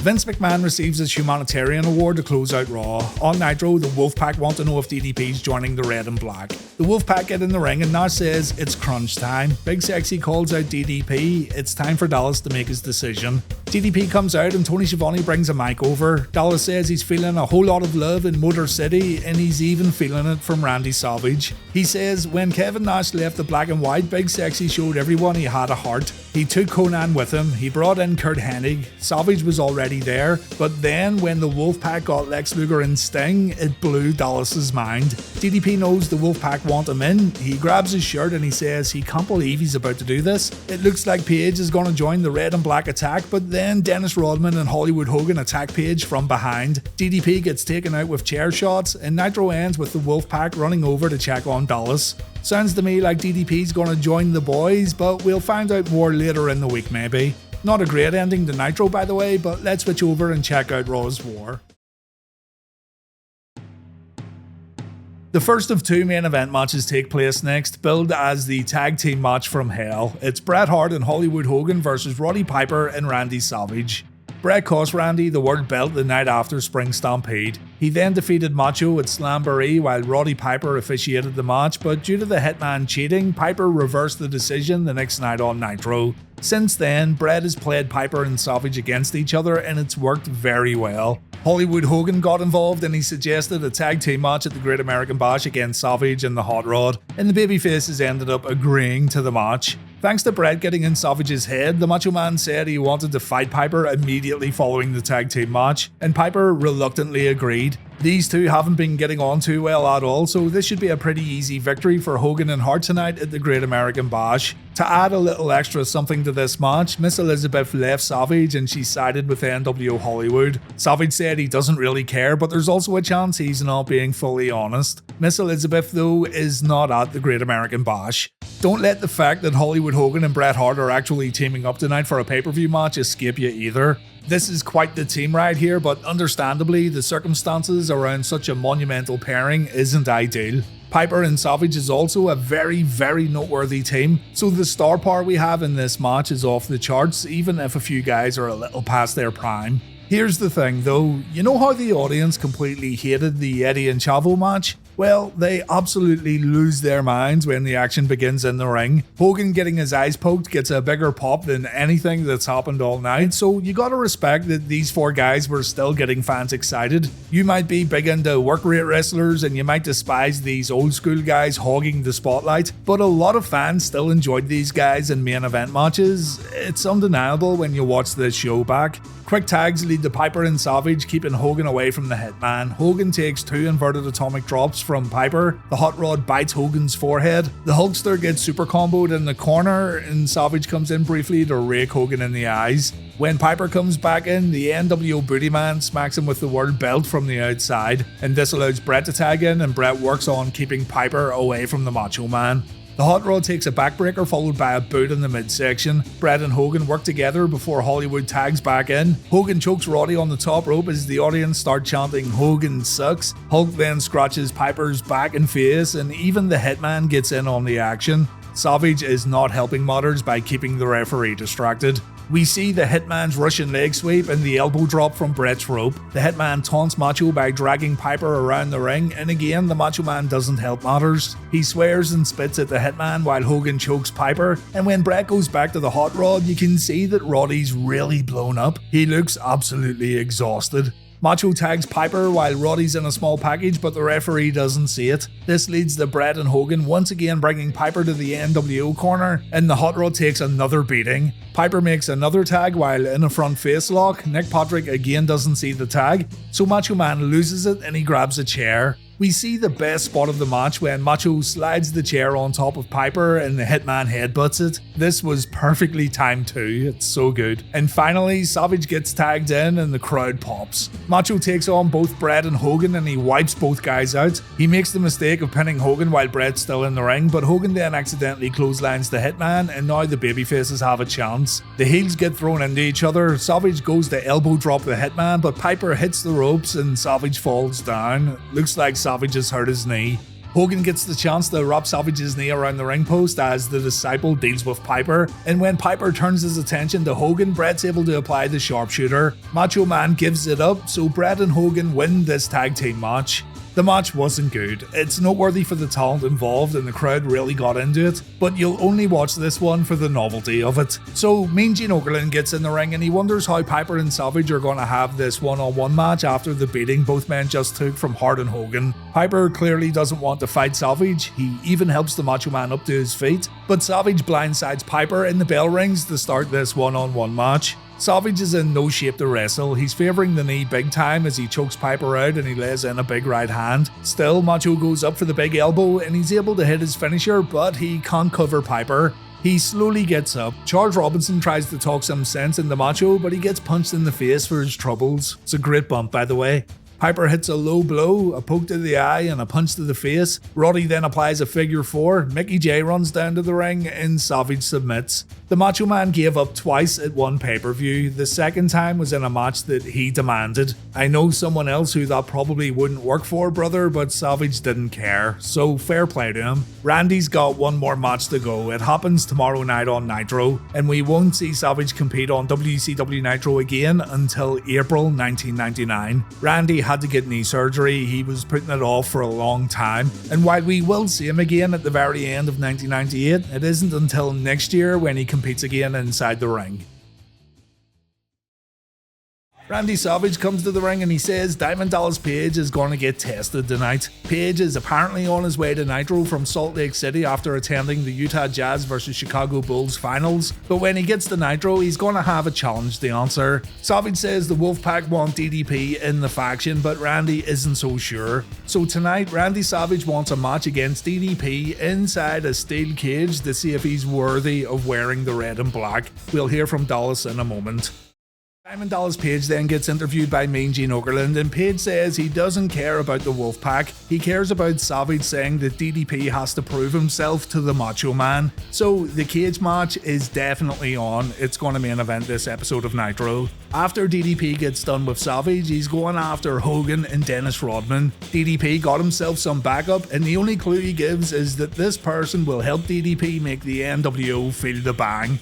Vince McMahon receives his humanitarian award to close out Raw. On Nitro, the Wolfpac want to know if DDP's joining the Red and Black. The Wolfpac get in the ring and now says it's crunch time. Big Sexy calls out DDP. It's time for Dallas to make his decision. DDP comes out and Tony Schiavone brings a mic over. Dallas says he's feeling a whole lot of love in Motor City, and he's even feeling it from Randy Savage. He says when Kevin Nash left the Black and White, Big Sexy showed everyone he had a heart. He took Conan with him, he brought in Kurt Hennig, Savage was already there, but then when the Wolfpac got Lex Luger and Sting, it blew Dallas's mind. DDP knows the Wolfpac want him in, he grabs his shirt and he says he can't believe he's about to do this. It looks like Paige is going to join the Red and Black attack, but then Dennis Rodman and Hollywood Hogan attack Paige from behind. DDP gets taken out with chair shots, and Nitro ends with the Wolfpac running over to check on Dallas. Sounds to me like DDP's gonna join the boys, but we'll find out more later in the week maybe. Not a great ending to Nitro by the way, but let's switch over and check out Raw's War. The first of two main event matches take place next, billed as the tag team match from hell. It's Bret Hart and Hollywood Hogan versus Roddy Piper and Randy Savage. Bret cost Randy the world belt the night after Spring Stampede. He then defeated Macho at Slamboree while Roddy Piper officiated the match, but due to the Hitman cheating, Piper reversed the decision the next night on Nitro. Since then, Bret has played Piper and Savage against each other and it's worked very well. Hollywood Hogan got involved and he suggested a tag team match at the Great American Bash against Savage and the Hot Rod, and the babyfaces ended up agreeing to the match. Thanks to Bret getting in Savage's head, the Macho Man said he wanted to fight Piper immediately following the tag team match, and Piper reluctantly agreed. These two haven't been getting on too well at all, so this should be a pretty easy victory for Hogan and Hart tonight at the Great American Bash. To add a little extra something to this match, Miss Elizabeth left Savage and she sided with nWo Hollywood. Savage said he doesn't really care, but there's also a chance he's not being fully honest. Miss Elizabeth, though, is not at the Great American Bash. Don't let the fact that Hollywood Hogan and Bret Hart are actually teaming up tonight for a pay-per-view match escape you either. This is quite the team ride here, but understandably, the circumstances around such a monumental pairing isn't ideal. Piper and Savage is also a very, very noteworthy team, so the star power we have in this match is off the charts, even if a few guys are a little past their prime. Here's the thing though, you know how the audience completely hated the Eddie and Chavo match? Well, they absolutely lose their minds when the action begins in the ring. Hogan getting his eyes poked gets a bigger pop than anything that's happened all night, so you gotta respect that these four guys were still getting fans excited. You might be big into work rate wrestlers and you might despise these old school guys hogging the spotlight, but a lot of fans still enjoyed these guys in main event matches. It's undeniable when you watch this show back. Quick tags lead to Piper and Savage, keeping Hogan away from the Hitman. Hogan takes 2 inverted atomic drops from Piper. The hot rod bites Hogan's forehead. The Hulkster gets super comboed in the corner, and Savage comes in briefly to rake Hogan in the eyes. When Piper comes back in, the nWo Booty Man smacks him with the world belt from the outside, and this allows Bret to tag in, and Bret works on keeping Piper away from the Macho Man. The hot rod takes a backbreaker followed by a boot in the midsection. Bret and Hogan work together before Hollywood tags back in. Hogan chokes Roddy on the top rope as the audience start chanting "Hogan sucks." Hulk then scratches Piper's back and face, and even the Hitman gets in on the action. Savage is not helping matters by keeping the referee distracted. We see the Hitman's Russian leg sweep and the elbow drop from Bret's rope. The Hitman taunts Macho by dragging Piper around the ring, and again the Macho Man doesn't help matters. He swears and spits at the Hitman while Hogan chokes Piper, and when Bret goes back to the hot rod, you can see that Roddy's really blown up. He looks absolutely exhausted. Macho tags Piper while Roddy's in a small package, but the referee doesn't see it. This leads to Bret and Hogan once again bringing Piper to the nWo corner, and the hot rod takes another beating. Piper makes another tag while in a front face lock. Nick Patrick again doesn't see the tag, so Macho Man loses it and he grabs a chair. We see the best spot of the match when Macho slides the chair on top of Piper and the Hitman headbutts it. This was perfectly timed too, it's so good. And finally, Savage gets tagged in and the crowd pops. Macho takes on both Bret and Hogan and he wipes both guys out. He makes the mistake of pinning Hogan while Bret's still in the ring, but Hogan then accidentally clotheslines the Hitman and now the babyfaces have a chance. The heels get thrown into each other. Savage goes to elbow drop the Hitman, but Piper hits the ropes and Savage falls down. Looks like Savage has hurt his knee. Hogan gets the chance to wrap Savage's knee around the ring post as the Disciple deals with Piper, and when Piper turns his attention to Hogan, Bret's able to apply the sharpshooter. Macho Man gives it up, so Bret and Hogan win this tag team match. The match wasn't good. It's noteworthy for the talent involved and the crowd really got into it, but you'll only watch this one for the novelty of it. So Mean Gene Okerlund gets in the ring and he wonders how Piper and Savage are going to have this one-on-one match after the beating both men just took from Hart and Hogan. Piper clearly doesn't want to fight Savage. He even helps the Macho Man up to his feet, but Savage blindsides Piper and the bell rings to start this one-on-one match. Savage is in no shape to wrestle. He's favouring the knee big time as he chokes Piper out and he lays in a big right hand. Still, Macho goes up for the big elbow and he's able to hit his finisher, but he can't cover Piper. He slowly gets up. Charles Robinson tries to talk some sense into Macho, but he gets punched in the face for his troubles. It's a great bump, by the way. Piper hits a low blow, a poke to the eye, and a punch to the face. Roddy then applies a figure four. Mickey J runs down to the ring, and Savage submits. The Macho Man gave up twice at one pay-per-view. The second time was in a match that he demanded. I know someone else who that probably wouldn't work for, brother, but Savage didn't care, so fair play to him. Randy's got one more match to go. It happens tomorrow night on Nitro, and we won't see Savage compete on WCW Nitro again until April 1999. Randy had to get knee surgery. He was putting it off for a long time, and while we will see him again at the very end of 1998, it isn't until next year when he competes again inside the ring. Randy Savage comes to the ring and he says Diamond Dallas Page is going to get tested tonight. Page is apparently on his way to Nitro from Salt Lake City after attending the Utah Jazz vs Chicago Bulls finals, but when he gets to Nitro he's going to have a challenge to answer. Savage says the Wolfpac want DDP in the faction, but Randy isn't so sure. So tonight Randy Savage wants a match against DDP inside a steel cage to see if he's worthy of wearing the red and black. We'll hear from Dallas in a moment. Diamond Dallas Page then gets interviewed by Mean Gene Okerlund, and Page says he doesn't care about the Wolfpac. He cares about Savage saying that DDP has to prove himself to the Macho Man. So the cage match is definitely on. It's going to main event this episode of Nitro. After DDP gets done with Savage, he's going after Hogan and Dennis Rodman. DDP got himself some backup, and the only clue he gives is that this person will help DDP make the nWo feel the bang.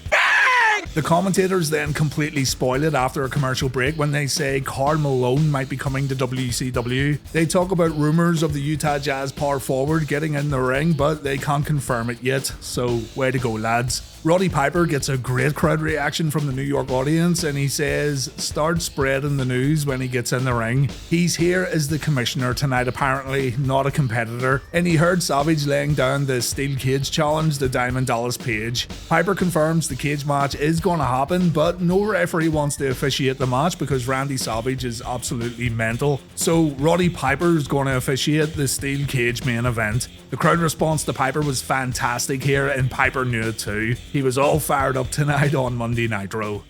The commentators then completely spoil it after a commercial break when they say Karl Malone might be coming to WCW. They talk about rumours of the Utah Jazz power forward getting in the ring, but they can't confirm it yet, so way to go lads. Roddy Piper gets a great crowd reaction from the New York audience, and he says start spreading the news when he gets in the ring. He's here as the commissioner tonight apparently, not a competitor, and he heard Savage laying down the steel cage challenge to Diamond Dallas Page. Piper confirms the cage match is going to happen, but no referee wants to officiate the match because Randy Savage is absolutely mental. So Roddy Piper is going to officiate the steel cage main event. The crowd response to Piper was fantastic here, and Piper knew it too. He was all fired up tonight on Monday Nitro.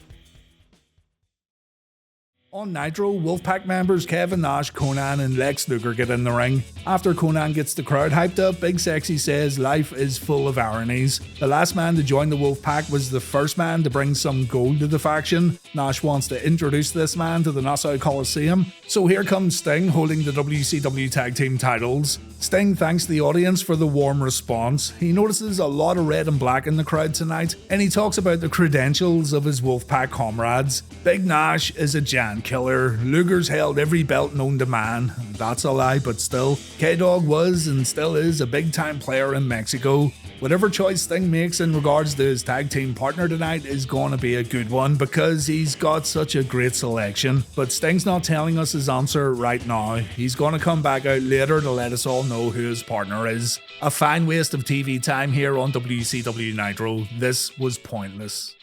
On Nitro, Wolfpac members Kevin Nash, Conan and Lex Luger get in the ring. After Conan gets the crowd hyped up, Big Sexy says life is full of ironies. The last man to join the Wolfpac was the first man to bring some gold to the faction. Nash wants to introduce this man to the Nassau Coliseum. So here comes Sting holding the WCW Tag Team titles. Sting thanks the audience for the warm response. He notices a lot of red and black in the crowd tonight, and he talks about the credentials of his Wolfpac comrades. Big Nash is a giant killer. Luger's held every belt known to man. That's a lie, but still. K-Dog was and still is a big time player in Mexico. Whatever choice Sting makes in regards to his tag team partner tonight is going to be a good one because he's got such a great selection. But Sting's not telling us his answer right now. He's going to come back out later to let us all know who his partner is. A fine waste of TV time here on WCW Nitro. This was pointless.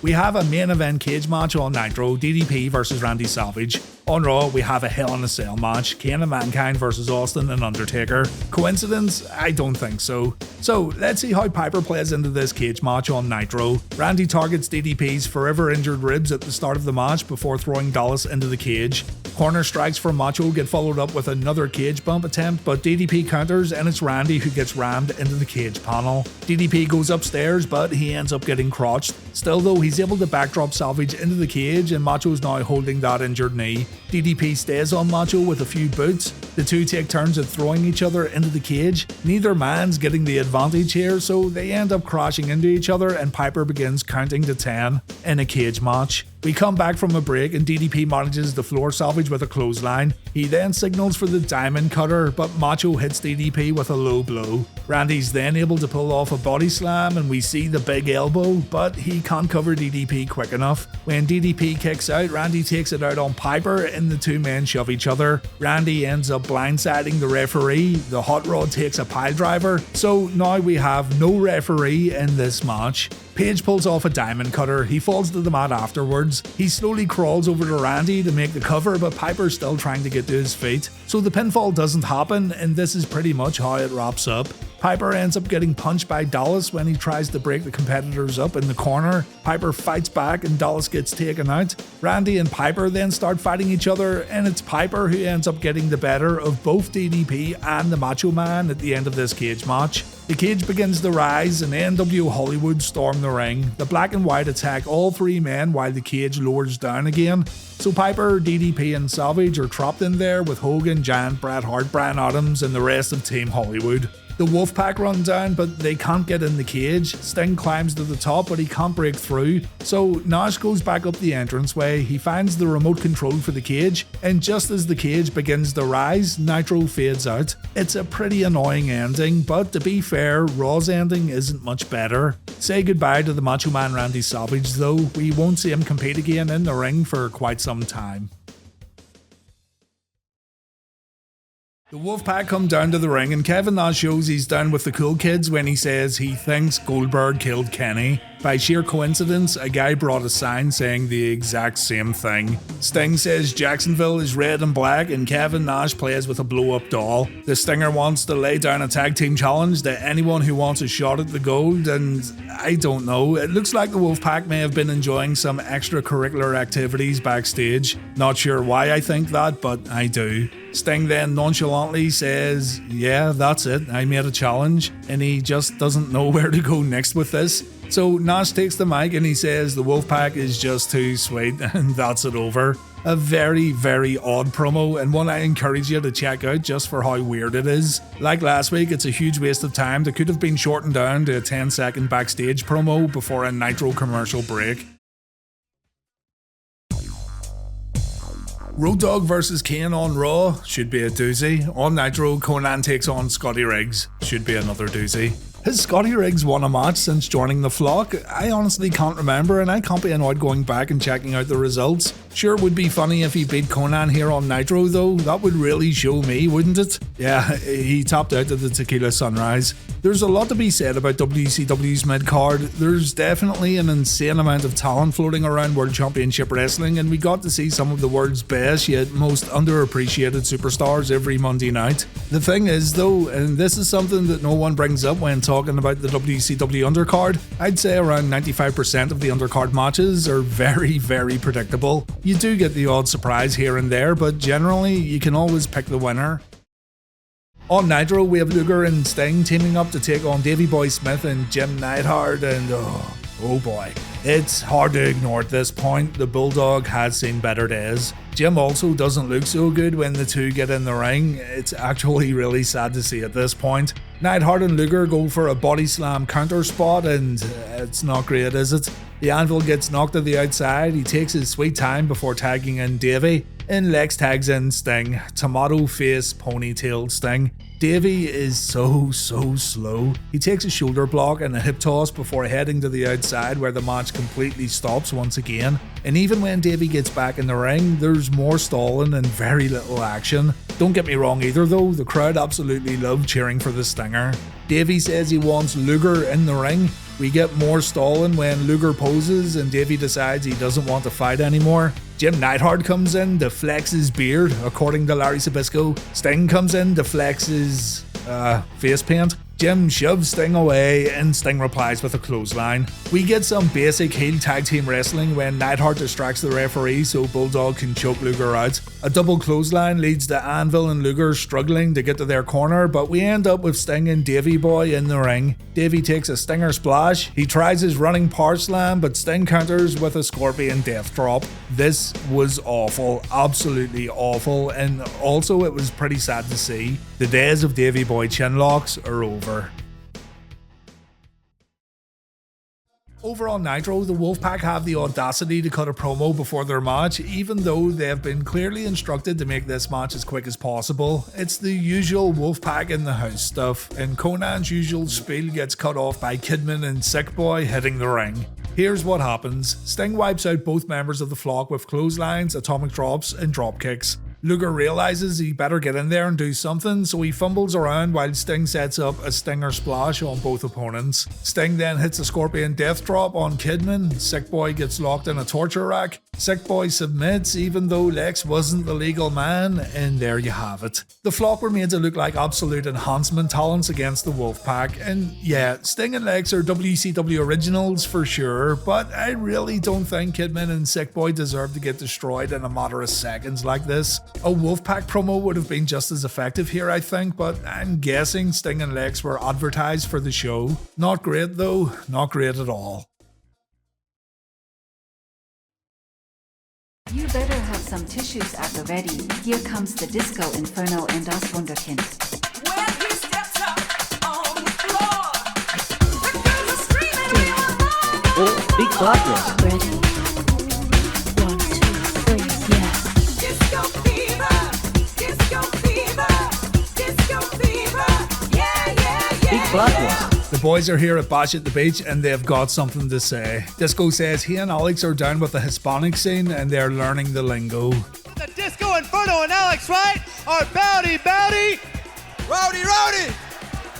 We have a main event cage match on Nitro, DDP versus Randy Savage. On Raw, we have a Hell in a Cell match, Kane and Mankind versus Austin and Undertaker. Coincidence? I don't think so. So, let's see how Piper plays into this cage match on Nitro. Randy targets DDP's forever injured ribs at the start of the match before throwing Dallas into the cage. Corner strikes from Macho get followed up with another cage bump attempt, but DDP counters and it's Randy who gets rammed into the cage panel. DDP goes upstairs, but he ends up getting crotched. Still though, he's able to backdrop Savage into the cage and Macho's now holding that injured knee. DDP stays on Macho with a few boots. The two take turns at throwing each other into the cage. Neither man's getting the advantage here, so they end up crashing into each other and Piper begins counting to 10 in a cage match. We come back from a break and DDP manages to floor Savage with a clothesline. He then signals for the diamond cutter, but Macho hits DDP with a low blow. Randy's then able to pull off a body slam and we see the big elbow, but he can't cover DDP quick enough. When DDP kicks out, Randy takes it out on Piper and the two men shove each other. Randy ends up blindsiding the referee. The hot rod takes a pile driver. So now we have no referee in this match. Page pulls off a diamond cutter. He falls to the mat afterwards. He slowly crawls over to Randy to make the cover, but Piper's still trying to get to his feet. So the pinfall doesn't happen, and this is pretty much how it wraps up. Piper ends up getting punched by Dallas when he tries to break the competitors up in the corner. Piper fights back and Dallas gets taken out. Randy and Piper then start fighting each other, and it's Piper who ends up getting the better of both DDP and the Macho Man at the end of this cage match. The cage begins to rise and nWo Hollywood storm the ring. The black and white attack all three men while the cage lowers down again. So Piper, DDP and Savage are trapped in there with Hogan, Giant, Bret Hart, Brian Adams and the rest of Team Hollywood. The Wolfpac run down, but they can't get in the cage. Sting climbs to the top, but he can't break through. So Nash goes back up the entranceway. He finds the remote control for the cage, and just as the cage begins to rise, Nitro fades out. It's a pretty annoying ending, but to be fair, Raw's ending isn't much better. Say goodbye to the Macho Man Randy Savage though. We won't see him compete again in the ring for quite some time. The Wolfpac come down to the ring, and Kevin Nash shows he's down with the cool kids when he says he thinks Goldberg killed Kenny. By sheer coincidence, a guy brought a sign saying the exact same thing. Sting says Jacksonville is red and black, and Kevin Nash plays with a blow-up doll. The Stinger wants to lay down a tag team challenge to anyone who wants a shot at the gold, and I don't know, it looks like the Wolfpac may have been enjoying some extracurricular activities backstage. Not sure why I think that, but I do. Sting then nonchalantly says, yeah, that's it, I made a challenge, and he just doesn't know where to go next with this. So Nash takes the mic and he says the Wolfpac is just too sweet, and that's it over. A very, very odd promo, and one I encourage you to check out just for how weird it is. Like last week, it's a huge waste of time that could have been shortened down to a 10-second backstage promo before a Nitro commercial break. Road Dogg vs Kane on Raw, should be a doozy. On Nitro, Conan takes on Scotty Riggs, should be another doozy. Has Scotty Riggs won a match since joining the flock? I honestly can't remember, and I can't be annoyed going back and checking out the results. Sure, it would be funny if he beat Conan here on Nitro though, that would really show me, wouldn't it? Yeah, he topped out at the Tequila Sunrise. There's a lot to be said about WCW's mid-card. There's definitely an insane amount of talent floating around World Championship Wrestling, and we got to see some of the world's best yet most underappreciated superstars every Monday night. The thing is though, and this is something that no one brings up when talking about the WCW undercard, I'd say around 95% of the undercard matches are very, very predictable. You do get the odd surprise here and there, but generally you can always pick the winner. On Nitro, we have Luger and Sting teaming up to take on Davey Boy Smith and Jim Neidhart, and oh boy, it's hard to ignore at this point. The Bulldog has seen better days. Jim also doesn't look so good when the two get in the ring. It's actually really sad to see at this point. Neidhart and Luger go for a body slam counter spot, and it's not great, is it? The Anvil gets knocked to the outside. He takes his sweet time before tagging in Davey, and Lex tags in Sting. Tomato face ponytailed Sting. Davey is so slow. He takes a shoulder block and a hip toss before heading to the outside, where the match completely stops once again. And even when Davey gets back in the ring, there's more stalling and very little action. Don't get me wrong either though, the crowd absolutely love cheering for the Stinger. Davey says he wants Luger in the ring. We get more stalling when Luger poses and Davey decides he doesn't want to fight anymore. Jim Neidhart comes in to flex his beard, according to Larry Sabisco. Sting comes in to flex his face paint. Jim shoves Sting away, and Sting replies with a clothesline. We get some basic heel tag team wrestling when Neidhart distracts the referee so Bulldog can choke Luger out. A double clothesline leads to Anvil and Luger struggling to get to their corner, but we end up with Sting and Davey Boy in the ring. Davey takes a Stinger splash. He tries his running power slam, but Sting counters with a Scorpion death drop. This was awful, absolutely awful, and also it was pretty sad to see. The days of Davey Boy chinlocks are over. Over on Nitro, the Wolfpac have the audacity to cut a promo before their match, even though they have been clearly instructed to make this match as quick as possible. It's the usual Wolfpac in the house stuff, and Conan's usual spiel gets cut off by Kidman and Sick Boy hitting the ring. Here's what happens. Sting wipes out both members of the flock with clotheslines, atomic drops, and drop kicks. Luger realizes he better get in there and do something, so he fumbles around while Sting sets up a Stinger splash on both opponents. Sting then hits a Scorpion death drop on Kidman. Sick Boy gets locked in a torture rack. Sick Boy submits even though Lex wasn't the legal man, and there you have it. The flock were made to look like absolute enhancement talents against the Wolfpac, and yeah, Sting and Lex are WCW originals for sure, but I really don't think Kidman and Sick Boy deserve to get destroyed in a matter of seconds like this. A Wolfpac promo would have been just as effective here, I think, but I'm guessing Sting and Lex were advertised for the show. Not great though, not great at all. You better have some tissues at the ready. Here comes the Disco Inferno and Das Wunderkind. When he steps up on Blacklist. Ready? 1, 2, 3, yeah. Disco fever, disco fever, disco fever, yeah, yeah, yeah. Beat Blacklist. The boys are here at Bash at the Beach and they've got something to say. Disco says he and Alex are down with the Hispanic scene and they're learning the lingo. The Disco Inferno and Alex Wright are bowdy, rowdy.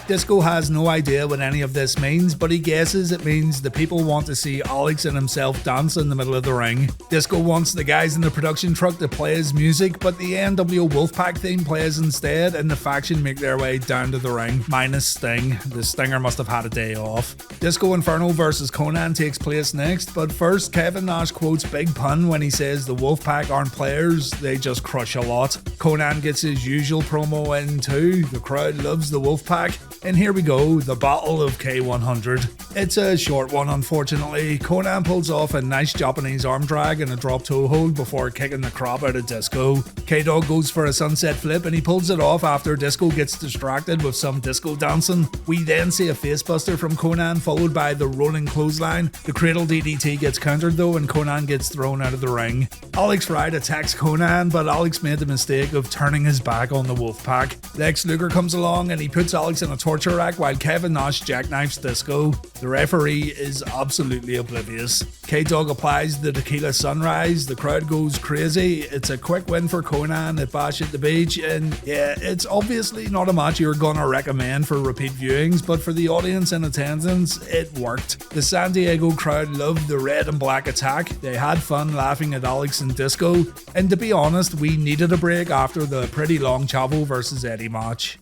Disco has no idea what any of this means, but he guesses it means the people want to see Alex and himself dance in the middle of the ring. Disco wants the guys in the production truck to play his music, but the nWo Wolfpac theme plays instead, and the faction make their way down to the ring, minus Sting. The Stinger must have had a day off. Disco Inferno versus Conan takes place next, but first Kevin Nash quotes Big Pun when he says the Wolfpac aren't players, they just crush a lot. Conan gets his usual promo in too, the crowd loves the Wolfpac. And here we go, the Battle of K100. It's a short one, unfortunately. Conan pulls off a nice Japanese arm drag and a drop toe hold before kicking the crap out of Disco. K-Dog goes for a sunset flip and he pulls it off after Disco gets distracted with some disco dancing. We then see a facebuster from Conan followed by the rolling clothesline. The cradle DDT gets countered though and Conan gets thrown out of the ring. Alex Wright attacks Conan, but Alex made the mistake of turning his back on the Wolfpac. Lex Luger comes along and he puts Alex in a torture rack while Kevin Nash jackknifes Disco. The referee is absolutely oblivious. K-Dog applies the Tequila Sunrise, the crowd goes crazy. It's a quick win for Conan at Bash at the Beach, and yeah, it's obviously not a match you're gonna recommend for repeat viewings, but for the audience in attendance, it worked. The San Diego crowd loved the red and black attack, they had fun laughing at Alex and Disco, and to be honest, we needed a break after the pretty long Chavo versus Eddie match.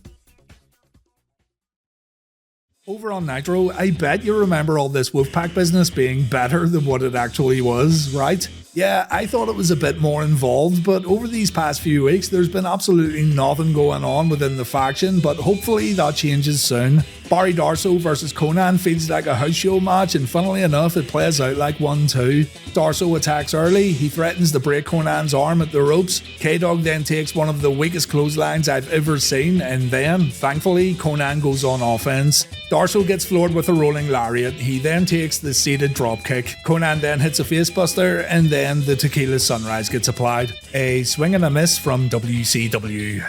Over on Nitro, I bet you remember all this Wolfpac business being better than what it actually was, right? Yeah, I thought it was a bit more involved, but over these past few weeks, there's been absolutely nothing going on within the faction, but hopefully that changes soon. Barry Darsow versus Conan feels like a house show match, and funnily enough, it plays out like one too. Darsow attacks early, he threatens to break Conan's arm at the ropes. K-Dog then takes one of the weakest clotheslines I've ever seen, and then, thankfully, Conan goes on offense. Darsow gets floored with a rolling lariat, he then takes the seated dropkick. Conan then hits a facebuster, and then the Tequila Sunrise gets applied. A swing and a miss from WCW.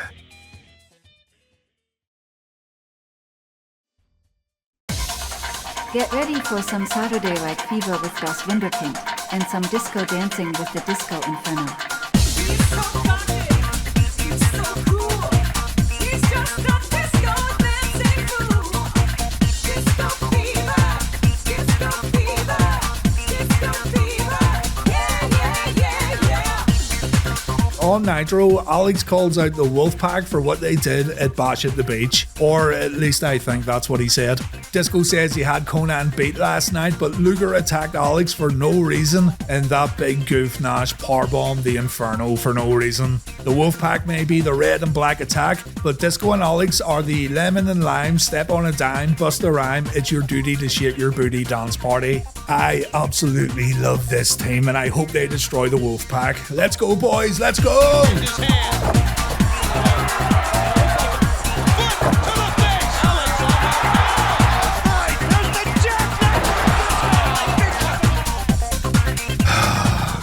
Get ready for some Saturday-like fever with Das Wunderkind and some disco dancing with the Disco Inferno. He's so funky, he's so cool. He's just a disco dancing fool. Disco fever, disco fever, disco fever. Yeah, yeah, yeah, yeah. On Nitro, Alex calls out the Wolfpac for what they did at Bash at the Beach, or at least I think that's what he said. Disco says he had Conan beat last night, but Luger attacked Alex for no reason, and that big goof Nash powerbombed the Inferno for no reason. The Wolfpac may be the red and black attack, but Disco and Alex are the lemon and lime, step on a dime, bust a rhyme, it's your duty to shake your booty dance party. I absolutely love this team, and I hope they destroy the Wolfpac. Let's go, boys, let's go!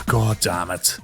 God damn it.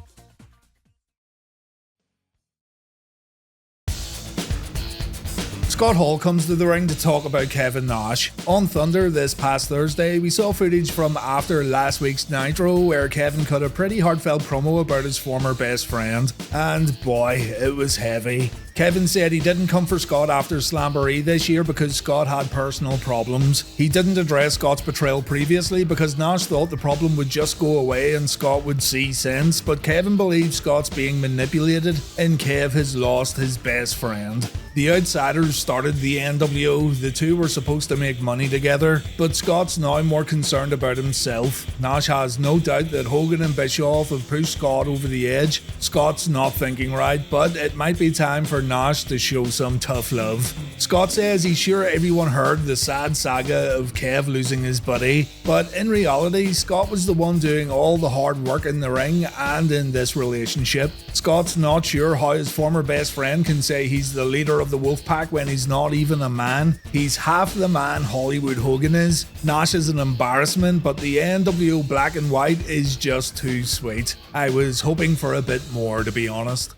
Scott Hall comes to the ring to talk about Kevin Nash. On Thunder this past Thursday, we saw footage from after last week's Nitro where Kevin cut a pretty heartfelt promo about his former best friend. And boy, it was heavy. Kevin said he didn't come for Scott after Slamboree this year because Scott had personal problems. He didn't address Scott's betrayal previously because Nash thought the problem would just go away and Scott would see sense, but Kevin believes Scott's being manipulated and Kev has lost his best friend. The Outsiders started the nWo, the two were supposed to make money together, but Scott's now more concerned about himself. Nash has no doubt that Hogan and Bischoff have pushed Scott over the edge. Scott's not thinking right, but it might be time for Nash to show some tough love. Scott says he's sure everyone heard the sad saga of Kev losing his buddy, but in reality, Scott was the one doing all the hard work in the ring and in this relationship. Scott's not sure how his former best friend can say he's the leader of the Wolfpac when he's not even a man. He's half the man Hollywood Hogan is. Nash is an embarrassment, but the nWo black and white is just too sweet. I was hoping for a bit more, to be honest.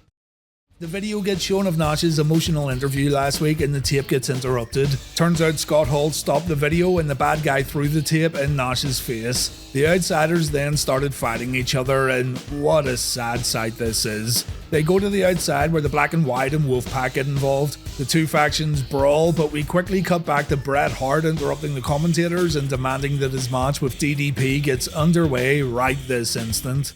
The video gets shown of Nash's emotional interview last week and the tape gets interrupted. Turns out Scott Hall stopped the video and the bad guy threw the tape in Nash's face. The outsiders then started fighting each other, and what a sad sight this is. They go to the outside where the black and white and Wolfpac get involved. The two factions brawl, but we quickly cut back to Bret Hart interrupting the commentators and demanding that his match with DDP gets underway right this instant.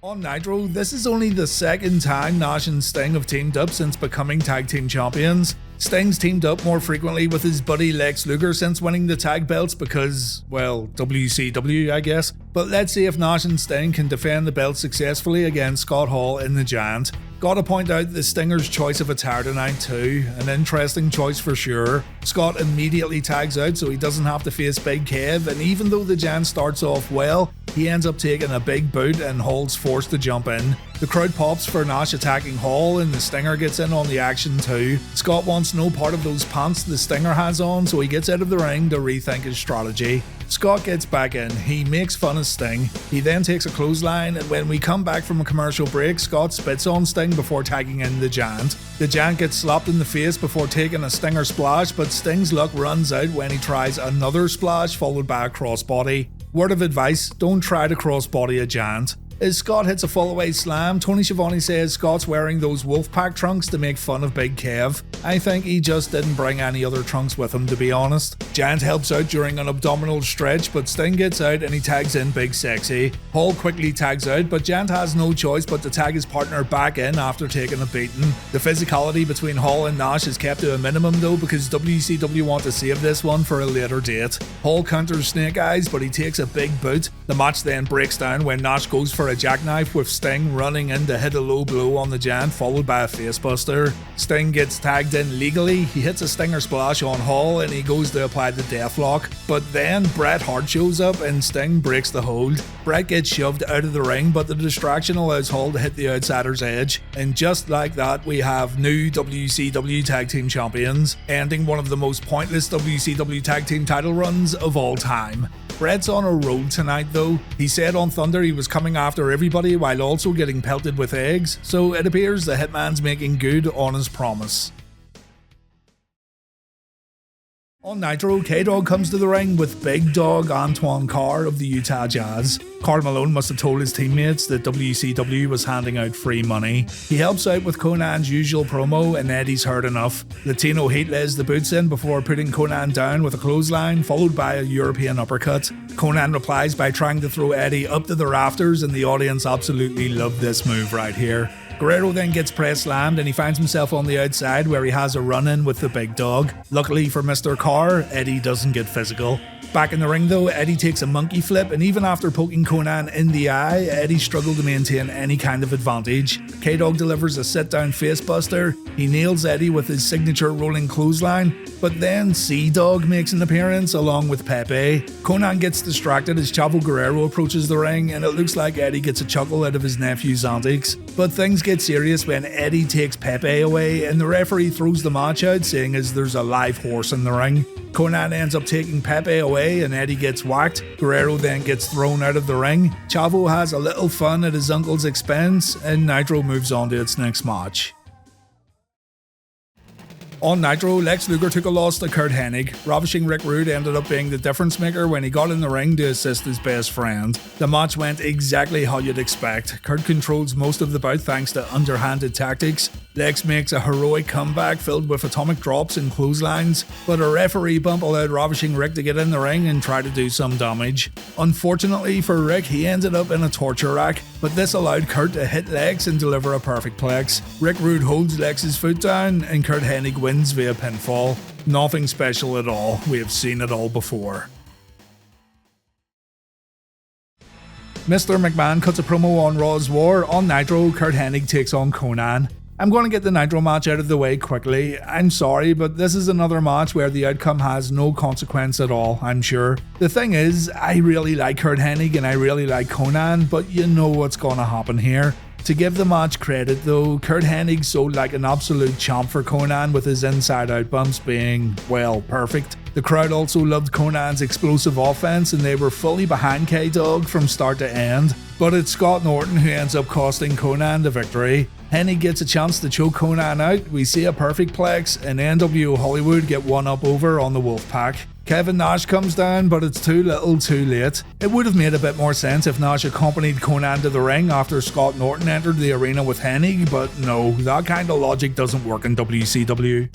On Nitro, this is only the second time Nash and Sting have teamed up since becoming tag team champions. Sting's teamed up more frequently with his buddy Lex Luger since winning the tag belts because, well, WCW I guess. But let's see if Nash and Sting can defend the belts successfully against Scott Hall and the Giant. Gotta point out the Stinger's choice of attire tonight too, an interesting choice for sure. Scott immediately tags out so he doesn't have to face Big Kev, and even though the Giant starts off well, he ends up taking a big boot and Hall's forced to jump in. The crowd pops for Nash attacking Hall and the Stinger gets in on the action too. Scott wants no part of those pants the Stinger has on, so he gets out of the ring to rethink his strategy. Scott gets back in, he makes fun of Sting, he then takes a clothesline, and when we come back from a commercial break, Scott spits on Sting before tagging in the Giant. The Giant gets slapped in the face before taking a Stinger splash, but Sting's luck runs out when he tries another splash followed by a crossbody. Word of advice, don't try to crossbody a Giant. As Scott hits a fallaway slam, Tony Schiavone says Scott's wearing those Wolfpac trunks to make fun of Big Kev. I think he just didn't bring any other trunks with him, to be honest. Giant helps out during an abdominal stretch, but Sting gets out and he tags in Big Sexy. Hall quickly tags out, but Giant has no choice but to tag his partner back in after taking a beating. The physicality between Hall and Nash is kept to a minimum though because WCW want to save this one for a later date. Hall counters Snake Eyes, but he takes a big boot. The match then breaks down when Nash goes for a jackknife with Sting running in to hit a low blow on the Giant followed by a facebuster. Sting gets tagged in legally, he hits a Stinger splash on Hall and he goes to apply the deathlock, but then Bret Hart shows up and Sting breaks the hold. Bret gets shoved out of the ring, but the distraction allows Hall to hit the outsider's edge, and just like that we have new WCW Tag Team Champions, ending one of the most pointless WCW Tag Team title runs of all time. Bret's on a roll tonight though. He said on Thunder he was coming after everybody while also getting pelted with eggs, so it appears the Hitman's making good on his promise. On Nitro, K-Dog comes to the ring with Big Dog Antoine Carr of the Utah Jazz. Karl Malone must have told his teammates that WCW was handing out free money. He helps out with Conan's usual promo and Eddie's heard enough. Latino Heat lays the boots in before putting Conan down with a clothesline followed by a European uppercut. Conan replies by trying to throw Eddie up to the rafters and the audience absolutely loved this move right here. Guerrero then gets press slammed and he finds himself on the outside where he has a run-in with the Big Dog. Luckily for Mr. Carr, Eddie doesn't get physical. Back in the ring though, Eddie takes a monkey flip and even after poking Conan in the eye, Eddie struggled to maintain any kind of advantage. K-Dog delivers a sit-down facebuster, he nails Eddie with his signature rolling clothesline, but then Sea-Dog makes an appearance along with Pepe. Conan gets distracted as Chavo Guerrero approaches the ring and it looks like Eddie gets a chuckle out of his nephew's antics. But things get serious when Eddie takes Pepe away and the referee throws the match out saying as there's a live horse in the ring. Conan ends up taking Pepe away and Eddie gets whacked. Guerrero then gets thrown out of the ring. Chavo has a little fun at his uncle's expense and Nitro moves on to its next match. On Nitro, Lex Luger took a loss to Kurt Hennig. Ravishing Rick Rude ended up being the difference maker when he got in the ring to assist his best friend. The match went exactly how you'd expect. Kurt controls most of the bout thanks to underhanded tactics. Lex makes a heroic comeback filled with atomic drops and clotheslines, but a referee bump allowed Ravishing Rick to get in the ring and try to do some damage. Unfortunately for Rick, he ended up in a torture rack, but this allowed Kurt to hit Lex and deliver a perfect plex. Rick Rude holds Lex's foot down and Kurt Hennig wins via pinfall. Nothing special at all, we have seen it all before. Mr. McMahon cuts a promo on Raw's War. On Nitro, Kurt Hennig takes on Conan. I'm going to get the Nitro match out of the way quickly. I'm sorry, but this is another match where the outcome has no consequence at all, I'm sure. The thing is, I really like Kurt Hennig and I really like Conan, but you know what's going to happen here. To give the match credit though, Kurt Hennig sold like an absolute champ for Conan, with his inside-out bumps being, well, perfect. The crowd also loved Conan's explosive offense and they were fully behind K-Dog from start to end. But it's Scott Norton who ends up costing Conan the victory. Hennig gets a chance to choke Conan out, we see a perfect plex, and nWo Hollywood get one up over on the Wolfpac. Kevin Nash comes down, but it's too little too late. It would have made a bit more sense if Nash accompanied Conan to the ring after Scott Norton entered the arena with Hennig, but no, that kind of logic doesn't work in WCW.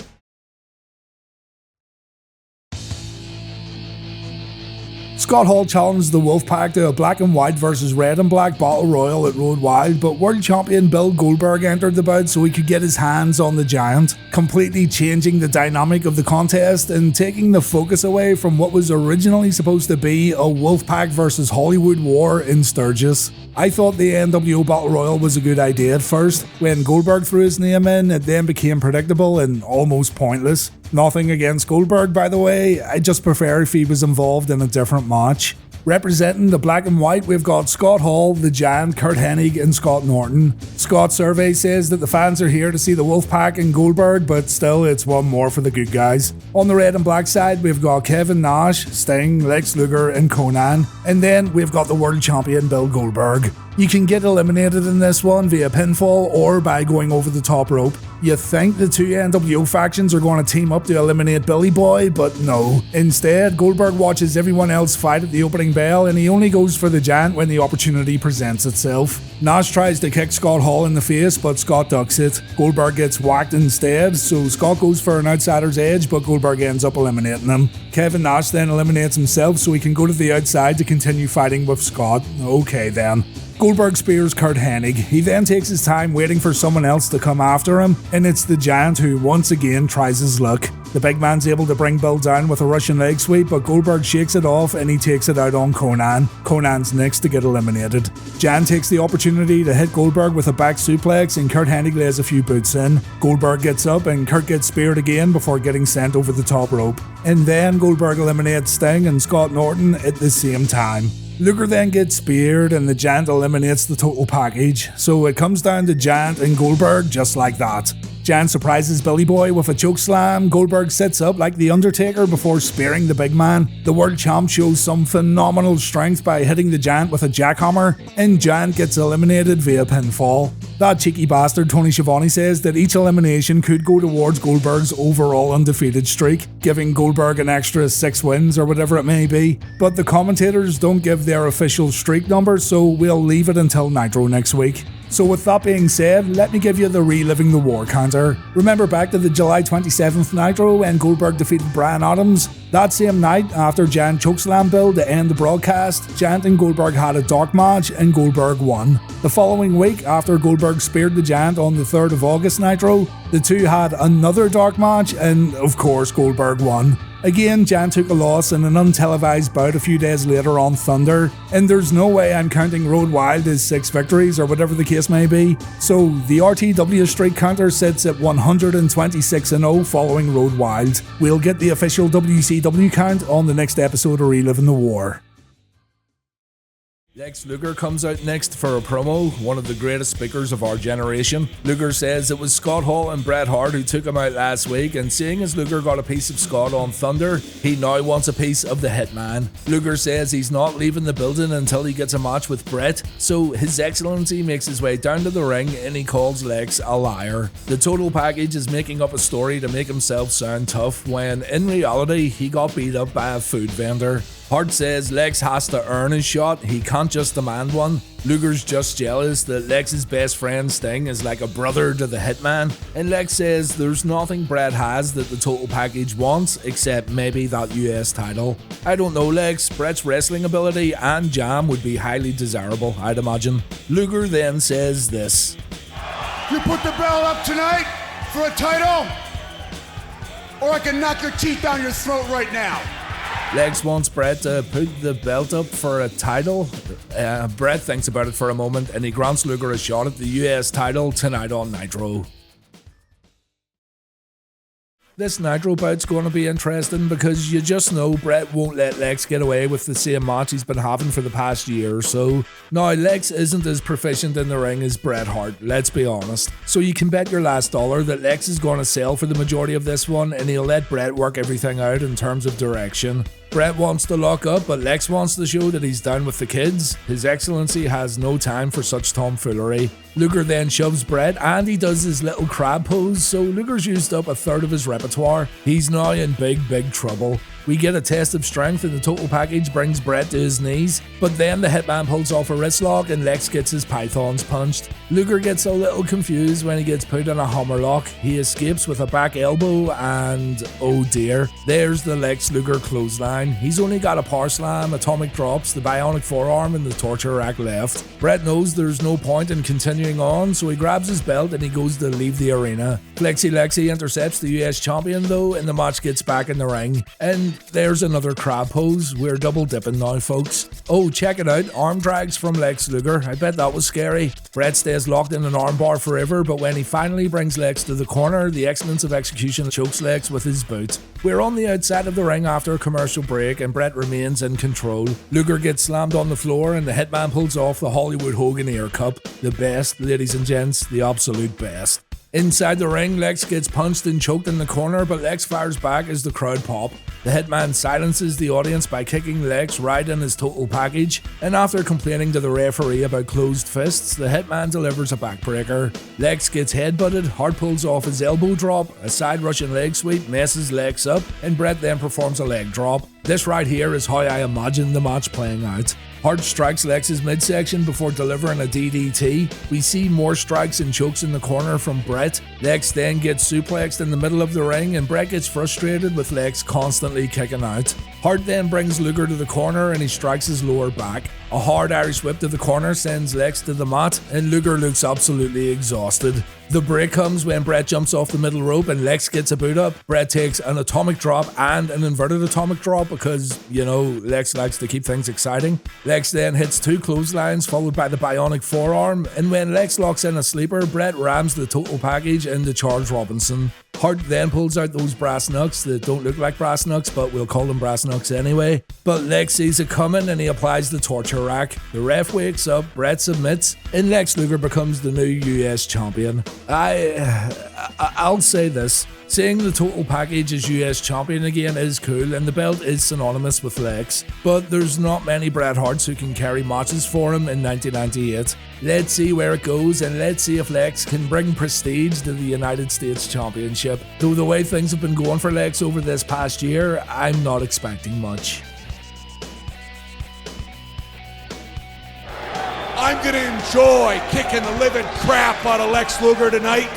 Scott Hall challenged the Wolfpac to a black and white versus red and black battle royal at Road Wild, but world champion Bill Goldberg entered the bout so he could get his hands on the giant, completely changing the dynamic of the contest and taking the focus away from what was originally supposed to be a Wolfpac versus Hollywood war in Sturgis. I thought the nWo Battle Royal was a good idea at first. When Goldberg threw his name in, it then became predictable and almost pointless. Nothing against Goldberg, by the way, I just prefer if he was involved in a different match. Representing the black and white, we've got Scott Hall, the Giant, Kurt Hennig, and Scott Norton. Scott's survey says that the fans are here to see the Wolfpac and Goldberg, but still, it's one more for the good guys. On the red and black side, we've got Kevin Nash, Sting, Lex Luger, and Conan. And then we've got the world champion Bill Goldberg. You can get eliminated in this one via pinfall or by going over the top rope. You think the two nWo factions are going to team up to eliminate Billy Boy, but no. Instead, Goldberg watches everyone else fight at the opening bell and he only goes for the Giant when the opportunity presents itself. Nash tries to kick Scott Hall in the face, but Scott ducks it. Goldberg gets whacked instead, so Scott goes for an outsider's edge, but Goldberg ends up eliminating him. Kevin Nash then eliminates himself so he can go to the outside to continue fighting with Scott. Okay then. Goldberg spears Kurt Hennig. He then takes his time waiting for someone else to come after him, and it's the Giant who once again tries his luck. The big man's able to bring Bill down with a Russian leg sweep, but Goldberg shakes it off and he takes it out on Conan. Conan's next to get eliminated. Giant takes the opportunity to hit Goldberg with a back suplex and Kurt Hennig lays a few boots in. Goldberg gets up and Kurt gets speared again before getting sent over the top rope. And then Goldberg eliminates Sting and Scott Norton at the same time. Luger then gets speared and the Giant eliminates the total package, so it comes down to Giant and Goldberg just like that. Giant surprises Billy Boy with a chokeslam. Goldberg sits up like The Undertaker before spearing the big man. The world champ shows some phenomenal strength by hitting the Giant with a jackhammer, and Giant gets eliminated via pinfall. That cheeky bastard Tony Schiavone says that each elimination could go towards Goldberg's overall undefeated streak, giving Goldberg an extra 6 wins or whatever it may be. But the commentators don't give their official streak number, so we'll leave it until Nitro next week. So with that being said, let me give you the Reliving the War counter. Remember back to the July 27th Nitro when Goldberg defeated Brian Adams? That same night, after Giant chokeslam Bill to end the broadcast, Giant and Goldberg had a dark match and Goldberg won. The following week, after Goldberg speared the Giant on the 3rd of August Nitro, the two had another dark match and of course Goldberg won. Again, Giant took a loss in an untelevised bout a few days later on Thunder, and there's no way I'm counting Road Wild as 6 victories or whatever the case may be, so the RTW streak counter sits at 126-0 following Road Wild. We'll get the official WCW count on the next episode of Reliving the War. Lex Luger comes out next for a promo, one of the greatest speakers of our generation. Luger says it was Scott Hall and Bret Hart who took him out last week, and seeing as Luger got a piece of Scott on Thunder, he now wants a piece of the Hitman. Luger says he's not leaving the building until he gets a match with Bret, so His Excellency makes his way down to the ring and he calls Lex a liar. The total package is making up a story to make himself sound tough when in reality he got beat up by a food vendor. Hart says Lex has to earn his shot, he can't just demand one. Luger's just jealous that Lex's best friend Sting is like a brother to the Hitman, and Lex says there's nothing Bret has that the total package wants except maybe that US title. I don't know Lex, Bret's wrestling ability and jam would be highly desirable, I'd imagine. Luger then says this. You put the belt up tonight for a title, or I can knock your teeth down your throat right now. Lex wants Bret to put the belt up for a title. Bret thinks about it for a moment and he grants Luger a shot at the US title tonight on Nitro. This Nitro bout's going to be interesting because you just know Bret won't let Lex get away with the same match he's been having for the past year or so. Now, Lex isn't as proficient in the ring as Bret Hart, let's be honest. So you can bet your last dollar that Lex is going to sell for the majority of this one and he'll let Bret work everything out in terms of direction. Bret wants to lock up, but Lex wants to show that he's down with the kids. His Excellency has no time for such tomfoolery. Luger then shoves Bret and he does his little crab pose, so Luger's used up a third of his repertoire. He's now in big trouble. We get a test of strength and the total package brings Bret to his knees, but then the hitman pulls off a wrist lock and Lex gets his pythons punched. Luger gets a little confused when he gets put in a hammerlock. He escapes with a back elbow and oh dear, there's the Lex Luger clothesline. He's only got a power slam, atomic drops, the bionic forearm and the torture rack left. Bret knows there's no point in continuing on, so he grabs his belt and he goes to leave the arena. Flexi Lexi intercepts the US champion though and the match gets back in the ring. And there's another crab pose. We're double dipping now, folks. Oh, check it out. Arm drags from Lex Luger. I bet that was scary. Bret stays locked in an armbar forever, but when he finally brings Lex to the corner, the excellence of execution chokes Lex with his boot. We're on the outside of the ring after a commercial break, and Bret remains in control. Luger gets slammed on the floor, and the hitman pulls off the Hollywood Hogan Air Cup. The best, ladies and gents, the absolute best. Inside the ring, Lex gets punched and choked in the corner, but Lex fires back as the crowd pop. The hitman silences the audience by kicking Lex right in his total package, and after complaining to the referee about closed fists, the hitman delivers a backbreaker. Lex gets headbutted, Hart pulls off his elbow drop, a side Russian leg sweep messes Lex up, and Bret then performs a leg drop. This right here is how I imagine the match playing out. Hart strikes Lex's midsection before delivering a DDT. We see more strikes and chokes in the corner from Bret. Lex then gets suplexed in the middle of the ring and Bret gets frustrated with Lex constantly kicking out. Hart then brings Luger to the corner and he strikes his lower back. A hard Irish whip to the corner sends Lex to the mat and Luger looks absolutely exhausted. The break comes when Bret jumps off the middle rope and Lex gets a boot up. Bret takes an atomic drop and an inverted atomic drop because, you know, Lex likes to keep things exciting. Lex then hits two clotheslines followed by the bionic forearm, and when Lex locks in a sleeper, Bret rams the total package into Charles Robinson. Hart then pulls out those brass knucks that don't look like brass knucks, but we'll call them brass knucks anyway. But Lex sees it coming and he applies the torture rack. The ref wakes up, Bret submits, and Lex Luger becomes the new US champion. I'll say this. Saying the total package as US champion again is cool and the belt is synonymous with Lex, but there's not many Bret Harts who can carry matches for him in 1998. Let's see where it goes and let's see if Lex can bring prestige to the United States Championship. Though the way things have been going for Lex over this past year, I'm not expecting much. I'm going to enjoy kicking the living crap out of Lex Luger tonight.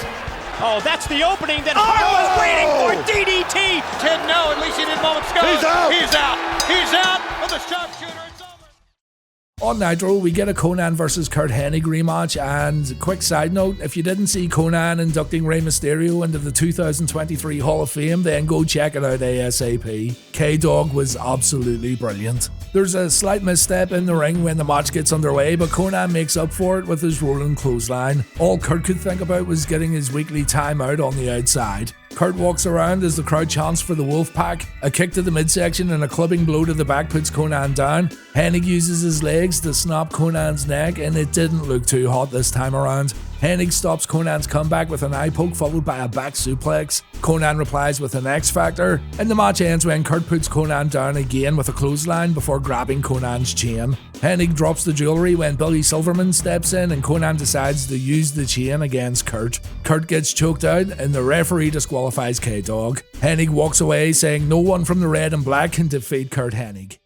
Oh, that's the opening that Hart was waiting for. DDT. 10 no, at least he didn't moment ago. He's out. He's out. He's out with the sharpshooter. It's over. On Nitro, we get a Conan vs. Kurt Hennig rematch, and quick side note, if you didn't see Conan inducting Rey Mysterio into the 2023 Hall of Fame, then go check it out ASAP. K-Dog was absolutely brilliant. There's a slight misstep in the ring when the match gets underway, but Conan makes up for it with his rolling clothesline. All Kurt could think about was getting his weekly timeout on the outside. Kurt walks around as the crowd chants for the Wolfpac. A kick to the midsection and a clubbing blow to the back puts Conan down. Hennig uses his legs to snap Conan's neck, and it didn't look too hot this time around. Hennig stops Conan's comeback with an eye poke followed by a back suplex. Conan replies with an X Factor, and the match ends when Kurt puts Conan down again with a clothesline before grabbing Conan's chain. Hennig drops the jewelry when Billy Silverman steps in and Conan decides to use the chain against Kurt. Kurt gets choked out and the referee disqualifies K-Dog. Hennig walks away saying no one from the red and black can defeat Kurt Hennig.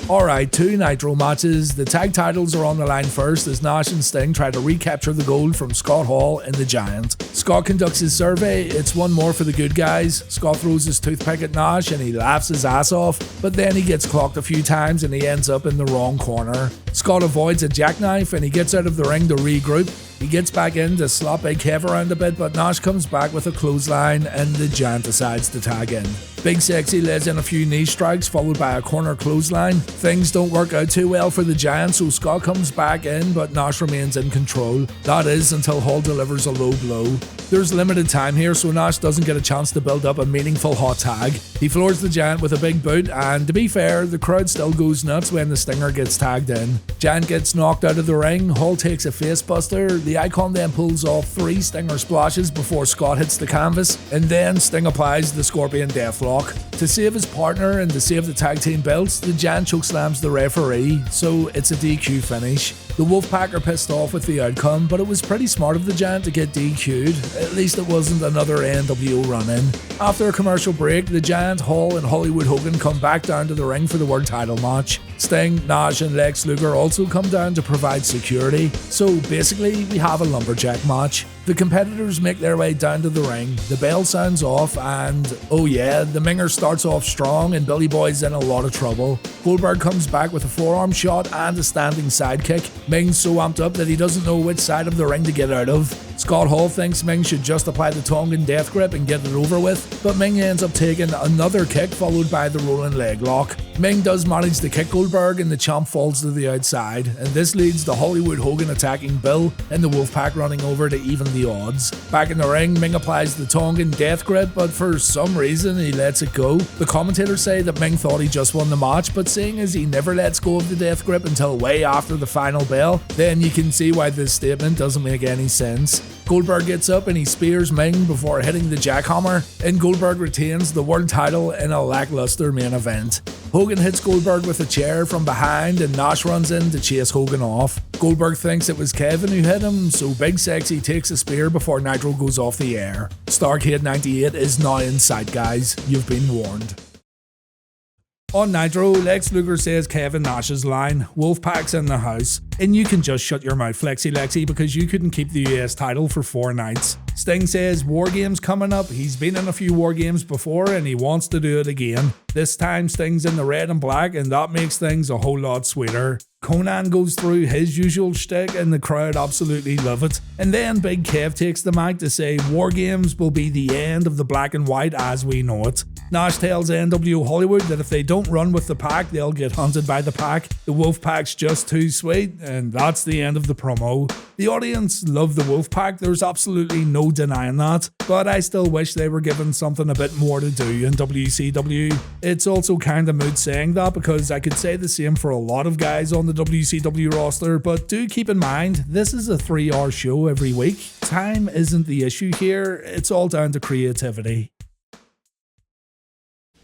Alright, two Nitro matches. The tag titles are on the line first as Nash and Sting try to recapture the gold from Scott Hall and the Giant. Scott conducts his survey, it's one more for the good guys. Scott throws his toothpick at Nash and he laughs his ass off, but then he gets clocked a few times and he ends up in the wrong corner. Scott avoids a jackknife and he gets out of the ring to regroup. He gets back in to slap Big Kev around a bit, but Nash comes back with a clothesline and the Giant decides to tag in. Big Sexy lays in a few knee strikes followed by a corner clothesline. Things don't work out too well for the Giant, so Scott comes back in, but Nash remains in control. That is until Hall delivers a low blow. There's limited time here, so Nash doesn't get a chance to build up a meaningful hot tag. He floors the Giant with a big boot, and to be fair, the crowd still goes nuts when the Stinger gets tagged in. Giant gets knocked out of the ring, Hall takes a facebuster, the Icon then pulls off 3 Stinger splashes before Scott hits the canvas, and then Sting applies the Scorpion Deathlock. To save his partner and to save the tag team belts, the Giant chokeslams the referee, so it's a DQ finish. The Wolfpac are pissed off with the outcome, but it was pretty smart of the Giant to get DQ'd, at least it wasn't another NWO run-in. After a commercial break, the Giant, Hall and Hollywood Hogan come back down to the ring for the world title match. Sting, Nash and Lex Luger also come down to provide security, so basically we have a lumberjack match. The competitors make their way down to the ring, the bell sounds off, and oh yeah, the Minger starts off strong and Billy Boy's in a lot of trouble. Goldberg comes back with a forearm shot and a standing sidekick. Ming's so amped up that he doesn't know which side of the ring to get out of. Scott Hall thinks Ming should just apply the Tongan death grip and get it over with, but Ming ends up taking another kick followed by the rolling leg lock. Ming does manage to kick Goldberg and the champ falls to the outside, and this leads to Hollywood Hogan attacking Bill and the Wolfpac running over to even the odds. Back in the ring, Ming applies the Tongan death grip, but for some reason he lets it go. The commentators say that Ming thought he just won the match, but seeing as he never lets go of the death grip until way after the final bell, then you can see why this statement doesn't make any sense. Goldberg gets up and he spears Ming before hitting the jackhammer, and Goldberg retains the world title in a lackluster main event. Hogan hits Goldberg with a chair from behind and Nash runs in to chase Hogan off. Goldberg thinks it was Kevin who hit him, so Big Sexy takes a spear before Nitro goes off the air. Starrcade 98 is now in sight, guys. You've been warned. On Nitro, Lex Luger says Kevin Nash's line, Wolfpac's in the house, and you can just shut your mouth, Flexi Lexi, because you couldn't keep the US title for 4 nights. Sting says War Games coming up, he's been in a few War Games before and he wants to do it again. This time Sting's in the red and black and that makes things a whole lot sweeter. Conan goes through his usual shtick and the crowd absolutely love it. And then Big Kev takes the mic to say War Games will be the end of the black and white as we know it. Nash tells NWO Hollywood that if they don't run with the pack, they'll get hunted by the pack. The Wolfpac's just too sweet, and that's the end of the promo. The audience love the Wolfpac, there's absolutely no denying that, but I still wish they were given something a bit more to do in WCW. It's also kinda mood saying that because I could say the same for a lot of guys on the WCW roster, but do keep in mind, this is a 3-hour show every week. Time isn't the issue here, it's all down to creativity.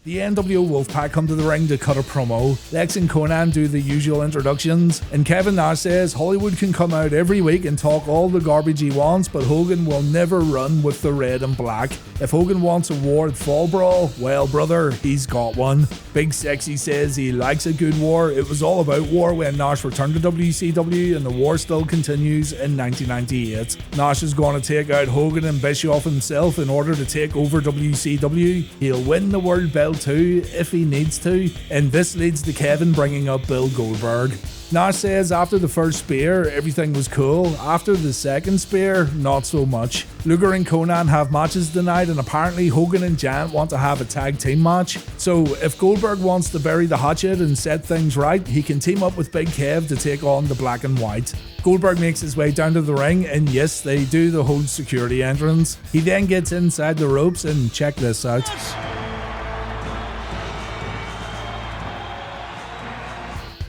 The nWo Wolfpac come to the ring to cut a promo. Lex and Conan do the usual introductions, and Kevin Nash says Hollywood can come out every week and talk all the garbage he wants, but Hogan will never run with the red and black. If Hogan wants a war at Fall Brawl, well brother, he's got one. Big Sexy says he likes a good war. It was all about war when Nash returned to WCW, and the war still continues in 1998. Nash is going to take out Hogan and Bischoff himself in order to take over WCW. He'll win the world belt too if he needs to, and this leads to Kevin bringing up Bill Goldberg. Nash says after the first spear everything was cool, after the second spear not so much. Luger and Conan have matches tonight, and apparently Hogan and Giant want to have a tag team match, so if Goldberg wants to bury the hatchet and set things right, he can team up with Big Kev to take on the black and white. Goldberg makes his way down to the ring, and yes, they do the whole security entrance. He then gets inside the ropes, and check this out.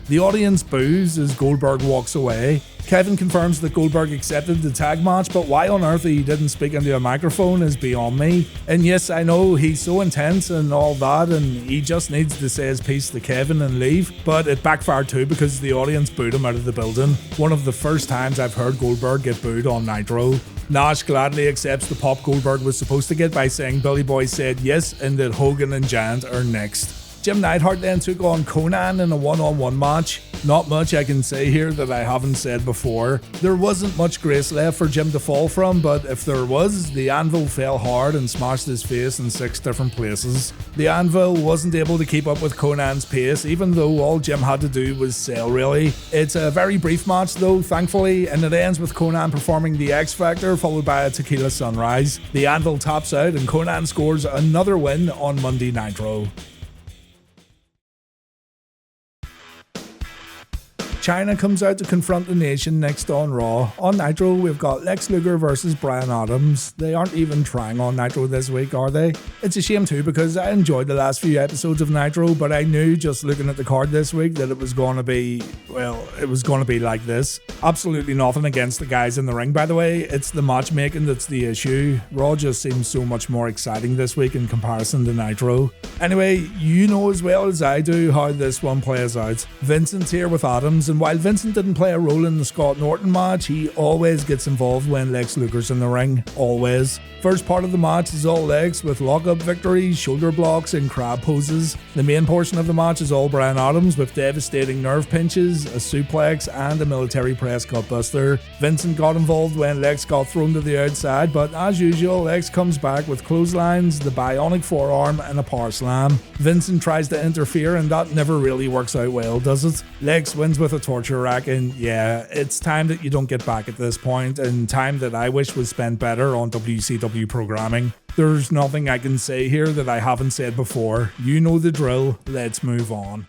The audience boos as Goldberg walks away. Kevin confirms that Goldberg accepted the tag match, but why on earth he didn't speak into a microphone is beyond me. And yes, I know he's so intense and all that, and he just needs to say his piece to Kevin and leave, but it backfired too because the audience booed him out of the building. One of the first times I've heard Goldberg get booed on Nitro. Nash gladly accepts the pop Goldberg was supposed to get by saying Billy Boy said yes and that Hogan and Giant are next. Jim Neidhart then took on Conan in a one-on-one match. Not much I can say here that I haven't said before. There wasn't much grace left for Jim to fall from, but if there was, the anvil fell hard and smashed his face in 6 different places. The anvil wasn't able to keep up with Conan's pace, even though all Jim had to do was sell really. It's a very brief match though, thankfully, and it ends with Conan performing the X Factor followed by a Tequila Sunrise. The anvil tops out and Conan scores another win on Monday Nitro. China comes out to confront the nation next on Raw. On Nitro, we've got Lex Luger versus Bryan Adams. They aren't even trying on Nitro this week, are they? It's a shame too, because I enjoyed the last few episodes of Nitro, but I knew just looking at the card this week that it was going to be, well, it was going to be like this. Absolutely nothing against the guys in the ring, by the way. It's the matchmaking that's the issue. Raw just seems so much more exciting this week in comparison to Nitro. Anyway, you know as well as I do how this one plays out. Vincent's here with Adams, and while Vincent didn't play a role in the Scott Norton match, he always gets involved when Lex Luger's in the ring. Always. First part of the match is all Lex with lock-up victories, shoulder blocks, and crab poses. The main portion of the match is all Bryan Adams with devastating nerve pinches, a suplex, and a military press gutbuster. Vincent got involved when Lex got thrown to the outside, but as usual, Lex comes back with clotheslines, the bionic forearm, and a power slam. Vincent tries to interfere, and that never really works out well, does it? Lex wins with a torture rack, and yeah, it's time that you don't get back at this point, and time that I wish was spent better on WCW programming. There's nothing I can say here that I haven't said before. You know the drill, let's move on.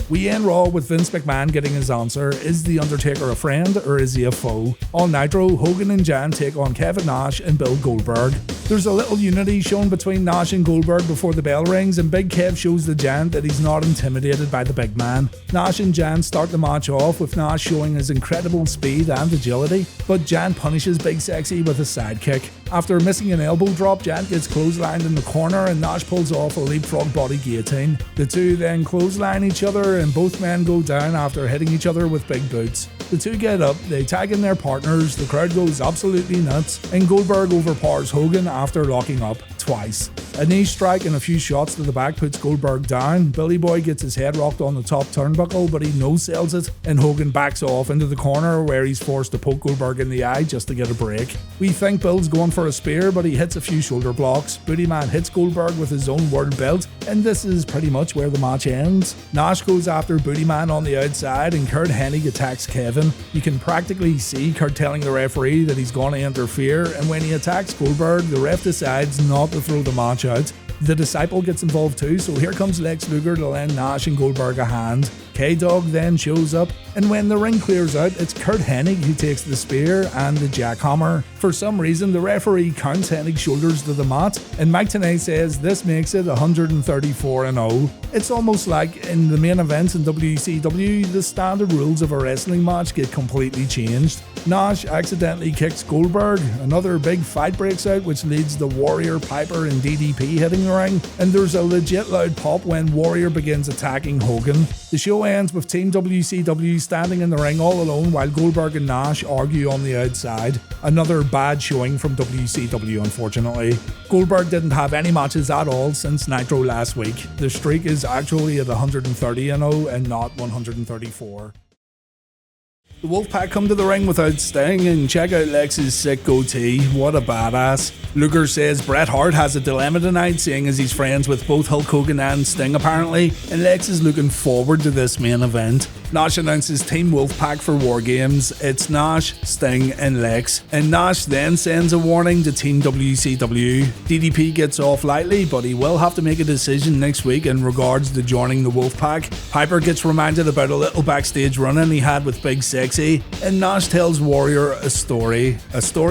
We end Raw with Vince McMahon getting his answer. Is The Undertaker a friend or is he a foe? On Nitro, Hogan and Jan take on Kevin Nash and Bill Goldberg. There's a little unity shown between Nash and Goldberg before the bell rings, and Big Kev shows the Jan that he's not intimidated by the big man. Nash and Jan start the match off with Nash showing his incredible speed and agility, but Jan punishes Big Sexy with a sidekick. After missing an elbow drop, Jan gets clotheslined in the corner and Nash pulls off a leapfrog body guillotine. The two then clothesline each other and both men go down after hitting each other with big boots. The two get up, they tag in their partners, the crowd goes absolutely nuts, and Goldberg overpowers Hogan after locking up twice. A knee strike and a few shots to the back puts Goldberg down. Billy Boy gets his head rocked on the top turnbuckle, but he no-sells it, and Hogan backs off into the corner where he's forced to poke Goldberg in the eye just to get a break. We think Bill's going for a spear, but he hits a few shoulder blocks. Booty Man hits Goldberg with his own world belt, and this is pretty much where the match ends. Nash goes after Booty Man on the outside, and Kurt Hennig attacks Kevin. You can practically see Kurt telling the referee that he's going to interfere, and when he attacks Goldberg, the ref decides not to throw the match out. The Disciple gets involved too, so here comes Lex Luger to lend Nash and Goldberg a hand. K-Dog then shows up, and when the ring clears out, it's Kurt Hennig who takes the spear and the jackhammer. For some reason, the referee counts Hennig's shoulders to the mat, and Mike Tenay says this makes it 134-0. It's almost like in the main event in WCW, the standard rules of a wrestling match get completely changed. Nash accidentally kicks Goldberg, another big fight breaks out which leads to Warrior, Piper and DDP hitting the ring, and there's a legit loud pop when Warrior begins attacking Hogan. The show ends with Team WCW standing in the ring all alone while Goldberg and Nash argue on the outside. Another bad showing from WCW, unfortunately. Goldberg didn't have any matches at all since Nitro last week. The streak is actually at 130-0 and not 134. The Wolfpac come to the ring without Sting, and check out Lex's sick goatee. What a badass. Luger says Bret Hart has a dilemma tonight, seeing as he's friends with both Hulk Hogan and Sting apparently, and Lex is looking forward to this main event. Nash announces Team Wolfpac for War Games. It's Nash, Sting and Lex, and Nash then sends a warning to Team WCW. DDP gets off lightly, but he will have to make a decision next week in regards to joining the Wolfpac. Piper gets reminded about a little backstage run-in he had with Big Sexy, and Nash tells Warrior a story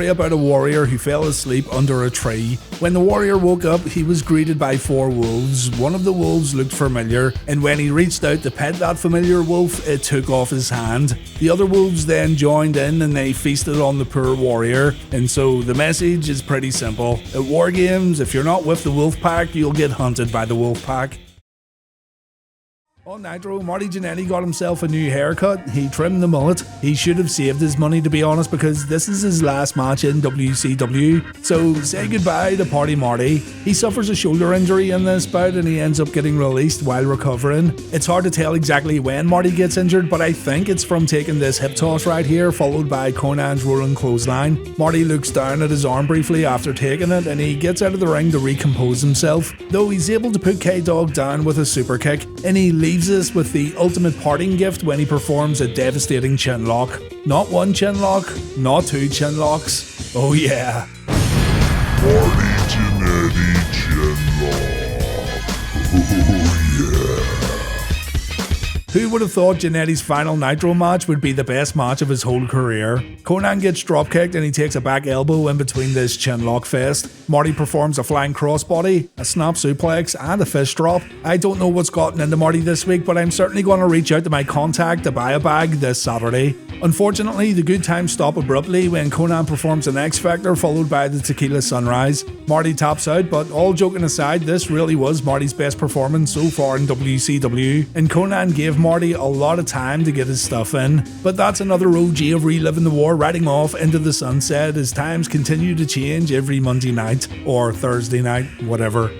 about a warrior who fell asleep under a tree. When the warrior woke up, he was greeted by 4 wolves. One of the wolves looked familiar, and when he reached out to pet that familiar wolf, it took off his hand. The other wolves then joined in and they feasted on the poor warrior. And so the message is pretty simple. At War Games, if you're not with the Wolfpac, you'll get hunted by the Wolfpac. On Nitro, Marty Jannetty got himself a new haircut. He trimmed the mullet. He should have saved his money, to be honest, because this is his last match in WCW. So say goodbye to Party Marty. He suffers a shoulder injury in this bout and he ends up getting released while recovering. It's hard to tell exactly when Marty gets injured, but I think it's from taking this hip toss right here, followed by Conan's rolling clothesline. Marty looks down at his arm briefly after taking it and he gets out of the ring to recompose himself. Though he's able to put K-Dog down with a super kick, and he leaves us with the ultimate parting gift when he performs a devastating chin lock. Not one chin lock, not two chin locks. Oh yeah. Marty Jannetty chin lock. Oh yeah. Who would have thought Jannetty's final Nitro match would be the best match of his whole career? Conan gets dropkicked and he takes a back elbow in between this chinlock fest. Marty performs a flying crossbody, a snap suplex, and a fist drop. I don't know what's gotten into Marty this week, but I'm certainly going to reach out to my contact to buy a bag this Saturday. Unfortunately, the good times stop abruptly when Conan performs an X Factor followed by the Tequila Sunrise. Marty taps out, but all joking aside, this really was Marty's best performance so far in WCW, and Conan gave Marty a lot of time to get his stuff in. But that's another OG of Reliving the War riding off into the sunset as times continue to change every Monday night, or Thursday night, whatever.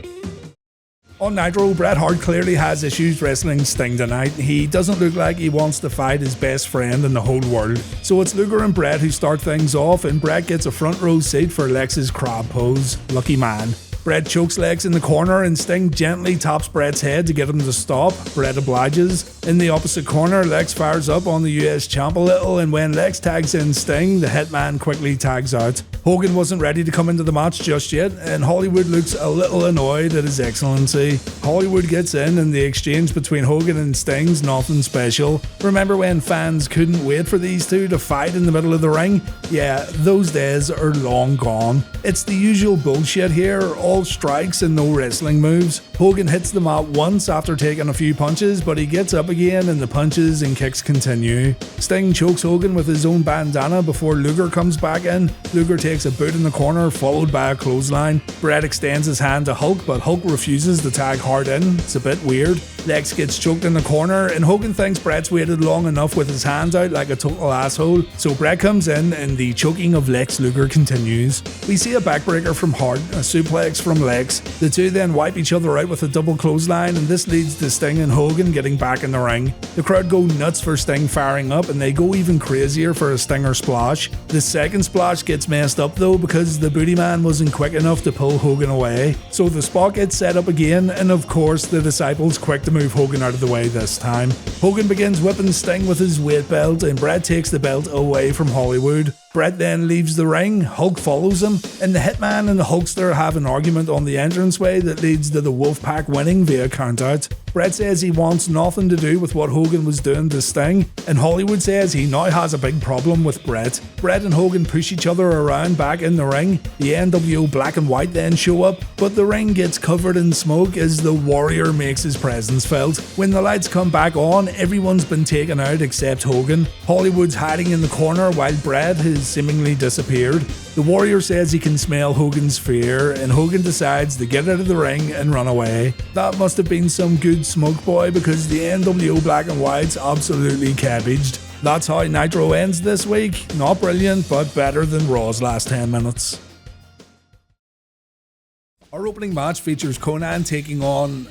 On Nitro, Bret Hart clearly has issues wrestling Sting tonight. He doesn't look like he wants to fight his best friend in the whole world. So it's Luger and Bret who start things off, and Bret gets a front row seat for Lex's crab pose. Lucky man. Bret chokes Lex in the corner and Sting gently taps Bret's head to get him to stop. Bret obliges. In the opposite corner, Lex fires up on the US champ a little, and when Lex tags in Sting, the Hitman quickly tags out. Hogan wasn't ready to come into the match just yet, and Hollywood looks a little annoyed at his excellency. Hollywood gets in, and the exchange between Hogan and Sting's nothing special. Remember when fans couldn't wait for these two to fight in the middle of the ring? Yeah, those days are long gone. It's the usual bullshit here, all strikes and no wrestling moves. Hogan hits the mat once after taking a few punches, but he gets up again and the punches and kicks continue. Sting chokes Hogan with his own bandana before Luger comes back in. Luger takes a boot in the corner, followed by a clothesline. Bret extends his hand to Hulk, but Hulk refuses to tag hard in. It's a bit weird. Lex gets choked in the corner, and Hogan thinks Bret's waited long enough with his hands out like a total asshole, so Bret comes in and the choking of Lex Luger continues. We see a backbreaker from Hart, a suplex from Lex. The two then wipe each other out with a double clothesline, and this leads to Sting and Hogan getting back in the ring. The crowd go nuts for Sting firing up, and they go even crazier for a Stinger splash. The second splash gets messed up though because the booty man wasn't quick enough to pull Hogan away. So the spot gets set up again, and of course the Disciples quick to move Hogan out of the way this time. Hogan begins whipping Sting with his weight belt, and Bret takes the belt away from Hollywood. Bret then leaves the ring, Hulk follows him, and the Hitman and the Hulkster have an argument on the entranceway that leads to the Wolfpac winning via countout. Bret says he wants nothing to do with what Hogan was doing to Sting, and Hollywood says he now has a big problem with Bret. Bret and Hogan push each other around back in the ring. The nWo Black and White then show up, but the ring gets covered in smoke as the Warrior makes his presence felt. When the lights come back on, everyone's been taken out except Hogan. Hollywood's hiding in the corner while Bret has seemingly disappeared. The Warrior says he can smell Hogan's fear, and Hogan decides to get out of the ring and run away. That must have been some good smoke boy because the nWo Black and White's absolutely cabbaged. That's how Nitro ends this week. Not brilliant, but better than Raw's last 10 minutes. Our opening match features Conan taking on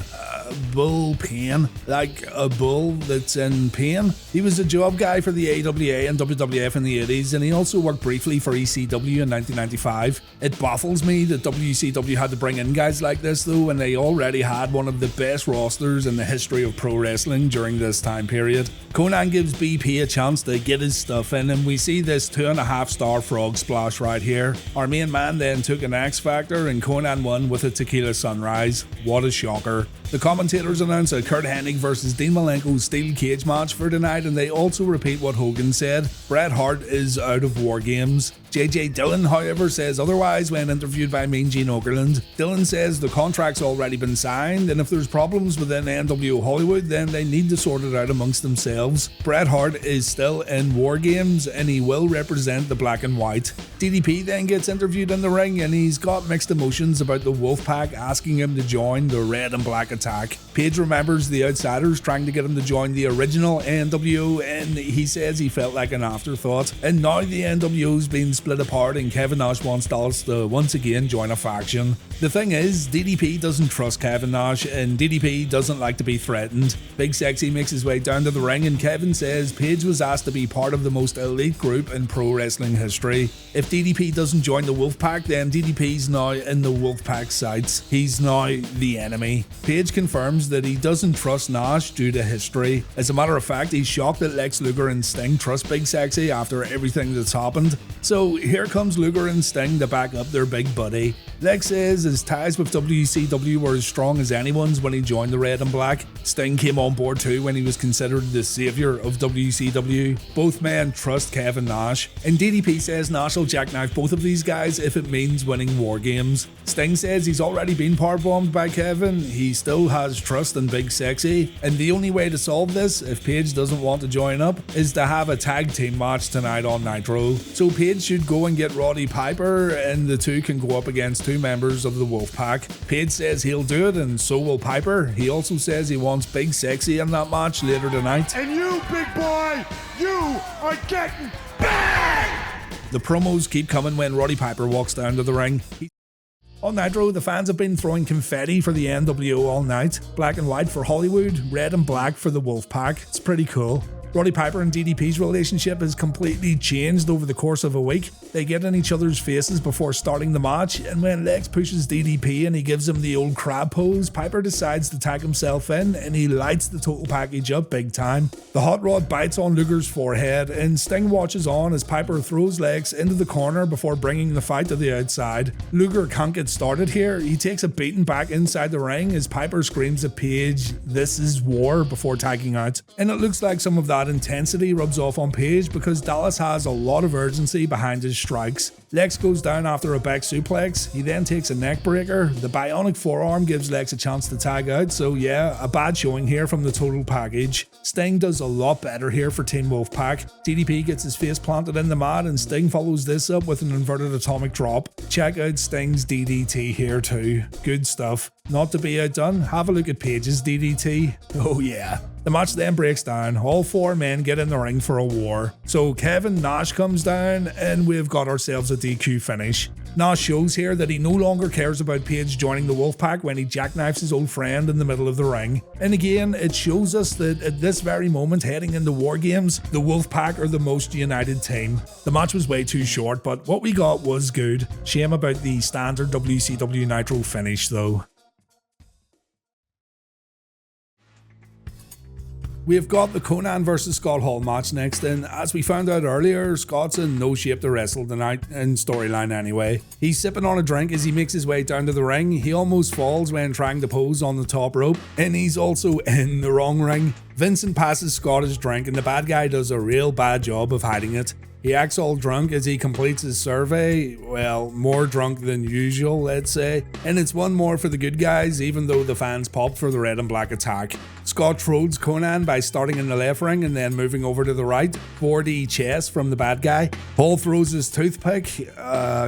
Bull Pain, like a bull that's in pain. He was a job guy for the AWA and WWF in the 80s, and he also worked briefly for ECW in 1995. It baffles me that WCW had to bring in guys like this though, when they already had one of the best rosters in the history of pro wrestling during this time period. Conan gives BP a chance to get his stuff in, and we see this 2.5-star frog splash right here. Our main man then took an X Factor, and Conan won with a Tequila Sunrise. What a shocker. The commentators announce a Kurt Hennig vs Dean Malenko steel cage match for tonight, and they also repeat what Hogan said. Bret Hart is out of War Games. JJ Dillon, however, says otherwise when interviewed by Mean Gene Okerlund. Dillon says the contract's already been signed, and if there's problems within nWo Hollywood, then they need to sort it out amongst themselves. Bret Hart is still in War Games, and he will represent the black and white. DDP then gets interviewed in the ring, and he's got mixed emotions about the Wolfpac asking him to join the red and black attack. Page remembers the Outsiders trying to get him to join the original nWo, and he says he felt like an afterthought. And now the nWo's been split apart, and Kevin Nash wants Dallas to once again join a faction. The thing is, DDP doesn't trust Kevin Nash, and DDP doesn't like to be threatened. Big Sexy makes his way down to the ring, and Kevin says Page was asked to be part of the most elite group in pro wrestling history. If DDP doesn't join the Wolfpac, then DDP's now in the Wolfpac sights. He's now the enemy. Page confirms that he doesn't trust Nash due to history. As a matter of fact, he's shocked that Lex Luger and Sting trust Big Sexy after everything that's happened. So here comes Luger and Sting to back up their big buddy. Lex says his ties with WCW were as strong as anyone's when he joined the Red and Black. Sting came on board too when he was considered the savior of WCW. Both men trust Kevin Nash, and DDP says Nash will jackknife both of these guys if it means winning War Games. Sting says he's already been powerbombed by Kevin, he still has trust in Big Sexy, and the only way to solve this, if Page doesn't want to join up, is to have a tag team match tonight on Nitro. So Page should go and get Roddy Piper, and the two can go up against two members of the Wolfpac. Page says he'll do it, and so will Piper. He also says he wants Big Sexy in that match later tonight. And you, big boy, you are getting banged! The promos keep coming when Roddy Piper walks down to the ring. On Nitro, the fans have been throwing confetti for the nWo all night. Black and white for Hollywood, red and black for the Wolfpac. It's pretty cool. Roddy Piper and DDP's relationship has completely changed over the course of a week. They get in each other's faces before starting the match, and when Lex pushes DDP and he gives him the old crab pose, Piper decides to tag himself in, and he lights the total package up big time. The hot rod bites on Luger's forehead, and Sting watches on as Piper throws Lex into the corner before bringing the fight to the outside. Luger can't get started here. He takes a beating back inside the ring as Piper screams at Page, "This is war," before tagging out. And it looks like some of that intensity rubs off on Page because Dallas has a lot of urgency behind his strikes. Lex goes down after a back suplex. He then takes a neck breaker. The bionic forearm gives Lex a chance to tag out, so yeah, a bad showing here from the total package. Sting does a lot better here for Team Wolfpac. DDP gets his face planted in the mat, and Sting follows this up with an inverted atomic drop. Check out Sting's DDT here too. Good stuff. Not to be outdone, have a look at Page's DDT. Oh yeah. The match then breaks down. All four men get in the ring for a war. So Kevin Nash comes down, and we've got ourselves a DQ finish. Nash shows here that he no longer cares about Page joining the Wolfpac when he jackknifes his old friend in the middle of the ring. And again, it shows us that at this very moment heading into War Games, the Wolfpac are the most united team. The match was way too short, but what we got was good. Shame about the standard WCW Nitro finish though. We've got the Conan vs Scott Hall match next, and as we found out earlier, Scott's in no shape to wrestle tonight, in storyline anyway. He's sipping on a drink as he makes his way down to the ring. He almost falls when trying to pose on the top rope, and he's also in the wrong ring. Vincent passes Scott his drink, and the bad guy does a real bad job of hiding it. He acts all drunk as he completes his survey, well, more drunk than usual, let's say, and it's one more for the good guys, even though the fans popped for the red and black attack. Scott trolls Conan by starting in the left ring and then moving over to the right, 4D chest from the bad guy. Paul throws his toothpick,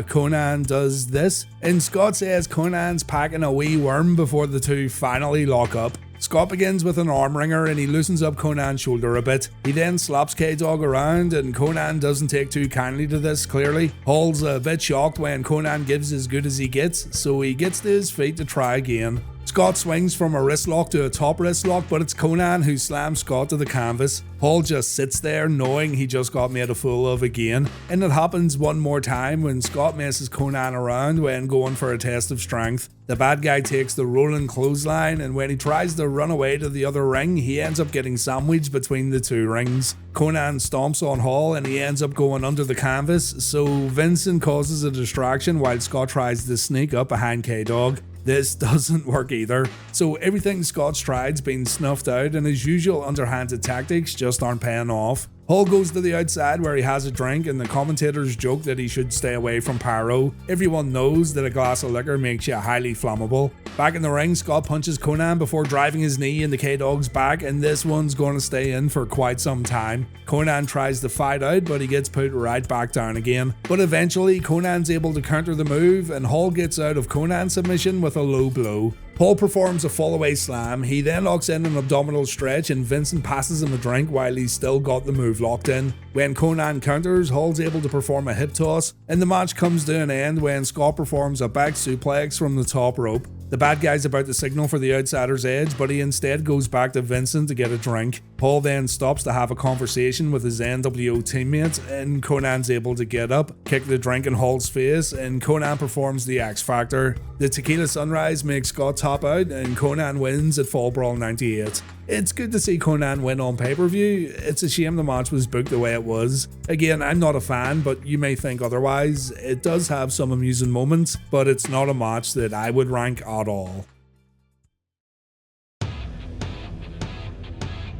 Conan does this, and Scott says Conan's packing a wee worm before the two finally lock up. Scott begins with an arm wringer and he loosens up Conan's shoulder a bit. He then slaps K-Dog around, and Conan doesn't take too kindly to this, clearly. Hall's a bit shocked when Conan gives as good as he gets, so he gets to his feet to try again. Scott swings from a wrist lock to a top wrist lock, but it's Conan who slams Scott to the canvas. Hall just sits there knowing he just got made a fool of again, and it happens one more time when Scott messes Conan around when going for a test of strength. The bad guy takes the rolling clothesline, and when he tries to run away to the other ring, he ends up getting sandwiched between the two rings. Conan stomps on Hall and he ends up going under the canvas, so Vincent causes a distraction while Scott tries to sneak up behind K-Dog. This doesn't work either, so everything Scott's tried's been snuffed out, and his usual underhanded tactics just aren't paying off. Hall goes to the outside where he has a drink, and the commentators joke that he should stay away from pyro. Everyone knows that a glass of liquor makes you highly flammable. Back in the ring, Scott punches Conan before driving his knee into K-Dog's back, and this one's going to stay in for quite some time. Conan tries to fight out, but he gets put right back down again. But eventually, Conan's able to counter the move, and Hall gets out of Conan's submission with a low blow. Hall performs a fallaway slam, he then locks in an abdominal stretch, and Vincent passes him a drink while he's still got the move locked in. When Conan counters, Hall's able to perform a hip toss, and the match comes to an end when Scott performs a back suplex from the top rope. The bad guy's about to signal for the outsider's edge, but he instead goes back to Vincent to get a drink. Hall then stops to have a conversation with his nWo teammates, and Conan's able to get up, kick the drink in Hall's face, and Conan performs the X Factor. The Tequila Sunrise makes Scott top out, and Conan wins at Fall Brawl 98. It's good to see Conan win on pay-per-view. It's a shame the match was booked the way it was. Again, I'm not a fan, but you may think otherwise. It does have some amusing moments, but it's not a match that I would rank at all.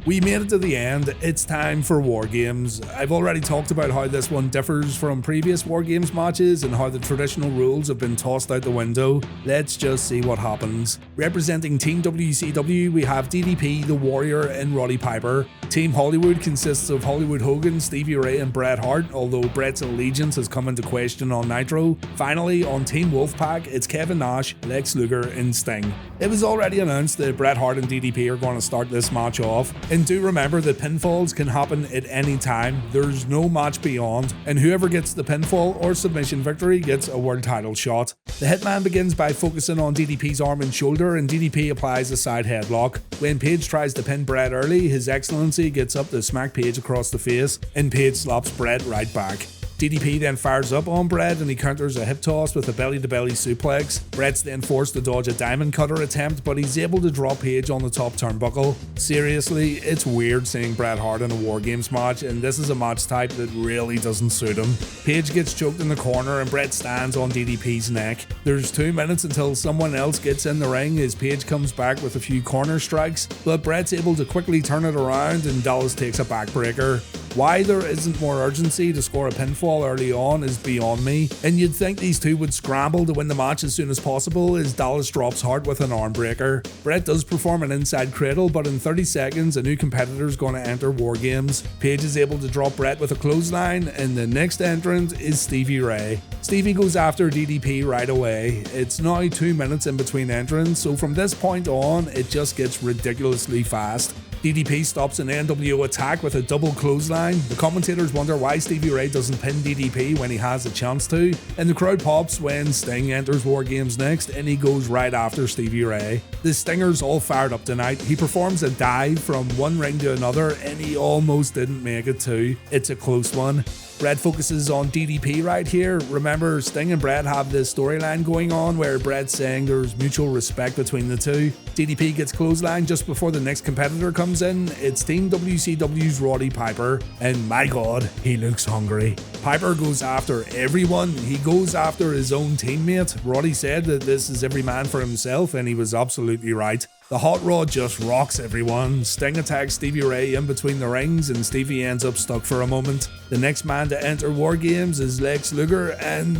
We made it to the end, it's time for War Games. I've already talked about how this one differs from previous War Games matches and how the traditional rules have been tossed out the window. Let's just see what happens. Representing Team WCW, we have DDP, The Warrior, and Roddy Piper. Team Hollywood consists of Hollywood Hogan, Stevie Ray, and Bret Hart, although Bret's allegiance has come into question on Nitro. Finally, on Team Wolfpac, it's Kevin Nash, Lex Luger, and Sting. It was already announced that Bret Hart and DDP are going to start this match off. And do remember that pinfalls can happen at any time, there's no match beyond, and whoever gets the pinfall or submission victory gets a world title shot. The Hitman begins by focusing on DDP's arm and shoulder, and DDP applies a side headlock. When Page tries to pin Bret early, His Excellency gets up to smack Page across the face, and Page slaps Bret right back. DDP then fires up on Bret and he counters a hip toss with a belly-to-belly suplex. Bret's then forced to dodge a diamond cutter attempt, but he's able to drop Page on the top turnbuckle. Seriously, it's weird seeing Bret Hart in a War Games match, and this is a match type that really doesn't suit him. Page gets choked in the corner and Bret stands on DDP's neck. There's 2 minutes until someone else gets in the ring as Page comes back with a few corner strikes, but Bret's able to quickly turn it around and Dallas takes a backbreaker. Why there isn't more urgency to score a pinfall early on is beyond me, and you'd think these two would scramble to win the match as soon as possible as Dallas drops Hart with an arm breaker. Bret does perform an inside cradle, but in 30 seconds a new competitor's going to enter War Games. Page is able to drop Bret with a clothesline, and the next entrant is Stevie Ray. Stevie goes after DDP right away. It's now 2 minutes in between entrants, so from this point on it just gets ridiculously fast. DDP stops an nWo attack with a double clothesline. The commentators wonder why Stevie Ray doesn't pin DDP when he has a chance to, and the crowd pops when Sting enters War Games next and he goes right after Stevie Ray. The Stinger's all fired up tonight. He performs a dive from one ring to another and he almost didn't make it too. It's a close one. Bret focuses on DDP right here. Remember, Sting and Bret have this storyline going on where Bret's saying there's mutual respect between the two. DDP gets clothesline just before the next competitor comes in. It's Team WCW's Roddy Piper, and my god, he looks hungry. Piper goes after everyone. He goes after his own teammate. Roddy said that this is every man for himself, and he was absolutely right. The Hot Rod just rocks everyone. Sting attacks Stevie Ray in between the rings and Stevie ends up stuck for a moment. The next man to enter War Games is Lex Luger, and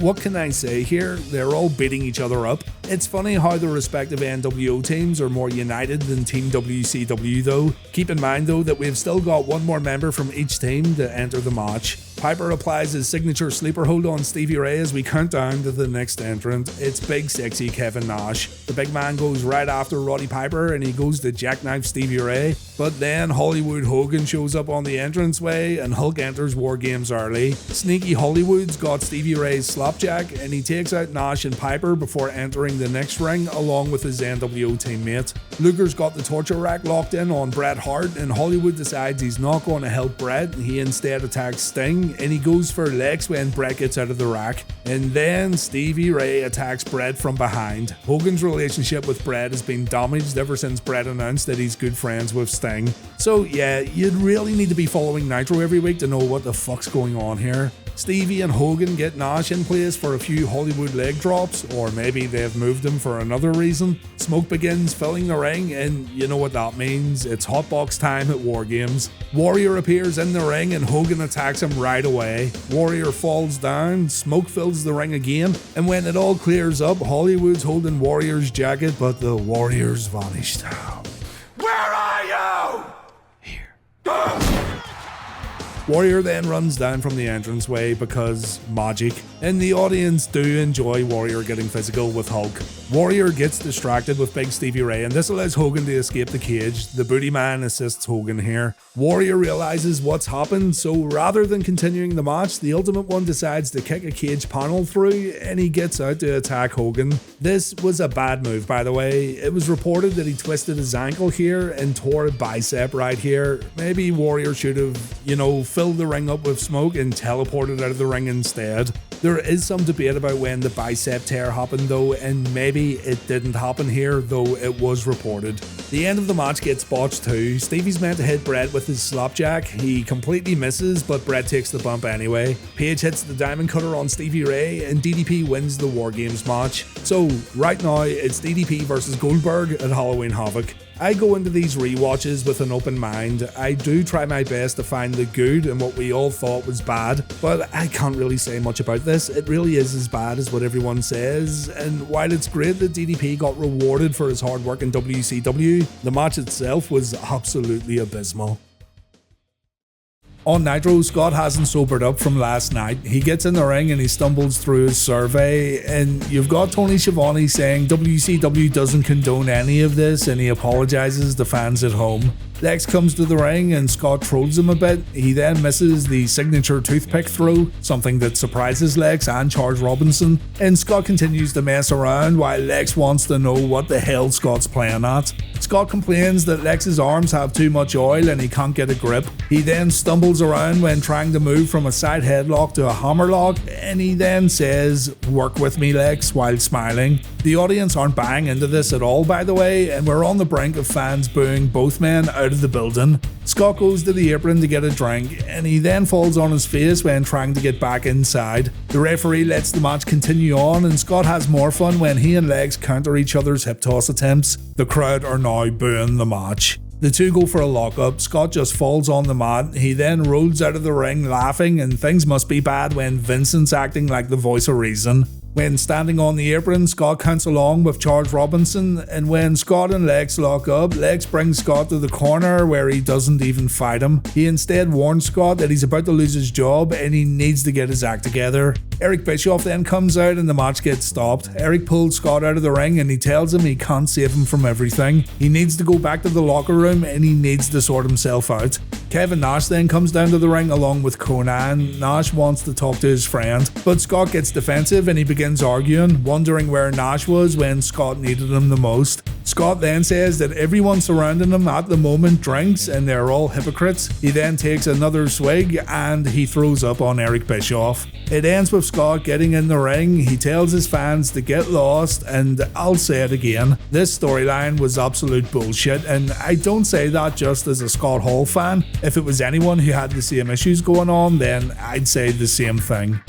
what can I say here? They're all beating each other up. It's funny how the respective nWo teams are more united than Team WCW though. Keep in mind though that we've still got one more member from each team to enter the match. Piper applies his signature sleeper hold on Stevie Ray as we count down to the next entrant. It's big sexy Kevin Nash. The big man goes right after Roddy Piper and he goes to jackknife Stevie Ray, but then Hollywood Hogan shows up on the entranceway and Hulk enters War Games early. Sneaky Hollywood's got Stevie Ray's slapjack and he takes out Nash and Piper before entering the next ring along with his nWo teammate. Luger's got the torture rack locked in on Bret Hart and Hollywood decides he's not going to help Bret. He instead attacks Sting and he goes for Lex when Bret gets out of the rack. And then Stevie Ray attacks Bret from behind. Hogan's relationship with Bret has been damaged ever since Bret announced that he's good friends with Sting. So yeah, you'd really need to be following Nitro every week to know what the fuck's going on here. Stevie and Hogan get Nash in place for a few Hollywood leg drops, or maybe they've moved him for another reason. Smoke begins filling the ring, and you know what that means. It's hotbox time at War Games. Warrior appears in the ring and Hogan attacks him right away. Warrior falls down, Smoke fills the ring again, and when it all clears up, Hollywood's holding Warrior's jacket, but the Warrior's vanished. Where are you? Warrior then runs down from the entranceway because magic, and the audience do enjoy Warrior getting physical with Hulk. Warrior gets distracted with Big Stevie Ray, and this allows Hogan to escape the cage. The Booty Man assists Hogan here. Warrior realizes what's happened, so rather than continuing the match, the Ultimate One decides to kick a cage panel through, and he gets out to attack Hogan. This was a bad move, by the way. It was reported that he twisted his ankle here and tore a bicep right here. Maybe Warrior should have, filled the ring up with Smoke and teleported out of the ring instead. There is some debate about when the bicep tear happened though, and maybe it didn't happen here, though it was reported. The end of the match gets botched too. Stevie's meant to hit Bret with his slapjack. He completely misses, but Bret takes the bump anyway. Page hits the diamond cutter on Stevie Ray, and DDP wins the War Games match. So right now, it's DDP versus Goldberg at Halloween Havoc. I go into these rewatches with an open mind. I do try my best to find the good in what we all thought was bad, but I can't really say much about this. It really is as bad as what everyone says, and while it's great that DDP got rewarded for his hard work in WCW, the match itself was absolutely abysmal. On Nitro, Scott hasn't sobered up from last night. He gets in the ring and he stumbles through his survey, and you've got Tony Schiavone saying WCW doesn't condone any of this, and he apologizes to fans at home. Lex comes to the ring and Scott trolls him a bit. He then misses the signature toothpick throw, something that surprises Lex and Charles Robinson, and Scott continues to mess around while Lex wants to know what the hell Scott's playing at. Scott complains that Lex's arms have too much oil and he can't get a grip. He then stumbles around when trying to move from a side headlock to a hammerlock, and he then says, "Work with me, Lex," while smiling. The audience aren't buying into this at all, by the way, and we're on the brink of fans booing both men out of the building. Scott goes to the apron to get a drink, and he then falls on his face when trying to get back inside. The referee lets the match continue on, and Scott has more fun when he and Lex counter each other's hip toss attempts. The crowd are now booing the match. The two go for a lockup. Scott just falls on the mat. He then rolls out of the ring laughing, and things must be bad when Vincent's acting like the voice of reason. When standing on the apron, Scott counts along with Charles Robinson, and when Scott and Lex lock up, Lex brings Scott to the corner where he doesn't even fight him. He instead warns Scott that he's about to lose his job and he needs to get his act together. Eric Bischoff then comes out and the match gets stopped. Eric pulls Scott out of the ring and he tells him he can't save him from everything. He needs to go back to the locker room and he needs to sort himself out. Kevin Nash then comes down to the ring along with Conan. Nash wants to talk to his friend, but Scott gets defensive and he begins arguing, wondering where Nash was when Scott needed him the most. Scott then says that everyone surrounding him at the moment drinks and they're all hypocrites. He then takes another swig and he throws up on Eric Bischoff. It ends with Scott getting in the ring. He tells his fans to get lost, and I'll say it again, this storyline was absolute bullshit, and I don't say that just as a Scott Hall fan. If it was anyone who had the same issues going on, then I'd say the same thing.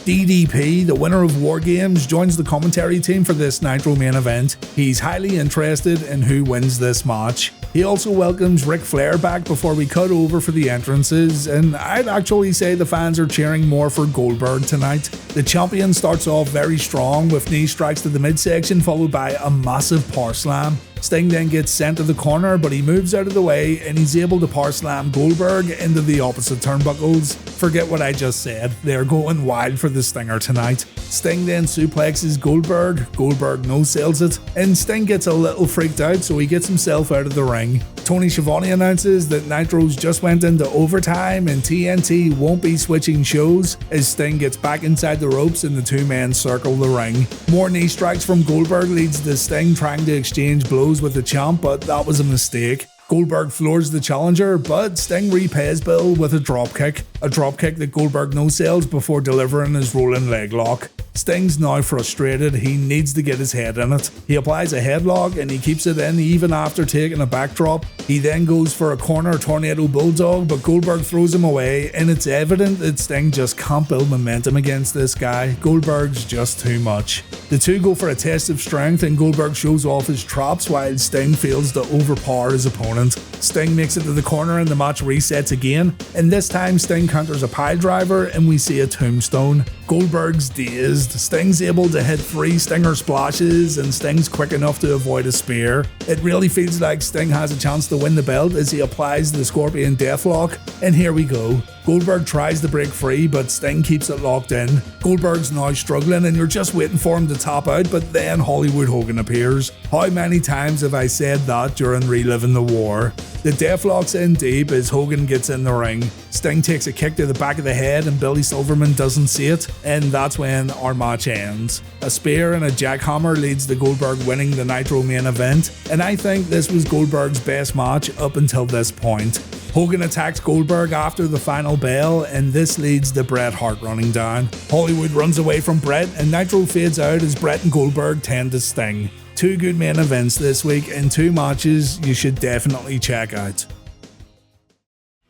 DDP, the winner of War Games, joins the commentary team for this Nitro main event. He's highly interested in who wins this match. He also welcomes Ric Flair back before we cut over for the entrances, and I'd actually say the fans are cheering more for Goldberg tonight. The champion starts off very strong with knee strikes to the midsection followed by a massive power slam. Sting then gets sent to the corner, but he moves out of the way and he's able to power slam Goldberg into the opposite turnbuckles. Forget what I just said, they're going wild for the Stinger tonight. Sting then suplexes Goldberg, Goldberg no-sells it, and Sting gets a little freaked out so he gets himself out of the ring. Tony Schiavone announces that Nitro's just went into overtime and TNT won't be switching shows as Sting gets back inside the ropes and the two men circle the ring. More knee strikes from Goldberg leads to Sting trying to exchange blows with the champ, but that was a mistake. Goldberg floors the challenger, but Sting repays Bill with a dropkick that Goldberg no-sells before delivering his rolling leg lock. Sting's now frustrated, he needs to get his head in it. He applies a headlock and he keeps it in even after taking a backdrop. He then goes for a corner tornado bulldog, but Goldberg throws him away, and it's evident that Sting just can't build momentum against this guy. Goldberg's just too much. The two go for a test of strength and Goldberg shows off his traps while Sting fails to overpower his opponent. Sting makes it to the corner and the match resets again, and this time Sting counters a pile driver and we see a tombstone. Goldberg's dazed. Sting's able to hit 3 Stinger splashes and Sting's quick enough to avoid a spear. It really feels like Sting has a chance to win the belt as he applies the Scorpion Deathlock, and here we go. Goldberg tries to break free, but Sting keeps it locked in. Goldberg's now struggling and you're just waiting for him to tap out, but then Hollywood Hogan appears. How many times have I said that during Reliving the War? The Deathlock's in deep as Hogan gets in the ring. Sting takes a kick to the back of the head and Billy Silverman doesn't see it, and that's when our match ends. A spear and a jackhammer leads to Goldberg winning the Nitro main event, and I think this was Goldberg's best match up until this point. Hogan attacks Goldberg after the final bell, and this leads to Bret Hart running down. Hollywood runs away from Bret, and Nitro fades out as Bret and Goldberg tend to Sting. 2 good main events this week and 2 matches you should definitely check out.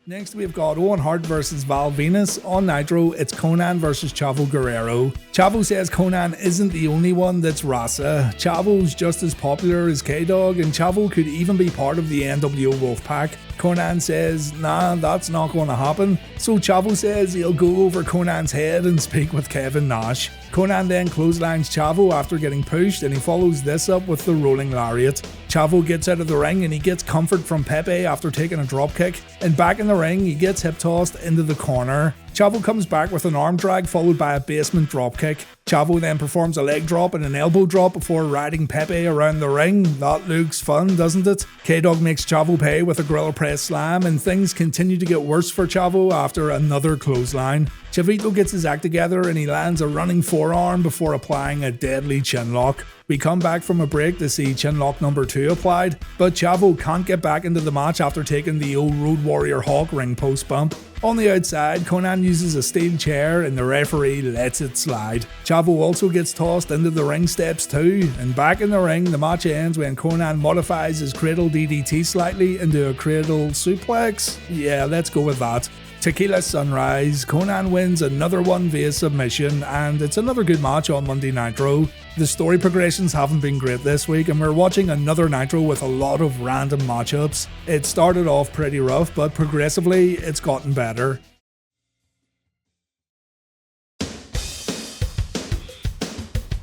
Next we've got Owen Hart versus Val Venus. On Nitro, it's Konnan versus Chavo Guerrero. Chavo says Konnan isn't the only one that's Rasa. Chavo's just as popular as K-Dog, and Chavo could even be part of the nWo Wolfpac. Konnan says, nah, that's not going to happen. So Chavo says he'll go over Konnan's head and speak with Kevin Nash. Konnan then clotheslines Chavo after getting pushed, and he follows this up with the rolling lariat. Chavo gets out of the ring and he gets comfort from Pepe after taking a dropkick, and back in the ring he gets hip tossed into the corner. Chavo comes back with an arm drag followed by a basement dropkick. Chavo then performs a leg drop and an elbow drop before riding Pepe around the ring. That looks fun, doesn't it? K-Dog makes Chavo pay with a gorilla press slam, and things continue to get worse for Chavo after another clothesline. Chavito gets his act together and he lands a running forearm before applying a deadly chinlock. We come back from a break to see chinlock number 2 applied, but Chavo can't get back into the match after taking the old Road Warrior Hawk ring post bump. On the outside, Konnan uses a steel chair and the referee lets it slide. Chavo also gets tossed into the ring steps too, and back in the ring, the match ends when Konnan modifies his cradle DDT slightly into a cradle suplex. Yeah, let's go with that. Tequila Sunrise, Konnan wins another one via submission, and it's another good match on Monday Nitro. The story progressions haven't been great this week, and we're watching another Nitro with a lot of random matchups. It started off pretty rough, but progressively it's gotten better.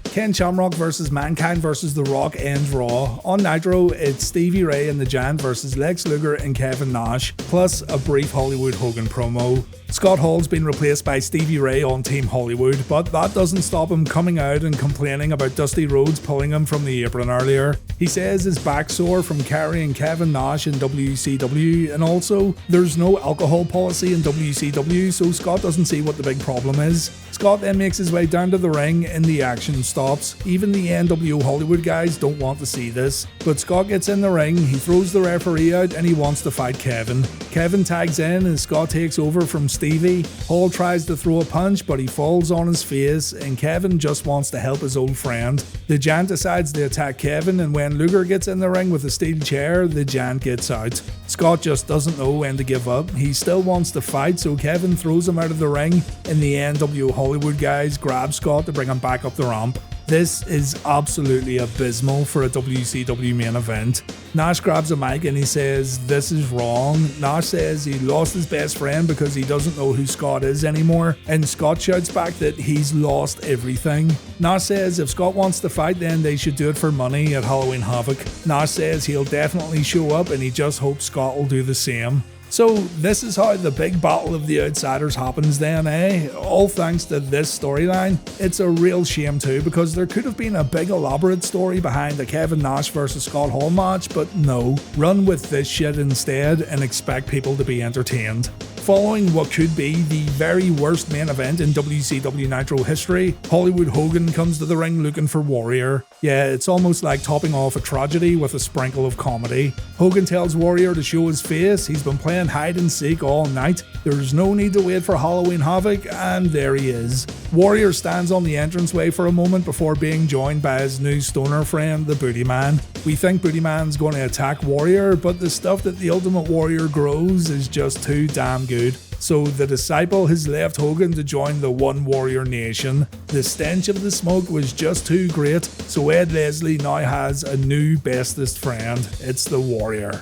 Ken Shamrock versus Mankind versus The Rock ends Raw. On Nitro, it's Stevie Ray and the Giant versus Lex Luger and Kevin Nash, plus a brief Hollywood Hogan promo. Scott Hall's been replaced by Stevie Ray on Team Hollywood, but that doesn't stop him coming out and complaining about Dusty Rhodes pulling him from the apron earlier. He says his back's sore from carrying Kevin Nash in WCW, and also, there's no alcohol policy in WCW, so Scott doesn't see what the big problem is. Scott then makes his way down to the ring and the action stops. Even the nWo Hollywood guys don't want to see this, but Scott gets in the ring, he throws the referee out and he wants to fight Kevin. Kevin tags in and Scott takes over from Stevie. Hall tries to throw a punch, but he falls on his face, and Kevin just wants to help his old friend. The Giant decides to attack Kevin, and when Luger gets in the ring with a steel chair, the Giant gets out. Scott just doesn't know when to give up. He still wants to fight, so Kevin throws him out of the ring, and the nWo Hollywood guys grab Scott to bring him back up the ramp. This is absolutely abysmal for a WCW main event. Nash grabs a mic and he says, "This is wrong." Nash says he lost his best friend because he doesn't know who Scott is anymore, and Scott shouts back that he's lost everything. Nash says if Scott wants to fight, then they should do it for money at Halloween Havoc. Nash says he'll definitely show up and he just hopes Scott will do the same. So this is how the big battle of the outsiders happens then, eh? All thanks to this storyline. It's a real shame too, because there could have been a big elaborate story behind the Kevin Nash versus Scott Hall match, but no. Run with this shit instead and expect people to be entertained. Following what could be the very worst main event in WCW Nitro history, Hollywood Hogan comes to the ring looking for Warrior. Yeah, it's almost like topping off a tragedy with a sprinkle of comedy. Hogan tells Warrior to show his face. He's been playing hide and seek all night. There's no need to wait for Halloween Havoc, and there he is. Warrior stands on the entranceway for a moment before being joined by his new stoner friend, the Booty Man. We think Booty Man's going to attack Warrior, but the stuff that the Ultimate Warrior grows is just too damn good. So the Disciple has left Hogan to join the One Warrior Nation. The stench of the smoke was just too great, so Ed Leslie now has a new bestest friend. It's the Warrior.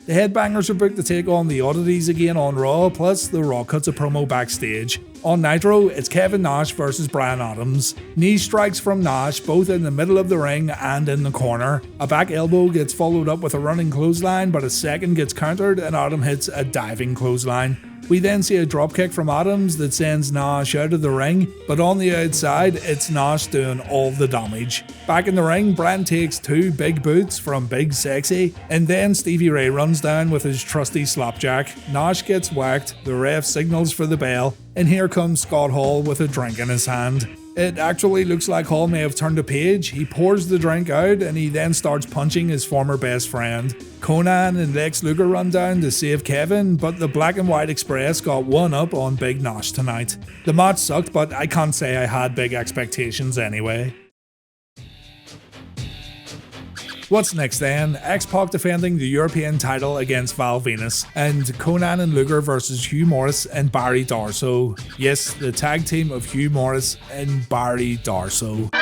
The Headbangers are booked to take on the Oddities again on Raw, plus the Raw cuts a promo backstage. On Nitro, it's Kevin Nash versus Bryan Adams. Knee strikes from Nash, both in the middle of the ring and in the corner. A back elbow gets followed up with a running clothesline, but a second gets countered and Adam hits a diving clothesline. We then see a dropkick from Adams that sends Nash out of the ring, but on the outside, it's Nash doing all the damage. Back in the ring, Bryan takes 2 big boots from Big Sexy, and then Stevie Ray runs down with his trusty slapjack. Nash gets whacked, the ref signals for the bell, and here comes Scott Hall with a drink in his hand. It actually looks like Hall may have turned a page. He pours the drink out and he then starts punching his former best friend. Conan and Lex Luger run down to save Kevin, but the Black and White Express got one up on Big Nash tonight. The match sucked, but I can't say I had big expectations anyway. What's next then? X-Pac defending the European title against Val Venus, and Conan and Luger versus Hugh Morris and Barry Darsow. Yes, the tag team of Hugh Morris and Barry Darsow.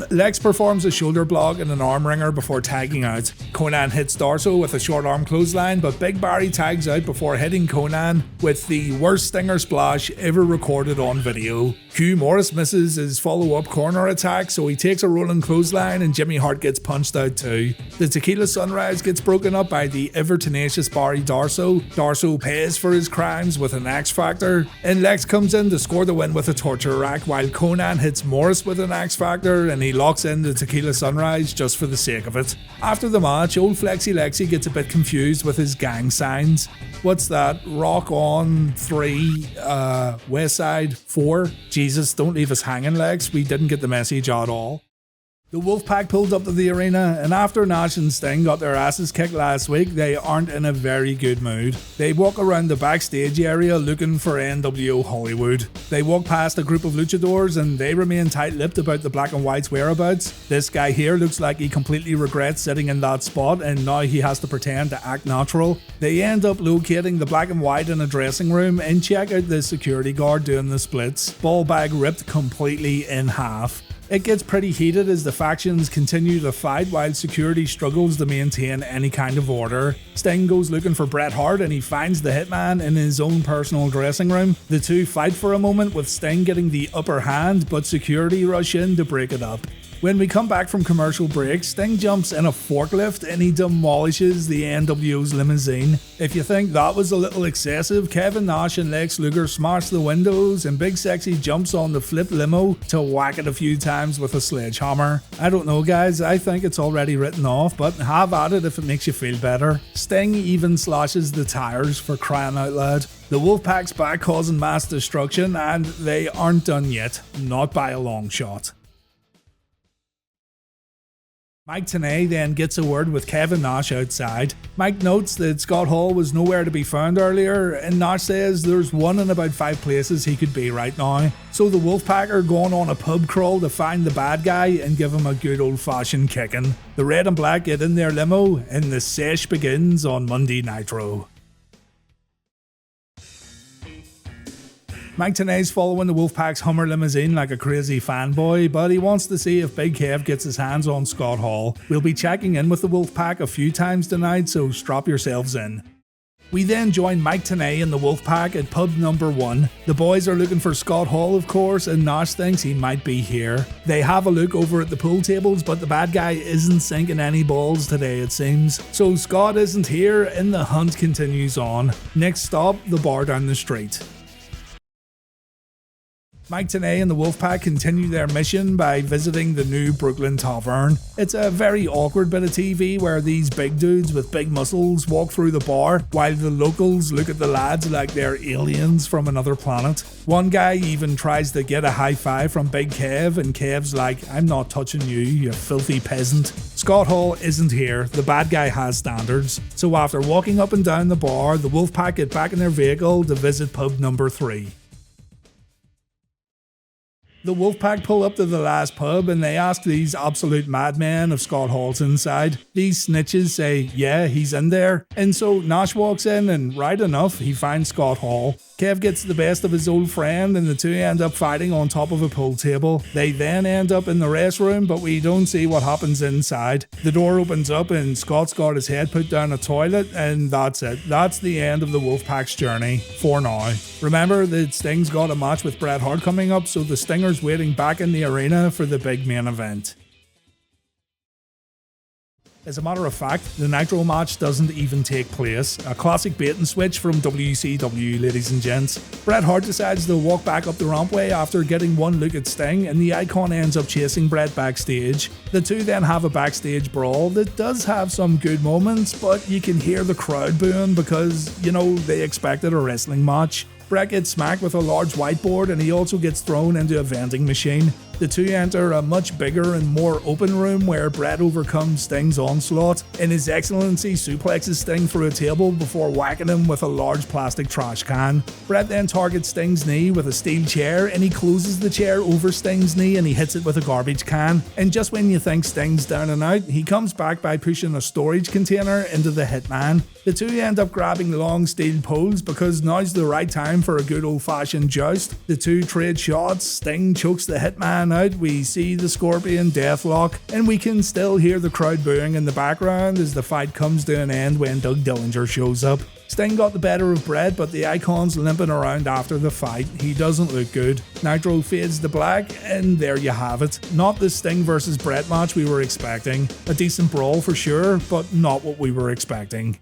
Lex performs a shoulder block and an arm wringer before tagging out. Conan hits Darsow with a short arm clothesline, but Big Barry tags out before hitting Conan with the worst stinger splash ever recorded on video. Hugh Morris misses his follow-up corner attack, so he takes a rolling clothesline and Jimmy Hart gets punched out too. The Tequila Sunrise gets broken up by the ever-tenacious Barry Darsow. Darsow pays for his crimes with an X Factor, and Lex comes in to score the win with a torture rack, while Conan hits Morris with an X Factor and he locks in the Tequila Sunrise just for the sake of it. After the match, old Flexi Lexi gets a bit confused with his gang signs. What's that? Rock on 3, West Side 4? Jesus, don't leave us hanging, Lex. We didn't get the message at all. The Wolfpac pulled up to the arena, and after Nash and Sting got their asses kicked last week, they aren't in a very good mood. They walk around the backstage area looking for nWo Hollywood. They walk past a group of luchadors and they remain tight-lipped about the Black and White's whereabouts. This guy here looks like he completely regrets sitting in that spot and now he has to pretend to act natural. They end up locating the Black and White in a dressing room and check out the security guard doing the splits. Ball bag ripped completely in half. It gets pretty heated as the factions continue to fight while security struggles to maintain any kind of order. Sting goes looking for Bret Hart and he finds the Hitman in his own personal dressing room. The two fight for a moment with Sting getting the upper hand, but security rush in to break it up. When we come back from commercial break, Sting jumps in a forklift and he demolishes the nWo's limousine. If you think that was a little excessive, Kevin Nash and Lex Luger smash the windows and Big Sexy jumps on the flipped limo to whack it a few times with a sledgehammer. I don't know guys, I think it's already written off, but have at it if it makes you feel better. Sting even slashes the tires, for crying out loud. The Wolfpac's back causing mass destruction and they aren't done yet, not by a long shot. Mike Tenay then gets a word with Kevin Nash outside. Mike notes that Scott Hall was nowhere to be found earlier, and Nash says there's one in about 5 places he could be right now. So the Wolfpack are going on a pub crawl to find the bad guy and give him a good old-fashioned kicking. The Red and Black get in their limo, and the sesh begins on Monday Nitro. Mike Tenay's following the Wolfpack's Hummer limousine like a crazy fanboy, but he wants to see if Big Kev gets his hands on Scott Hall. We'll be checking in with the Wolfpack a few times tonight, so strap yourselves in. We then join Mike Tenay and the Wolfpack at pub number 1. The boys are looking for Scott Hall, of course, and Nash thinks he might be here. They have a look over at the pool tables, but the bad guy isn't sinking any balls today, it seems. So Scott isn't here, and the hunt continues on. Next stop, the bar down the street. Mike Tenay and the Wolfpack continue their mission by visiting the new Brooklyn Tavern. It's a very awkward bit of TV where these big dudes with big muscles walk through the bar while the locals look at the lads like they're aliens from another planet. One guy even tries to get a high five from Big Kev and Kev's like, "I'm not touching you, you filthy peasant." Scott Hall isn't here, the bad guy has standards. So after walking up and down the bar, the Wolfpack get back in their vehicle to visit pub number 3. The Wolfpac pull up to the last pub and they ask these absolute madmen if Scott Hall's inside. These snitches say, yeah, he's in there. And so Nash walks in and right enough, he finds Scott Hall. Kev gets the best of his old friend and the two end up fighting on top of a pool table. They then end up in the restroom, but we don't see what happens inside. The door opens up and Scott's got his head put down a toilet, and that's it. That's the end of the Wolfpac's journey, for now. Remember that Sting's got a match with Bret Hart coming up, so the Stinger's waiting back in the arena for the big main event. As a matter of fact, the Nitro match doesn't even take place. A classic bait and switch from WCW, ladies and gents. Bret Hart decides to walk back up the rampway after getting one look at Sting, and the Icon ends up chasing Bret backstage. The two then have a backstage brawl that does have some good moments, but you can hear the crowd booing because, you know, they expected a wrestling match. Bret gets smacked with a large whiteboard and he also gets thrown into a vending machine. The two enter a much bigger and more open room where Bret overcomes Sting's onslaught, and His Excellency suplexes Sting through a table before whacking him with a large plastic trash can. Bret then targets Sting's knee with a steel chair and he closes the chair over Sting's knee and he hits it with a garbage can. And just when you think Sting's down and out, he comes back by pushing a storage container into the Hitman. The two end up grabbing long steel poles because now's the right time for a good old-fashioned joust. The two trade shots, Sting chokes the Hitman out, we see the Scorpion deathlock, and we can still hear the crowd booing in the background as the fight comes to an end when Doug Dillinger shows up. Sting got the better of Bret, but the Icon's limping around after the fight. He doesn't look good. Nitro fades to black, and there you have it. Not the Sting versus Bret match we were expecting. A decent brawl for sure, but not what we were expecting.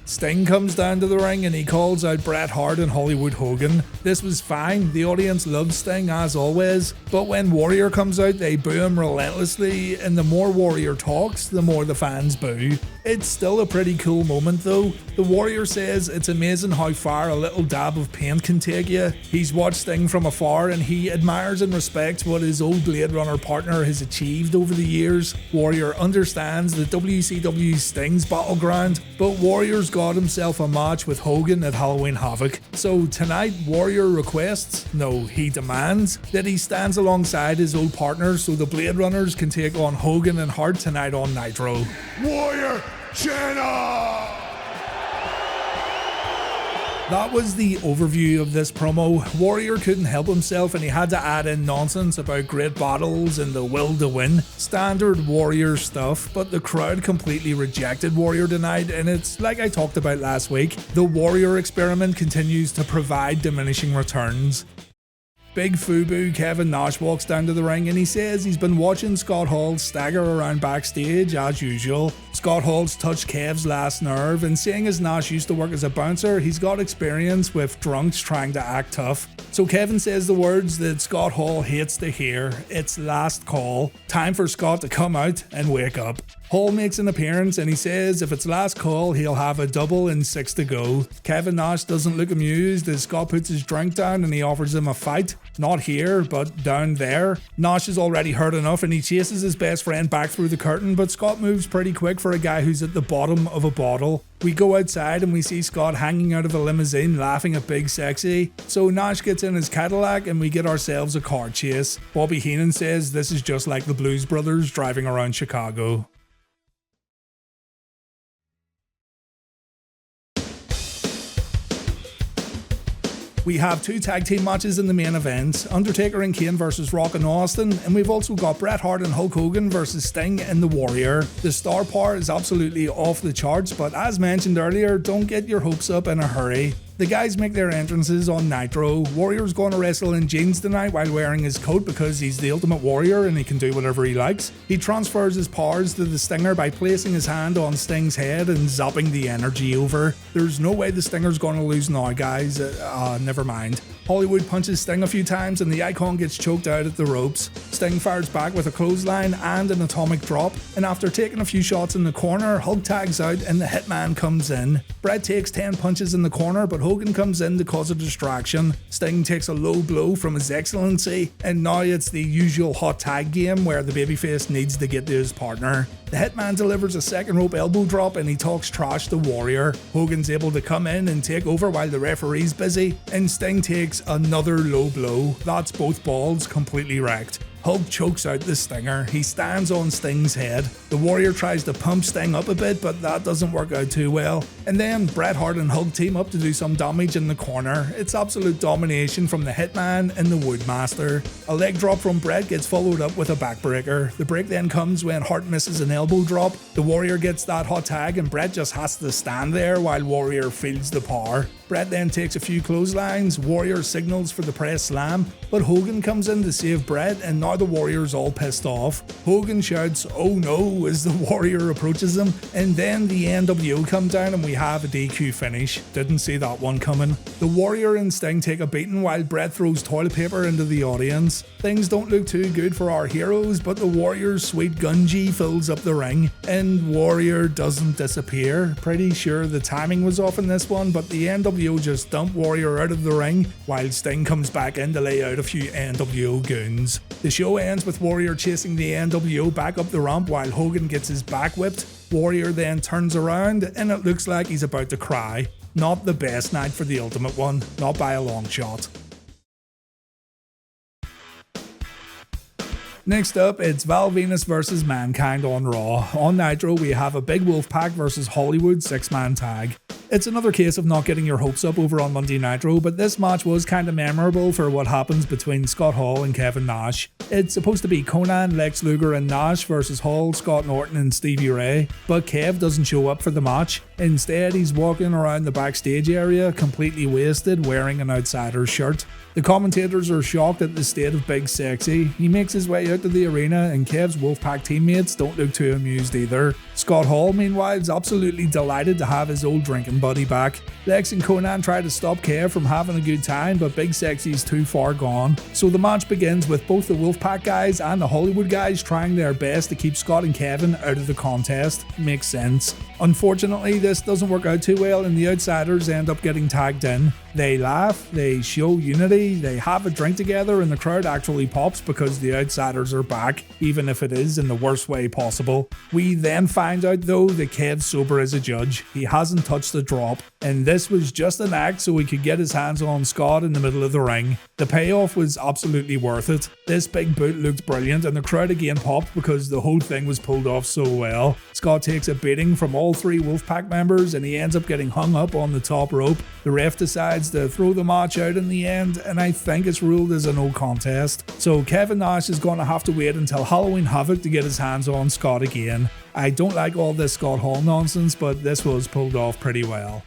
Sting comes down to the ring and he calls out Bret Hart and Hollywood Hogan. This was fine, the audience loves Sting as always, but when Warrior comes out they boo him relentlessly, and the more Warrior talks, the more the fans boo. It's still a pretty cool moment though. The Warrior says it's amazing how far a little dab of paint can take you. He's watched Sting from afar and he admires and respects what his old Blade Runner partner has achieved over the years. Warrior understands that WCW Sting's battleground, but Warrior's got himself a match with Hogan at Halloween Havoc. So tonight, Warrior requests, no, he demands, that he stands alongside his old partner so the Blade Runners can take on Hogan and Hart tonight on Nitro. Warrior Jenna! That was the overview of this promo. Warrior couldn't help himself and he had to add in nonsense about great battles and the will to win. Standard Warrior stuff, but the crowd completely rejected Warrior tonight, and it's like I talked about last week. The Warrior experiment continues to provide diminishing returns. Big FUBU Kevin Nash walks down to the ring and he says he's been watching Scott Hall stagger around backstage as usual. Scott Hall's touched Kev's last nerve, and seeing as Nash used to work as a bouncer, he's got experience with drunks trying to act tough. So Kevin says the words that Scott Hall hates to hear. It's last call. Time for Scott to come out and wake up. Hall makes an appearance and he says if it's last call, he'll have a double in 6 to go. Kevin Nash doesn't look amused as Scott puts his drink down and he offers him a fight. Not here, but down there. Nash is already hurt enough and he chases his best friend back through the curtain, but Scott moves pretty quick for a guy who's at the bottom of a bottle. We go outside and we see Scott hanging out of a limousine laughing at Big Sexy. So Nash gets in his Cadillac and we get ourselves a car chase. Bobby Heenan says this is just like the Blues Brothers driving around Chicago. We have 2 tag team matches in the main event, Undertaker and Kane versus Rock and Austin, and we've also got Bret Hart and Hulk Hogan versus Sting and the Warrior. The star power is absolutely off the charts, but as mentioned earlier, don't get your hopes up in a hurry. The guys make their entrances on Nitro. Warrior's going to wrestle in jeans tonight while wearing his coat because he's the ultimate warrior and he can do whatever he likes. He transfers his powers to the Stinger by placing his hand on Sting's head and zapping the energy over. There's no way the Stinger's going to lose now, guys. Never mind. Hollywood punches Sting a few times and the Icon gets choked out at the ropes. Sting fires back with a clothesline and an atomic drop, and after taking a few shots in the corner, Hulk tags out and the Hitman comes in. Bret takes 10 punches in the corner, but Hogan comes in to cause a distraction. Sting takes a low blow from His Excellency, and now it's the usual hot tag game where the babyface needs to get to his partner. The Hitman delivers a second rope elbow drop and he talks trash to Warrior. Hogan's able to come in and take over while the referee's busy, and Sting takes another low blow. That's both balls completely wrecked. Hulk chokes out the Stinger. He stands on Sting's head. The Warrior tries to pump Sting up a bit, but that doesn't work out too well. And then Bret Hart and Hulk team up to do some damage in the corner. It's absolute domination from the Hitman and the Woodmaster. A leg drop from Bret gets followed up with a backbreaker. The break then comes when Hart misses an elbow drop. The Warrior gets that hot tag and Bret just has to stand there while Warrior feels the power. Bret then takes a few clotheslines. Warrior signals for the press slam, but Hogan comes in to save Bret, and now the Warrior's all pissed off. Hogan shouts, "Oh no," as the Warrior approaches him, and then the nWo come down and we have a DQ finish. Didn't see that one coming. The Warrior and Sting take a beating while Bret throws toilet paper into the audience. Things don't look too good for our heroes, but the Warrior's sweet gungy fills up the ring, and Warrior doesn't disappear. Pretty sure the timing was off in this one, but the nWo just dump Warrior out of the ring while Sting comes back in to lay out a few nWo goons. The show ends with Warrior chasing the nWo back up the ramp while Hogan gets his back whipped. Warrior then turns around and it looks like he's about to cry. Not the best night for the Ultimate One, not by a long shot. Next up, it's Val Venus versus Mankind on Raw. On Nitro, we have a Big Wolfpac versus Hollywood 6-man tag. It's another case of not getting your hopes up over on Monday Nitro, but this match was kinda memorable for what happens between Scott Hall and Kevin Nash. It's supposed to be Conan, Lex Luger and Nash versus Hall, Scott Norton and Stevie Ray, but Kev doesn't show up for the match. Instead, he's walking around the backstage area completely wasted, wearing an outsider's shirt. The commentators are shocked at the state of Big Sexy. He makes his way out to the arena and Kev's Wolfpac teammates don't look too amused either. Scott Hall, meanwhile, is absolutely delighted to have his old drinking buddy back. Lex and Conan try to stop Kev from having a good time, but Big Sexy's too far gone. So the match begins with both the Wolfpac guys and the Hollywood guys trying their best to keep Scott and Kevin out of the contest. Makes sense. Unfortunately, this doesn't work out too well and the outsiders end up getting tagged in. They laugh, they show unity, they have a drink together, and the crowd actually pops because the outsiders are back, even if it is in the worst way possible. We then find out though that Kev's sober as a judge. He hasn't touched a drop, and this was just an act so he could get his hands on Scott in the middle of the ring. The payoff was absolutely worth it. This big boot looked brilliant and the crowd again popped because the whole thing was pulled off so well. Scott takes a beating from all three Wolfpac members and he ends up getting hung up on the top rope. The ref decides to throw the match out in the end, and I think it's ruled as a no contest. So Kevin Nash is going to have to wait until Halloween Havoc to get his hands on Scott again. I don't like all this Scott Hall nonsense, but this was pulled off pretty well.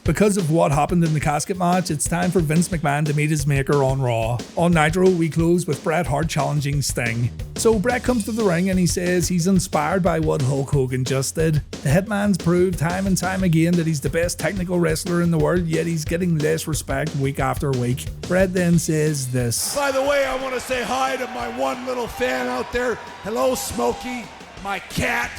Because of what happened in the casket match, it's time for Vince McMahon to meet his maker on Raw. On Nitro, we close with Bret Hart challenging Sting. So Bret comes to the ring and he says he's inspired by what Hulk Hogan just did. The Hitman's proved time and time again that he's the best technical wrestler in the world, yet he's getting less respect week after week. Bret then says this. By the way, I want to say hi to my one little fan out there. Hello, Smokey, my cat.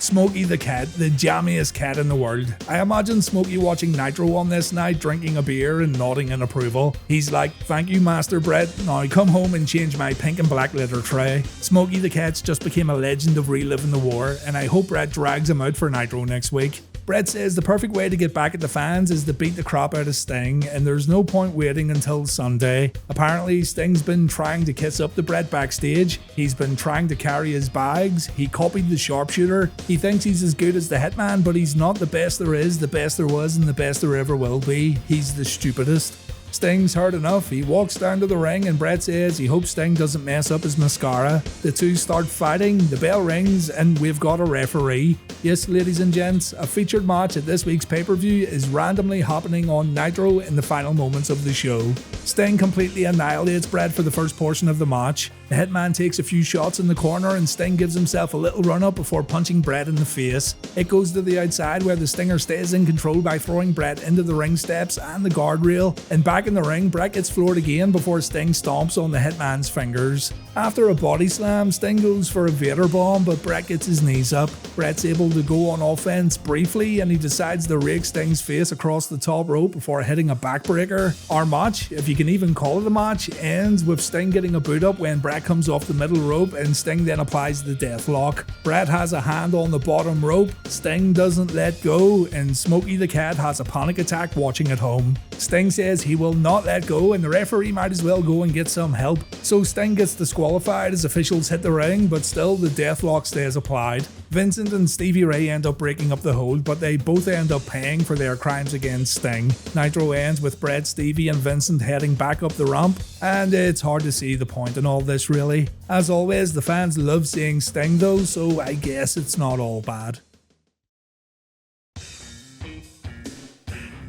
Smokey the cat, the jammiest cat in the world. I imagine Smokey watching Nitro on this night, drinking a beer and nodding in approval. He's like, "Thank you, Master Bret. Now come home and change my pink and black litter tray." Smokey the cat's just became a legend of reliving the war, and I hope Bret drags him out for Nitro next week. Bret says the perfect way to get back at the fans is to beat the crap out of Sting, and there's no point waiting until Sunday. Apparently, Sting's been trying to kiss up to Bret backstage, he's been trying to carry his bags, he copied the sharpshooter, he thinks he's as good as the Hitman, but he's not the best there is, the best there was, and the best there ever will be. He's the stupidest. Sting's heard enough. He walks down to the ring and Bret says he hopes Sting doesn't mess up his mascara. The two start fighting, the bell rings, and we've got a referee. Yes, ladies and gents, a featured match at this week's pay-per-view is randomly happening on Nitro in the final moments of the show. Sting completely annihilates Bret for the first portion of the match. The Hitman takes a few shots in the corner and Sting gives himself a little run up before punching Bret in the face. It goes to the outside where the Stinger stays in control by throwing Bret into the ring steps and the guardrail, and back in the ring Bret gets floored again before Sting stomps on the Hitman's fingers. After a body slam, Sting goes for a Vader bomb, but Bret gets his knees up. Bret's able to go on offense briefly and he decides to rake Sting's face across the top rope before hitting a backbreaker. Our match, if you can even call it a match, ends with Sting getting a boot up when Bret comes off the middle rope and Sting then applies the deathlock. Bret has a hand on the bottom rope, Sting doesn't let go, and Smokey the Cat has a panic attack watching at home. Sting says he will not let go and the referee might as well go and get some help. So Sting gets disqualified as officials hit the ring, but still the deathlock stays applied. Vincent and Stevie Ray end up breaking up the hold, but they both end up paying for their crimes against Sting. Nitro ends with Bret, Stevie and Vincent heading back up the ramp, and it's hard to see the point in all this really. As always, the fans love seeing Sting though, so I guess it's not all bad.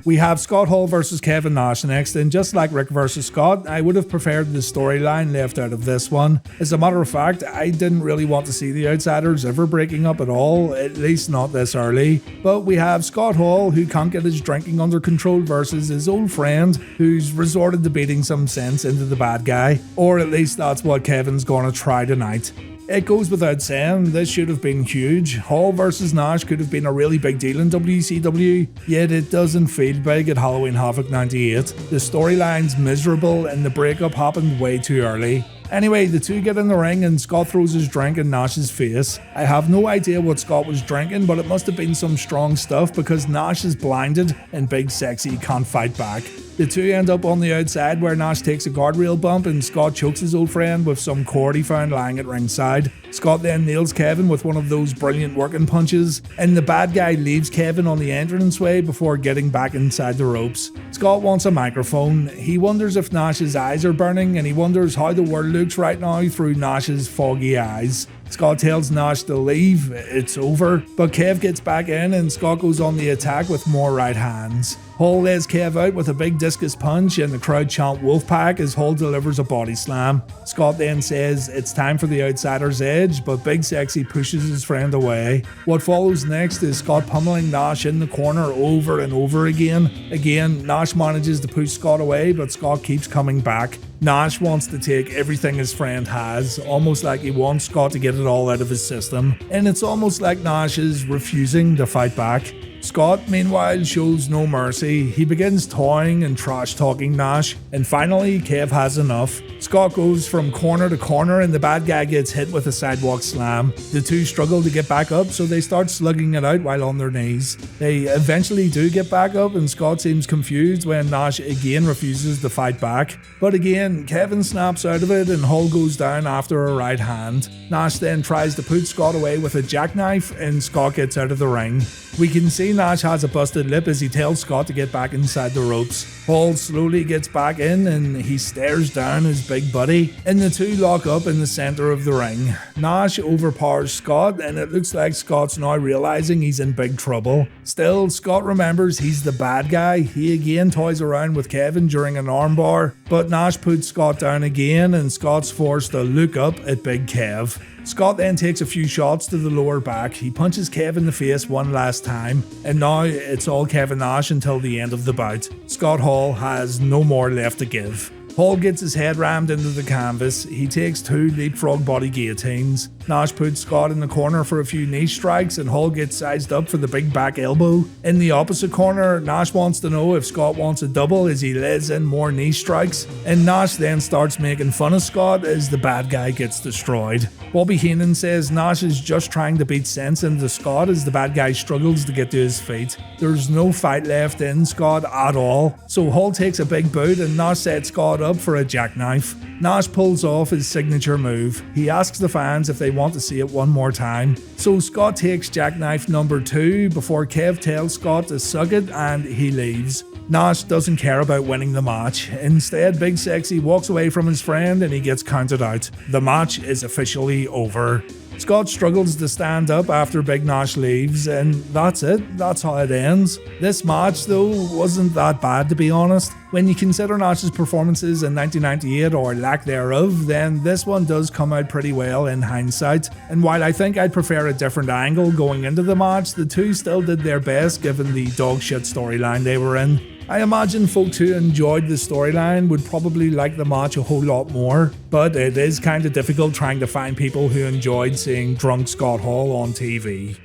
We have Scott Hall versus Kevin Nash next, and just like Rick versus Scott, I would have preferred the storyline left out of this one. As a matter of fact, I didn't really want to see the Outsiders ever breaking up at all, at least not this early. But we have Scott Hall, who can't get his drinking under control, versus his old friend, who's resorted to beating some sense into the bad guy. Or at least that's what Kevin's gonna try tonight. It goes without saying, this should have been huge. Hall versus Nash could have been a really big deal in WCW, yet it doesn't feel big at Halloween Havoc 98. The storyline's miserable and the breakup happened way too early. Anyway, the two get in the ring and Scott throws his drink in Nash's face. I have no idea what Scott was drinking, but it must have been some strong stuff because Nash is blinded and Big Sexy can't fight back. The two end up on the outside where Nash takes a guardrail bump and Scott chokes his old friend with some cord he found lying at ringside. Scott then nails Kevin with one of those brilliant working punches, and the bad guy leaves Kevin on the entranceway before getting back inside the ropes. Scott wants a microphone. He wonders if Nash's eyes are burning and he wonders how the world looks right now through Nash's foggy eyes. Scott tells Nash to leave, it's over, but Kev gets back in and Scott goes on the attack with more right hands. Hall lays Kev out with a big discus punch and the crowd chant Wolfpac as Hall delivers a body slam. Scott then says it's time for the Outsider's Edge, but Big Sexy pushes his friend away. What follows next is Scott pummeling Nash in the corner over and over again. Again, Nash manages to push Scott away, but Scott keeps coming back. Nash wants to take everything his friend has, almost like he wants Scott to get it all out of his system, and it's almost like Nash is refusing to fight back. Scott, meanwhile, shows no mercy. He begins toying and trash-talking Nash, and finally, Kev has enough. Scott goes from corner to corner and the bad guy gets hit with a sidewalk slam. The two struggle to get back up, so they start slugging it out while on their knees. They eventually do get back up and Scott seems confused when Nash again refuses to fight back. But again, Kevin snaps out of it and Hall goes down after a right hand. Nash then tries to put Scott away with a jackknife and Scott gets out of the ring. We can see Nash has a busted lip as he tells Scott to get back inside the ropes. Hall slowly gets back in and he stares down his big buddy, and the two lock up in the center of the ring. Nash overpowers Scott and it looks like Scott's now realizing he's in big trouble. Still, Scott remembers he's the bad guy. He again toys around with Kevin during an armbar, but Nash puts Scott down again and Scott's forced to look up at Big Kev. Scott then takes a few shots to the lower back. He punches Kev in the face one last time, and now it's all Kevin Nash until the end of the bout. Scott Hall has no more left to give. Hall gets his head rammed into the canvas. He takes two leapfrog body guillotines. Nash puts Scott in the corner for a few knee strikes and Hall gets sized up for the big back elbow. In the opposite corner, Nash wants to know if Scott wants a double as he lays in more knee strikes, and Nash then starts making fun of Scott as the bad guy gets destroyed. Bobby Heenan says Nash is just trying to beat sense into Scott as the bad guy struggles to get to his feet. There's no fight left in Scott at all, so Hall takes a big boot and Nash sets Scott up for a jackknife. Nash pulls off his signature move. He asks the fans if they want to see it one more time. So Scott takes jackknife number 2 before Kev tells Scott to suck it and he leaves. Nash doesn't care about winning the match. Instead, Big Sexy walks away from his friend and he gets counted out. The match is officially over. Scott struggles to stand up after Big Nash leaves, and that's it. That's how it ends. This match, though, wasn't that bad, to be honest. When you consider Nash's performances in 1998 or lack thereof, then this one does come out pretty well in hindsight. And while I think I'd prefer a different angle going into the match, the two still did their best given the dogshit storyline they were in. I imagine folks who enjoyed the storyline would probably like the match a whole lot more, but it is kind of difficult trying to find people who enjoyed seeing drunk Scott Hall on TV.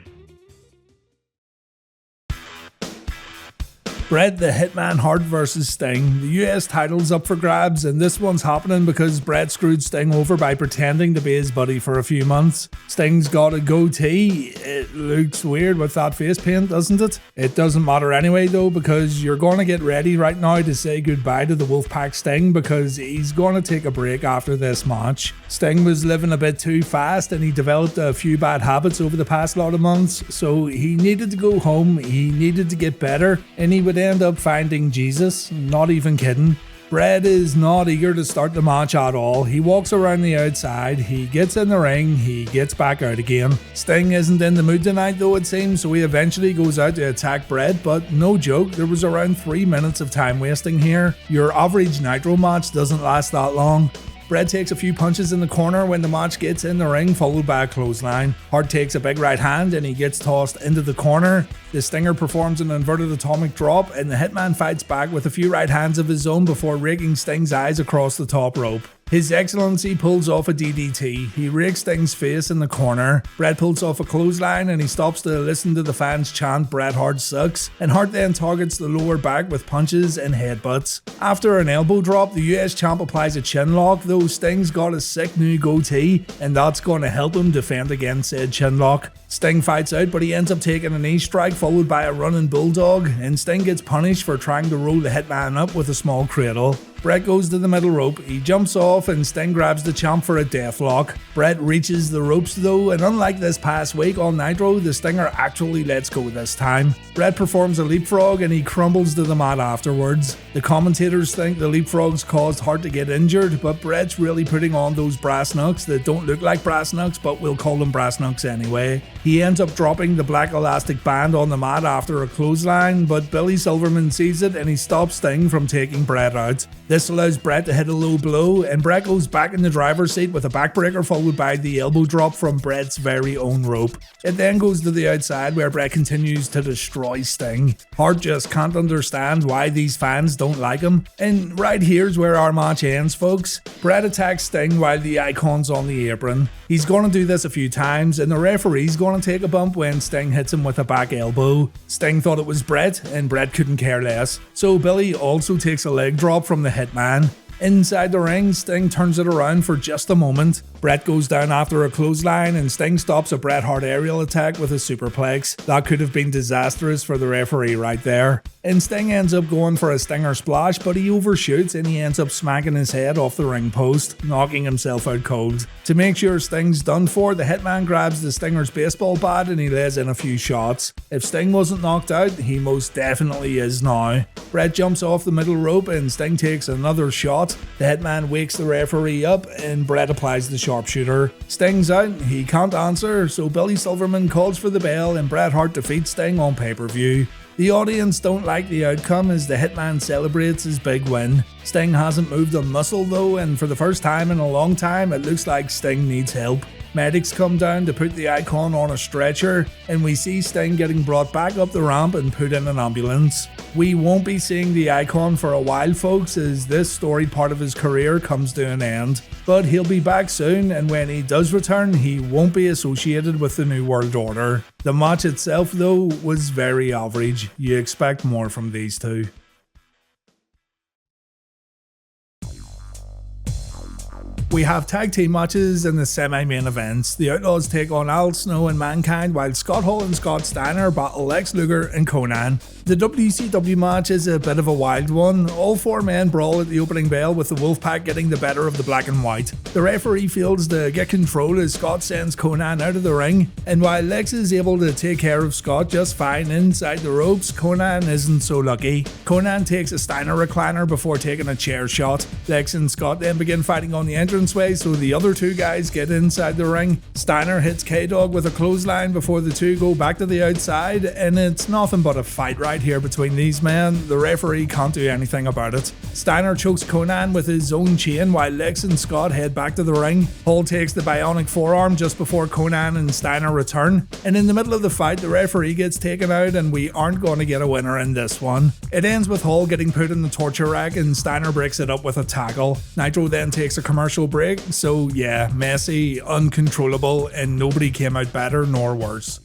Bret the Hitman Hart vs Sting. The US title's up for grabs, and this one's happening because Bret screwed Sting over by pretending to be his buddy for a few months. Sting's got a goatee. It looks weird with that face paint, doesn't it? It doesn't matter anyway though, because you're going to get ready right now to say goodbye to the Wolfpac Sting, because he's going to take a break after this match. Sting was living a bit too fast and he developed a few bad habits over the past lot of months, so he needed to go home, he needed to get better, and he would end up finding Jesus. Not even kidding. Bret is not eager to start the match at all. He walks around the outside, he gets in the ring, he gets back out again. Sting isn't in the mood tonight though, it seems, so he eventually goes out to attack Bret, but no joke, there was around 3 minutes of time wasting here. Your average Nitro match doesn't last that long. Bret takes a few punches in the corner when the match gets in the ring, followed by a clothesline. Hart takes a big right hand and he gets tossed into the corner. The Stinger performs an inverted atomic drop and the Hitman fights back with a few right hands of his own before raking Sting's eyes across the top rope. His Excellency pulls off a DDT. He rakes Sting's face in the corner. Bret pulls off a clothesline and he stops to listen to the fans chant Bret Hart sucks, and Hart then targets the lower back with punches and headbutts. After an elbow drop, the US champ applies a chin lock, though Sting's got a sick new goatee and that's going to help him defend against said chin lock. Sting fights out, but he ends up taking a knee strike followed by a running bulldog, and Sting gets punished for trying to roll the Hitman up with a small cradle. Bret goes to the middle rope, he jumps off and Sting grabs the champ for a deathlock. Bret reaches the ropes though, and unlike this past week on Nitro, the Stinger actually lets go this time. Bret performs a leapfrog and he crumbles to the mat afterwards. The commentators think the leapfrogs caused Hart to get injured, but Bret's really putting on those brass knucks that don't look like brass knucks, but we'll call them brass knucks anyway. He ends up dropping the black elastic band on the mat after a clothesline, but Billy Silverman sees it and he stops Sting from taking Bret out. This allows Bret to hit a low blow, and Bret goes back in the driver's seat with a backbreaker followed by the elbow drop from Bret's very own rope. It then goes to the outside where Bret continues to destroy Sting. Hart just can't understand why these fans don't like him, and right here's where our match ends, folks. Bret attacks Sting while the Icon's on the apron. He's going to do this a few times, and the referee's going to take a bump when Sting hits him with a back elbow. Sting thought it was Bret, and Bret couldn't care less, so Billy also takes a leg drop from the Hitman. Inside the ring, Sting turns it around for just a moment. Bret goes down after a clothesline and Sting stops a Bret Hart aerial attack with a superplex. That could have been disastrous for the referee right there. And Sting ends up going for a Stinger splash, but he overshoots and he ends up smacking his head off the ring post, knocking himself out cold. To make sure Sting's done for, the Hitman grabs the Stinger's baseball bat and he lays in a few shots. If Sting wasn't knocked out, he most definitely is now. Bret jumps off the middle rope and Sting takes another shot. The Hitman wakes the referee up and Bret applies the sharpshooter. Sting's out, he can't answer, so Billy Silverman calls for the bell and Bret Hart defeats Sting on pay-per-view. The audience don't like the outcome as the Hitman celebrates his big win. Sting hasn't moved a muscle though, and for the first time in a long time it looks like Sting needs help. Medics come down to put the Icon on a stretcher, and we see Sting getting brought back up the ramp and put in an ambulance. We won't be seeing the Icon for a while, folks, as this storied part of his career comes to an end. But he'll be back soon, and when he does return, he won't be associated with the New World Order. The match itself, though, was very average. You expect more from these two. We have tag team matches in the semi-main events. The Outlaws take on Al Snow and Mankind, while Scott Hall and Scott Steiner battle Lex Luger and Conan. The WCW match is a bit of a wild one. All four men brawl at the opening bell, with the Wolfpac getting the better of the black and white. The referee fails to get control as Scott sends Conan out of the ring, and while Lex is able to take care of Scott just fine inside the ropes, Conan isn't so lucky. Conan takes a Steiner recliner before taking a chair shot. Lex and Scott then begin fighting on the entrance entranceway so the other two guys get inside the ring. Steiner hits K-Dog with a clothesline before the two go back to the outside, and it's nothing but a fight right here between these men. The referee can't do anything about it. Steiner chokes Conan with his own chain while Lex and Scott head back to the ring. Hall takes the bionic forearm just before Conan and Steiner return, and in the middle of the fight the referee gets taken out and we aren't going to get a winner in this one. It ends with Hall getting put in the torture rack and Steiner breaks it up with a tackle. Nitro then takes a commercial break, so yeah, messy, uncontrollable, and nobody came out better nor worse.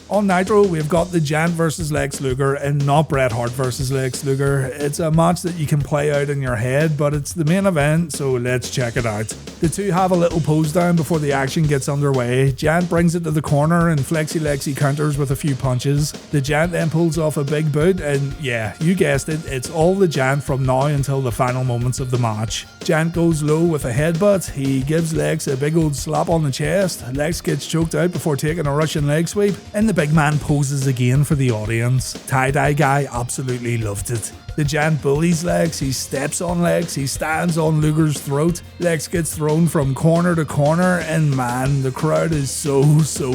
On Nitro, we've got the Giant versus Lex Luger and not Bret Hart versus Lex Luger. It's a match that you can play out in your head, but it's the main event, so let's check it out. The two have a little pose down before the action gets underway. Giant brings it to the corner and Flexi Lexi counters with a few punches. The Giant then pulls off a big boot and yeah, you guessed it, it's all the Giant from now until the final moments of the match. Giant goes low with a headbutt. He gives Lex a big old slap on the chest. Lex gets choked out before taking a Russian leg sweep, and the big man poses again for the audience. Tie-dye guy absolutely loved it. The Giant bullies Lex, he steps on Lex, he stands on Luger's throat. Lex gets thrown from corner to corner, and man, the crowd is so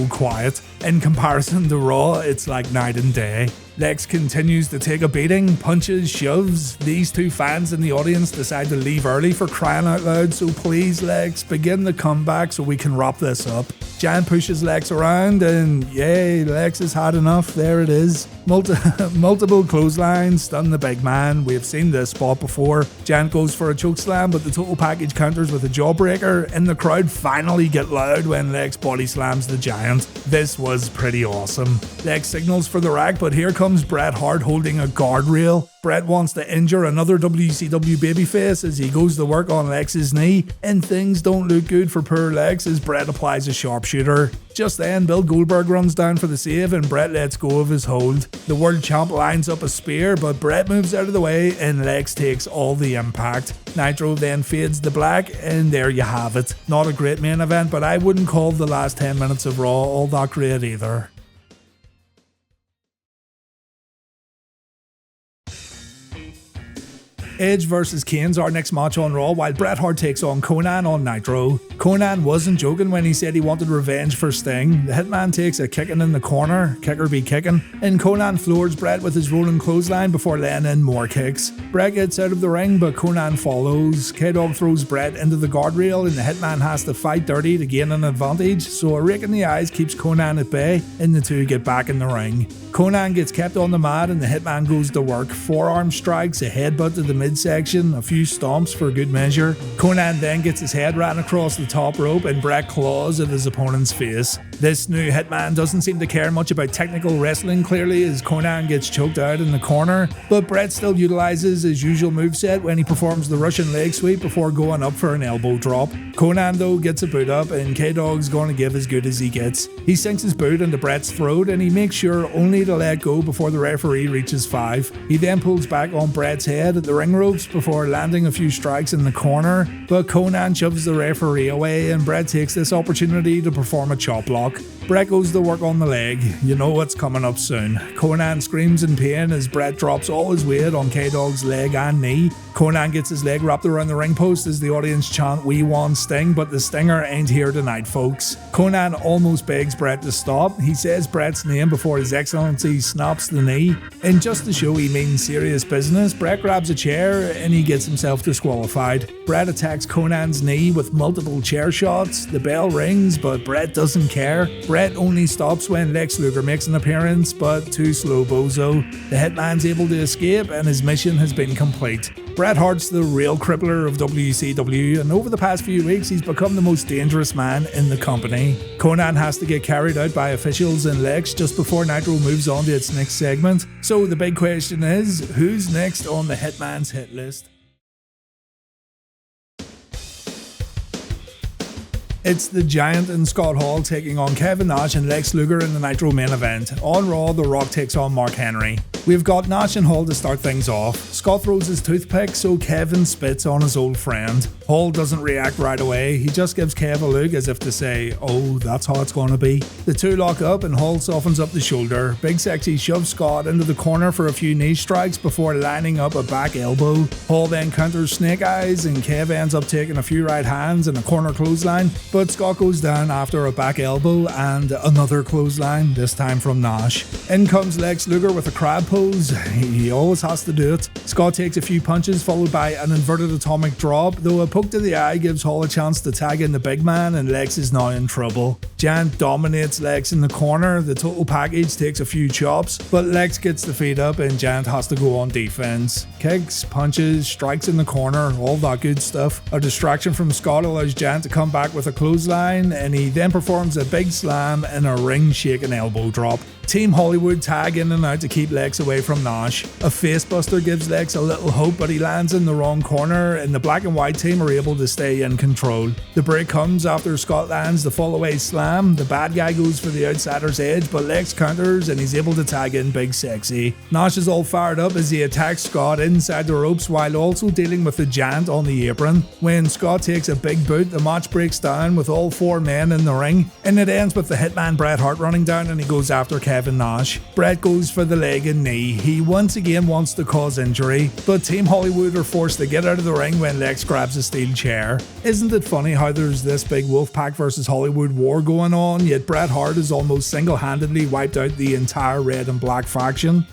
quiet. In comparison to Raw, it's like night and day. Lex continues to take a beating, punches, shoves. These two fans in the audience decide to leave early for crying out loud, so please Lex, begin the comeback so we can wrap this up. Giant pushes Lex around and yay, Lex has had enough, there it is. Multiple clotheslines stun the big man. We've seen this spot before. Giant goes for a chokeslam, but the total package counters with a jawbreaker, and the crowd finally get loud when Lex body slams the Giant. This was pretty awesome. Lex signals for the rack, but here comes Bret Hart holding a guardrail. Bret wants to injure another WCW babyface as he goes to work on Lex's knee, and things don't look good for poor Lex as Bret applies a sharpshooter. Just then, Bill Goldberg runs down for the save and Bret lets go of his hold. The world champ lines up a spear, but Bret moves out of the way and Lex takes all the impact. Nitro then fades to black, and there you have it. Not a great main event, but I wouldn't call the last 10 minutes of Raw all that great either. Edge vs Kane's our next match on Raw, while Bret Hart takes on Conan on Nitro. Conan wasn't joking when he said he wanted revenge for Sting. The Hitman takes a kicking in the corner, kicker be kicking, and Conan floors Bret with his rolling clothesline before laying in more kicks. Bret gets out of the ring, but Conan follows. K-Dog throws Bret into the guardrail, and the Hitman has to fight dirty to gain an advantage, so a rake in the eyes keeps Conan at bay, and the two get back in the ring. Conan gets kept on the mat and the Hitman goes to work. Forearm strikes, a headbutt to the midsection, a few stomps for good measure. Conan then gets his head ran across the top rope and Bret claws at his opponent's face. This new Hitman doesn't seem to care much about technical wrestling clearly as Conan gets choked out in the corner, but Bret still utilizes his usual moveset when he performs the Russian leg sweep before going up for an elbow drop. Conan though gets a boot up and K-Dog's going to give as good as he gets. He sinks his boot into Bret's throat and he makes sure only to let go before the referee reaches 5. He then pulls back on Bret's head at the ring ropes before landing a few strikes in the corner, but Conan shoves the referee away and Bret takes this opportunity to perform a chop block. Bret goes to work on the leg. You know what's coming up soon. Conan screams in pain as Bret drops all his weight on K-Dog's leg and knee. Conan gets his leg wrapped around the ring post as the audience chant "We want Sting," but the Stinger ain't here tonight, folks. Conan almost begs Bret to stop. He says Bret's name before His Excellency snaps the knee. And just to show he means serious business, Bret grabs a chair and he gets himself disqualified. Bret attacks Conan's knee with multiple chair shots. The bell rings, but Bret doesn't care. Bret only stops when Lex Luger makes an appearance, but too slow bozo. The Hitman's able to escape and his mission has been complete. Bret Hart's the real crippler of WCW, and over the past few weeks he's become the most dangerous man in the company. Conan has to get carried out by officials in Lex just before Nitro moves on to its next segment. So the big question is, who's next on the Hitman's hit list? It's the Giant and Scott Hall taking on Kevin Nash and Lex Luger in the Nitro main event. On Raw, The Rock takes on Mark Henry. We've got Nash and Hall to start things off. Scott throws his toothpick, so Kevin spits on his old friend. Hall doesn't react right away, he just gives Kev a look as if to say, oh, that's how it's gonna be. The two lock up and Hall softens up the shoulder. Big Sexy shoves Scott into the corner for a few knee strikes before lining up a back elbow. Hall then counters Snake Eyes and Kev ends up taking a few right hands and a corner clothesline, but Scott goes down after a back elbow and another clothesline, this time from Nash. In comes Lex Luger with a crab pose. He always has to do it. Scott takes a few punches followed by an inverted atomic drop, though a poke to the eye gives Hall a chance to tag in the big man and Lex is now in trouble. Giant dominates Lex in the corner, the total package takes a few chops, but Lex gets the feet up and Giant has to go on defense. Kicks, punches, strikes in the corner, all that good stuff. A distraction from Scott allows Giant to come back with a clothesline and he then performs a big slam and a ring-shaking elbow drop. Team Hollywood tag in and out to keep Lex away from Nash. A facebuster gives Lex a little hope, but he lands in the wrong corner and the black and white team are able to stay in control. The break comes after Scott lands the fall-away slam. The bad guy goes for the outsider's edge, but Lex counters and he's able to tag in Big Sexy. Nash is all fired up as he attacks Scott inside the ropes while also dealing with the Giant on the apron. When Scott takes a big boot, the match breaks down with all four men in the ring, and it ends with the hitman Bret Hart running down and he goes after Kevin Nash. Bret goes for the leg and knee. He once again wants to cause injury, but Team Hollywood are forced to get out of the ring when Lex grabs a steel chair. Isn't it funny how there's this big Wolfpac versus Hollywood war going on, yet Bret Hart has almost single-handedly wiped out the entire red and black faction?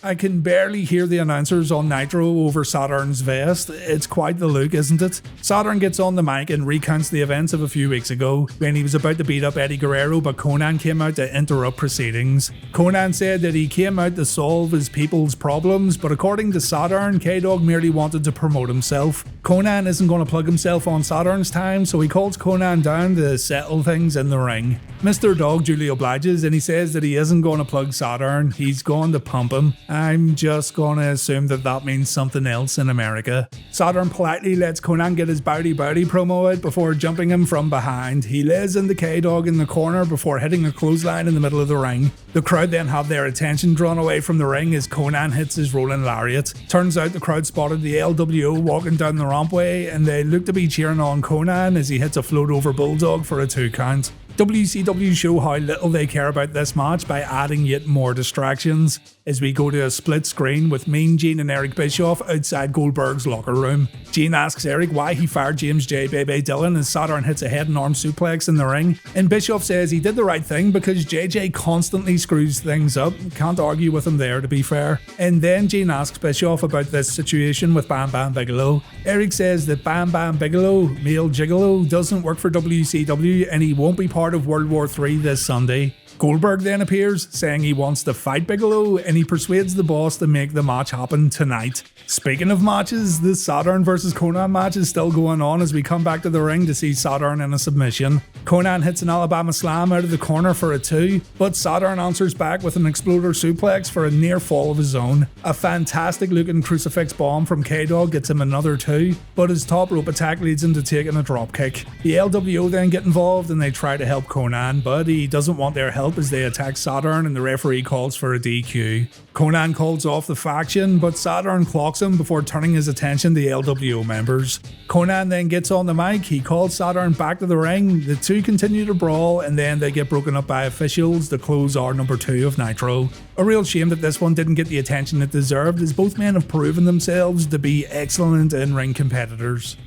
I can barely hear the announcers on Nitro over Saturn's vest. It's quite the look, isn't it? Saturn gets on the mic and recounts the events of a few weeks ago when he was about to beat up Eddie Guerrero, but Conan came out to interrupt proceedings. Conan said that he came out to solve his people's problems, but according to Saturn, K-Dog merely wanted to promote himself. Conan isn't going to plug himself on Saturn's time, so he calls Conan down to settle things in the ring. Mr. Dog duly obliges and he says that he isn't going to plug Saturn, he's going to pump him. I'm just going to assume that that means something else in America. Saturn politely lets Conan get his Bowdy promo out before jumping him from behind. He lays in the K-Dog in the corner before hitting a clothesline in the middle of the ring. The crowd then have their attention drawn away from the ring as Conan hits his rolling lariat. Turns out the crowd spotted the LWO walking down the rampway and they look to be cheering on Conan as he hits a float over Bulldog for a 2 count. WCW show how little they care about this match by adding yet more distractions as we go to a split screen with Mean Gene and Eric Bischoff outside Goldberg's locker room. Gene asks Eric why he fired James J. Bebe Dillon as Saturn hits a head and arm suplex in the ring, and Bischoff says he did the right thing because JJ constantly screws things up. Can't argue with him there, to be fair. And then Gene asks Bischoff about this situation with Bam Bam Bigelow. Eric says that Bam Bam Bigelow, male gigolo, doesn't work for WCW and he won't be part of World War III this Sunday. Goldberg then appears, saying he wants to fight Bigelow, and he persuades the boss to make the match happen tonight. Speaking of matches, the Saturn vs Conan match is still going on as we come back to the ring to see Saturn in a submission. Conan hits an Alabama slam out of the corner for a 2, but Saturn answers back with an exploder suplex for a near fall of his own. A fantastic looking crucifix bomb from K-Dog gets him another 2, but his top rope attack leads him to taking a drop kick. The LWO then get involved and they try to help Conan, but he doesn't want their help as they attack Saturn and the referee calls for a DQ. Conan calls off the faction, but Saturn clocks him before turning his attention to the LWO members. Conan then gets on the mic, he calls Saturn back to the ring, the two continue to brawl and then they get broken up by officials to close our number 2 of Nitro. A real shame that this one didn't get the attention it deserved as both men have proven themselves to be excellent in-ring competitors.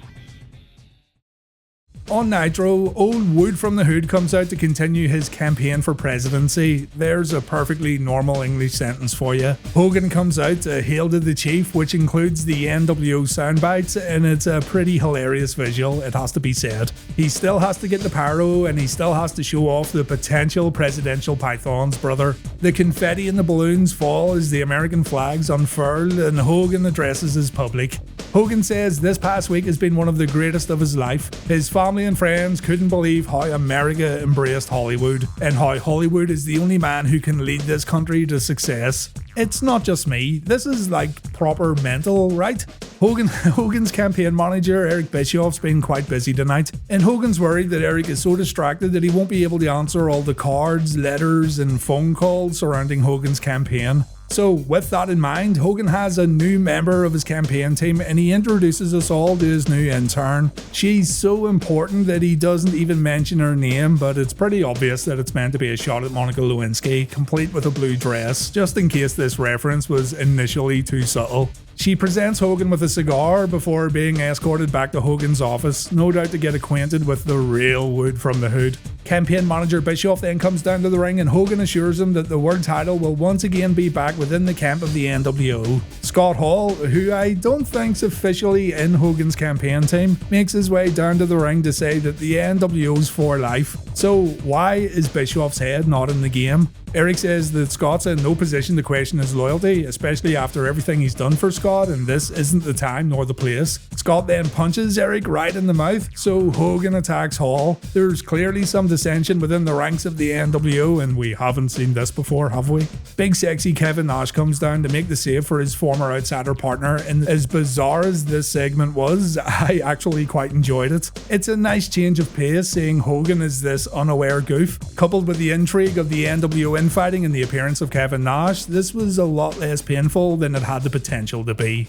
On Nitro, old Wood from the Hood comes out to continue his campaign for presidency. There's a perfectly normal English sentence for you. Hogan comes out to hail to the chief, which includes the nWo soundbites, and it's a pretty hilarious visual, it has to be said. He still has to get the pyro, and he still has to show off the potential presidential pythons, brother. The confetti and the balloons fall as the American flags unfurl, and Hogan addresses his public. Hogan says this past week has been one of the greatest of his life. His family and friends couldn't believe how America embraced Hollywood, and how Hollywood is the only man who can lead this country to success. It's not just me, this is like proper mental, right? Hogan's campaign manager, Eric Bischoff's been quite busy tonight, and Hogan's worried that Eric is so distracted that he won't be able to answer all the cards, letters, and phone calls surrounding Hogan's campaign. So with that in mind, Hogan has a new member of his campaign team and he introduces us all to his new intern. She's so important that he doesn't even mention her name, but it's pretty obvious that it's meant to be a shot at Monica Lewinsky, complete with a blue dress, just in case this reference was initially too subtle. She presents Hogan with a cigar before being escorted back to Hogan's office, no doubt to get acquainted with the real Wood from the Hood. Campaign manager Bischoff then comes down to the ring and Hogan assures him that the world title will once again be back within the camp of the NWO. Scott Hall, who I don't think's officially in Hogan's campaign team, makes his way down to the ring to say that the NWO's for life. So why is Bischoff's head not in the game? Eric says that Scott's in no position to question his loyalty, especially after everything he's done for Scott, and this isn't the time nor the place. Scott then punches Eric right in the mouth, so Hogan attacks Hall. There's clearly some dissension within the ranks of the NWO, and we haven't seen this before, have we? Big sexy Kevin Nash comes down to make the save for his former outsider partner, and as bizarre as this segment was, I actually quite enjoyed it. It's a nice change of pace seeing Hogan as this unaware goof, coupled with the intrigue of the NWO infighting and the appearance of Kevin Nash. This was a lot less painful than it had the potential to be.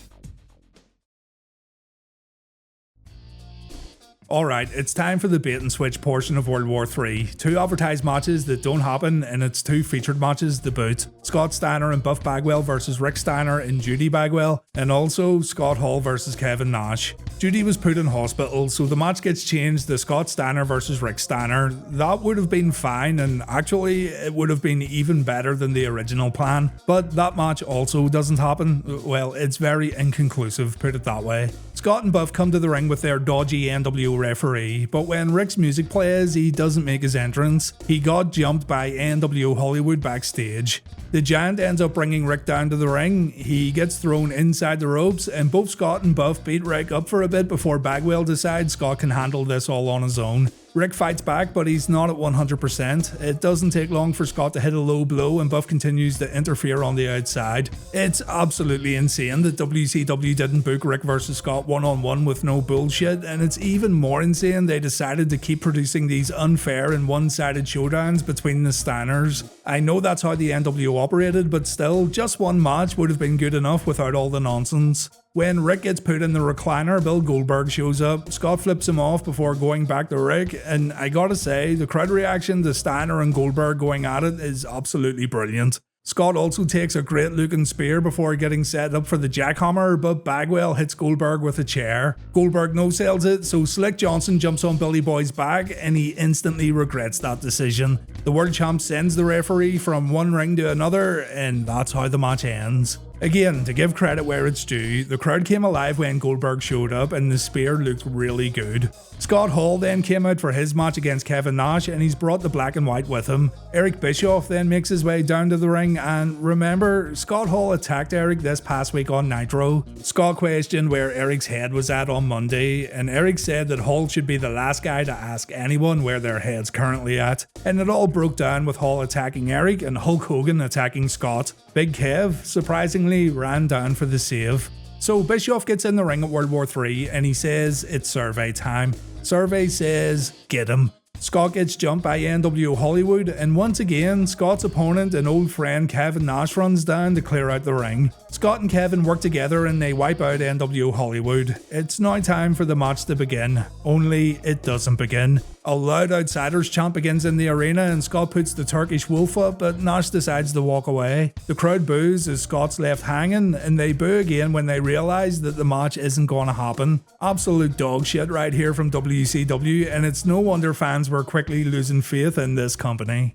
Alright, it's time for the bait and switch portion of World War III. 2 advertised matches that don't happen, and it's 2 featured matches to boot. Scott Steiner and Buff Bagwell versus Rick Steiner and Judy Bagwell, and also Scott Hall versus Kevin Nash. Judy was put in hospital, so the match gets changed to Scott Steiner versus Rick Steiner. That would have been fine, and actually it would have been even better than the original plan. But that match also doesn't happen. Well, it's very inconclusive, put it that way. Scott and Buff come to the ring with their dodgy NWO referee, but when Rick's music plays, he doesn't make his entrance. He got jumped by NWO Hollywood backstage. The Giant ends up bringing Rick down to the ring. He gets thrown inside the ropes, and both Scott and Buff beat Rick up for a bit before Bagwell decides Scott can handle this all on his own. Rick fights back, but he's not at 100%. It doesn't take long for Scott to hit a low blow, and Buff continues to interfere on the outside. It's absolutely insane that WCW didn't book Rick vs Scott one-on-one with no bullshit, and it's even more insane they decided to keep producing these unfair and one-sided showdowns between the Steiners. I know that's how the NWO operated, but still, just one match would have been good enough without all the nonsense. When Rick gets put in the recliner, Bill Goldberg shows up. Scott flips him off before going back to Rick, and I gotta say, the crowd reaction to Steiner and Goldberg going at it is absolutely brilliant. Scott also takes a great looking spear before getting set up for the jackhammer, but Bagwell hits Goldberg with a chair. Goldberg no-sells it, so Slick Johnson jumps on Billy Boy's back and he instantly regrets that decision. The world champ sends the referee from one ring to another, and that's how the match ends. Again, to give credit where it's due, the crowd came alive when Goldberg showed up and the spear looked really good. Scott Hall then came out for his match against Kevin Nash and he's brought the black and white with him. Eric Bischoff then makes his way down to the ring, and remember, Scott Hall attacked Eric this past week on Nitro. Scott questioned where Eric's head was at on Monday, and Eric said that Hall should be the last guy to ask anyone where their head's currently at. And it all broke down with Hall attacking Eric and Hulk Hogan attacking Scott. Big Kev surprisingly ran down for the save. So Bischoff gets in the ring at World War III and he says it's survey time. Survey says get him. Scott gets jumped by NWO Hollywood, and once again, Scott's opponent and old friend Kevin Nash runs down to clear out the ring. Scott and Kevin work together and they wipe out NWO Hollywood. It's now time for the match to begin, only it doesn't begin. A loud outsiders chant begins in the arena and Scott puts the Turkish wolf up, but Nash decides to walk away. The crowd boos as Scott's left hanging, and they boo again when they realise that the match isn't going to happen. Absolute dog shit right here from WCW, and it's no wonder fans were quickly losing faith in this company.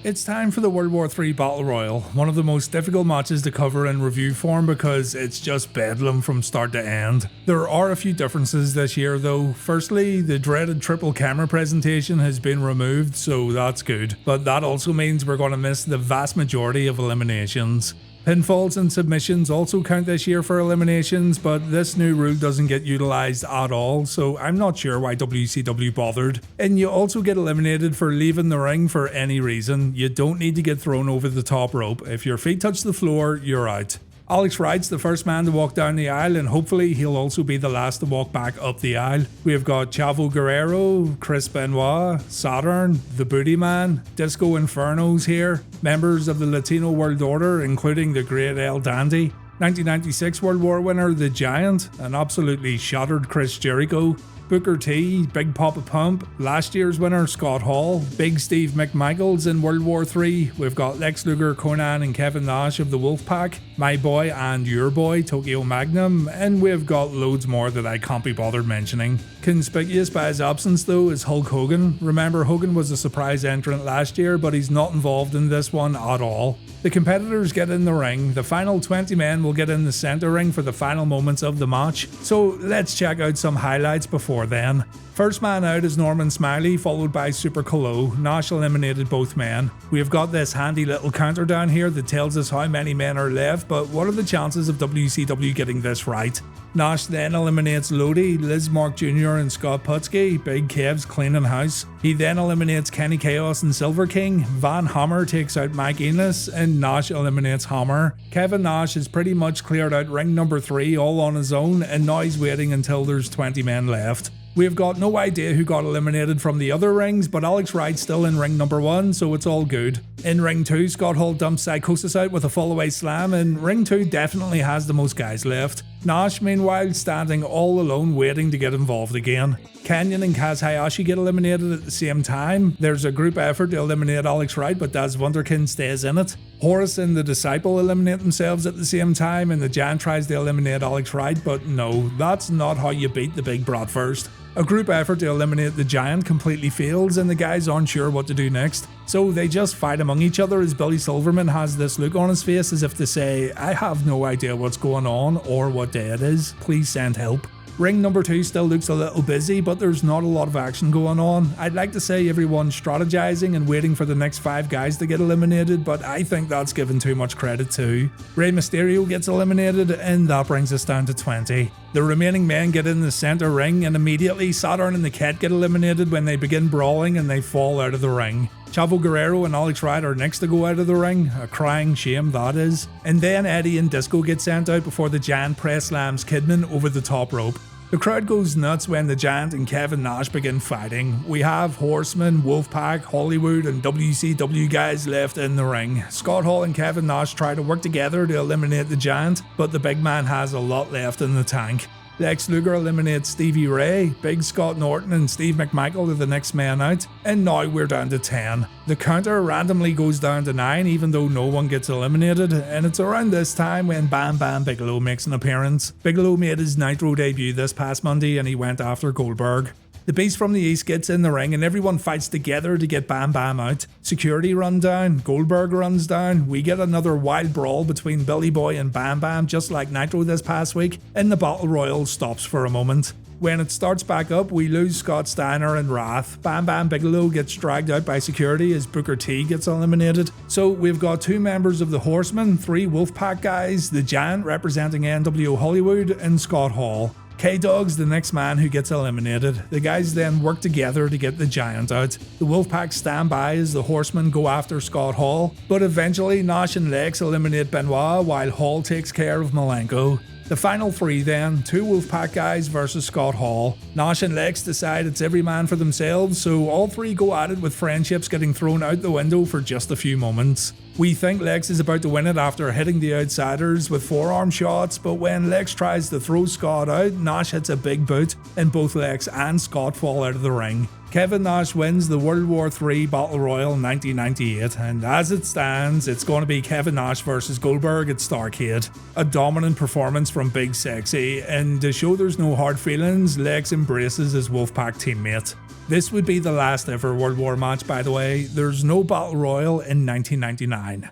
It's time for the World War III Battle Royal, one of the most difficult matches to cover in review form because it's just bedlam from start to end. There are a few differences this year though. Firstly, the dreaded triple camera presentation has been removed, so that's good, but that also means we're going to miss the vast majority of eliminations. Pinfalls and submissions also count this year for eliminations, but this new rule doesn't get utilised at all, so I'm not sure why WCW bothered. And you also get eliminated for leaving the ring for any reason. You don't need to get thrown over the top rope. If your feet touch the floor, you're out. Alex Wright's the first man to walk down the aisle, and hopefully he'll also be the last to walk back up the aisle. We've got Chavo Guerrero, Chris Benoit, Saturn, the Booty Man, Disco Inferno's here, members of the Latino World Order, including the Great El Dandy, 1996 World War winner The Giant, an absolutely shattered Chris Jericho, Booker T, Big Papa Pump, last year's winner Scott Hall, Big Steve McMichaels in World War III, we've got Lex Luger, Conan and Kevin Nash of the Wolfpac, my boy and your boy Tokyo Magnum, and we've got loads more that I can't be bothered mentioning. Conspicuous by his absence though is Hulk Hogan. Remember, Hogan was a surprise entrant last year, but he's not involved in this one at all. The competitors get in the ring, the final 20 men will get in the centre ring for the final moments of the match, so let's check out some highlights before then. First man out is Norman Smiley, followed by Super Colo. Nash eliminated both men. We've got this handy little counter down here that tells us how many men are left, but what are the chances of WCW getting this right? Nash then eliminates Lodi, Liz Mark Jr. and Scott Putski, Big Kev's cleaning house. He then eliminates Kenny Chaos and Silver King, Van Hammer takes out Mike Enos, and Nash eliminates Hammer. Kevin Nash has pretty much cleared out ring number 3 all on his own, and now he's waiting until there's 20 men left. We've got no idea who got eliminated from the other rings, but Alex Wright's still in ring number 1, so it's all good. In ring 2, Scott Hall dumps Psychosis out with a fallaway slam, and ring 2 definitely has the most guys left. Nash, meanwhile, standing all alone waiting to get involved again. Kenyon and Kaz Hayashi get eliminated at the same time. There's a group effort to eliminate Alex Wright, but Daz Wunderkind stays in it. Horace and the Disciple eliminate themselves at the same time, and the Giant tries to eliminate Alex Wright, but no, that's not how you beat the Big Brat first. A group effort to eliminate the Giant completely fails, and the guys aren't sure what to do next. So they just fight among each other as Billy Silverman has this look on his face as if to say, I have no idea what's going on or what day it is, please send help. Ring number 2 still looks a little busy, but there's not a lot of action going on. I'd like to say everyone's strategizing and waiting for the next 5 guys to get eliminated, but I think that's given too much credit too. Rey Mysterio gets eliminated, and that brings us down to 20. The remaining men get in the center ring, and immediately Saturn and the Cat get eliminated when they begin brawling and they fall out of the ring. Chavo Guerrero and Alex Wright are next to go out of the ring, a crying shame that is. And then Eddie and Disco get sent out before the Giant press slams Kidman over the top rope. The crowd goes nuts when the Giant and Kevin Nash begin fighting. We have Horseman, Wolfpac, Hollywood and WCW guys left in the ring. Scott Hall and Kevin Nash try to work together to eliminate the Giant, but the big man has a lot left in the tank. Lex Luger eliminates Stevie Ray, Big Scott Norton and Steve McMichael are the next men out, and now we're down to 10. The counter randomly goes down to 9 even though no one gets eliminated, and it's around this time when Bam Bam Bigelow makes an appearance. Bigelow made his Nitro debut this past Monday and he went after Goldberg. The Beast from the East gets in the ring and everyone fights together to get Bam Bam out. Security run down, Goldberg runs down, we get another wild brawl between Billy Boy and Bam Bam just like Nitro this past week, and the Battle Royal stops for a moment. When it starts back up, we lose Scott Steiner and Wrath. Bam Bam Bigelow gets dragged out by security as Booker T gets eliminated. So we've got 2 members of the Horsemen, 3 Wolfpac guys, the Giant representing nWo Hollywood, and Scott Hall. K-Dog's the next man who gets eliminated. The guys then work together to get the Giant out. The Wolfpac stand by as the Horsemen go after Scott Hall, but eventually Nash and Lex eliminate Benoit while Hall takes care of Malenko. The final 3 then, 2 Wolfpac guys versus Scott Hall. Nash and Lex decide it's every man for themselves, so all 3 go at it with friendships getting thrown out the window for just a few moments. We think Lex is about to win it after hitting the Outsiders with forearm shots, but when Lex tries to throw Scott out, Nash hits a big boot, and both Lex and Scott fall out of the ring. Kevin Nash wins the World War III Battle Royal in 1998, and as it stands, it's going to be Kevin Nash versus Goldberg at Starrcade. A dominant performance from Big Sexy, and to show there's no hard feelings, Lex embraces his Wolfpac teammate. This would be the last ever World War match, by the way. There's no Battle Royal in 1999.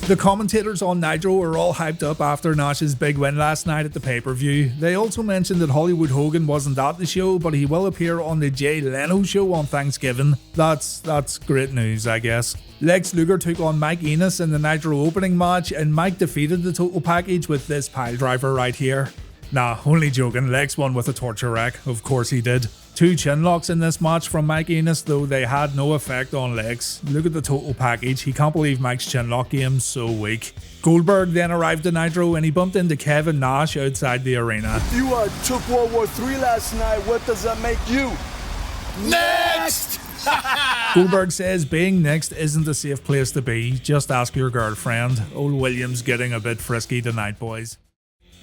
The commentators on Nitro are all hyped up after Nash's big win last night at the pay-per-view. They also mentioned that Hollywood Hogan wasn't at the show, but he will appear on the Jay Leno show on Thanksgiving. That's great news, I guess. Lex Luger took on Mike Enos in the Nitro opening match, and Mike defeated the Total Package with this piledriver right here. Nah, only joking, Lex won with a torture rack, of course he did. 2 chin locks in this match from Mike Enos, though they had no effect on Lex. Look at the Total Package, he can't believe Mike's chin lock game's so weak. Goldberg then arrived to Nitro and he bumped into Kevin Nash outside the arena. You took World War III last night, what does that make you? Next! Goldberg says being next isn't a safe place to be, just ask your girlfriend. Old William's getting a bit frisky tonight, boys.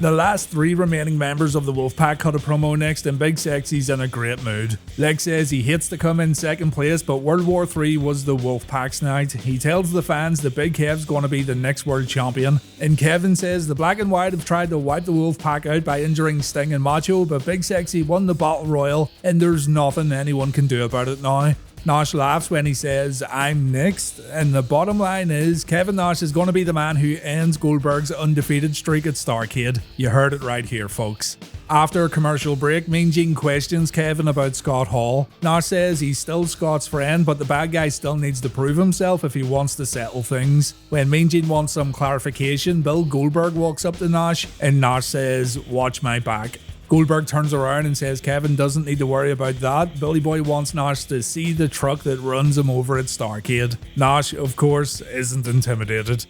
The last 3 remaining members of the Wolfpac cut a promo next and Big Sexy's in a great mood. Lex says he hates to come in second place, but World War III was the Wolfpac's night. He tells the fans that Big Kev's going to be the next world champion. And Kevin says the Black and White have tried to wipe the Wolfpac out by injuring Sting and Macho, but Big Sexy won the Battle Royal and there's nothing anyone can do about it now. Nash laughs when he says, I'm next, and the bottom line is Kevin Nash is going to be the man who ends Goldberg's undefeated streak at Starrcade. You heard it right here, folks. After a commercial break, Mean Gene questions Kevin about Scott Hall. Nash says he's still Scott's friend, but the bad guy still needs to prove himself if he wants to settle things. When Mean Gene wants some clarification, Bill Goldberg walks up to Nash, and Nash says, watch my back. Goldberg turns around and says Kevin doesn't need to worry about that. Billy Boy wants Nash to see the truck that runs him over at Starrcade. Nash, of course, isn't intimidated.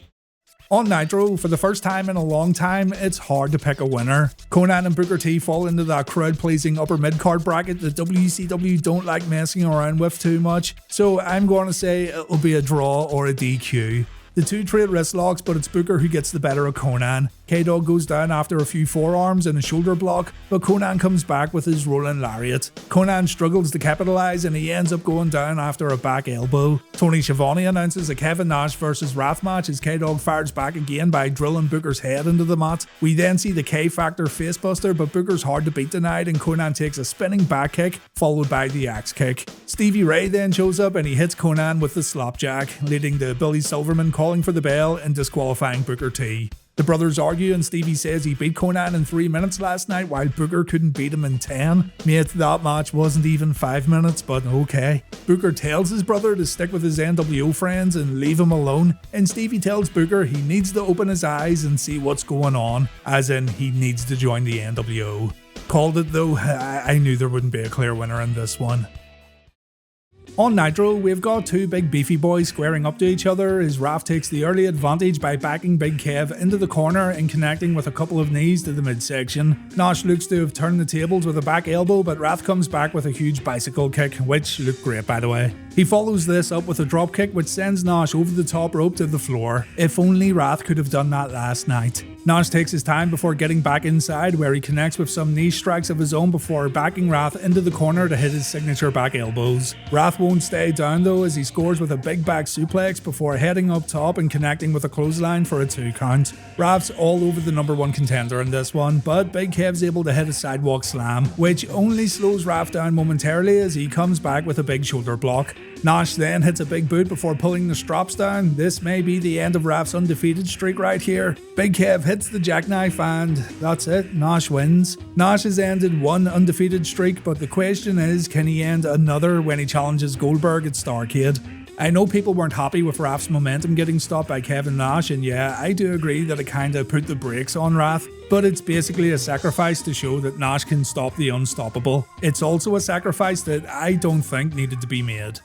On Nitro, for the first time in a long time, it's hard to pick a winner. Conan and Booker T fall into that crowd-pleasing upper mid-card bracket that WCW don't like messing around with too much, so I'm going to say it'll be a draw or a DQ. The 2 trade wrist locks, but it's Booker who gets the better of Conan. K-Dog goes down after a few forearms and a shoulder block, but Conan comes back with his rolling lariat. Conan struggles to capitalize and he ends up going down after a back elbow. Tony Schiavone announces a Kevin Nash vs Wrath match as K-Dog fires back again by drilling Booker's head into the mat. We then see the K-Factor facebuster, but Booker's hard to beat tonight and Conan takes a spinning back kick followed by the axe kick. Stevie Ray then shows up and he hits Conan with the slapjack, leading to Billy Silverman calling for the bell and disqualifying Booker T. The brothers argue and Stevie says he beat Conan in 3 minutes last night while Booker couldn't beat him in 10. Mate, that match wasn't even 5 minutes, but okay. Booker tells his brother to stick with his NWO friends and leave him alone, and Stevie tells Booker he needs to open his eyes and see what's going on, as in he needs to join the NWO. Called it though, I knew there wouldn't be a clear winner in this one. On Nitro, we've got 2 big beefy boys squaring up to each other as Raph takes the early advantage by backing Big Kev into the corner and connecting with a couple of knees to the midsection. Nash looks to have turned the tables with a back elbow, but Raph comes back with a huge bicycle kick, which looked great by the way. He follows this up with a drop kick which sends Nash over the top rope to the floor. If only Wrath could have done that last night. Nash takes his time before getting back inside where he connects with some knee strikes of his own before backing Wrath into the corner to hit his signature back elbows. Wrath won't stay down though as he scores with a big back suplex before heading up top and connecting with a clothesline for a 2 count. Wrath's all over the #1 contender in this one, but Big Kev's able to hit a sidewalk slam, which only slows Wrath down momentarily as he comes back with a big shoulder block. Nash then hits a big boot before pulling the straps down. This may be the end of Wrath's undefeated streak right here. Big Kev hits the jackknife and that's it, Nash wins. Nash has ended 1 undefeated streak, but the question is, can he end another when he challenges Goldberg at Starrcade? I know people weren't happy with Wrath's momentum getting stopped by Kevin Nash, and yeah, I do agree that it kinda put the brakes on Wrath, but it's basically a sacrifice to show that Nash can stop the unstoppable. It's also a sacrifice that I don't think needed to be made.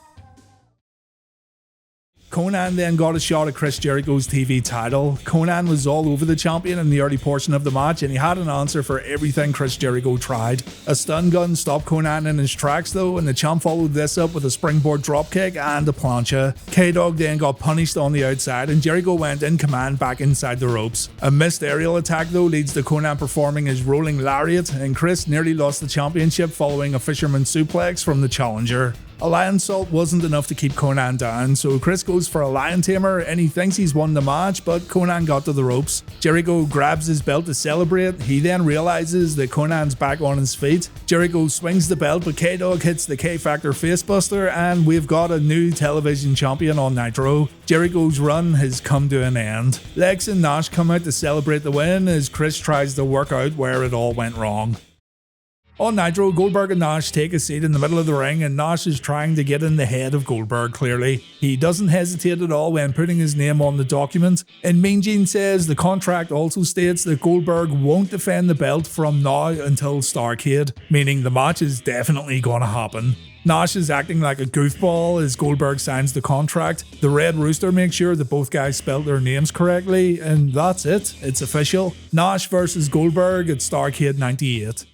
Conan then got a shot at Chris Jericho's TV title. Conan was all over the champion in the early portion of the match and he had an answer for everything Chris Jericho tried. A stun gun stopped Conan in his tracks though, and the champ followed this up with a springboard dropkick and a plancha. K-Dog then got punished on the outside and Jericho went in command back inside the ropes. A missed aerial attack though leads to Conan performing his rolling lariat, and Chris nearly lost the championship following a fisherman suplex from the challenger. A lion salt wasn't enough to keep Conan down, so Chris goes for a lion tamer and he thinks he's won the match, but Conan got to the ropes. Jericho grabs his belt to celebrate. He then realizes that Conan's back on his feet. Jericho swings the belt, but K-Dog hits the K-Factor facebuster, and we've got a new television champion on Nitro. Jericho's run has come to an end. Lex and Nash come out to celebrate the win as Chris tries to work out where it all went wrong. On Nitro, Goldberg and Nash take a seat in the middle of the ring, and Nash is trying to get in the head of Goldberg, clearly. He doesn't hesitate at all when putting his name on the document, and Mean Gene says the contract also states that Goldberg won't defend the belt from now until Starrcade, meaning the match is definitely gonna happen. Nash is acting like a goofball as Goldberg signs the contract. The Red Rooster makes sure that both guys spelled their names correctly, and that's it. It's official. Nash versus Goldberg at Starrcade 98.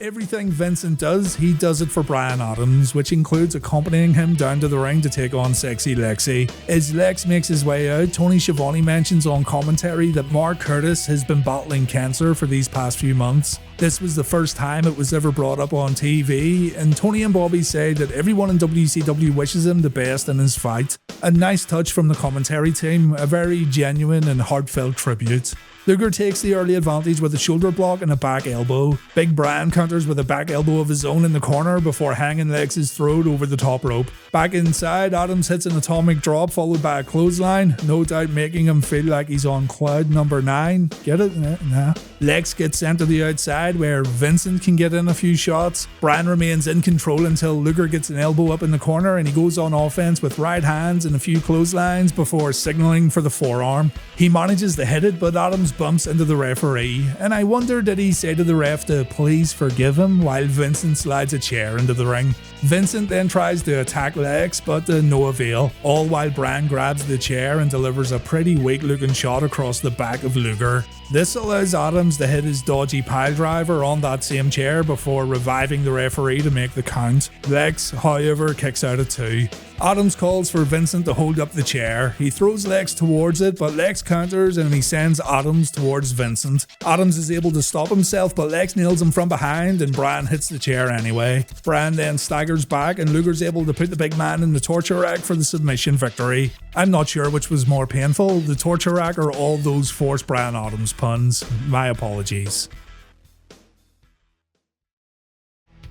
Everything Vincent does, he does it for Brian Adams, which includes accompanying him down to the ring to take on Sexy Lexi. As Lex makes his way out, Tony Schiavone mentions on commentary that Mark Curtis has been battling cancer for these past few months. This was the first time it was ever brought up on TV, and Tony and Bobby say that everyone in WCW wishes him the best in his fight. A nice touch from the commentary team, a very genuine and heartfelt tribute. Luger takes the early advantage with a shoulder block and a back elbow. Big Brian counters with a back elbow of his own in the corner before hanging Lex's throat over the top rope. Back inside, Adams hits an atomic drop followed by a clothesline, no doubt making him feel like he's on cloud number 9. Get it? Nah. Lex gets sent to the outside where Vincent can get in a few shots. Brian remains in control until Luger gets an elbow up in the corner and he goes on offense with right hands and a few clotheslines before signaling for the forearm. He manages to hit it, but Adams bumps into the referee, and I wonder did he say to the ref to please forgive him while Vincent slides a chair into the ring. Vincent then tries to attack Lex, but to no avail, all while Brian grabs the chair and delivers a pretty weak looking shot across the back of Luger. This allows Adams to hit his dodgy piledriver on that same chair before reviving the referee to make the count. Lex, however, kicks out at 2. Adams calls for Vincent to hold up the chair. He throws Lex towards it, but Lex counters and he sends Adams towards Vincent. Adams is able to stop himself, but Lex nails him from behind and Brian hits the chair anyway. Brian then staggers back and Luger's able to put the big man in the torture rack for the submission victory. I'm not sure which was more painful, the torture rack or all those forced Brian Adams puns. My apologies.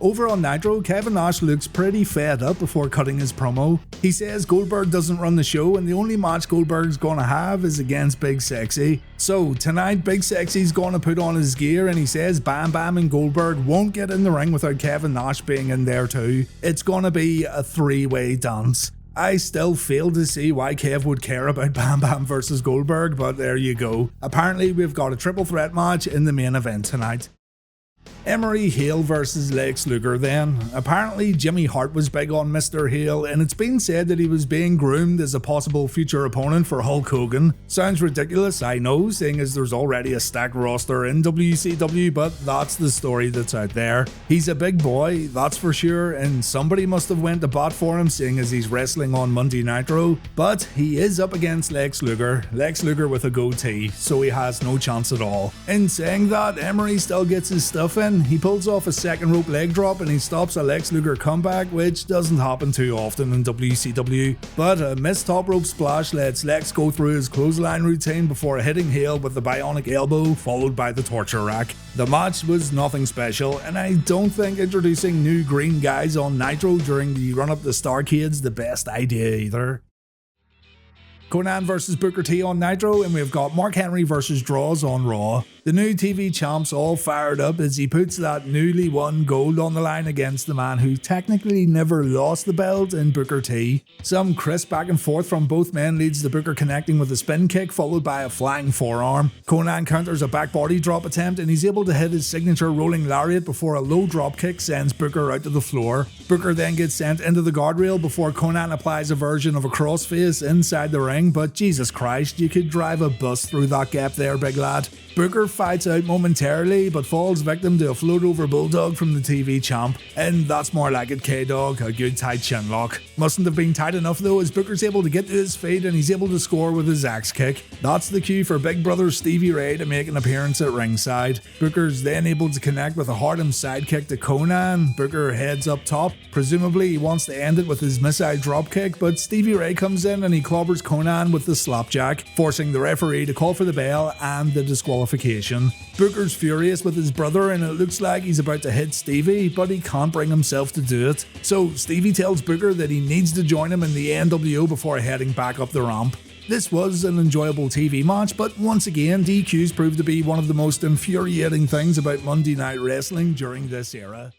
Over on Nitro, Kevin Nash looks pretty fed up before cutting his promo. He says Goldberg doesn't run the show and the only match Goldberg's gonna have is against Big Sexy. So tonight Big Sexy's gonna put on his gear and he says Bam Bam and Goldberg won't get in the ring without Kevin Nash being in there too. It's gonna be a 3-way dance. I still fail to see why Kev would care about Bam Bam versus Goldberg, but there you go. Apparently we've got a triple threat match in the main event tonight. Emery Hale versus Lex Luger then. Apparently Jimmy Hart was big on Mr. Hale and it's been said that he was being groomed as a possible future opponent for Hulk Hogan. Sounds ridiculous, I know, seeing as there's already a stacked roster in WCW, but that's the story that's out there. He's a big boy, that's for sure, and somebody must have went to bat for him seeing as he's wrestling on Monday Nitro, but he is up against Lex Luger with a goatee, so he has no chance at all. In saying that, Emery still gets his stuff in. He pulls off a second rope leg drop and he stops a Lex Luger comeback, which doesn't happen too often in WCW. But a missed top rope splash lets Lex go through his clothesline routine before hitting Hale with the bionic elbow, followed by the torture rack. The match was nothing special, and I don't think introducing new green guys on Nitro during the run-up to Starrcade's the best idea either. Conan versus Booker T on Nitro, and we've got Mark Henry versus Draws on Raw. The new TV champs all fired up as he puts that newly won gold on the line against the man who technically never lost the belt in Booker T. Some crisp back and forth from both men leads to Booker connecting with a spin kick followed by a flying forearm. Conan counters a back body drop attempt and he's able to hit his signature rolling lariat before a low drop kick sends Booker out to the floor. Booker then gets sent into the guardrail before Conan applies a version of a crossface inside the ring, but Jesus Christ, you could drive a bus through that gap there, big lad. Booker fights out momentarily but falls victim to a float over bulldog from the TV champ, and that's more like it, K-Dog, a good tight chin lock. Mustn't have been tight enough though, as Booker's able to get to his feet and he's able to score with his axe kick. That's the cue for big brother Stevie Ray to make an appearance at ringside. Booker's then able to connect with a hard-him sidekick to Conan. Booker heads up top. Presumably he wants to end it with his missile dropkick, but Stevie Ray comes in and he clobbers Conan with the slapjack, forcing the referee to call for the bell and the disqualification. Booker's furious with his brother and it looks like he's about to hit Stevie, but he can't bring himself to do it. So Stevie tells Booker that he needs to join him in the nWo before heading back up the ramp. This was an enjoyable TV match, but once again, DQs proved to be one of the most infuriating things about Monday Night Wrestling during this era.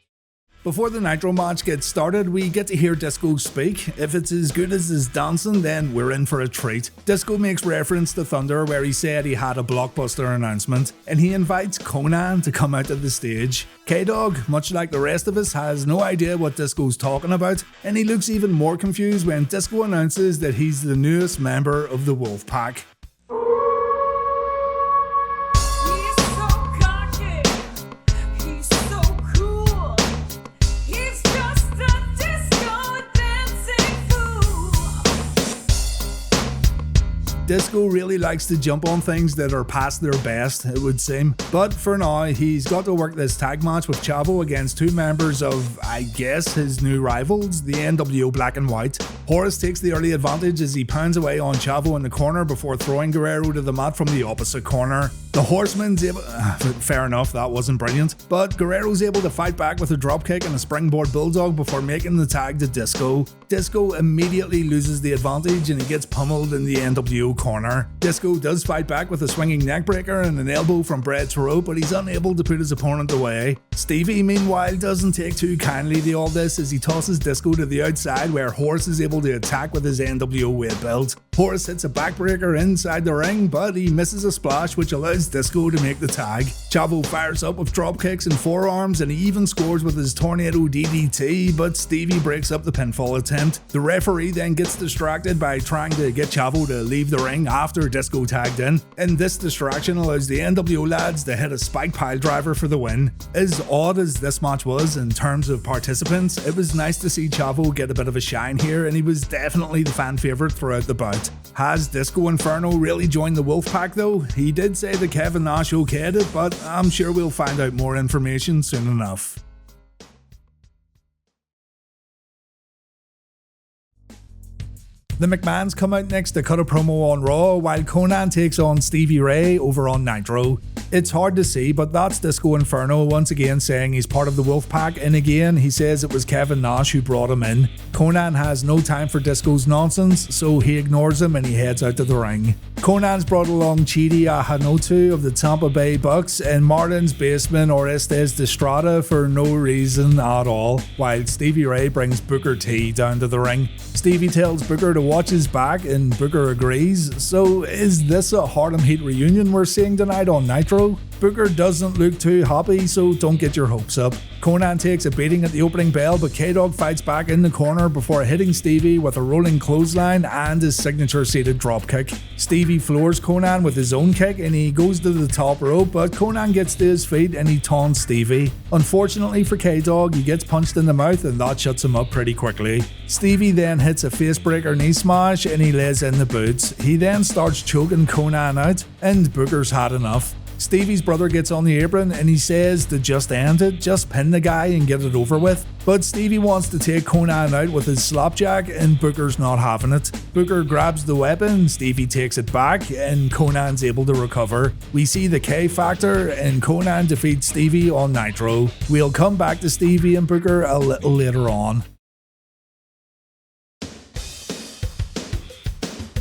Before the Nitro match gets started, we get to hear Disco speak. If it's as good as his dancing, then we're in for a treat. Disco makes reference to Thunder where he said he had a blockbuster announcement, and he invites Conan to come out to the stage. K-Dog, much like the rest of us, has no idea what Disco's talking about, and he looks even more confused when Disco announces that he's the newest member of the Wolfpac. Disco really likes to jump on things that are past their best, it would seem. But for now, he's got to work this tag match with Chavo against two members of, I guess, his new rivals, the nWo Black and White. Horace takes the early advantage as he pounds away on Chavo in the corner before throwing Guerrero to the mat from the opposite corner. The Horseman's able... fair enough, that wasn't brilliant. But Guerrero's able to fight back with a dropkick and a springboard bulldog before making the tag to Disco. Disco immediately loses the advantage and he gets pummeled in the nWo corner. Disco does fight back with a swinging neckbreaker and an elbow from Bret Throat, but he's unable to put his opponent away. Stevie, meanwhile, doesn't take too kindly to all this as he tosses Disco to the outside where Horace is able to attack with his nWo weight belt. Horace hits a backbreaker inside the ring, but he misses a splash which allows Disco to make the tag. Chavo fires up with dropkicks and forearms and he even scores with his tornado DDT, but Stevie breaks up the pinfall attempt. The referee then gets distracted by trying to get Chavo to leave the ring after Disco tagged in, and this distraction allows the nWo lads to hit a spike pile driver for the win. As odd as this match was in terms of participants, it was nice to see Chavo get a bit of a shine here, and he was definitely the fan favourite throughout the bout. Has Disco Inferno really joined the Wolfpac though? He did say that Kevin Nash okayed it, but I'm sure we'll find out more information soon enough. The McMahons come out next to cut a promo on Raw, while Conan takes on Stevie Ray over on Nitro. It's hard to see, but that's Disco Inferno once again saying he's part of the Wolfpac, and again he says it was Kevin Nash who brought him in. Conan has no time for Disco's nonsense, so he ignores him and he heads out to the ring. Conan's brought along Chidi Ahanotu of the Tampa Bay Bucks and Martin's Basement Orestes de Strada for no reason at all, while Stevie Ray brings Booker T down to the ring. Stevie tells Booker to watch his back and Booker agrees. So is this a Harlem Heat reunion we're seeing tonight on Nitro? Booker doesn't look too happy, so don't get your hopes up. Conan takes a beating at the opening bell, but K-Dog fights back in the corner before hitting Stevie with a rolling clothesline and his signature seated dropkick. Stevie floors Conan with his own kick and he goes to the top rope, but Conan gets to his feet and he taunts Stevie. Unfortunately for K-Dog, he gets punched in the mouth and that shuts him up pretty quickly. Stevie then hits a facebreaker knee smash and he lays in the boots. He then starts choking Conan out and Booker's had enough. Stevie's brother gets on the apron and he says to just end it, just pin the guy and get it over with. But Stevie wants to take Conan out with his slapjack and Booker's not having it. Booker grabs the weapon, Stevie takes it back and Conan's able to recover. We see the K Factor and Conan defeats Stevie on Nitro. We'll come back to Stevie and Booker a little later on.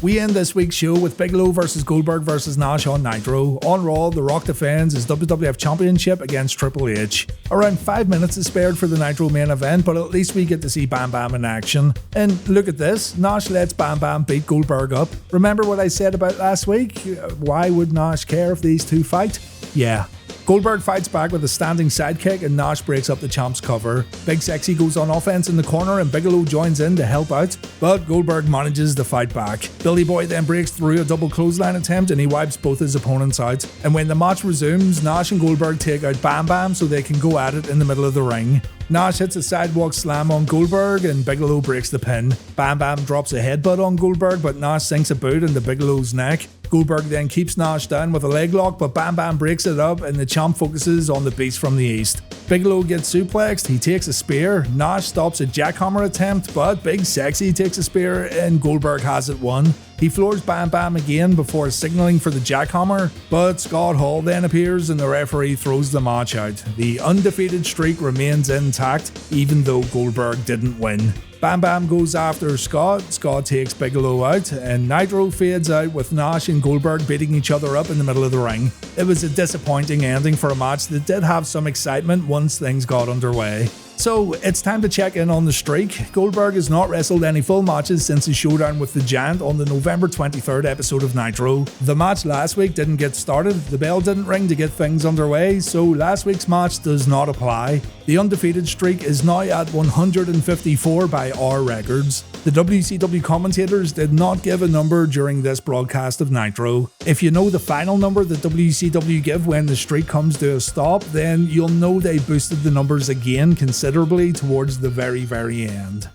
We end this week's show with Bigelow vs Goldberg vs Nash on Nitro. On Raw, The Rock defends his WWF Championship against Triple H. Around 5 minutes is spared for the Nitro main event, but at least we get to see Bam Bam in action. And look at this, Nash lets Bam Bam beat Goldberg up. Remember what I said about last week? Why would Nash care if these two fight? Yeah, Goldberg fights back with a standing sidekick and Nash breaks up the champ's cover. Big Sexy goes on offense in the corner and Bigelow joins in to help out, but Goldberg manages to fight back. Billy Boy then breaks through a double clothesline attempt and he wipes both his opponents out. And when the match resumes, Nash and Goldberg take out Bam Bam so they can go at it in the middle of the ring. Nash hits a sidewalk slam on Goldberg and Bigelow breaks the pin. Bam Bam drops a headbutt on Goldberg, but Nash sinks a boot into Bigelow's neck. Goldberg then keeps Nash down with a leg lock, but Bam Bam breaks it up and the champ focuses on the beast from the east. Bigelow gets suplexed, he takes a spear, Nash stops a jackhammer attempt, but Big Sexy takes a spear and Goldberg has it won. He floors Bam Bam again before signaling for the jackhammer, but Scott Hall then appears and the referee throws the match out. The undefeated streak remains intact, even though Goldberg didn't win. Bam Bam goes after Scott takes Bigelow out, and Nitro fades out with Nash and Goldberg beating each other up in the middle of the ring. It was a disappointing ending for a match that did have some excitement once things got underway. So it's time to check in on the streak. Goldberg has not wrestled any full matches since his showdown with the Giant on the November 23rd episode of Nitro. The match last week didn't get started, the bell didn't ring to get things underway, so last week's match does not apply. The undefeated streak is now at 154 by our records. The WCW commentators did not give a number during this broadcast of Nitro. If you know the final number that WCW give when the streak comes to a stop, then you'll know they boosted the numbers again considerably towards the very end.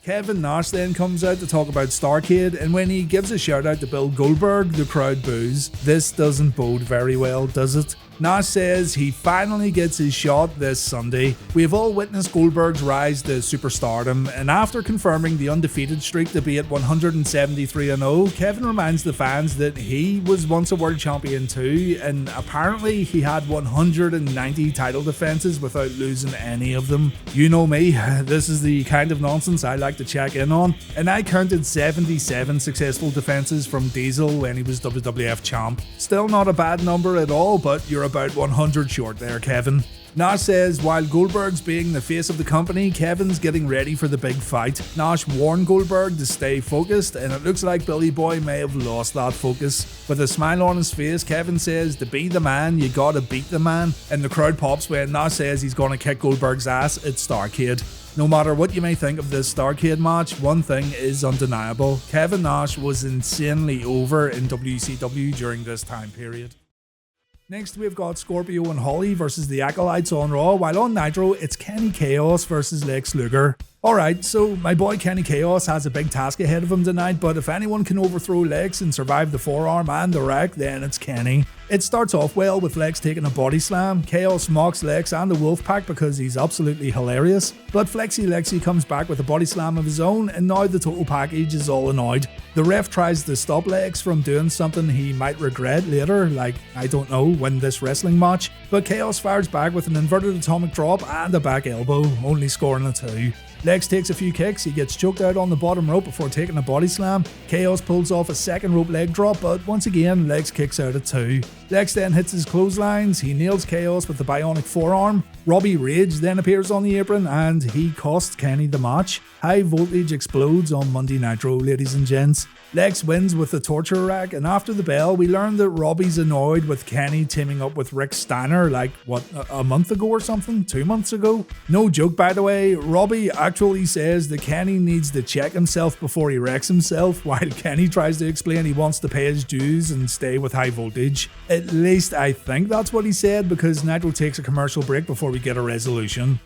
Kevin Nash then comes out to talk about Starrcade, and when he gives a shout out to Bill Goldberg, the crowd boos. This doesn't bode very well, does it? Nash says he finally gets his shot this Sunday. We have all witnessed Goldberg's rise to superstardom, and after confirming the undefeated streak to be at 173-0, Kevin reminds the fans that he was once a world champion too, and apparently he had 190 title defenses without losing any of them. You know me, this is the kind of nonsense I like to check in on, and I counted 77 successful defenses from Diesel when he was WWF champ. Still not a bad number at all, but you're about 100 short there, Kevin. Nash says while Goldberg's being the face of the company, Kevin's getting ready for the big fight. Nash warned Goldberg to stay focused, and it looks like Billy Boy may have lost that focus. With a smile on his face, Kevin says to be the man, you gotta beat the man, and the crowd pops when Nash says he's gonna kick Goldberg's ass at Starrcade. No matter what you may think of this Starrcade match, one thing is undeniable. Kevin Nash was insanely over in WCW during this time period. Next, we've got Scorpio and Holly versus the Acolytes on Raw, while on Nitro, it's Kenny Chaos versus Lex Luger. Alright, so my boy Kenny Chaos has a big task ahead of him tonight, but if anyone can overthrow Lex and survive the forearm and the rack, then it's Kenny. It starts off well with Lex taking a body slam. Chaos mocks Lex and the Wolfpac because he's absolutely hilarious, but Flexi Lexi comes back with a body slam of his own, and now the total package is all annoyed. The ref tries to stop Lex from doing something he might regret later, like, I don't know, win this wrestling match, but Chaos fires back with an inverted atomic drop and a back elbow, only scoring a 2. Lex takes a few kicks, he gets choked out on the bottom rope before taking a body slam. Chaos pulls off a second rope leg drop, but once again, Lex kicks out at 2. Lex then hits his clotheslines, he nails Chaos with the bionic forearm. Robbie Rage then appears on the apron and he costs Kenny the match. High Voltage explodes on Monday Nitro, ladies and gents. Lex wins with the torture rack, and after the bell, we learn that Robbie's annoyed with Kenny teaming up with Rick Steiner like, a month ago or something? 2 months ago? No joke, by the way, Robbie actually says that Kenny needs to check himself before he wrecks himself, while Kenny tries to explain he wants to pay his dues and stay with High Voltage. At least I think that's what he said, because Nitro takes a commercial break before we get a resolution.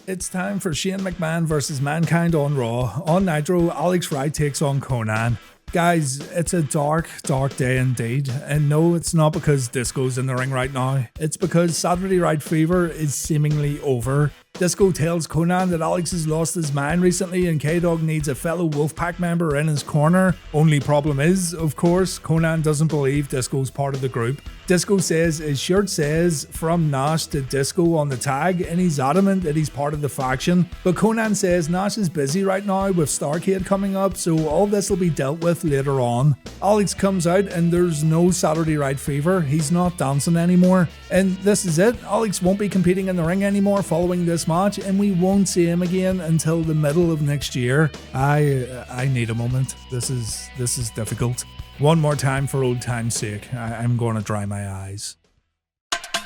It's time for Shane McMahon versus Mankind on Raw. On Nitro, Alex Wright takes on Conan. Guys, it's a dark day indeed, and no, it's not because Disco's in the ring right now. It's because Saturday Night Fever is seemingly over. Disco tells Conan that Alex has lost his mind recently and K-Dog needs a fellow Wolfpac member in his corner. Only problem is, of course, Conan doesn't believe Disco's part of the group. Disco says his shirt says from Nash to Disco on the tag, and he's adamant that he's part of the faction. But Conan says Nash is busy right now with Starrcade coming up, so all this will be dealt with later on. Alex comes out and there's no Saturday Night Fever. He's not dancing anymore. And this is it. Alex won't be competing in the ring anymore following this match, and we won't see him again until the middle of next year. I need a moment. This is difficult. One more time for old time's sake. I'm going to dry my eyes.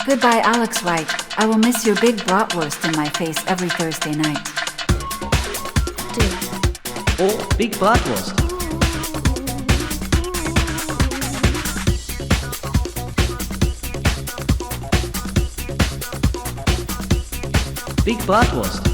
Goodbye, Alex White. I will miss your big bratwurst in my face every Thursday night. Oh, big bratwurst. Big bratwurst.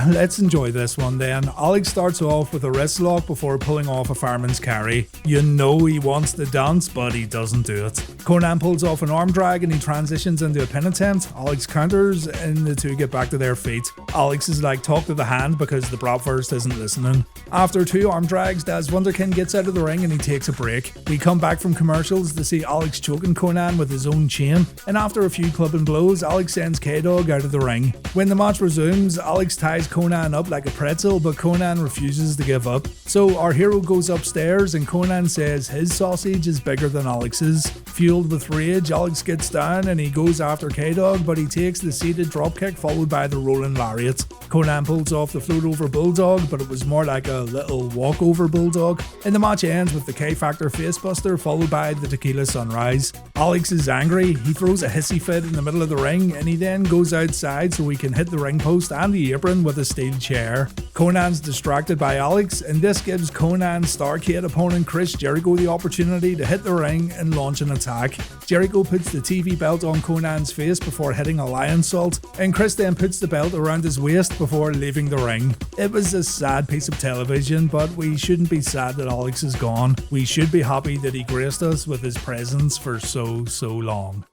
Let's enjoy this one then. Alex starts off with a wrist lock before pulling off a fireman's carry. You know he wants to dance, but he doesn't do it. Conan pulls off an arm drag and he transitions into a pin attempt. Alex counters and the two get back to their feet. Alex is like talk to the hand because the bratwurst isn't listening. After 2 arm drags, Das Wunderkind gets out of the ring and he takes a break. We come back from commercials to see Alex choking Conan with his own chain, and after a few clubbing blows, Alex sends K-Dog out of the ring. When the match resumes, Alex ties Conan up like a pretzel, but Conan refuses to give up. So our hero goes upstairs and Conan says his sausage is bigger than Alex's. Fueled with rage, Alex gets down and he goes after K-Dog, but he takes the seated dropkick followed by the rolling lariat. Conan pulls off the float over bulldog, but it was more like a little walkover bulldog. And the match ends with the K-Factor facebuster followed by the tequila sunrise. Alex is angry, he throws a hissy fit in the middle of the ring and he then goes outside so he can hit the ring post and the apron with a steel chair. Conan's distracted by Alex and this gives Conan's Starrcade opponent Chris Jericho the opportunity to hit the ring and launch an attack. Jericho puts the TV belt on Conan's face before hitting a lion salt, and Chris then puts the belt around his waist before leaving the ring. It was a sad piece of television, but we shouldn't be sad that Alex is gone. We should be happy that he graced us with his presence for so long.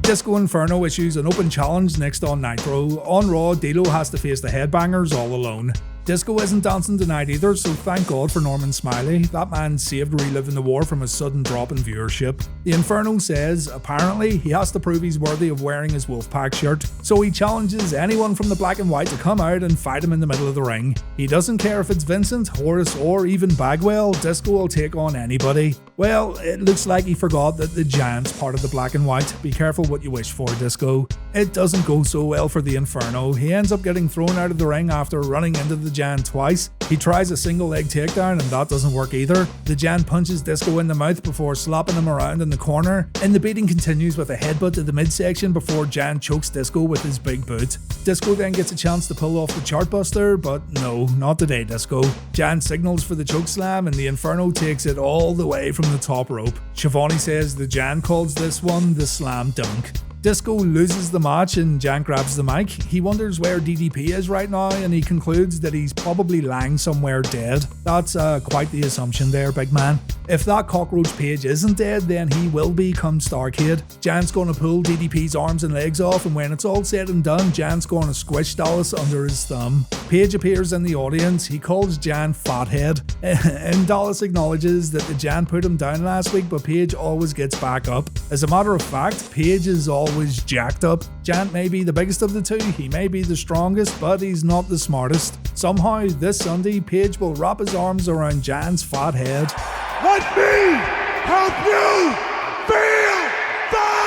Disco Inferno issues an open challenge next on Nitro. On Raw, D'Lo has to face the Headbangers all alone. Disco isn't dancing tonight either, so thank God for Norman Smiley. That man saved Reliving the War from a sudden drop in viewership. The Inferno says, apparently, he has to prove he's worthy of wearing his Wolfpac shirt, so he challenges anyone from the Black and White to come out and fight him in the middle of the ring. He doesn't care if it's Vincent, Horace, or even Bagwell, Disco will take on anybody. Well, it looks like he forgot that the Giant's part of the Black and White. Be careful what you wish for, Disco. It doesn't go so well for the Inferno. He ends up getting thrown out of the ring after running into the Giant twice. He tries a single leg takedown and that doesn't work either. The Giant punches Disco in the mouth before slapping him around in the corner, and the beating continues with a headbutt to the midsection before Giant chokes Disco with his big boot. Disco then gets a chance to pull off the chartbuster, but no, not today, Disco. Giant signals for the chokeslam and the Inferno takes it all the way from the top rope. Schiavone says the Giant calls this one the slam dunk. Disco loses the match and Giant grabs the mic. He wonders where DDP is right now and he concludes that he's probably lying somewhere dead. That's quite the assumption there, big man. If that cockroach Page isn't dead, then he will become Starrcade. Giant's gonna pull DDP's arms and legs off, and when it's all said and done, Giant's gonna squish Dallas under his thumb. Page appears in the audience. He calls Giant Fathead, and Dallas acknowledges that the Giant put him down last week, but Page always gets back up. As a matter of fact, Page is always jacked up. Giant may be the biggest of the two, he may be the strongest, but he's not the smartest. Somehow, this Sunday, Page will wrap his arms around Giant's fat head. Let me help you feel the...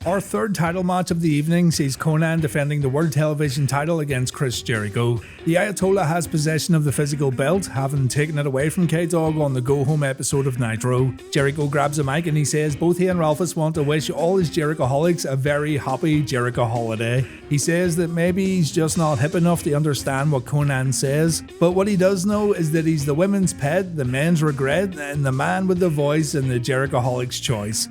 Our third title match of the evening sees Conan defending the World Television title against Chris Jericho. The Ayatollah has possession of the physical belt, having taken it away from K-Dog on the Go Home episode of Nitro. Jericho grabs a mic and he says both he and Ralphus want to wish all his Jerichoholics a very happy Jericho holiday. He says that maybe he's just not hip enough to understand what Conan says, but what he does know is that he's the women's pet, the men's regret, and the man with the voice and the Jerichoholics' choice.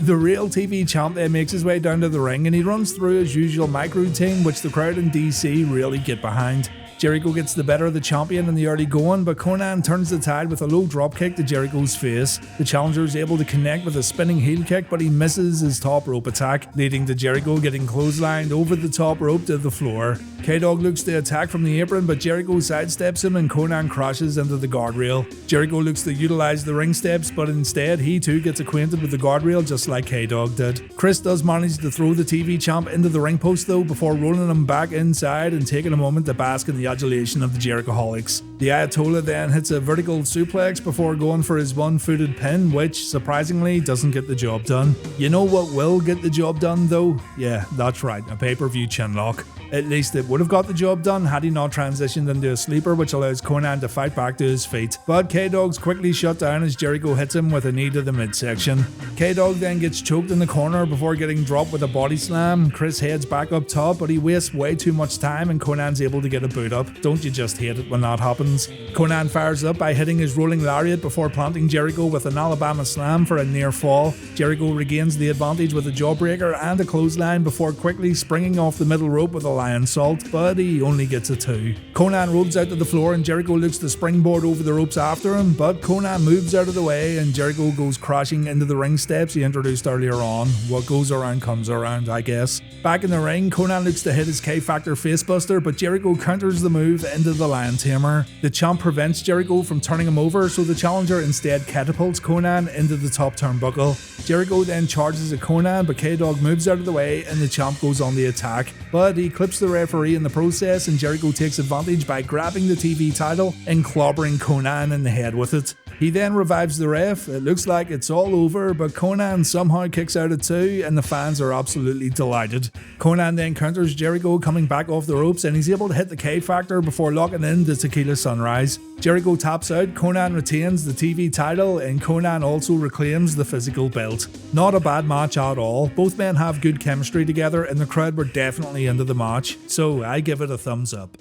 The real TV champ then makes his way down to the ring and he runs through his usual mic routine, which the crowd in DC really get behind. Jericho gets the better of the champion in the early going, but Conan turns the tide with a low dropkick to Jericho's face. The challenger is able to connect with a spinning heel kick, but he misses his top rope attack, leading to Jericho getting clotheslined over the top rope to the floor. K-Dog looks to attack from the apron, but Jericho sidesteps him and Conan crashes into the guardrail. Jericho looks to utilize the ring steps, but instead he too gets acquainted with the guardrail just like K-Dog did. Chris does manage to throw the TV champ into the ring post though, before rolling him back inside and taking a moment to bask in the adulation of the Jerichoholics. The Ayatollah then hits a vertical suplex before going for his one-footed pin, which surprisingly doesn't get the job done. You know what will get the job done though? Yeah, that's right, a pay-per-view chinlock. At least it would have got the job done had he not transitioned into a sleeper, which allows Conan to fight back to his feet. But K-Dog's quickly shut down as Jericho hits him with a knee to the midsection. K-Dog then gets choked in the corner before getting dropped with a body slam. Chris heads back up top, but he wastes way too much time and Conan's able to get a boot up. Don't you just hate it when that happens? Conan fires up by hitting his rolling lariat before planting Jericho with an Alabama slam for a near fall. Jericho regains the advantage with a jawbreaker and a clothesline before quickly springing off the middle rope with a lion salt, but he only gets a 2. Conan rolls out to the floor and Jericho looks to springboard over the ropes after him, but Conan moves out of the way and Jericho goes crashing into the ring steps he introduced earlier on. What goes around comes around, I guess. Back in the ring, Conan looks to hit his K-Factor facebuster, but Jericho counters the move into the lion tamer. The champ prevents Jericho from turning him over, so the challenger instead catapults Conan into the top turnbuckle. Jericho then charges at Conan, but K-Dog moves out of the way and the champ goes on the attack, but he clips the referee in the process and Jericho takes advantage by grabbing the TV title and clobbering Conan in the head with it. He then revives the ref. It looks like it's all over, but Conan somehow kicks out at 2 and the fans are absolutely delighted. Conan then counters Jericho coming back off the ropes and he's able to hit the K-Factor before locking in the Tequila Sunrise. Jericho taps out, Conan retains the TV title and Conan also reclaims the physical belt. Not a bad match at all. Both men have good chemistry together and the crowd were definitely into the match, so I give it a thumbs up.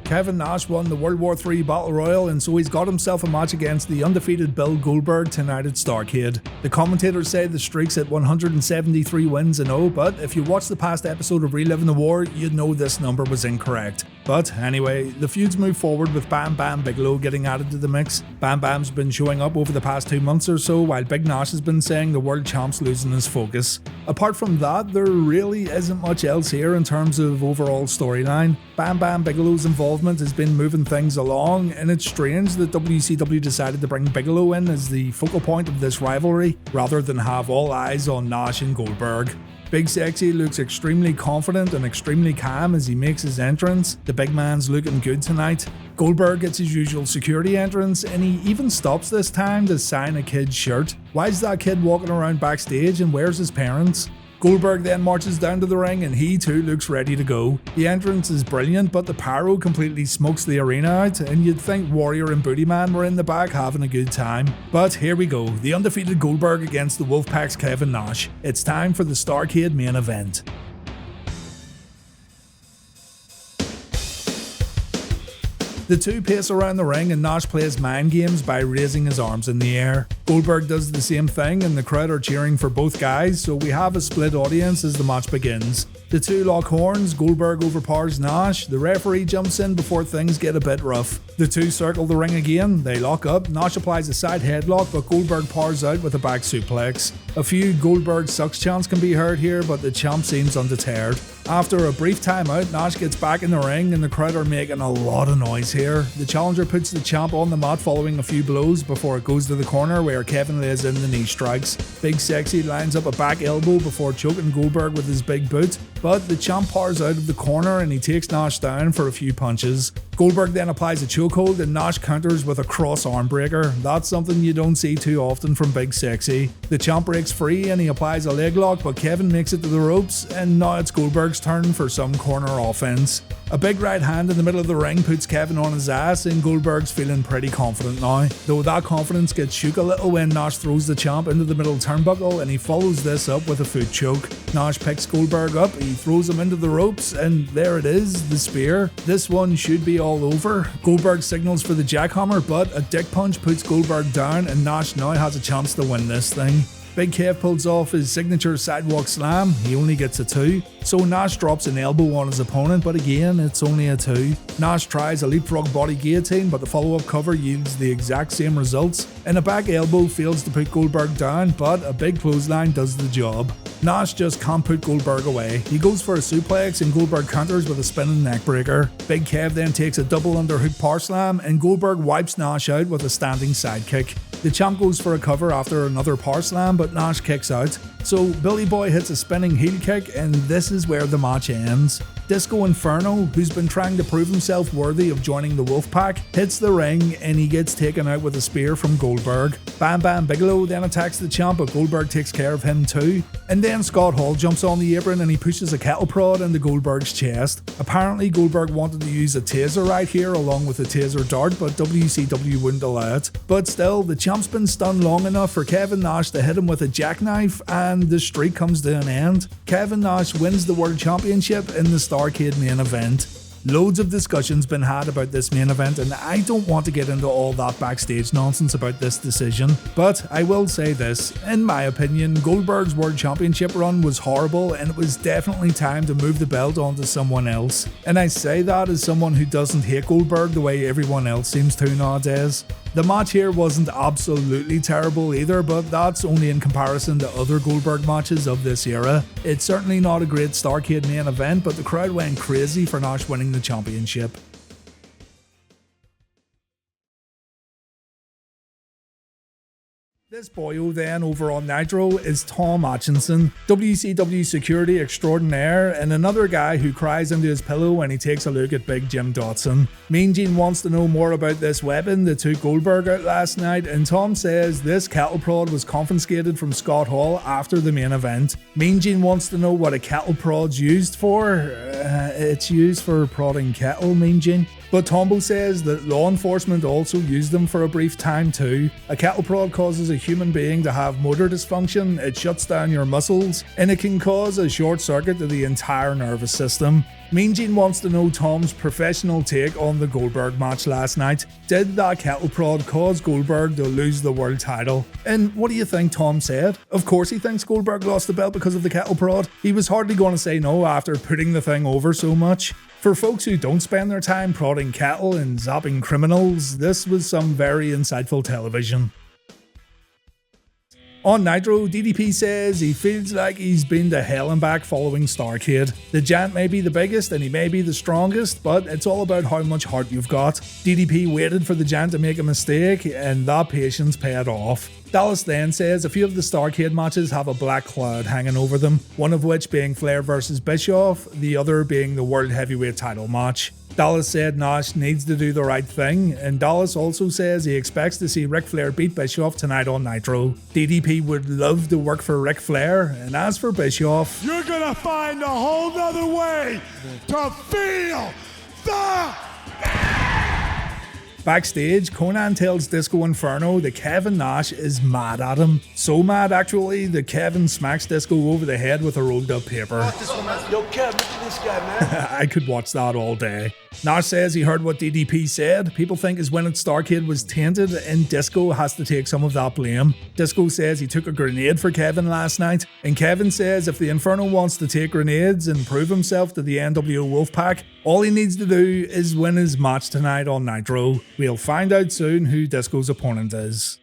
Kevin Nash won the World War III Battle Royal, and so he's got himself a match against the undefeated Bill Goldberg tonight at Starrcade. The commentators say the streak's at 173 wins and 0, but if you watched the past episode of Reliving the War, you'd know this number was incorrect. But anyway, the feuds move forward with Bam Bam Bigelow getting added to the mix. Bam Bam's been showing up over the past 2 months or so, while Big Nash has been saying the world champ's losing his focus. Apart from that, there really isn't much else here in terms of overall storyline. Bam Bam Bigelow's involvement has been moving things along, and it's strange that WCW decided to bring Bigelow in as the focal point of this rivalry, rather than have all eyes on Nash and Goldberg. Big Sexy looks extremely confident and extremely calm as he makes his entrance. The big man's looking good tonight. Goldberg gets his usual security entrance, and he even stops this time to sign a kid's shirt. Why is that kid walking around backstage and where's his parents? Goldberg then marches down to the ring and he too looks ready to go. The entrance is brilliant, but the pyro completely smokes the arena out, and you'd think Warrior and Booty Man were in the back having a good time. But here we go, the undefeated Goldberg against the Wolfpac's Kevin Nash. It's time for the Starrcade main event. The two pace around the ring and Nash plays mind games by raising his arms in the air. Goldberg does the same thing and the crowd are cheering for both guys, so we have a split audience as the match begins. The two lock horns, Goldberg overpowers Nash, the referee jumps in before things get a bit rough. The two circle the ring again, they lock up, Nash applies a side headlock but Goldberg powers out with a back suplex. A few Goldberg sucks chants can be heard here, but the champ seems undeterred. After a brief timeout, Nash gets back in the ring and the crowd are making a lot of noise here. The challenger puts the champ on the mat following a few blows before it goes to the corner where Kevin lays in the knee strikes. Big Sexy lines up a back elbow before choking Goldberg with his big boot, but the champ powers out of the corner and he takes Nash down for a few punches. Goldberg then applies a chokehold and Nash counters with a cross arm breaker. That's something you don't see too often from Big Sexy. The champ breaks free and he applies a leg lock, but Kevin makes it to the ropes, and now it's Goldberg's turn for some corner offense. A big right hand in the middle of the ring puts Kevin on his ass, and Goldberg's feeling pretty confident now, though that confidence gets shook a little when Nash throws the champ into the middle turnbuckle and he follows this up with a foot choke. Nash picks Goldberg up, he throws him into the ropes, and there it is, the spear. This one should be all over. Goldberg signals for the jackhammer, but a dick punch puts Goldberg down and Nash now has a chance to win this thing. Big Kev pulls off his signature sidewalk slam, he only gets a 2. So Nash drops an elbow on his opponent, but again, it's only a 2. Nash tries a leapfrog body guillotine, but the follow-up cover yields the exact same results. And a back elbow fails to put Goldberg down, but a big clothesline does the job. Nash just can't put Goldberg away. He goes for a suplex and Goldberg counters with a spinning neckbreaker. Big Kev then takes a double underhook power slam and Goldberg wipes Nash out with a standing sidekick. The champ goes for a cover after another power slam, but Nash kicks out. So Billy Boy hits a spinning heel kick, and this is where the match ends. Disco Inferno, who's been trying to prove himself worthy of joining the Wolfpac, hits the ring and he gets taken out with a spear from Goldberg. Bam Bam Bigelow then attacks the champ, but Goldberg takes care of him too. And then Scott Hall jumps on the apron and he pushes a kettle prod into Goldberg's chest. Apparently Goldberg wanted to use a taser right here along with a taser dart, but WCW wouldn't allow it. But still, the champ's been stunned long enough for Kevin Nash to hit him with a jackknife, and the streak comes to an end. Kevin Nash wins the World Championship in the Starrcade main event. Loads of discussions been had about this main event, and I don't want to get into all that backstage nonsense about this decision, but I will say this: in my opinion, Goldberg's World Championship run was horrible and it was definitely time to move the belt onto someone else. And I say that as someone who doesn't hate Goldberg the way everyone else seems to nowadays. The match here wasn't absolutely terrible either, but that's only in comparison to other Goldberg matches of this era. It's certainly not a great Starrcade main event, but the crowd went crazy for Nash winning the championship. This boyo then over on Nitro is Tom Atchison, WCW security extraordinaire, and another guy who cries into his pillow when he takes a look at Big Jim Dotson. Mean Gene wants to know more about this weapon that took Goldberg out last night, and Tom says this kettle prod was confiscated from Scott Hall after the main event. Mean Gene wants to know what a kettle prod's used for. It's used for prodding kettle, Mean Gene. But Tombo says that law enforcement also used them for a brief time too. A kettle prod causes a human being to have motor dysfunction, it shuts down your muscles, and it can cause a short circuit to the entire nervous system. Mean Gene wants to know Tom's professional take on the Goldberg match last night. Did that kettle prod cause Goldberg to lose the world title? And what do you think Tom said? Of course he thinks Goldberg lost the belt because of the kettle prod. He was hardly going to say no after putting the thing over so much. For folks who don't spend their time prodding cattle and zapping criminals, this was some very insightful television. On Nitro, DDP says he feels like he's been to hell and back following Starrcade. The Giant may be the biggest and he may be the strongest, but it's all about how much heart you've got. DDP waited for the Giant to make a mistake, and that patience paid off. Dallas then says a few of the Starrcade matches have a black cloud hanging over them, one of which being Flair vs Bischoff, the other being the World Heavyweight title match. Dallas said Nash needs to do the right thing, and Dallas also says he expects to see Ric Flair beat Bischoff tonight on Nitro. DDP would love to work for Ric Flair, and as for Bischoff, you're gonna find a whole nother way to feel the... Backstage, Conan tells Disco Inferno that Kevin Nash is mad at him. So mad, actually, that Kevin smacks Disco over the head with a rolled up paper. Yo, Kev, look at this guy, man. I could watch that all day. Nash says he heard what DDP said. People think his win at Starrcade was tainted, and Disco has to take some of that blame. Disco says he took a grenade for Kevin last night, and Kevin says if the Inferno wants to take grenades and prove himself to the nWo Wolfpac, all he needs to do is win his match tonight on Nitro. We'll find out soon who Disco's opponent is.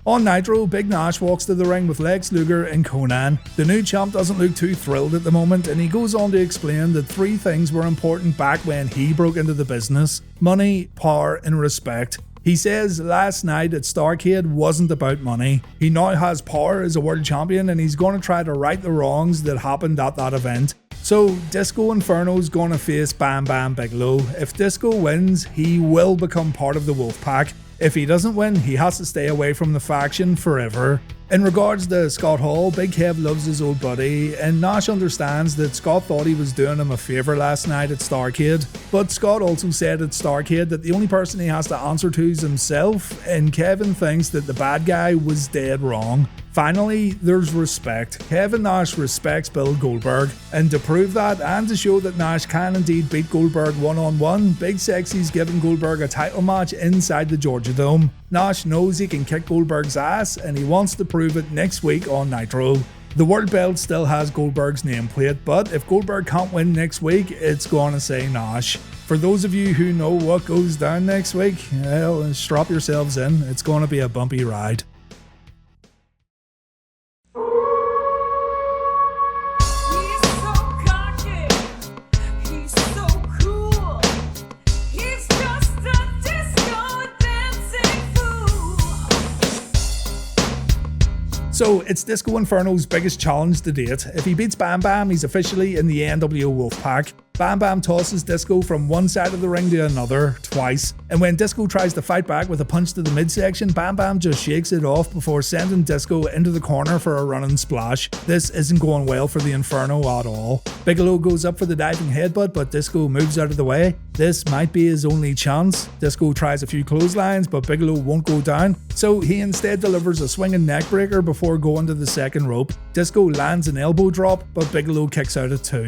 On Nitro, Big Nash walks to the ring with Lex Luger and Conan. The new champ doesn't look too thrilled at the moment, and he goes on to explain that 3 things were important back when he broke into the business: money, power, and respect. He says last night at Starrcade wasn't about money. He now has power as a world champion, and he's going to try to right the wrongs that happened at that event. So Disco Inferno's going to face Bam Bam Bigelow. If Disco wins, he will become part of the Wolfpac. If he doesn't win, he has to stay away from the faction forever. In regards to Scott Hall, Big Kev loves his old buddy, and Nash understands that Scott thought he was doing him a favour last night at Starrcade. But Scott also said at Starrcade that the only person he has to answer to is himself, and Kevin thinks that the bad guy was dead wrong. Finally, there's respect. Kevin Nash respects Bill Goldberg, and to prove that and to show that Nash can indeed beat Goldberg one-on-one, Big Sexy's giving Goldberg a title match inside the Georgia Dome. Nash knows he can kick Goldberg's ass, and he wants to prove it next week on Nitro. The world belt still has Goldberg's nameplate, but if Goldberg can't win next week, it's gonna say Nash. For those of you who know what goes down next week, well, strap yourselves in, it's gonna be a bumpy ride. So it's Disco Inferno's biggest challenge to date. If he beats Bam Bam, he's officially in the nWo Wolfpac. Bam Bam tosses Disco from one side of the ring to another twice, and when Disco tries to fight back with a punch to the midsection, Bam Bam just shakes it off before sending Disco into the corner for a running splash. This isn't going well for the Inferno at all. Bigelow goes up for the diving headbutt, but Disco moves out of the way. This might be his only chance. Disco tries a few clotheslines, but Bigelow won't go down, so he instead delivers a swinging neckbreaker before going to the second rope. Disco lands an elbow drop, but Bigelow kicks out at 2.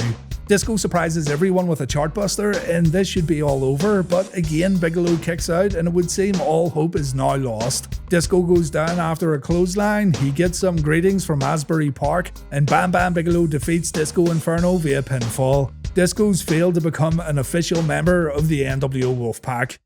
Disco surprises everyone with a chartbuster, and this should be all over, but again Bigelow kicks out and it would seem all hope is now lost. Disco goes down after a clothesline, he gets some greetings from Asbury Park, and Bam Bam Bigelow defeats Disco Inferno via pinfall. Disco's failed to become an official member of the nWo Wolfpac.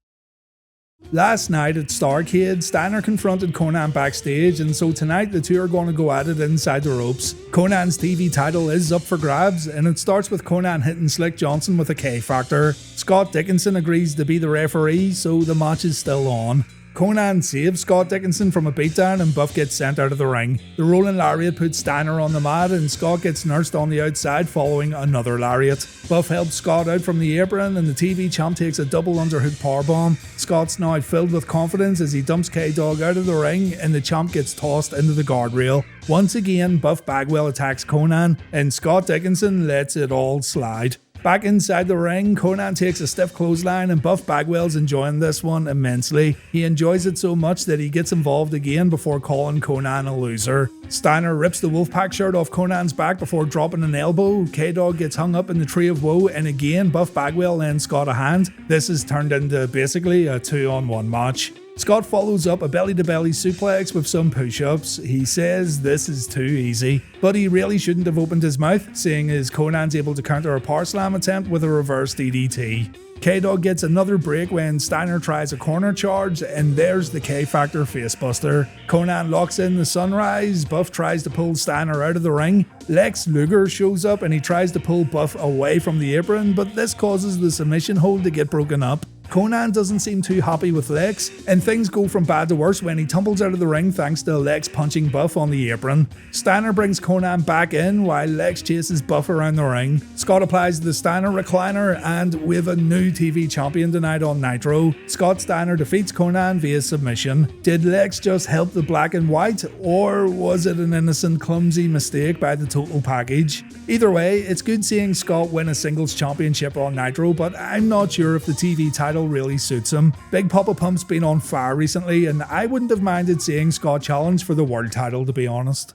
Last night at Starrcade, Steiner confronted Conan backstage, and so tonight the two are going to go at it inside the ropes. Conan's TV title is up for grabs, and it starts with Conan hitting Slick Johnson with a K-Factor. Scott Dickinson agrees to be the referee, so the match is still on. Conan saves Scott Dickinson from a beatdown and Buff gets sent out of the ring. The rolling lariat puts Steiner on the mat and Scott gets nursed on the outside following another lariat. Buff helps Scott out from the apron and the TV champ takes a double underhook powerbomb. Scott's now filled with confidence as he dumps K-Dog out of the ring and the champ gets tossed into the guardrail. Once again, Buff Bagwell attacks Conan and Scott Dickinson lets it all slide. Back inside the ring, Conan takes a stiff clothesline and Buff Bagwell's enjoying this one immensely. He enjoys it so much that he gets involved again before calling Conan a loser. Steiner rips the Wolfpac shirt off Conan's back before dropping an elbow. K-Dog gets hung up in the Tree of Woe and again Buff Bagwell lends Scott a hand. This has turned into basically a 2-on-1 match. Scott follows up a belly-to-belly suplex with some push-ups. He says this is too easy, but he really shouldn't have opened his mouth, seeing as Conan's able to counter a power slam attempt with a reverse DDT. K-Dog gets another break when Steiner tries a corner charge, and there's the K-Factor facebuster. Conan locks in the sunrise, Buff tries to pull Steiner out of the ring. Lex Luger shows up and he tries to pull Buff away from the apron, but this causes the submission hold to get broken up. Conan doesn't seem too happy with Lex, and things go from bad to worse when he tumbles out of the ring thanks to Lex punching Buff on the apron. Steiner brings Conan back in while Lex chases Buff around the ring. Scott applies the Steiner recliner, and we have a new TV champion tonight on Nitro. Scott Steiner defeats Conan via submission. Did Lex just help the black and white, or was it an innocent, clumsy mistake by the total package? Either way, it's good seeing Scott win a singles championship on Nitro, but I'm not sure if the TV title really suits him. Big Papa Pump's been on fire recently, and I wouldn't have minded seeing Scott challenge for the world title, to be honest.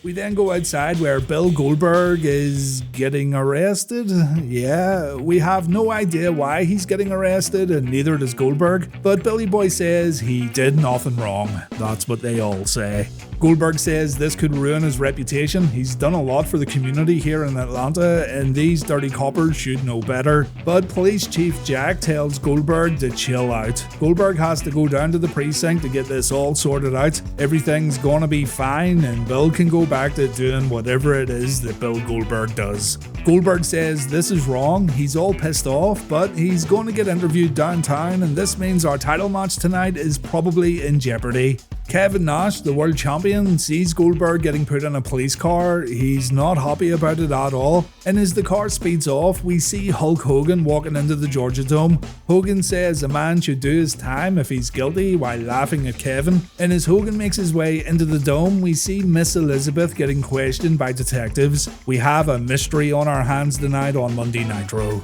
We then go outside where Bill Goldberg is getting arrested. Yeah, we have no idea why he's getting arrested, and neither does Goldberg, but Billy Boy says he did nothing wrong. That's what they all say. Goldberg says this could ruin his reputation. He's done a lot for the community here in Atlanta, and these dirty coppers should know better. But Police Chief Jack tells Goldberg to chill out. Goldberg has to go down to the precinct to get this all sorted out. Everything's gonna be fine, and Bill can go back to doing whatever it is that Bill Goldberg does. Goldberg says this is wrong, he's all pissed off, but he's going to get interviewed downtown, and this means our title match tonight is probably in jeopardy. Kevin Nash, the world champion, sees Goldberg getting put in a police car. He's not happy about it at all, and as the car speeds off, we see Hulk Hogan walking into the Georgia Dome. Hogan says a man should do his time if he's guilty while laughing at Kevin, and as Hogan makes his way into the Dome, we see Miss Elizabeth getting questioned by detectives. We have a mystery on our hands tonight on Monday Nitro.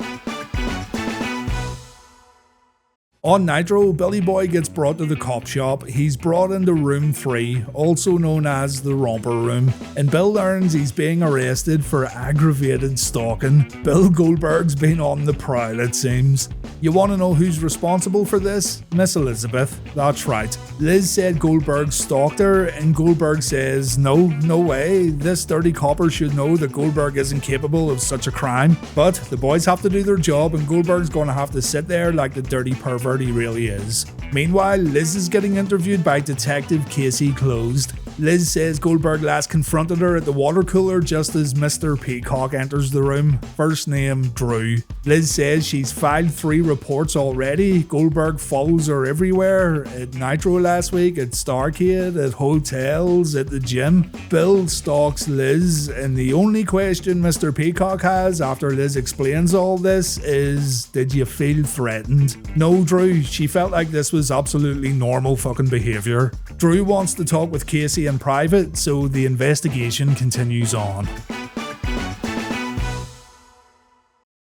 On Nitro, Billy Boy gets brought to the cop shop. He's brought into room 3, also known as the romper room, and Bill learns he's being arrested for aggravated stalking. Bill Goldberg's been on the prowl, it seems. You want to know who's responsible for this? Miss Elizabeth. That's right. Liz said Goldberg stalked her, and Goldberg says, no way, this dirty copper should know that Goldberg isn't capable of such a crime. But the boys have to do their job, and Goldberg's gonna have to sit there like the dirty pervert he really is. Meanwhile, Liz is getting interviewed by Detective Casey Closed. Liz says Goldberg last confronted her at the water cooler just as Mr. Peacock enters the room. First name, Drew. Liz says she's filed 3 reports already. Goldberg follows her everywhere. At Nitro last week, at Starrcade, at hotels, at the gym. Bill stalks Liz, and the only question Mr. Peacock has after Liz explains all this is, did you feel threatened? No, Drew, she felt like this was absolutely normal fucking behaviour. Drew wants to talk with Casey in private, so the investigation continues on.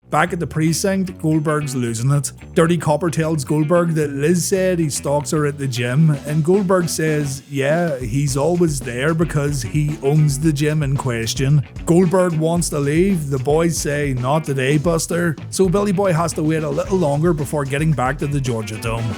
Back at the precinct, Goldberg's losing it. Dirty Copper tells Goldberg that Liz said he stalks her at the gym, and Goldberg says, yeah, he's always there because he owns the gym in question. Goldberg wants to leave, the boys say, not today, Buster, so Billy Boy has to wait a little longer before getting back to the Georgia Dome.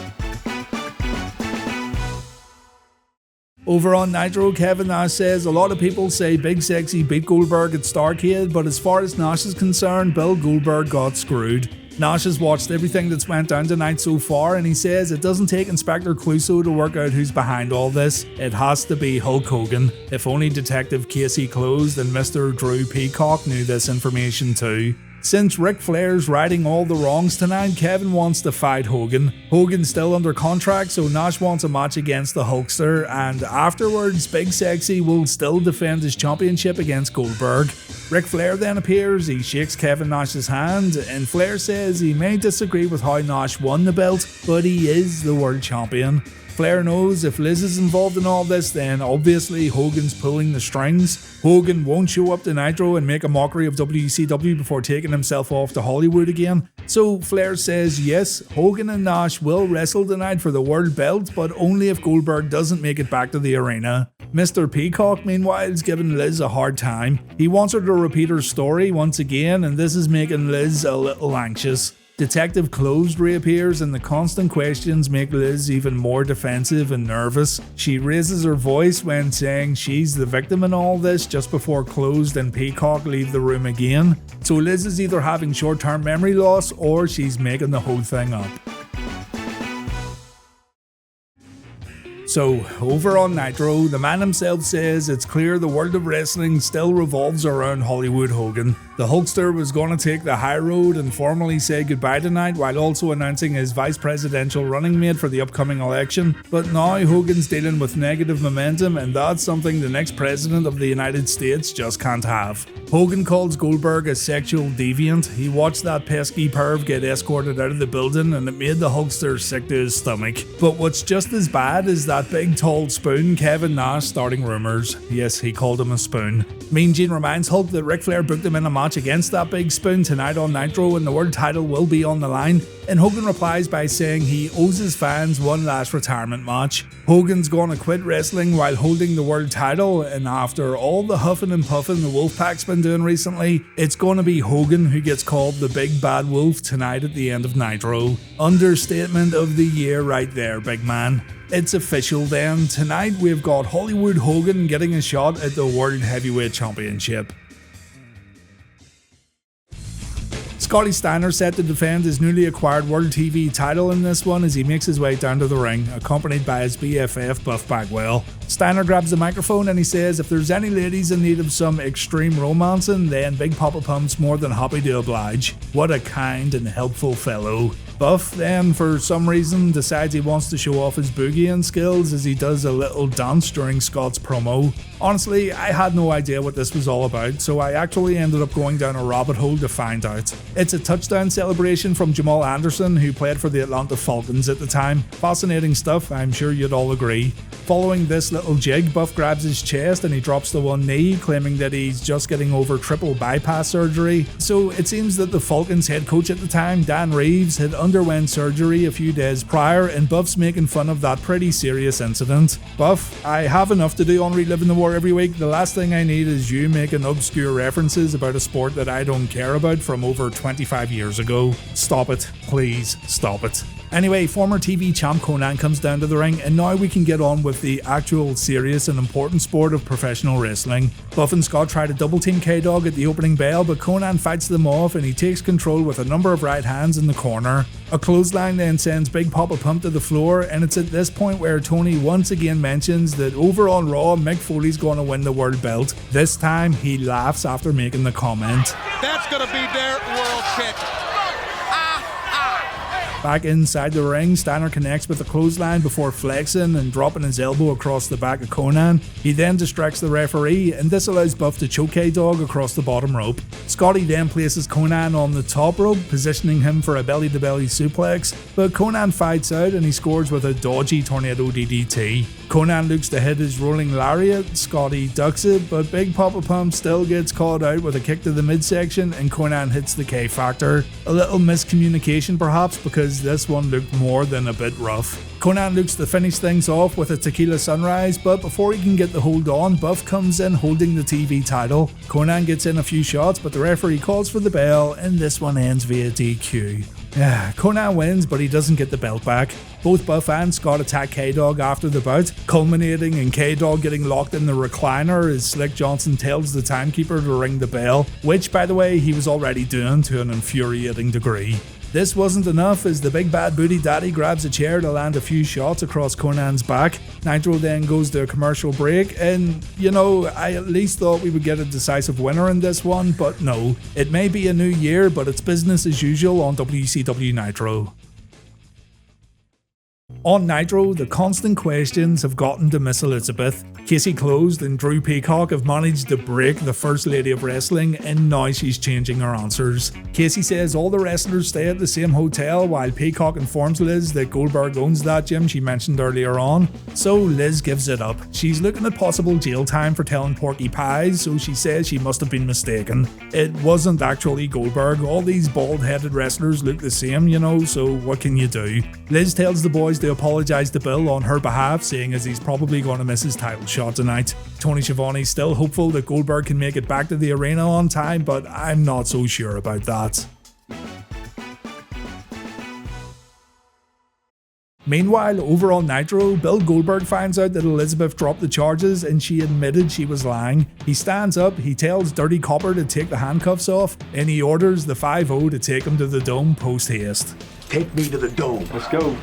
Over on Nitro, Kevin Nash says a lot of people say Big Sexy beat Goldberg at Starrcade, but as far as Nash is concerned, Bill Goldberg got screwed. Nash has watched everything that's went down tonight so far, and he says it doesn't take Inspector Clouseau to work out who's behind all this. It has to be Hulk Hogan. If only Detective Casey Closed and Mr. Drew Peacock knew this information too. Since Ric Flair's righting all the wrongs tonight, Kevin wants to fight Hogan. Hogan's still under contract, so Nash wants a match against the Hulkster, and afterwards, Big Sexy will still defend his championship against Goldberg. Ric Flair then appears, he shakes Kevin Nash's hand, and Flair says he may disagree with how Nash won the belt, but he is the world champion. Flair knows if Liz is involved in all this, then obviously Hogan's pulling the strings. Hogan won't show up to Nitro and make a mockery of WCW before taking himself off to Hollywood again. So Flair says yes, Hogan and Nash will wrestle tonight for the world belt, but only if Goldberg doesn't make it back to the arena. Mr. Peacock, meanwhile, is giving Liz a hard time. He wants her to repeat her story once again, and this is making Liz a little anxious. Detective Closed reappears, and the constant questions make Liz even more defensive and nervous. She raises her voice when saying she's the victim in all this just before Closed and Peacock leave the room again. So Liz is either having short-term memory loss or she's making the whole thing up. So, over on Nitro, the man himself says it's clear the world of wrestling still revolves around Hollywood Hogan. The Hulkster was going to take the high road and formally say goodbye tonight while also announcing his vice presidential running mate for the upcoming election. But now Hogan's dealing with negative momentum, and that's something the next president of the United States just can't have. Hogan calls Goldberg a sexual deviant. He watched that pesky perv get escorted out of the building, and it made the Hulkster sick to his stomach. But what's just as bad is that big tall spoon, Kevin Nash, starting rumours. Yes, he called him a spoon. Mean Gene reminds Hulk that Ric Flair booked him in a match against that big spoon tonight on Nitro, and the world title will be on the line. And Hogan replies by saying he owes his fans one last retirement match. Hogan's gonna quit wrestling while holding the world title, and after all the huffing and puffing the Wolfpac's been doing recently, it's gonna be Hogan who gets called the Big Bad Wolf tonight at the end of Nitro. Understatement of the year right there, big man. It's official then. Tonight we've got Hollywood Hogan getting a shot at the World Heavyweight Championship. Scotty Steiner set to defend his newly acquired World TV title in this one as he makes his way down to the ring, accompanied by his BFF Buff Bagwell. Steiner grabs the microphone and he says if there's any ladies in need of some extreme romancing, then Big Papa Pump's more than happy to oblige. What a kind and helpful fellow. Buff then, for some reason, decides he wants to show off his boogieing skills as he does a little dance during Scott's promo. Honestly, I had no idea what this was all about, so I actually ended up going down a rabbit hole to find out. It's a touchdown celebration from Jamal Anderson, who played for the Atlanta Falcons at the time. Fascinating stuff, I'm sure you'd all agree. Following this little jig, Buff grabs his chest and he drops to one knee, claiming that he's just getting over triple bypass surgery. So it seems that the Falcons head coach at the time, Dan Reeves, had underwent surgery a few days prior, and Buff's making fun of that pretty serious incident. Buff, I have enough to do on Reliving the War every week. The last thing I need is you making obscure references about a sport that I don't care about from over 25 years ago. Stop it. Please stop it. Anyway, former TV champ Conan comes down to the ring, and now we can get on with the actual serious and important sport of professional wrestling. Buff and Scott try to double team K-Dog at the opening bell, but Conan fights them off and he takes control with a number of right hands in the corner. A clothesline then sends Big Papa Pump to the floor, and it's at this point where Tony once again mentions that over on Raw, Mick Foley's going to win the world belt. This time, he laughs after making the comment. That's going to be their world champion. Back inside the ring, Steiner connects with the clothesline before flexing and dropping his elbow across the back of Conan. He then distracts the referee, and this allows Buff to choke K-Dog across the bottom rope. Scotty then places Conan on the top rope, positioning him for a belly-to-belly suplex, but Conan fights out and he scores with a dodgy tornado DDT. Conan looks to hit his rolling lariat, Scotty ducks it, but Big Papa Pump still gets caught out with a kick to the midsection and Conan hits the K-Factor. A little miscommunication perhaps, because this one looked more than a bit rough. Conan looks to finish things off with a tequila sunrise, but before he can get the hold on, Buff comes in holding the TV title. Conan gets in a few shots, but the referee calls for the bell, and this one ends via DQ. Conan wins, but he doesn't get the belt back. Both Buff and Scott attack K-Dog after the bout, culminating in K-Dog getting locked in the recliner as Slick Johnson tells the timekeeper to ring the bell, which, by the way, he was already doing to an infuriating degree. This wasn't enough as the big bad booty daddy grabs a chair to land a few shots across Conan's back. Nitro then goes to a commercial break, and I at least thought we would get a decisive winner in this one, but no. It may be a new year, but it's business as usual on WCW Nitro. On Nitro, the constant questions have gotten to Miss Elizabeth. Casey Closed and Drew Peacock have managed to break the First Lady of Wrestling, and now she's changing her answers. Casey says all the wrestlers stay at the same hotel, while Peacock informs Liz that Goldberg owns that gym she mentioned earlier on. So Liz gives it up. She's looking at possible jail time for telling Porky Pies, so she says she must have been mistaken. It wasn't actually Goldberg. All these bald-headed wrestlers look the same, so what can you do? Liz tells the boys to apologise to Bill on her behalf, saying as he's probably going to miss his title shot tonight. Tony Schiavone's still hopeful that Goldberg can make it back to the arena on time, but I'm not so sure about that. Meanwhile, over on Nitro, Bill Goldberg finds out that Elizabeth dropped the charges and she admitted she was lying. He stands up, he tells Dirty Copper to take the handcuffs off, and he orders the 5-0 to take him to the Dome post-haste. Take me to the Dome. Let's go.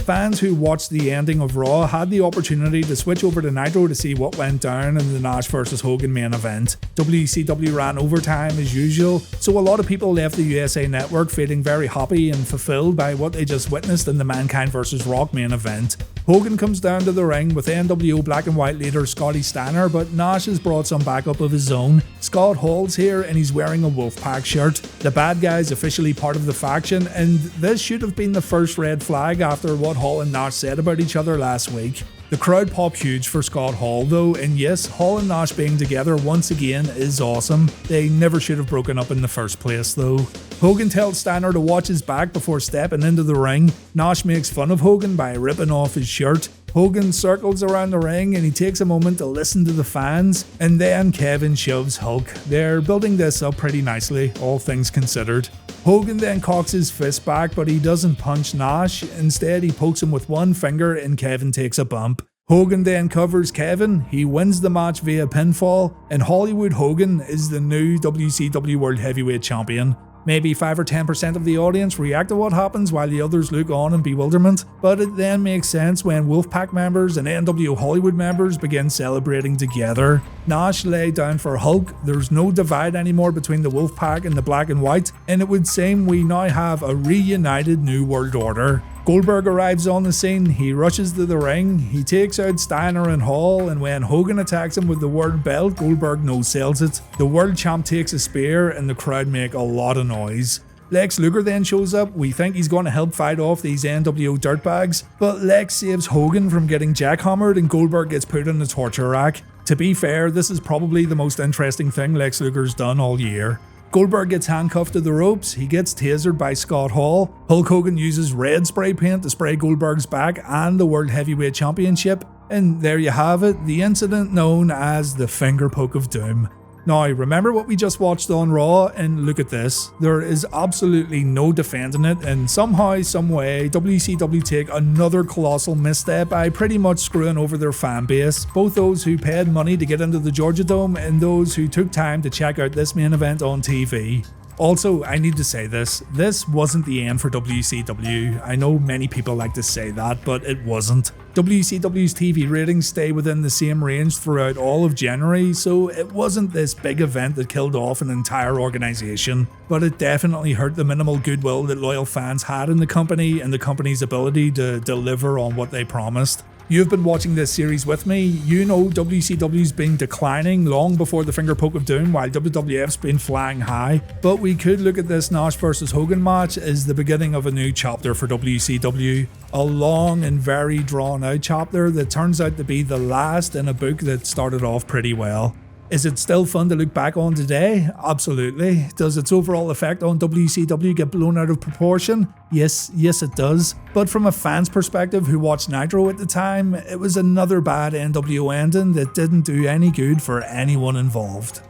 Fans who watched the ending of Raw had the opportunity to switch over to Nitro to see what went down in the Nash vs Hogan main event. WCW ran overtime as usual, so a lot of people left the USA Network feeling very happy and fulfilled by what they just witnessed in the Mankind vs Rock main event. Hogan comes down to the ring with nWo Black and White leader Scotty Steiner, but Nash has brought some backup of his own. Scott Hall's here and he's wearing a Wolfpac shirt. The bad guy's officially part of the faction, and this should have been the first red flag after what Hall and Nash said about each other last week. The crowd pop huge for Scott Hall though, and yes, Hall and Nash being together once again is awesome. They never should have broken up in the first place though. Hogan tells Steiner to watch his back before stepping into the ring. Nash makes fun of Hogan by ripping off his shirt. Hogan circles around the ring and he takes a moment to listen to the fans, and then Kevin shoves Hulk. They're building this up pretty nicely, all things considered. Hogan then cocks his fist back, but he doesn't punch Nash. Instead, he pokes him with one finger and Kevin takes a bump. Hogan then covers Kevin, he wins the match via pinfall, and Hollywood Hogan is the new WCW World Heavyweight Champion. Maybe 5 or 10% of the audience react to what happens while the others look on in bewilderment, but it then makes sense when Wolfpac members and nWo Hollywood members begin celebrating together. Nash lay down for Hulk, there's no divide anymore between the Wolfpac and the Black and White, and it would seem we now have a reunited New World Order. Goldberg arrives on the scene, he rushes to the ring, he takes out Steiner and Hall, and when Hogan attacks him with the world belt, Goldberg no-sells it. The world champ takes a spear and the crowd make a lot of noise. Lex Luger then shows up. We think he's going to help fight off these NWO dirtbags, but Lex saves Hogan from getting jackhammered and Goldberg gets put in the torture rack. To be fair, this is probably the most interesting thing Lex Luger's done all year. Goldberg gets handcuffed to the ropes, he gets tasered by Scott Hall, Hulk Hogan uses red spray paint to spray Goldberg's back and the World Heavyweight Championship, and there you have it, the incident known as the Fingerpoke of Doom. Now, remember what we just watched on Raw, and look at this. There is absolutely no defending it, and somehow, someway, WCW take another colossal misstep by pretty much screwing over their fan base, both those who paid money to get into the Georgia Dome and those who took time to check out this main event on TV. Also, I need to say this wasn't the end for WCW. I know many people like to say that, but it wasn't. WCW's TV ratings stay within the same range throughout all of January, so it wasn't this big event that killed off an entire organisation, but it definitely hurt the minimal goodwill that loyal fans had in the company and the company's ability to deliver on what they promised. You've been watching this series with me. You know WCW's been declining long before the Fingerpoke of Doom, while WWF's been flying high. But we could look at this Nash vs Hogan match as the beginning of a new chapter for WCW. A long and very drawn out chapter that turns out to be the last in a book that started off pretty well. Is it still fun to look back on today? Absolutely. Does its overall effect on WCW get blown out of proportion? Yes it does. But from a fan's perspective who watched Nitro at the time, it was another bad NWO ending that didn't do any good for anyone involved.